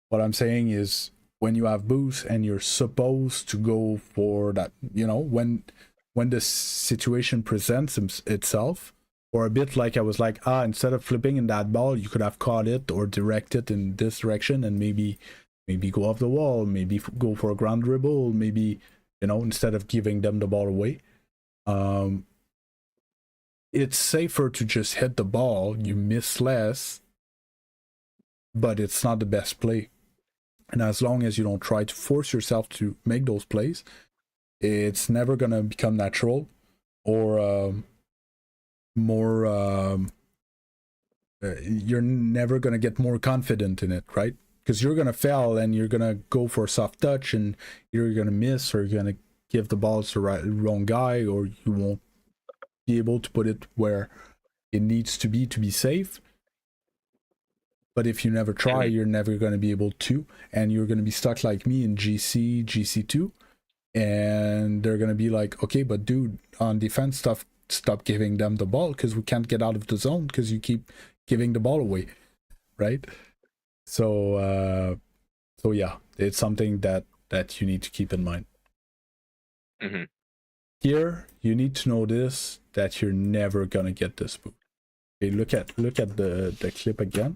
What I'm saying is, when you have boost and you're supposed to go for that, when the situation presents itself. Or a bit like I was like, instead of flipping in that ball, you could have caught it or direct it in this direction and maybe go off the wall, maybe go for a ground dribble, maybe, instead of giving them the ball away. It's safer to just hit the ball, you miss less, but it's not the best play. And as long as you don't try to force yourself to make those plays, it's never going to become natural or you're never going to get more confident in it, right? Because you're going to fail and you're going to go for a soft touch and you're going to miss, or you're going to give the ball to the wrong guy, or you won't be able to put it where it needs to be safe. But if you never try, you're never going to be able to, and you're going to be stuck like me in GC2, and they're going to be like, okay, but dude, on defense stuff, stop giving them the ball because we can't get out of the zone because you keep giving the ball away, right? So yeah, it's something that you need to keep in mind. Here, you need to know this, that you're never gonna get this boost. Okay, look at the clip again.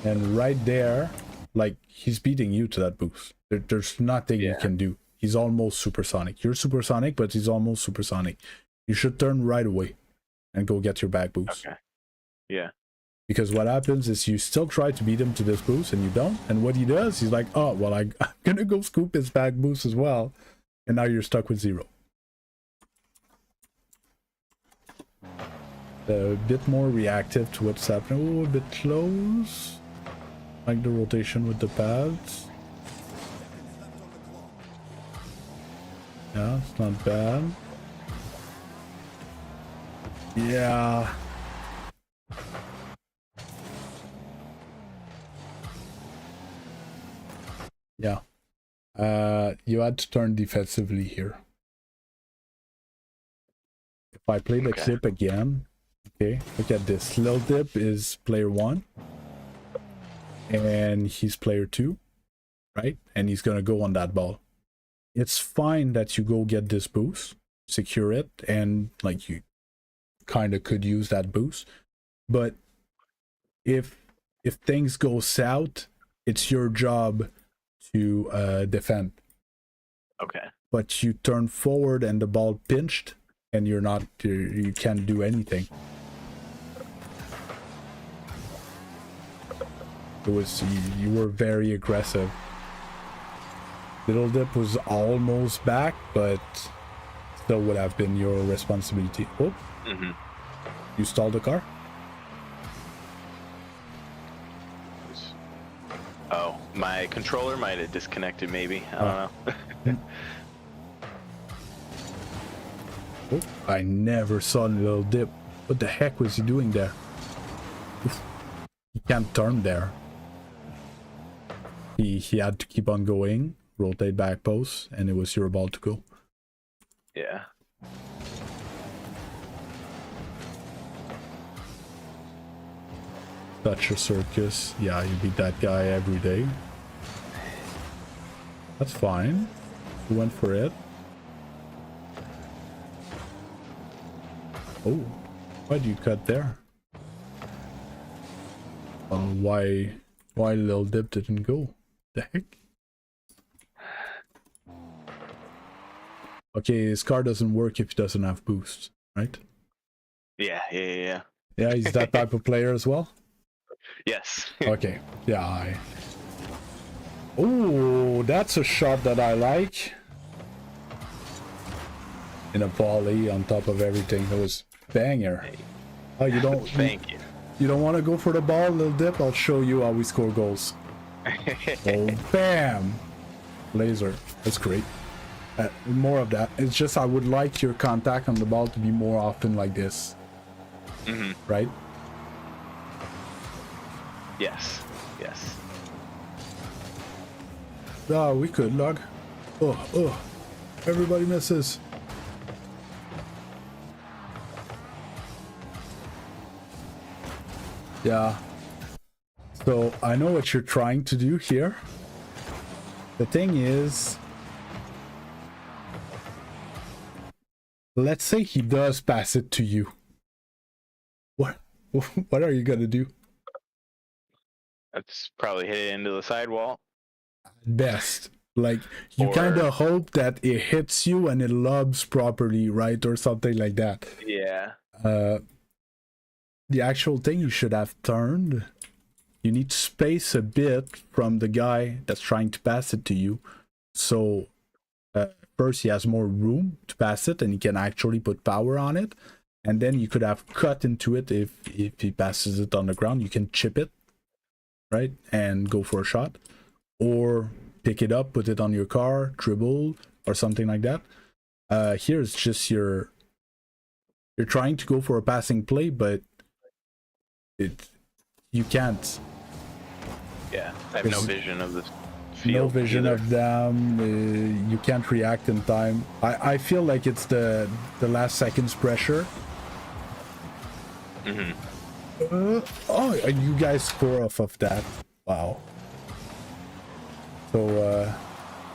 And right there, like, he's beating you to that boost. There's nothing you can do. He's almost supersonic. You're supersonic, but he's almost supersonic. You should turn right away and go get your back boost. Okay. Yeah. Because what happens is you still try to beat him to this boost and you don't. And what he does, he's like, oh, well, I'm going to go scoop his back boost as well. And now you're stuck with 0. A bit more reactive to what's happening. Oh, a bit close. Like the rotation with the pads. Yeah, it's not bad. Yeah. Yeah. You had to turn defensively here. If I play the clip again, okay, look at this. Lil Dip is player 1. And he's player 2, right? And he's gonna go on that ball. It's fine that you go get this boost, secure it, and like you kind of could use that boost. But if things go south, it's your job to defend. Okay. But you turn forward and the ball pinched, and you can't do anything. You were very aggressive. Little Dip was almost back, but still would have been your responsibility. Oh, you stalled the car? Oh, my controller might have disconnected, maybe. I don't know. Oh, I never saw Little Dip. What the heck was he doing there? Oof. He can't turn there. He had to keep on going, rotate back post, and it was your ball to go. Yeah. Such a circus. Yeah, you beat that guy every day. That's fine. We went for it. Oh, why do you cut there? Why little dip didn't go? The heck? Okay, his car doesn't work if he doesn't have boost, right? Yeah. Yeah, he's that type of player as well. Yes. Okay. Yeah. Oh, that's a shot that I like. In a volley on top of everything. That was banger. Oh, you don't. Thank you. You don't want to go for the ball, little dip? I'll show you how we score goals. Oh, bam! Laser. That's great. More of that. It's just I would like your contact on the ball to be more often like this. Right? Yes. Yes. Ah, we could, log. Oh. Everybody misses. Yeah. So I know what you're trying to do here. The thing is, let's say he does pass it to you. What are you gonna do? That's probably hit it into the sidewall. Best. Like, you kind of hope that it hits you and it lobs properly, right? Or something like that. Yeah. The actual thing you should have turned, you need space a bit from the guy that's trying to pass it to you. So first he has more room to pass it and he can actually put power on it. And then you could have cut into it if he passes it on the ground. You can chip it, right? And go for a shot. Or pick it up, put it on your car, dribble, or something like that. Here it's just you're trying to go for a passing play, but you can't. Yeah, I have no vision of the field. No vision either. of them. You can't react in time. I feel like it's the last seconds pressure. Oh, you guys score off of that. Wow. So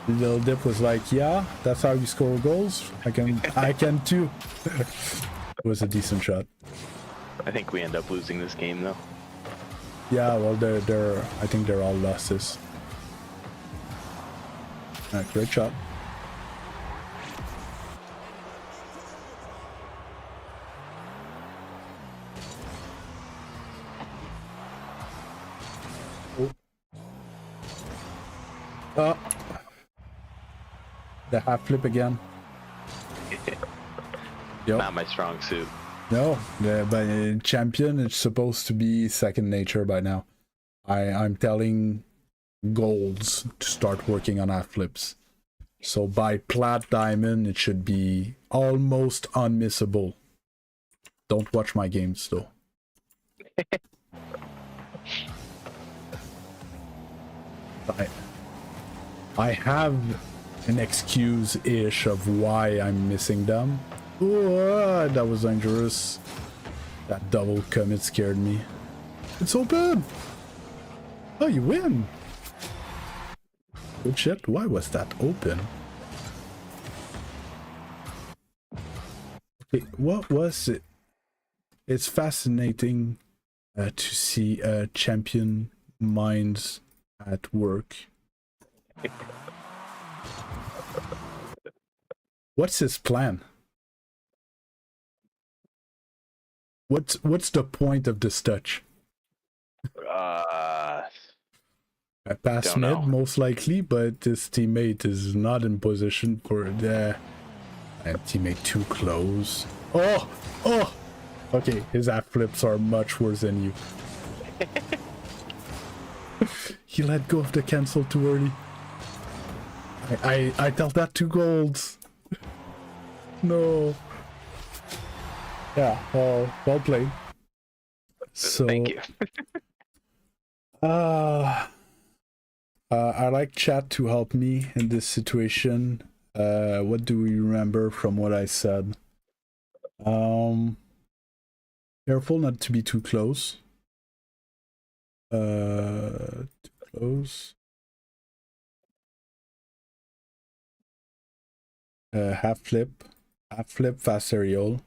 Little Dip was like, yeah, that's how you score goals. I can too. It was a decent shot. I think we end up losing this game though. Yeah, well, I think they're all losses. Great shot. Oh. The half flip again. Yep. Not my strong suit. No, but in champion, it's supposed to be second nature by now. I'm telling golds to start working on half flips. So by plat diamond, it should be almost unmissable. Don't watch my games though. I have an excuse-ish of why I'm missing them. Ooh, that was dangerous. That double commit scared me. It's open! Oh, you win! Good shit. Why was that open? Okay, what was it? It's fascinating to see champion minds at work. What's his plan? What's the point of this touch? Pass mid, most likely, but his teammate is not in position for the teammate too close. Oh! Okay, his half flips are much worse than you. He let go of the cancel too early. I dealt that 2 golds. No. Yeah, well played. So, thank you. I like chat to help me in this situation. What do we remember from what I said? Careful not to be too close. Too close. Half flip, fast aerial.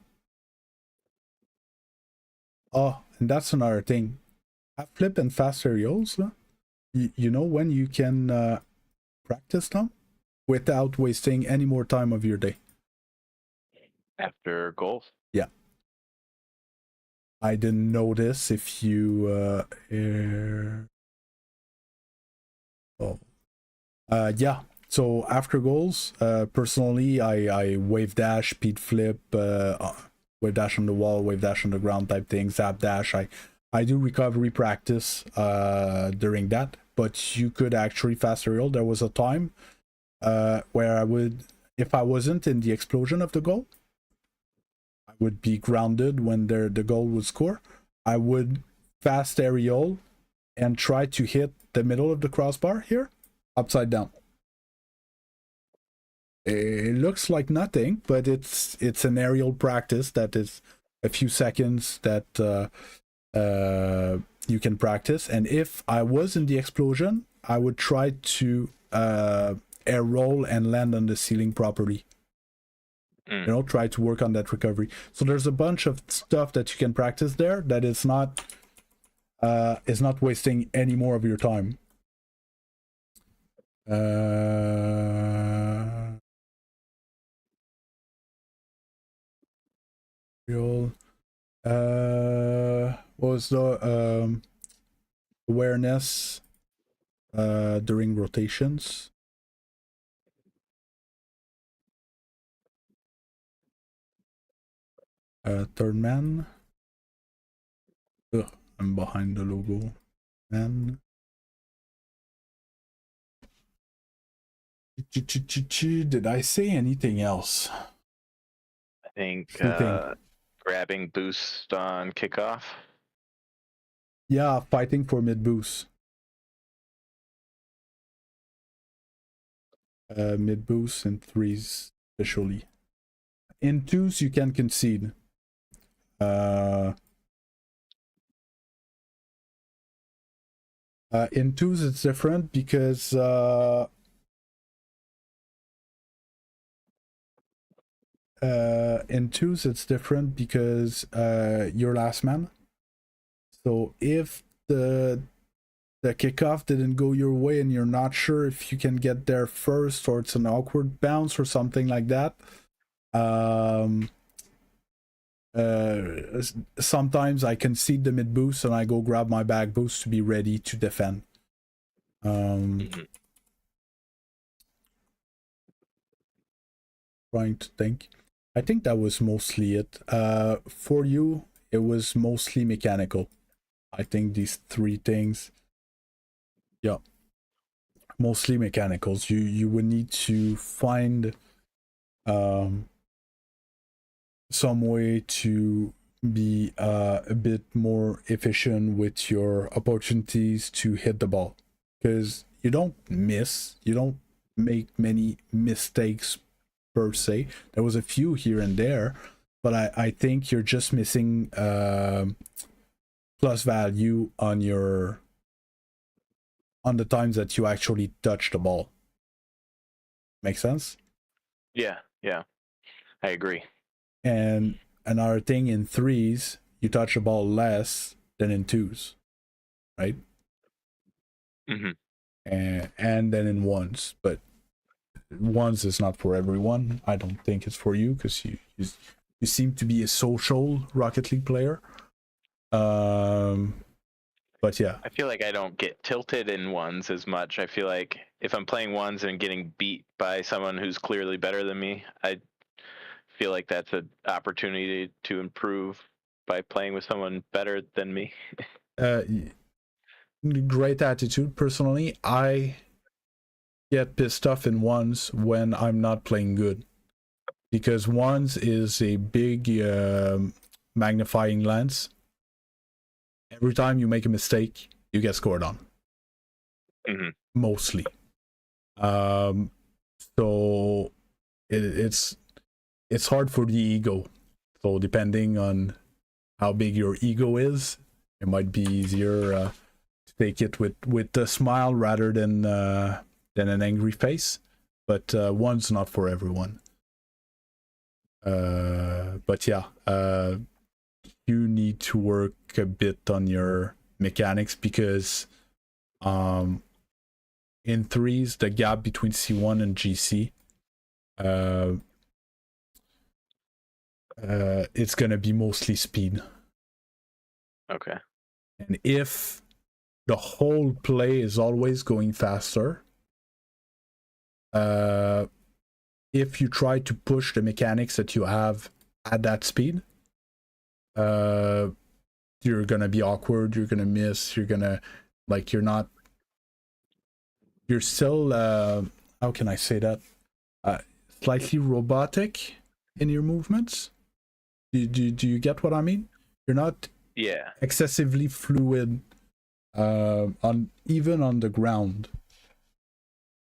Oh, and that's another thing. Half flip and fast aerials, you know when you can practice them without wasting any more time of your day? After goals. Yeah. I didn't know this if you yeah. So after goals, personally, I wave dash, speed flip, wave dash on the wall, wave dash on the ground type thing, zap dash. I do recovery practice during that, but you could actually fast aerial. There was a time where I would, if I wasn't in the explosion of the goal, I would be grounded when the goal would score. I would fast aerial and try to hit the middle of the crossbar here, upside down. It looks like nothing, but it's an aerial practice that is a few seconds that you can practice. And if I was in the explosion, I would try to air roll and land on the ceiling properly. You know, try to work on that recovery. So there's a bunch of stuff that you can practice there that is not wasting any more of your time. What was the awareness during rotations? Third man. Ugh, I'm behind the logo. Man. Did I say anything else? I think grabbing boost on kickoff. Yeah, fighting for mid boost. Mid boost in threes, especially. In twos, you can concede. In twos, it's different because you're last man. So if the kickoff didn't go your way and you're not sure if you can get there first, or it's an awkward bounce or something like that, sometimes I concede the mid boost and I go grab my back boost to be ready to defend. Trying to think. I think that was mostly it. For you, it was mostly mechanical. I think these three things. Yeah. Mostly mechanicals. You would need to find some way to be a bit more efficient with your opportunities to hit the ball, because you don't make many mistakes per se. There was a few here and there, but I think you're just missing plus value on the times that you actually touch the ball. Make sense? Yeah, I agree. And another thing, in threes, you touch the ball less than in twos, right? And then in ones, but ones is not for everyone. I don't think it's for you, because you seem to be a social Rocket League player. But yeah, I feel like I don't get tilted in ones as much. I feel like if I'm playing ones and getting beat by someone who's clearly better than me, I feel like that's an opportunity to improve by playing with someone better than me. Great attitude. Personally, I get pissed off in ones when I'm not playing good, because ones is a big magnifying lens. Every time you make a mistake, you get scored on. Mostly. So it's hard for the ego. So depending on how big your ego is, it might be easier to take it with a smile rather than an angry face. But one's not for everyone. But yeah, you need to work a bit on your mechanics because in threes, the gap between C1 and GC, it's gonna be mostly speed. Okay. And if the whole play is always going faster, if you try to push the mechanics that you have at that speed, you're gonna be awkward, you're gonna miss, you're gonna, like, you're still, how can I say that? Slightly robotic in your movements. Do you get what I mean? You're not excessively fluid even on the ground.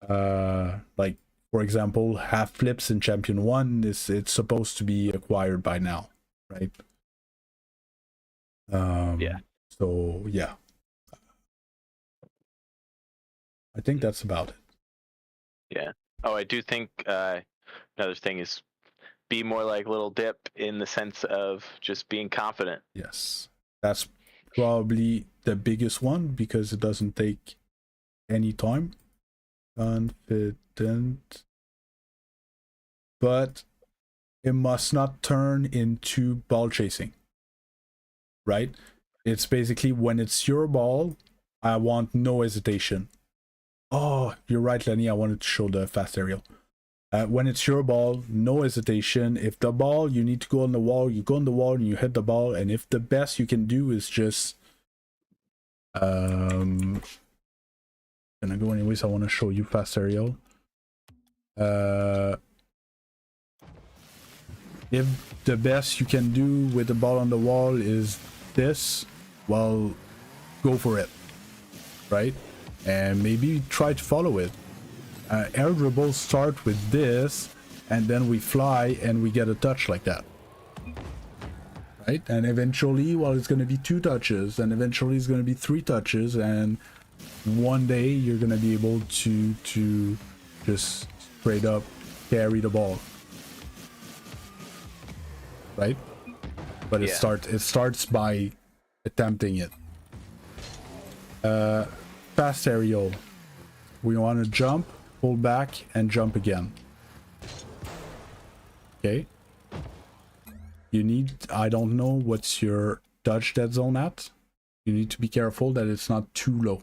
Like, for example, half flips in Champion 1 it's supposed to be acquired by now, right? So yeah, I think that's about it. Yeah. Oh, I do think another thing is be more like Little Dip in the sense of just being confident. Yes, that's probably the biggest one because it doesn't take any time. Confident, but it must not turn into ball chasing, right? It's basically when it's your ball, I want no hesitation. Oh, you're right, Lenny. I wanted to show the fast aerial. When it's your ball, no hesitation. If the ball, you need to go on the wall, you go on the wall and you hit the ball. And if the best you can do is just gonna go anyways, I want to show you fast aerial. If the best you can do with the ball on the wall is this, well, go for it, right? And maybe try to follow it. Air dribbles start with this, and then we fly and we get a touch like that, right? And eventually, well, it's going to be 2 touches, and eventually it's going to be 3 touches, and one day you're going to be able to just straight up carry the ball, right? But it starts by attempting it. Fast aerial, we want to jump, pull back, and jump again. Okay, you need, I don't know what's your dodge dead zone at. You need to be careful that it's not too low,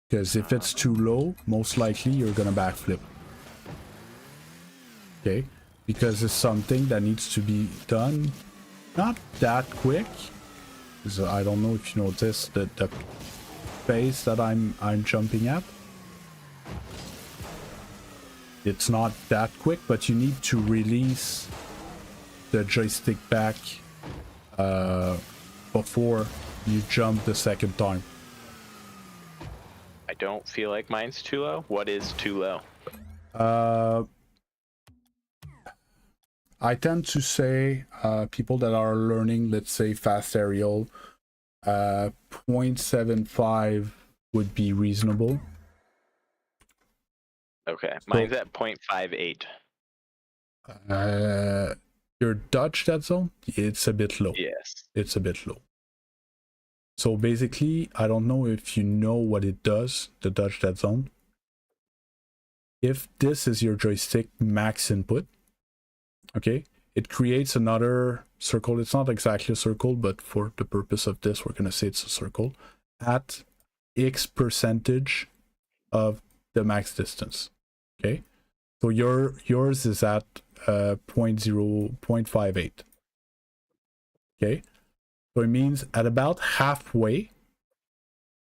because if it's too low, most likely you're gonna backflip. Okay, because it's something that needs to be done not that quick. So I don't know if you notice that the pace that I'm jumping at, it's not that quick, but you need to release the joystick back before you jump the second time. I don't feel like mine's too low. What is too low? I tend to say people that are learning, let's say, fast aerial, 0.75 would be reasonable. Okay, mine's at 0.58. Your dodge dead zone, it's a bit low. Yes. It's a bit low. So basically, I don't know if you know what it does, the dodge dead zone. If this is your joystick max input, okay, it creates another circle. It's not exactly a circle, but for the purpose of this, we're going to say it's a circle at X percentage of the max distance. Okay, so yours is at 0.58. Okay, so it means at about halfway,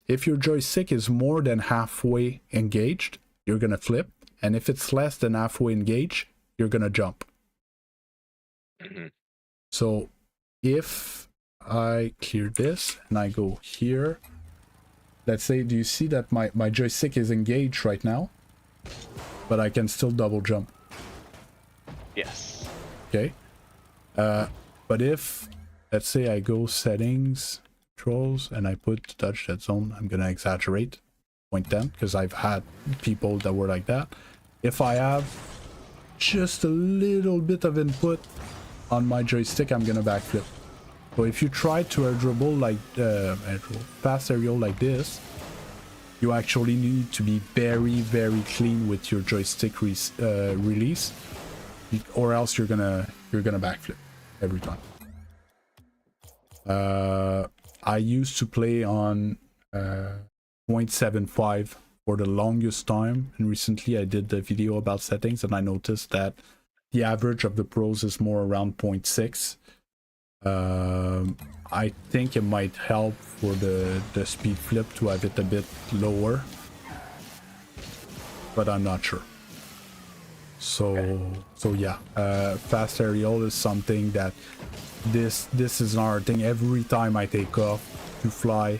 if your joystick is more than halfway engaged, you're going to flip, and if it's less than halfway engaged, you're going to jump. Mm-hmm. So if I clear this and I go here, let's say, do you see that my joystick is engaged right now, but I can still double jump? Yes. Okay. But if, let's say, I go settings, controls, and I put dodge dead zone, I'm gonna exaggerate, 0.10, because I've had people that were like that. If I have just a little bit of input on my joystick, I'm gonna backflip. So if you try to air dribble like fast aerial like this, you actually need to be very, very clean with your joystick release, or else you're gonna backflip every time. I used to play on 0.75 for the longest time, and recently I did the video about settings, and I noticed that the average of the pros is more around 0.6. I think it might help for the speed flip to have it a bit lower, but I'm not sure. So yeah, fast aerial is something that this is another thing. Every time I take off to fly,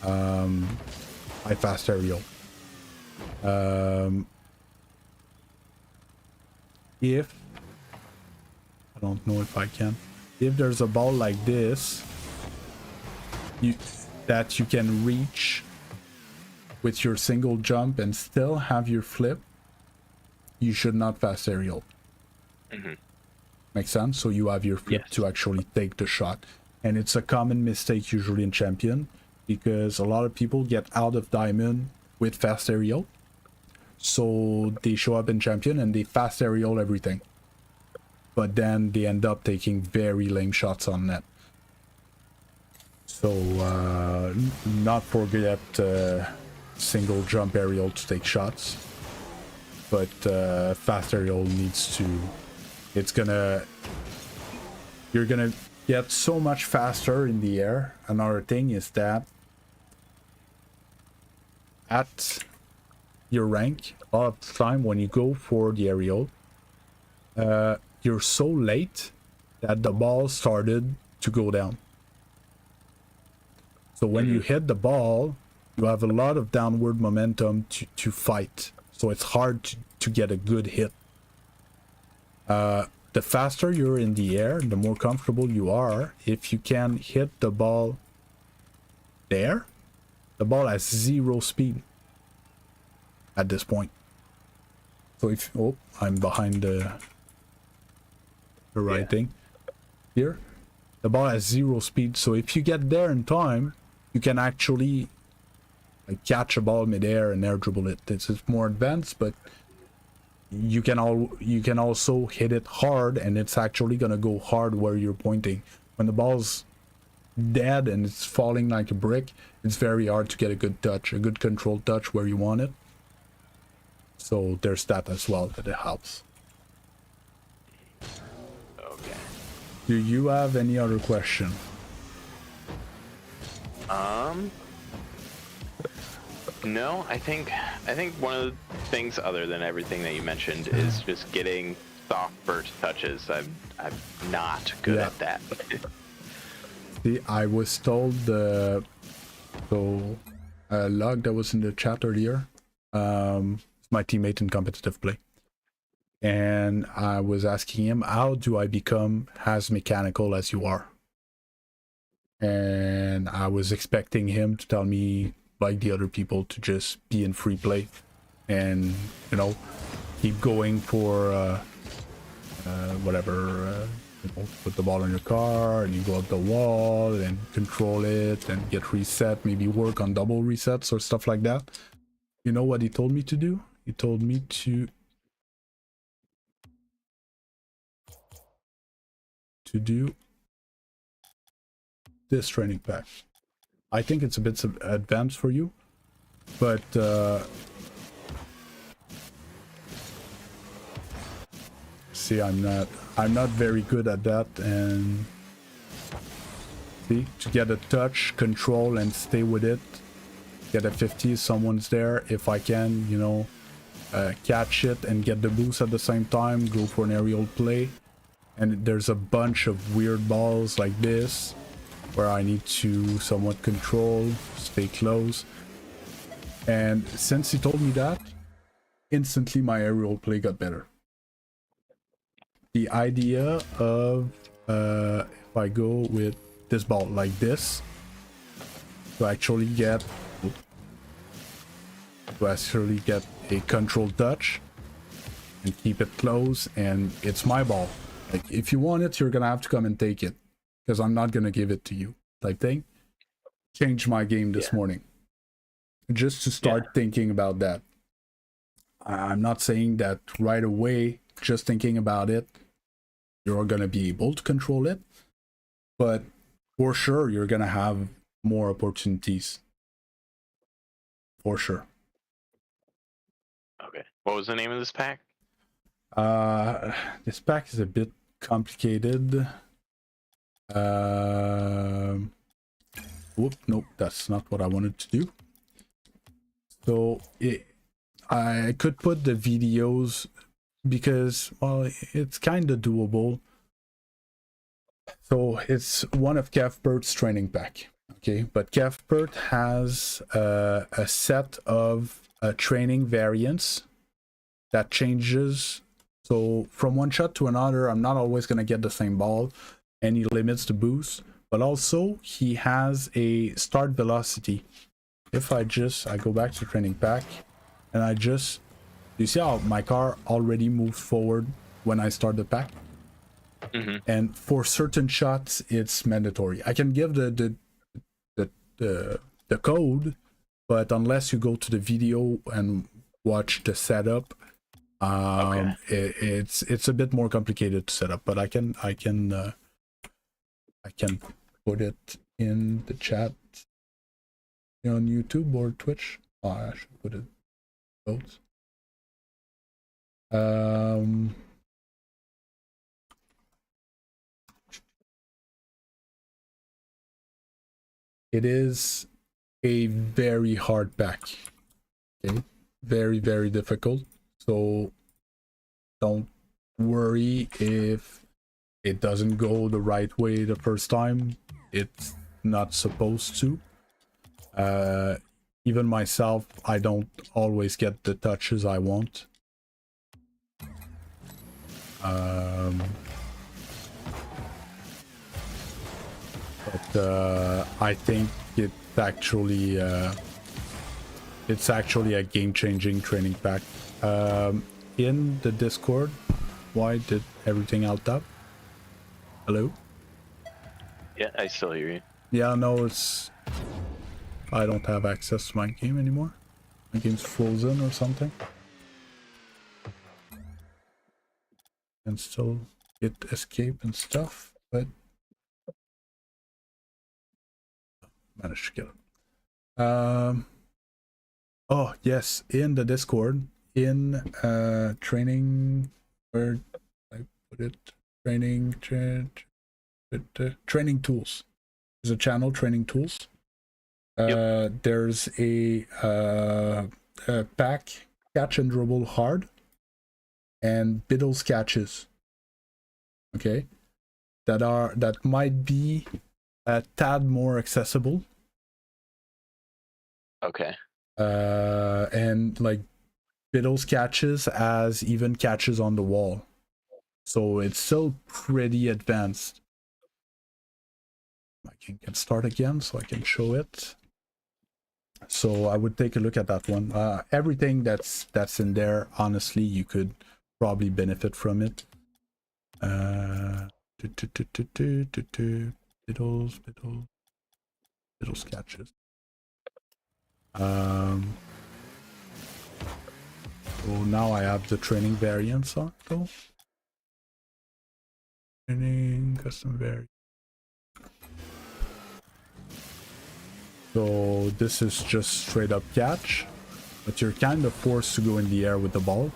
I fast aerial. If I don't know if I can, if there's a ball like this that you can reach with your single jump and still have your flip, you should not fast aerial. Makes sense? So you have your flip to actually take the shot. And it's a common mistake usually in champion, because a lot of people get out of diamond with fast aerial. So they show up in champion and they fast aerial everything. But then they end up taking very lame shots on net. So not forget single jump aerial to take shots. But fast aerial needs to, you're gonna get so much faster in the air. Another thing is that at your rank, a lot of the time when you go for the aerial, you're so late that the ball started to go down. So when you hit the ball, you have a lot of downward momentum to fight. So it's hard to get a good hit. The faster you're in the air, the more comfortable you are. If you can hit the ball there, the ball has 0 speed at this point. So if, oh, I'm behind the right thing here, the ball has 0 speed. So if you get there in time, you can actually like catch a ball midair and air dribble it. It's more advanced, but you can also hit it hard, and it's actually gonna go hard where you're pointing. When the ball's dead and it's falling like a brick, it's very hard to get a good touch, a good controlled touch where you want it. So there's that as well, that it helps. Okay. Do you have any other question? No, I think one of the things, other than everything that you mentioned, is just getting soft burst touches. I'm not good at that. See, I was told so Log that was in the chat earlier, my teammate in competitive play, and I was asking him, how do I become as mechanical as you are? And I was expecting him to tell me, like the other people, to just be in free play and, you know, keep going for whatever, you know, put the ball in your car and you go up the wall and control it and get reset, maybe work on double resets or stuff like that. You know what he told me to do? He told me to do this training pack. I think it's a bit advanced for you, but see, I'm not very good at that. And see, to get a touch, control, and stay with it, get a 50, someone's there. If I can, you know, catch it and get the boost at the same time, go for an aerial play. And there's a bunch of weird balls like this where I need to somewhat control, stay close. And since he told me that, instantly my aerial play got better. The idea of if I go with this ball like this, to actually get a controlled touch, and keep it close, and it's my ball. Like, if you want it, you're gonna have to come and take it, because I'm not gonna give it to you, type thing. Changed my game this morning. Just to start thinking about that. I'm not saying that right away, just thinking about it, you're gonna be able to control it, but for sure, you're gonna have more opportunities. For sure. Okay. What was the name of this pack? This pack is a bit complicated. Whoop, nope, that's not what I wanted to do. So I could put the videos because, well, it's kind of doable. So it's one of Kevpert's training pack. Okay, but Kevpert has a set of training variants that changes. So from one shot to another, I'm not always going to get the same ball, and he limits the boost. But also, he has a start velocity. If I go back to training pack, and you see how my car already moves forward when I start the pack? Mm-hmm. And for certain shots, it's mandatory. I can give the code, but unless you go to the video and watch the setup, it's a bit more complicated to set up. But I can put it in the chat on YouTube or Twitch. Oh, I should put it both. It is a very hard pack. Okay, very, very difficult. So don't worry if it doesn't go the right way the first time. It's not supposed to. Even myself, I don't always get the touches I want. But I think it's actually a game-changing training pack. In the Discord, why did everything out up? Hello? Yeah, I still hear you. Yeah, no, I don't have access to my game anymore. My game's frozen or something. And still hit escape and stuff, but managed to get it. Oh yes, in the Discord, in training, where I put it, training tools. There's a channel, training tools. There's a pack, catch and dribble hard, and Biddle's catches. Okay, that might be a tad more accessible. Okay. And like Biddle's catches as even catches on the wall, so it's still pretty advanced. I can start again so I can show it. So I would take a look at that one. Everything that's in there, honestly, you could probably benefit from it. Biddle's catches. So now I have the training variants on though. Training custom variant. So this is just straight up catch, but you're kind of forced to go in the air with the ball.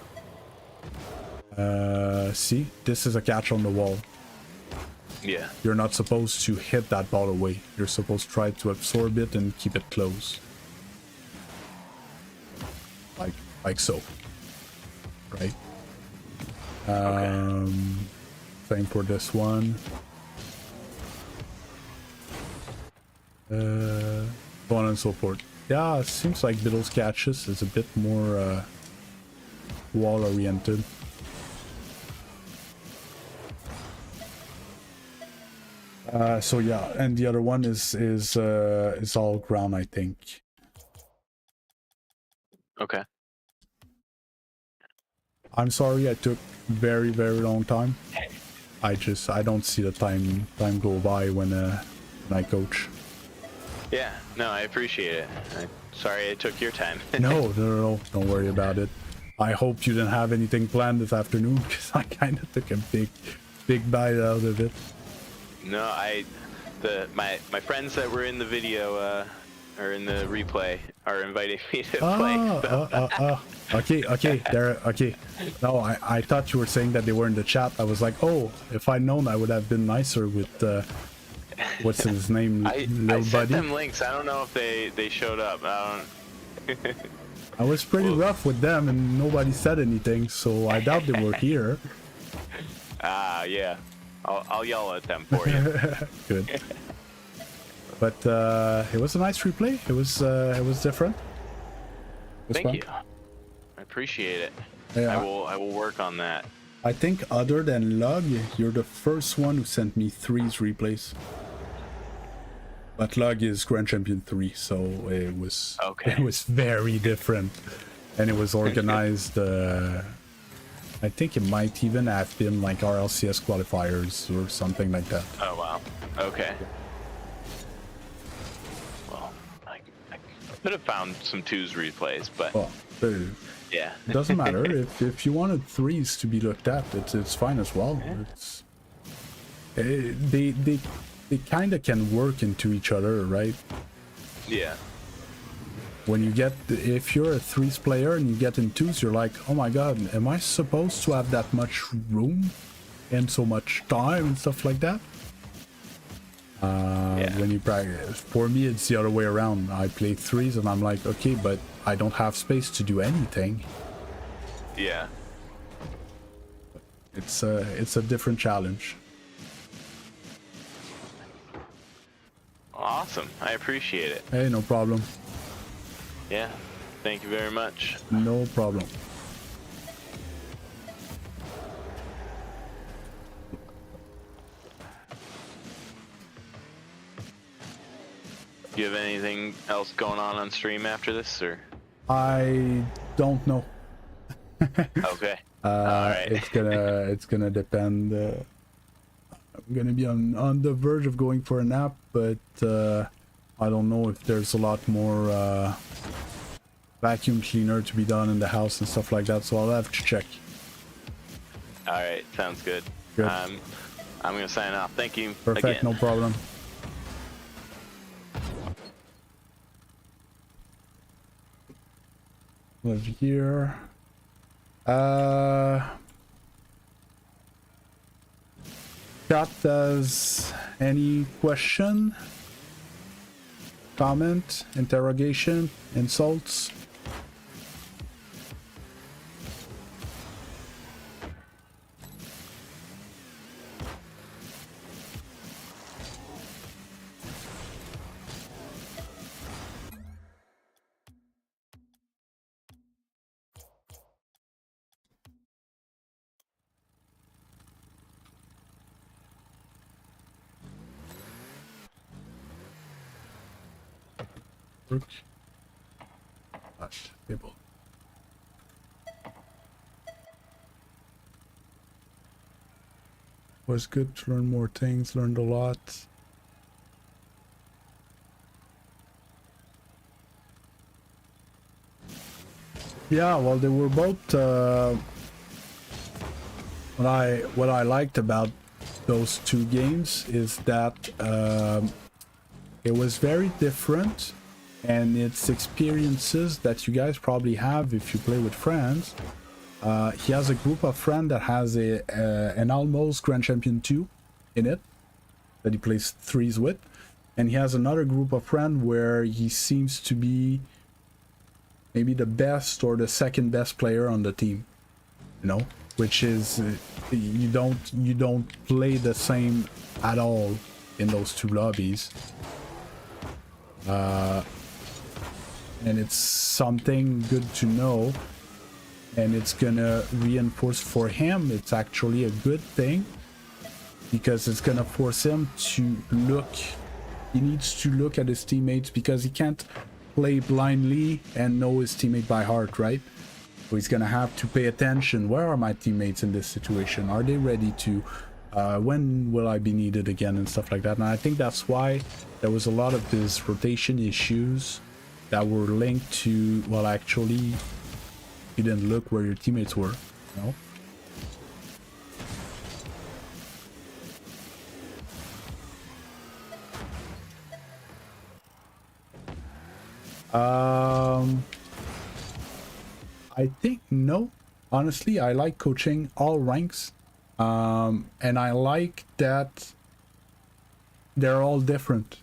See, this is a catch on the wall. Yeah. You're not supposed to hit that ball away. You're supposed to try to absorb it and keep it close. Like so. Right? Same for this one. So on and so forth. Yeah, it seems like Biddle's catches is a bit more wall oriented. So yeah, and the other one is all ground, I think. Okay. I'm sorry I took very long time. I don't see the time go by when I coach. Yeah, no, I appreciate it. Sorry I took your time. No, don't worry about it. I hope you didn't have anything planned this afternoon, because I kind of took a big bite out of it. No, my friends that were in the video or in the replay are inviting me to play. So. Okay, there. Okay. No, I thought you were saying that they were in the chat. I was like, oh, if I'd known, I would have been nicer with what's his name, I little sent buddy. them links. I don't know if they showed up. I don't. I was pretty rough with them, and nobody said anything, so I doubt they were here. Yeah. I'll yell at them for you. Good. But it was a nice replay. It was different. It was Thank fun. you. I appreciate it. Yeah. I will work on that. I think other than Lug, you're the first one who sent me 3's replays. But Lug is Grand Champion 3, so it was okay. It was very different, and it was organized. I think it might even have been like RLCS qualifiers or something like that. Oh wow. Okay. Well, I could have found some 2's replays, but yeah, it doesn't matter. if you wanted 3's to be looked at, it's fine as well. Yeah. It's they kind of can work into each other, right? Yeah. When you get, if you're a 3's player and you get in 2's, you're like, oh my god, am I supposed to have that much room and so much time and stuff like that? Yeah. When you practice, for me it's the other way around. I play 3's and I'm like, okay, but I don't have space to do anything. Yeah. It's a different challenge. Awesome. I appreciate it. Hey, no problem. Yeah. Thank you very much. No problem. Do you have anything else going on stream after this, or? I don't know. Okay. All right. It's gonna depend. I'm gonna be on the verge of going for a nap, but I don't know if there's a lot more vacuum cleaner to be done in the house and stuff like that, so I'll have to check. All right. Sounds good. Good. I'm gonna sign off. Thank you. Perfect. Again. No problem. Live here. Chat, does any question, comment, interrogation, insults? Table. Was good to learn more things, learned a lot. Yeah, well, they were both what I liked about those two games is that it was very different, and it's experiences that you guys probably have if you play with friends. He has a group of friends that has an almost Grand Champion 2 in it that he plays 3s with, and he has another group of friends where he seems to be maybe the best or the second best player on the team, you know, which is you don't play the same at all in those two lobbies. And it's something good to know, and it's gonna reinforce for him. It's actually a good thing because it's gonna force him to look. He needs to look at his teammates because he can't play blindly and know his teammate by heart, right? So he's gonna have to pay attention. Where are my teammates in this situation? Are they ready to? When will I be needed again and stuff like that? And I think that's why there was a lot of these rotation issues that were linked to, well, actually, you didn't look where your teammates were, you know? I think no. Honestly, I like coaching all ranks. And I like that they're all different.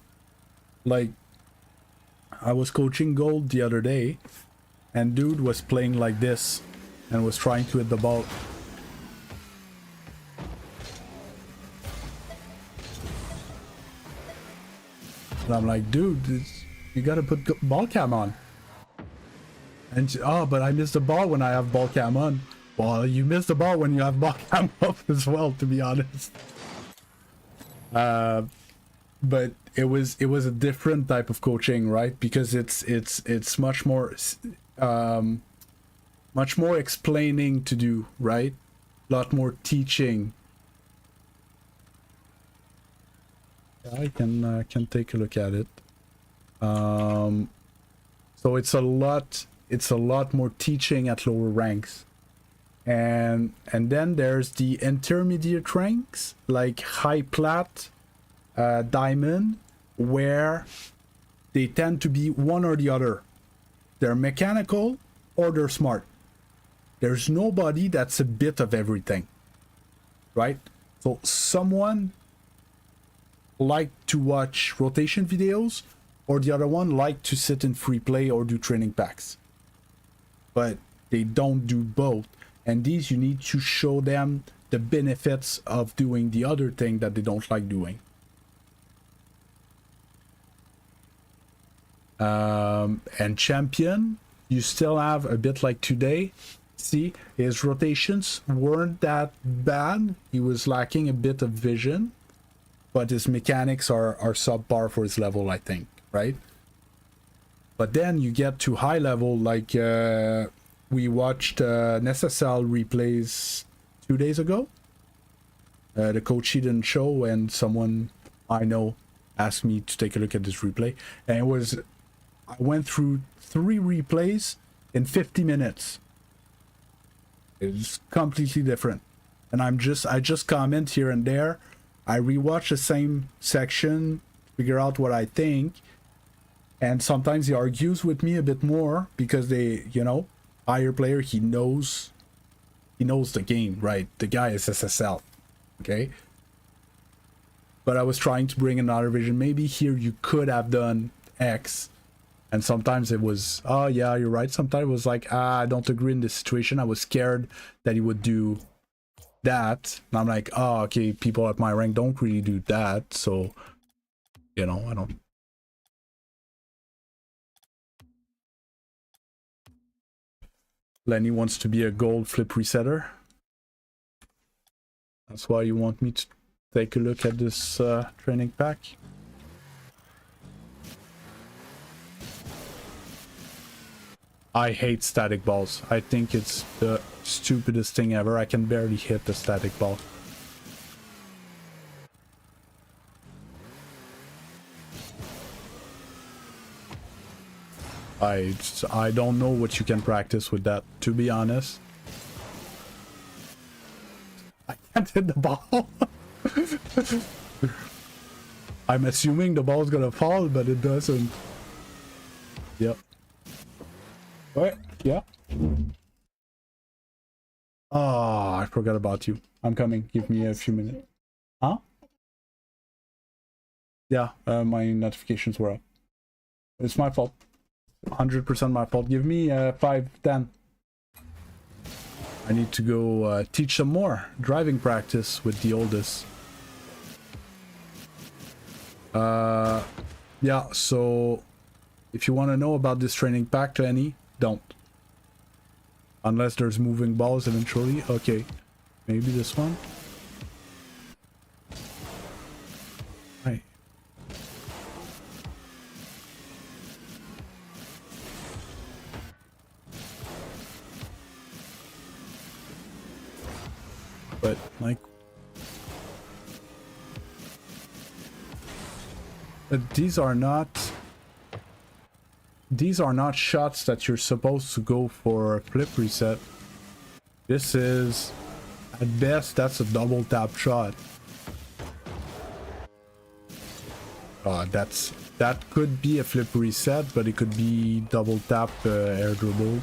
Like, I was coaching gold the other day, and dude was playing like this and was trying to hit the ball. And I'm like, dude, you gotta put ball cam on. And she, oh, but I missed the ball when I have ball cam on. Well, you miss the ball when you have ball cam up as well, to be honest. But it was a different type of coaching, right? Because it's much more explaining to do, right? A lot more teaching. I can take a look at it. So it's a lot more teaching at lower ranks. And then there's the intermediate ranks, like high plat, diamond, where they tend to be one or the other. They're mechanical or they're smart. There's nobody that's a bit of everything, right? So someone like to watch rotation videos, or the other one like to sit in free play or do training packs, but they don't do both. And these, you need to show them the benefits of doing the other thing that they don't like doing. And champion, you still have a bit like today. See, his rotations weren't that bad. He was lacking a bit of vision, but his mechanics are subpar for his level, I think, right? But then you get to high level, like we watched an SSL replays 2 days ago. The coach didn't show, and someone I know asked me to take a look at this replay. And it was, I went through 3 replays in 50 minutes. It's completely different. And I just comment here and there. I rewatch the same section, figure out what I think. And sometimes he argues with me a bit more because they, you know, higher player, he knows the game, right? The guy is SSL, okay? But I was trying to bring another vision. Maybe here you could have done X. And sometimes it was, oh yeah, you're right. Sometimes it was like, I don't agree in this situation. I was scared that he would do that. And I'm like, oh, okay, people at my rank don't really do that. So, you know, I don't. Lenny wants to be a gold flip resetter. That's why you want me to take a look at this training pack. I hate static balls. I think it's the stupidest thing ever. I can barely hit the static ball. I don't know what you can practice with that, to be honest. I can't hit the ball. I'm assuming the ball's gonna fall, but it doesn't. Yep. What? Yeah. Oh, I forgot about you. I'm coming. Give me a few minutes. Huh? Yeah, my notifications were up. It's my fault. 100% my fault. Give me 5, 10. I need to go teach some more driving practice with the oldest. Yeah, so if you want to know about this training pack, Lenny, don't. Unless there's moving balls eventually. Okay, maybe this one. Right. but like these are not shots that you're supposed to go for a flip reset. This is, at best, that's a double tap shot. That could be a flip reset, but it could be double tap air dribble.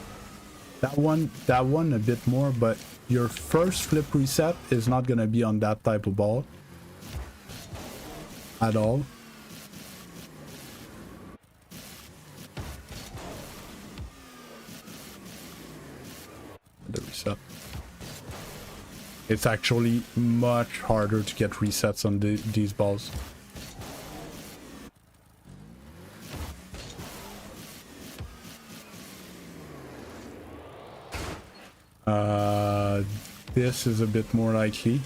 That one a bit more, but your first flip reset is not gonna be on that type of ball at all. The reset. It's actually much harder to get resets on these balls. This is a bit more likely.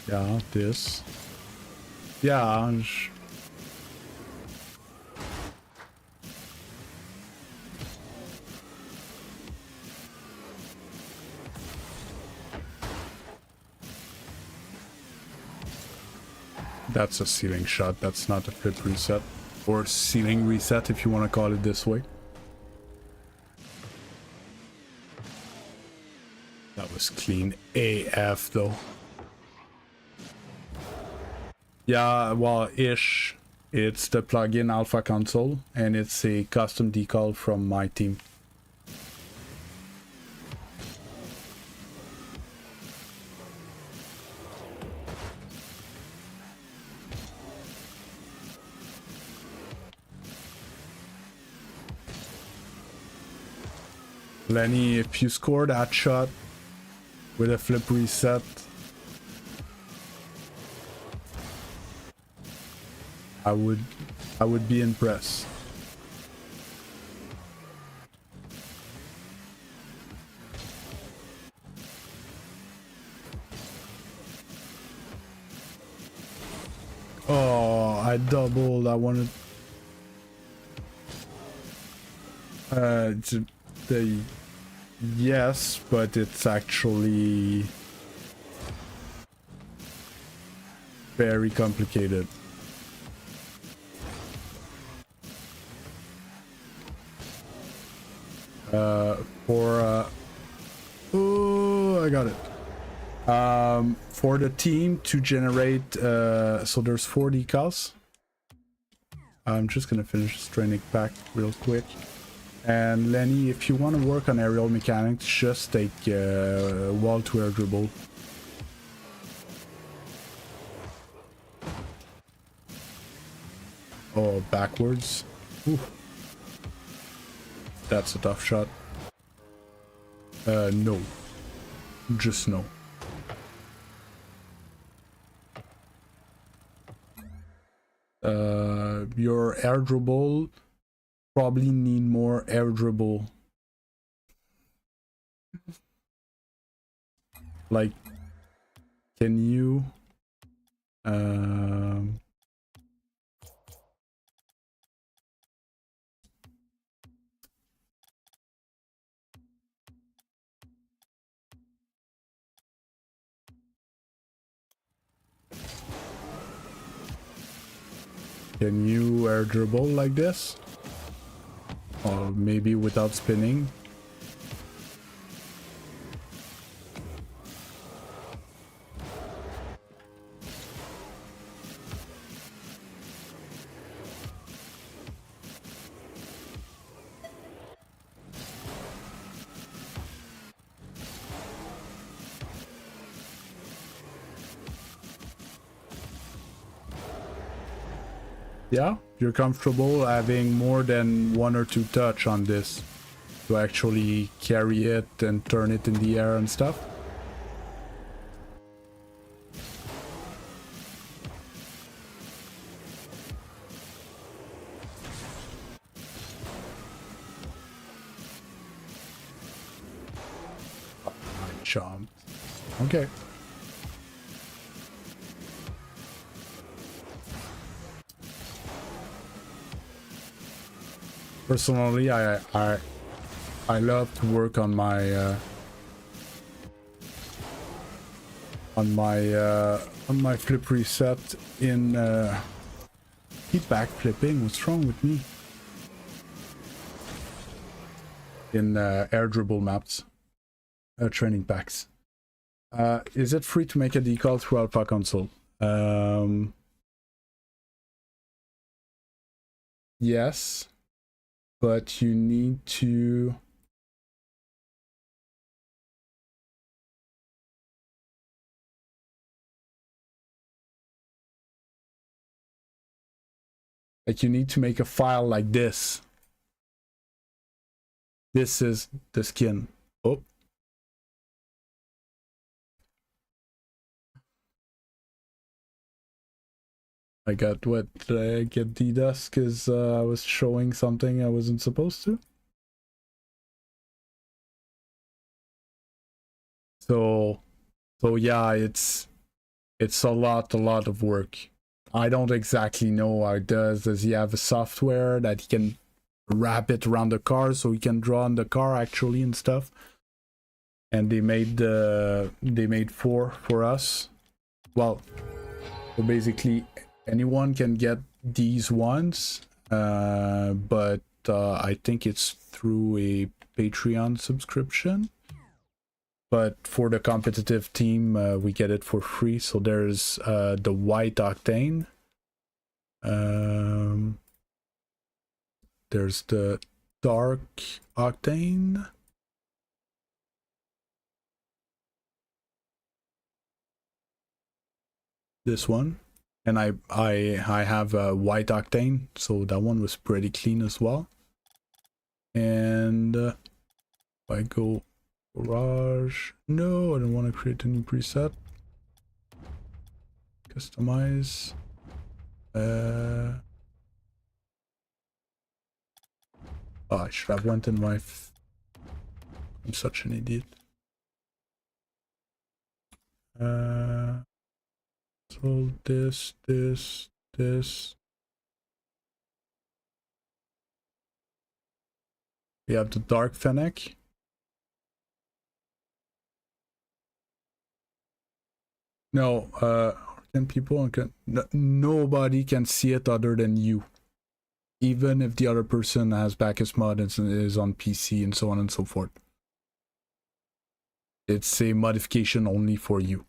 Yeah, this. Yeah. That's a ceiling shot. That's not a flip reset. Or ceiling reset, if you want to call it this way. That was clean AF, though. Yeah, well, ish. It's the plugin Alpha Console, and it's a custom decal from my team. Lenny, if you score that shot with a flip reset, I would be impressed. Oh, I doubled. I wanted the yes, but it's actually very complicated. Oh, I got it. For the team to generate, so there's 4 decals. I'm just gonna finish this training pack real quick. And Lenny, if you want to work on aerial mechanics, just take wall to air dribble. Oh, backwards. Ooh. That's a tough shot. No. Just no. Your air dribble probably need more air dribble. Like, can you air dribble like this? Or maybe without spinning? Yeah, you're comfortable having more than 1 or 2 touch on this to actually carry it and turn it in the air and stuff. I jumped. Okay. Personally, I love to work on my flip reset in keep back flipping. What's wrong with me? In air dribble maps, training packs. Is it free to make a decal through Alpha Console? Yes, but you need to make a file like this. This is the skin. Oh. I got what? Did I get DDoS because I was showing something I wasn't supposed to? So yeah, it's a lot of work. I don't exactly know how it does. Does he have a software that he can wrap it around the car so he can draw on the car actually and stuff? And they made 4 for us. Well, so basically anyone can get these ones, but I think it's through a Patreon subscription. But for the competitive team, we get it for free. So there's the white octane. There's the dark octane. This one. And I have a white octane, so that one was pretty clean as well. And if I go garage, no, I don't want to create a new preset. Customize. Oh, I should have went in my. I'm such an idiot. So this. We have the dark fennec. No, can people nobody can see it other than you. Even if the other person has Bacchus mod and is on PC and so on and so forth. It's a modification only for you.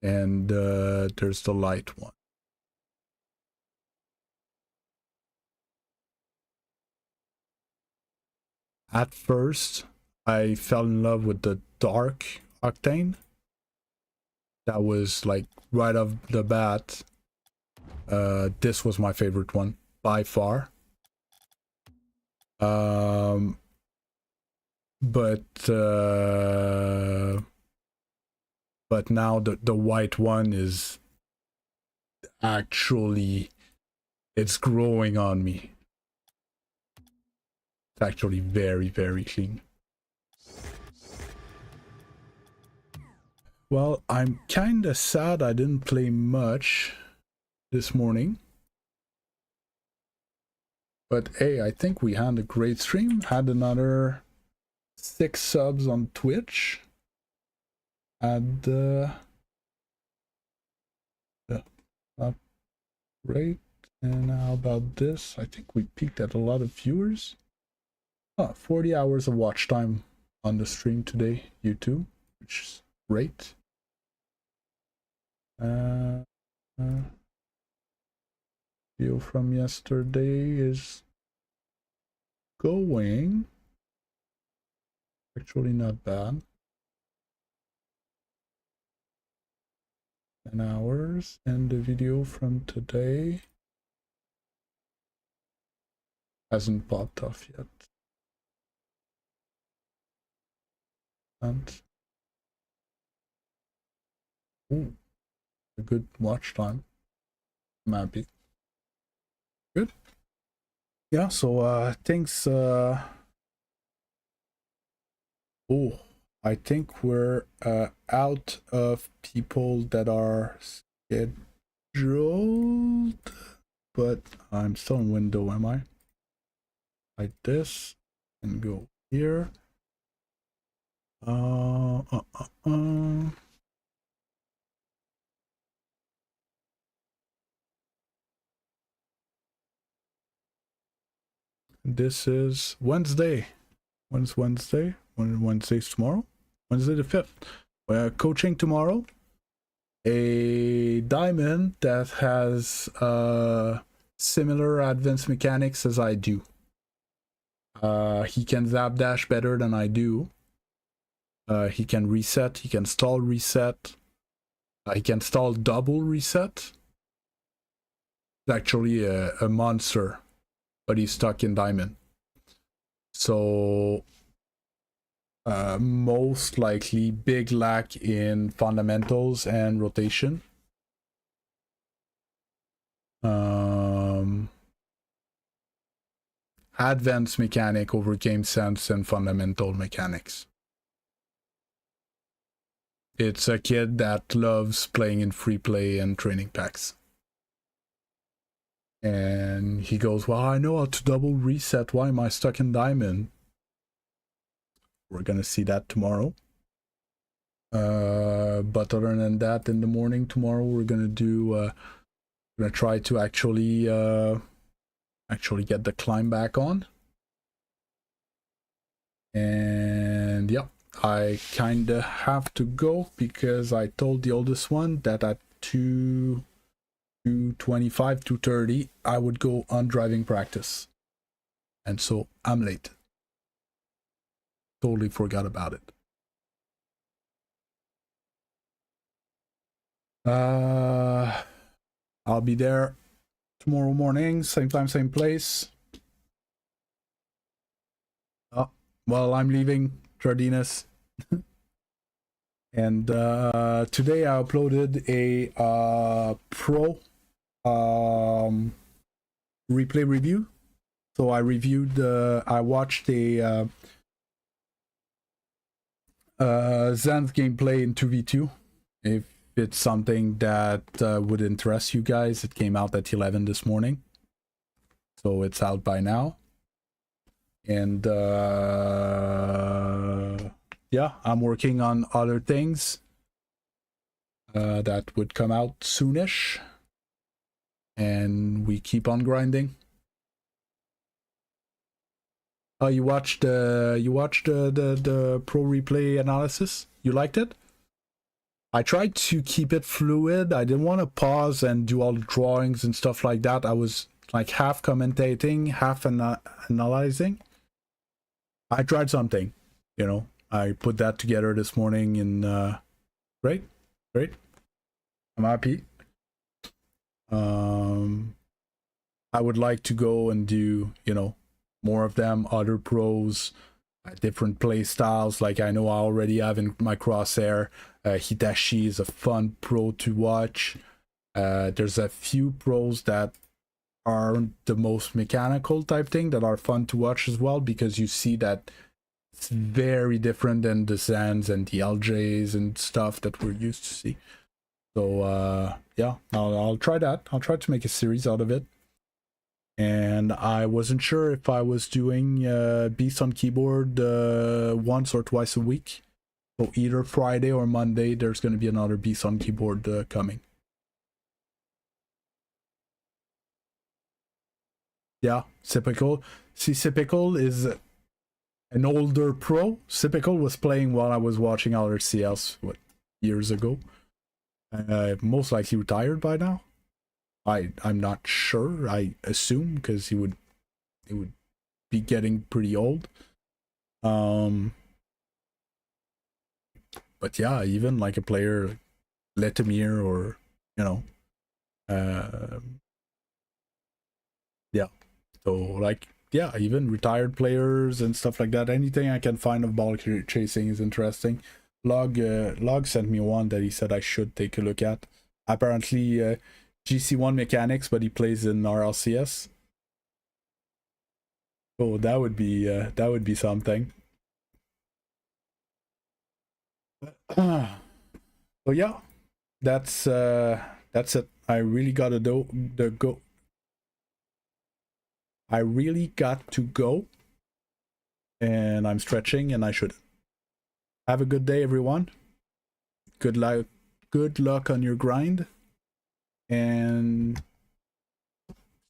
And there's the light one. At first, I fell in love with the dark octane. That was like right off the bat. This was my favorite one by far. But now the white one is actually, it's growing on me. It's actually very, very clean. Well, I'm kinda sad I didn't play much this morning. But hey, I think we had a great stream. Had another 6 subs on Twitch. And great. And how about this? I think we peaked at a lot of viewers. 40 hours of watch time on the stream today, YouTube, which is great. Video from yesterday is going actually not bad. 10 hours, and the video from today hasn't popped off yet. And ooh, a good watch time. I'm happy. Good. Yeah, so thanks. Oh, I think we're out of people that are scheduled. but I'm still in window, am I? Like this, and go here. This is Wednesday. When's Wednesday? Wednesday's tomorrow? Wednesday the 5th. We're coaching tomorrow. A diamond that has similar advanced mechanics as I do. He can zap dash better than I do. He can reset, he can stall reset. He can stall double reset. He's actually a monster, but he's stuck in diamond. So most likely big lack in fundamentals and rotation. Advanced mechanic over game sense and fundamental mechanics. It's a kid that loves playing in free play and training packs. And he goes, well, I know how to double reset. Why am I stuck in diamond? We're gonna see that tomorrow. But other than that, in the morning tomorrow, we're gonna do. Gonna try to actually get the climb back on. And yeah, I kinda have to go because I told the oldest one that at 2:25, 2:30, I would go on driving practice. And so I'm late. Totally forgot about it. I'll be there tomorrow morning, same time, same place. Oh, well, I'm leaving Jardinus. And today I uploaded a pro replay review. So I watched a Zanth gameplay in 2v2. If it's something that would interest you guys, it came out at 11 this morning. So it's out by now. And yeah, I'm working on other things that would come out soonish. And we keep on grinding. Oh, you watched the pro replay analysis? You liked it? I tried to keep it fluid. I didn't want to pause and do all the drawings and stuff like that. I was like half commentating, half analyzing. I tried something, you know. I put that together this morning and great. I'm happy. I would like to go and do, you know, more of them, other pros, different play styles. Like I know I already have in my crosshair. Hitachi is a fun pro to watch. There's a few pros that aren't the most mechanical type thing that are fun to watch as well, because you see that it's very different than the Zans and the LJs and stuff that we're used to see. So yeah, I'll try that. I'll try to make a series out of it. And I wasn't sure if I was doing Beast on Keyboard once or twice a week. So either Friday or Monday, there's going to be another Beast on Keyboard coming. Yeah, Sipical. See, Sipical is an older pro. Sipical was playing while I was watching LRCS, years ago. Most likely retired by now. I'm not sure. I assume because he would be getting pretty old. But yeah, even like a player like Letamir or, you know, yeah. So like, yeah, even retired players and stuff like that. Anything I can find of ball chasing is interesting. Log sent me one that he said I should take a look at. Apparently GC1 mechanics, but he plays in RLCS. Oh, that would be something. So yeah, that's it. I really gotta go. I really got to go, and I'm stretching, and I should. Have a good day, everyone. Good luck. Good luck on your grind, and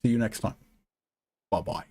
see you next time. Bye bye.